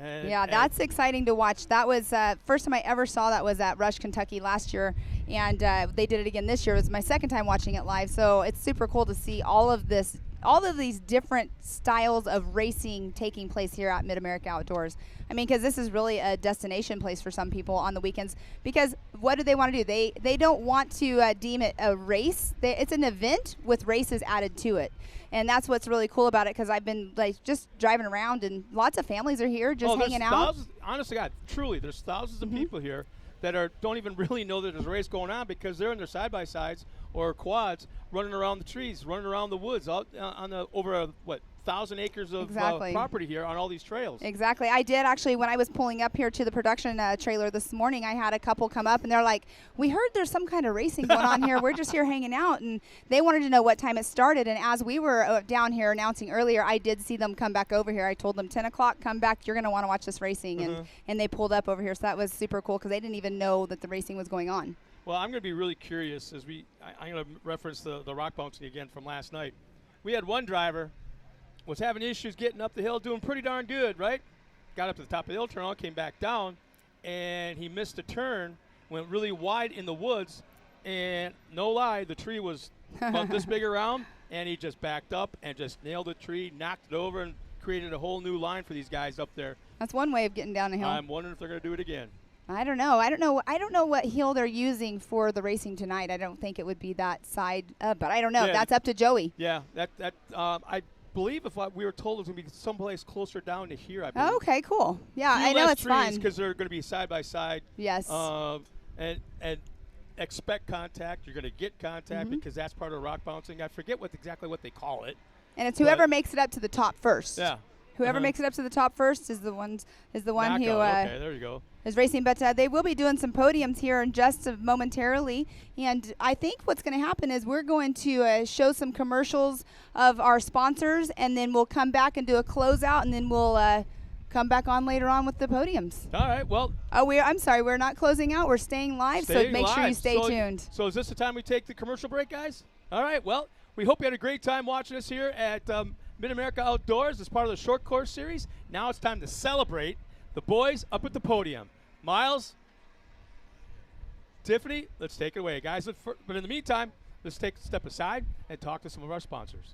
Yeah, that's exciting to watch. That was first time I ever saw that was at Rush, Kentucky last year, and they did it again this year. It was my second time watching it live, so it's super cool to see all of these different styles of racing taking place here at MidAmerica Outdoors. I mean, because this is really a destination place for some people on the weekends. Because what do they want to do? They don't want to deem it a race. It's an event with races added to it. And that's what's really cool about it, because I've been like just driving around, and lots of families are here just hanging out. Honestly, God, truly, there's thousands of people here that don't even really know that there's a race going on, because they're in their side-by-sides or quads running around the trees, running around the woods, out on the over a 5 1,000 acres of Exactly. property here on all these trails. Exactly. I did actually, when I was pulling up here to the production trailer this morning, I had a couple come up and they're like, we heard there's some kind of racing going on here. We're just here hanging out. And they wanted to know what time it started. And as we were down here announcing earlier, I did see them come back over here. I told them 10 o'clock, come back. You're going to want to watch this racing. And they pulled up over here. So that was super cool because they didn't even know that the racing was going on. Well, I'm going to be really curious as I'm going to reference the rock bouncing again from last night. We had one driver was having issues getting up the hill, doing pretty darn good, right? Got up to the top of the hill, turned on, came back down, and he missed a turn, went really wide in the woods, and no lie, the tree was about this big around, and he just backed up and just nailed the tree, knocked it over, and created a whole new line for these guys up there. That's one way of getting down a hill. I'm wondering if they're going to do it again. I don't know. I don't know what hill they're using for the racing tonight. I don't think it would be that side, but I don't know. Yeah. That's up to Joey. Yeah, I believe if we were told it was going to be someplace closer down to here, I believe. Oh, okay, cool. Yeah, Few I know less it's trees fun. because they're going to be side by side. Yes. And expect contact. You're going to get contact because that's part of rock bouncing. I forget exactly what they call it. And it's whoever makes it up to the top first. Yeah. Whoever makes it up to the top first is the one who okay, there you go. is racing. But they will be doing some podiums here in just momentarily. And I think what's going to happen is we're going to show some commercials of our sponsors, and then we'll come back and do a closeout, and then we'll come back on later on with the podiums. All right, well. I'm sorry, we're not closing out. We're staying live, so make sure you stay tuned. So is this the time we take the commercial break, guys? All right, well, we hope you had a great time watching us here at MidAmerica Outdoors as part of the short course series. Now it's time to celebrate the boys up at the podium. Miles, Tiffany, let's take it away, guys. But in the meantime, let's take a step aside and talk to some of our sponsors.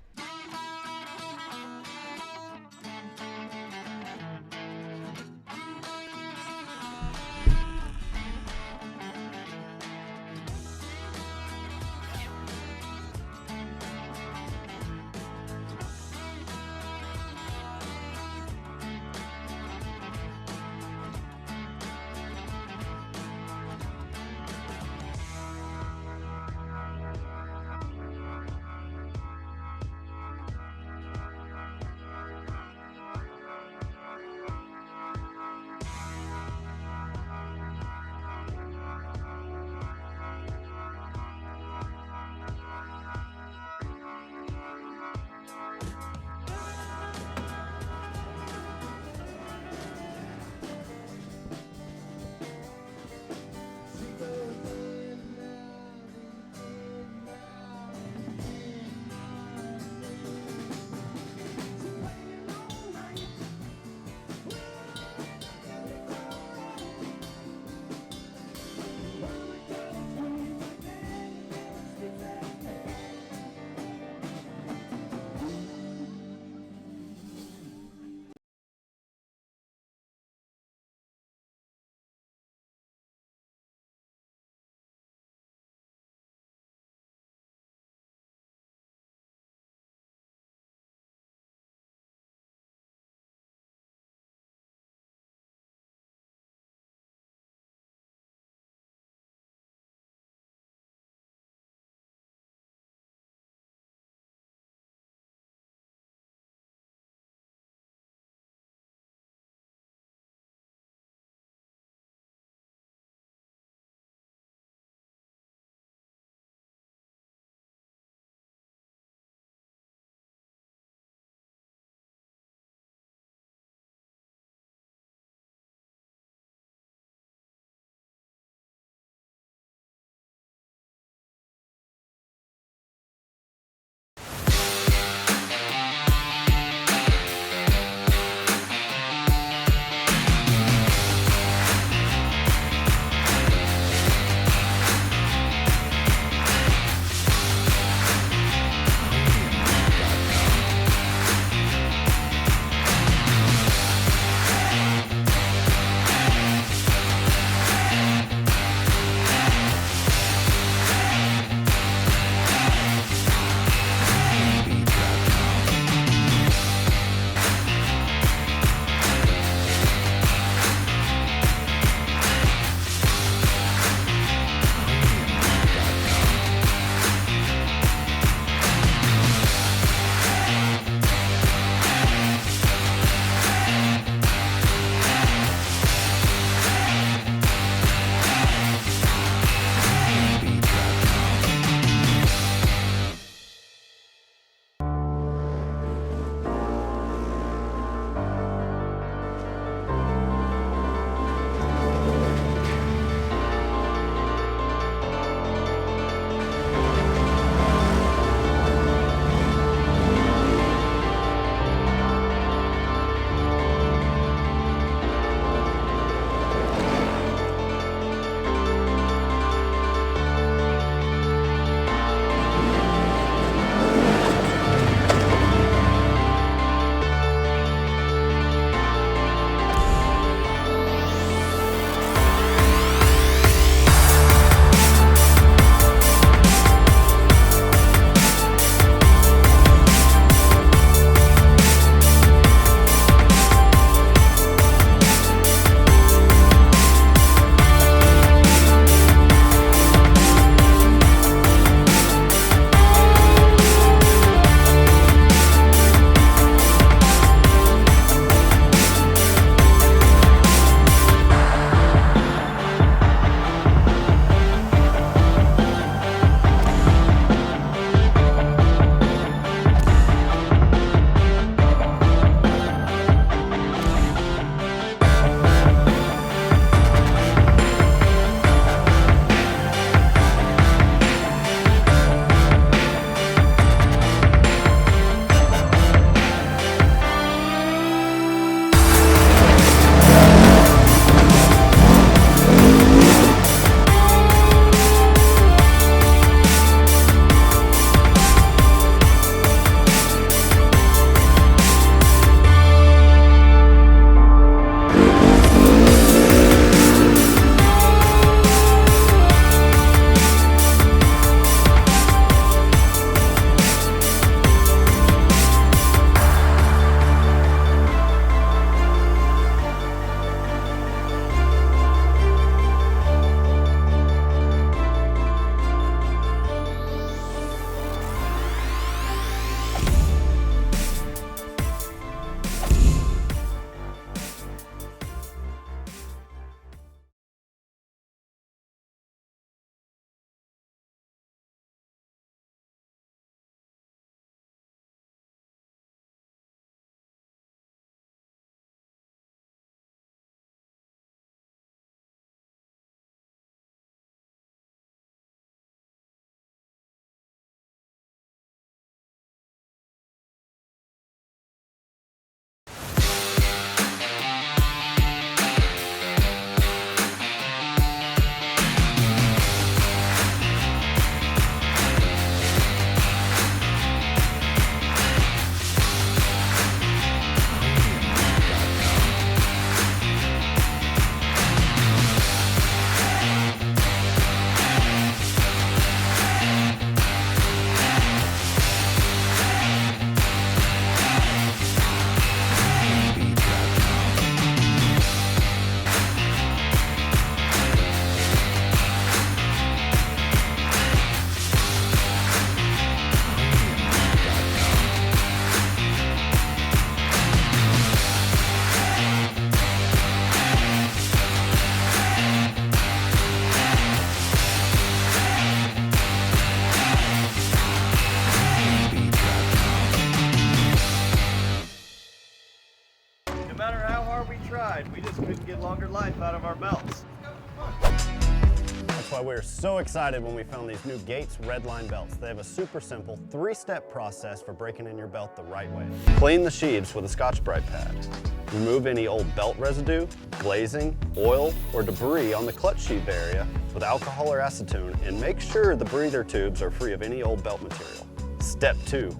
so excited when we found these new Gates Redline belts. They have a super simple 3-step process for breaking in your belt the right way. Clean the sheaves with a Scotch-Brite pad. Remove any old belt residue, glazing, oil, or debris on the clutch sheave area with alcohol or acetone, and make sure the breather tubes are free of any old belt material. Step 2,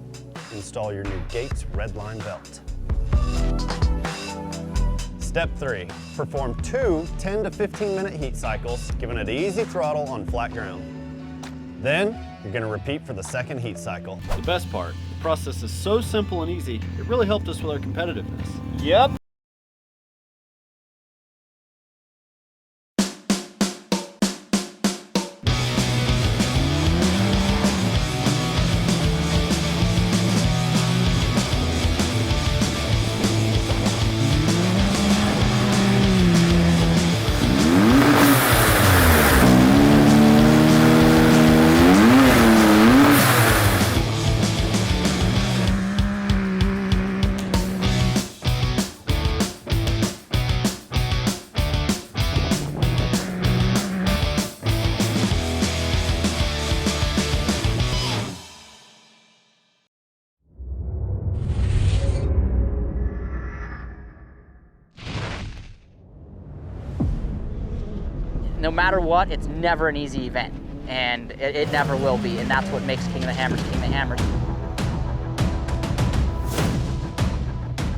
install your new Gates Redline belt. Step 3, perform 2 10 to 15 minute heat cycles, giving it easy throttle on flat ground. Then, you're gonna repeat for the second heat cycle. The best part, the process is so simple and easy, it really helped us with our competitiveness. Yep. No matter what, it's never an easy event, and it never will be, and that's what makes King of the Hammers King of the Hammers.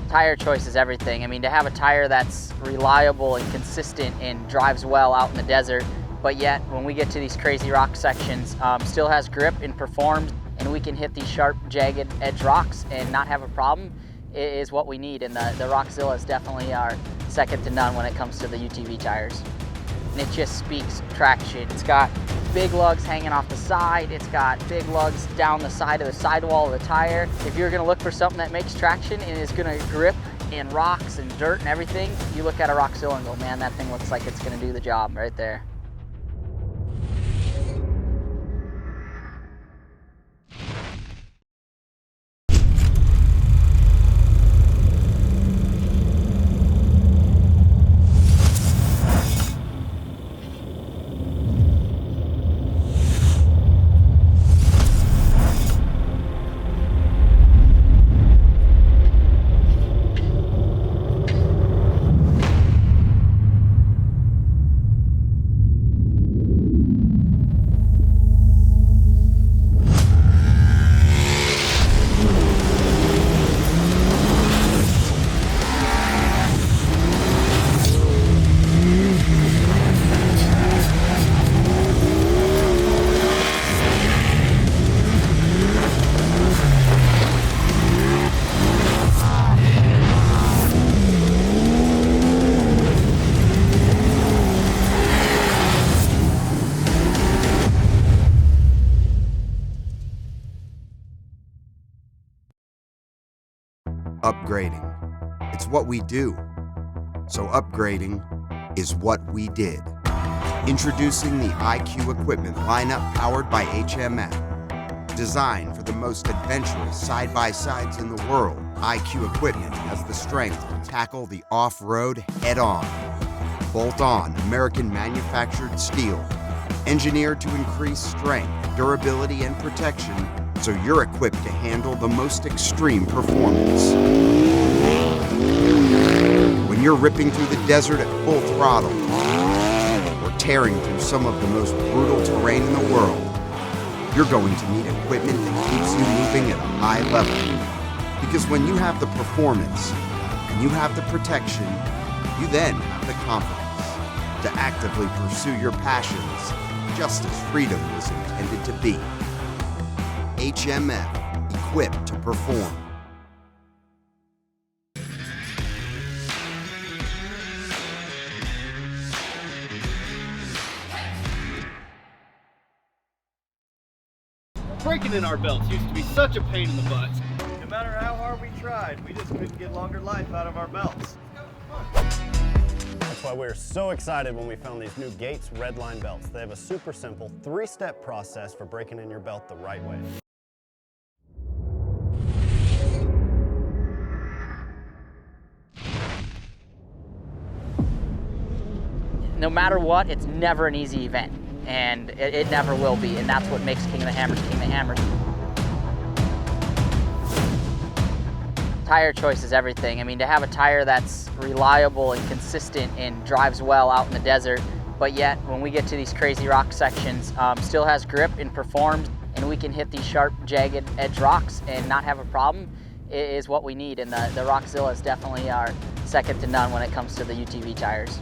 Tire choice is everything. I mean, to have a tire that's reliable and consistent and drives well out in the desert, but yet when we get to these crazy rock sections, still has grip and performs, and we can hit these sharp, jagged edge rocks and not have a problem, is what we need. And the Rockzillas definitely are second to none when it comes to the UTV tires. And it just speaks traction. It's got big lugs hanging off the side. It's got big lugs down the side of the sidewall of the tire. If you're gonna look for something that makes traction and is gonna grip in rocks and dirt and everything, you look at a Rockzilla and go, man, that thing looks like it's gonna do the job right there. Upgrading. It's what we do. So upgrading is what we did. Introducing the IQ equipment lineup powered by HMF. Designed for the most adventurous side-by-sides in the world, IQ equipment has the strength to tackle the off-road head-on. Bolt-on American-manufactured steel. Engineered to increase strength, durability, and protection, so you're equipped to handle the most extreme performance. When you're ripping through the desert at full throttle, or tearing through some of the most brutal terrain in the world, you're going to need equipment that keeps you moving at a high level. Because when you have the performance, and you have the protection, you then have the confidence to actively pursue your passions, just as freedom was intended to be. HMF, equipped to perform. Breaking in our belts used to be such a pain in the butt. No matter how hard we tried, we just couldn't get longer life out of our belts. That's why we were so excited when we found these new Gates Redline belts. They have a super simple 3-step process for breaking in your belt the right way. No matter what, it's never an easy event, and it never will be, and that's what makes King of the Hammers King of the Hammers. Tire choice is everything. I mean, to have a tire that's reliable and consistent and drives well out in the desert, but yet when we get to these crazy rock sections, still has grip and performs, and we can hit these sharp, jagged edge rocks and not have a problem, is what we need. And the Rockzilla is definitely our second to none when it comes to the UTV tires.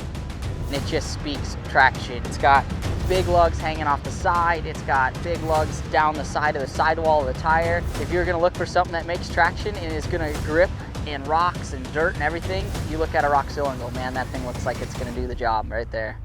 And it just speaks traction. It's got big lugs hanging off the side. It's got big lugs down the side of the sidewall of the tire. If you're gonna look for something that makes traction and is gonna grip in rocks and dirt and everything, you look at a Rockzilla and go, man, that thing looks like it's gonna do the job right there.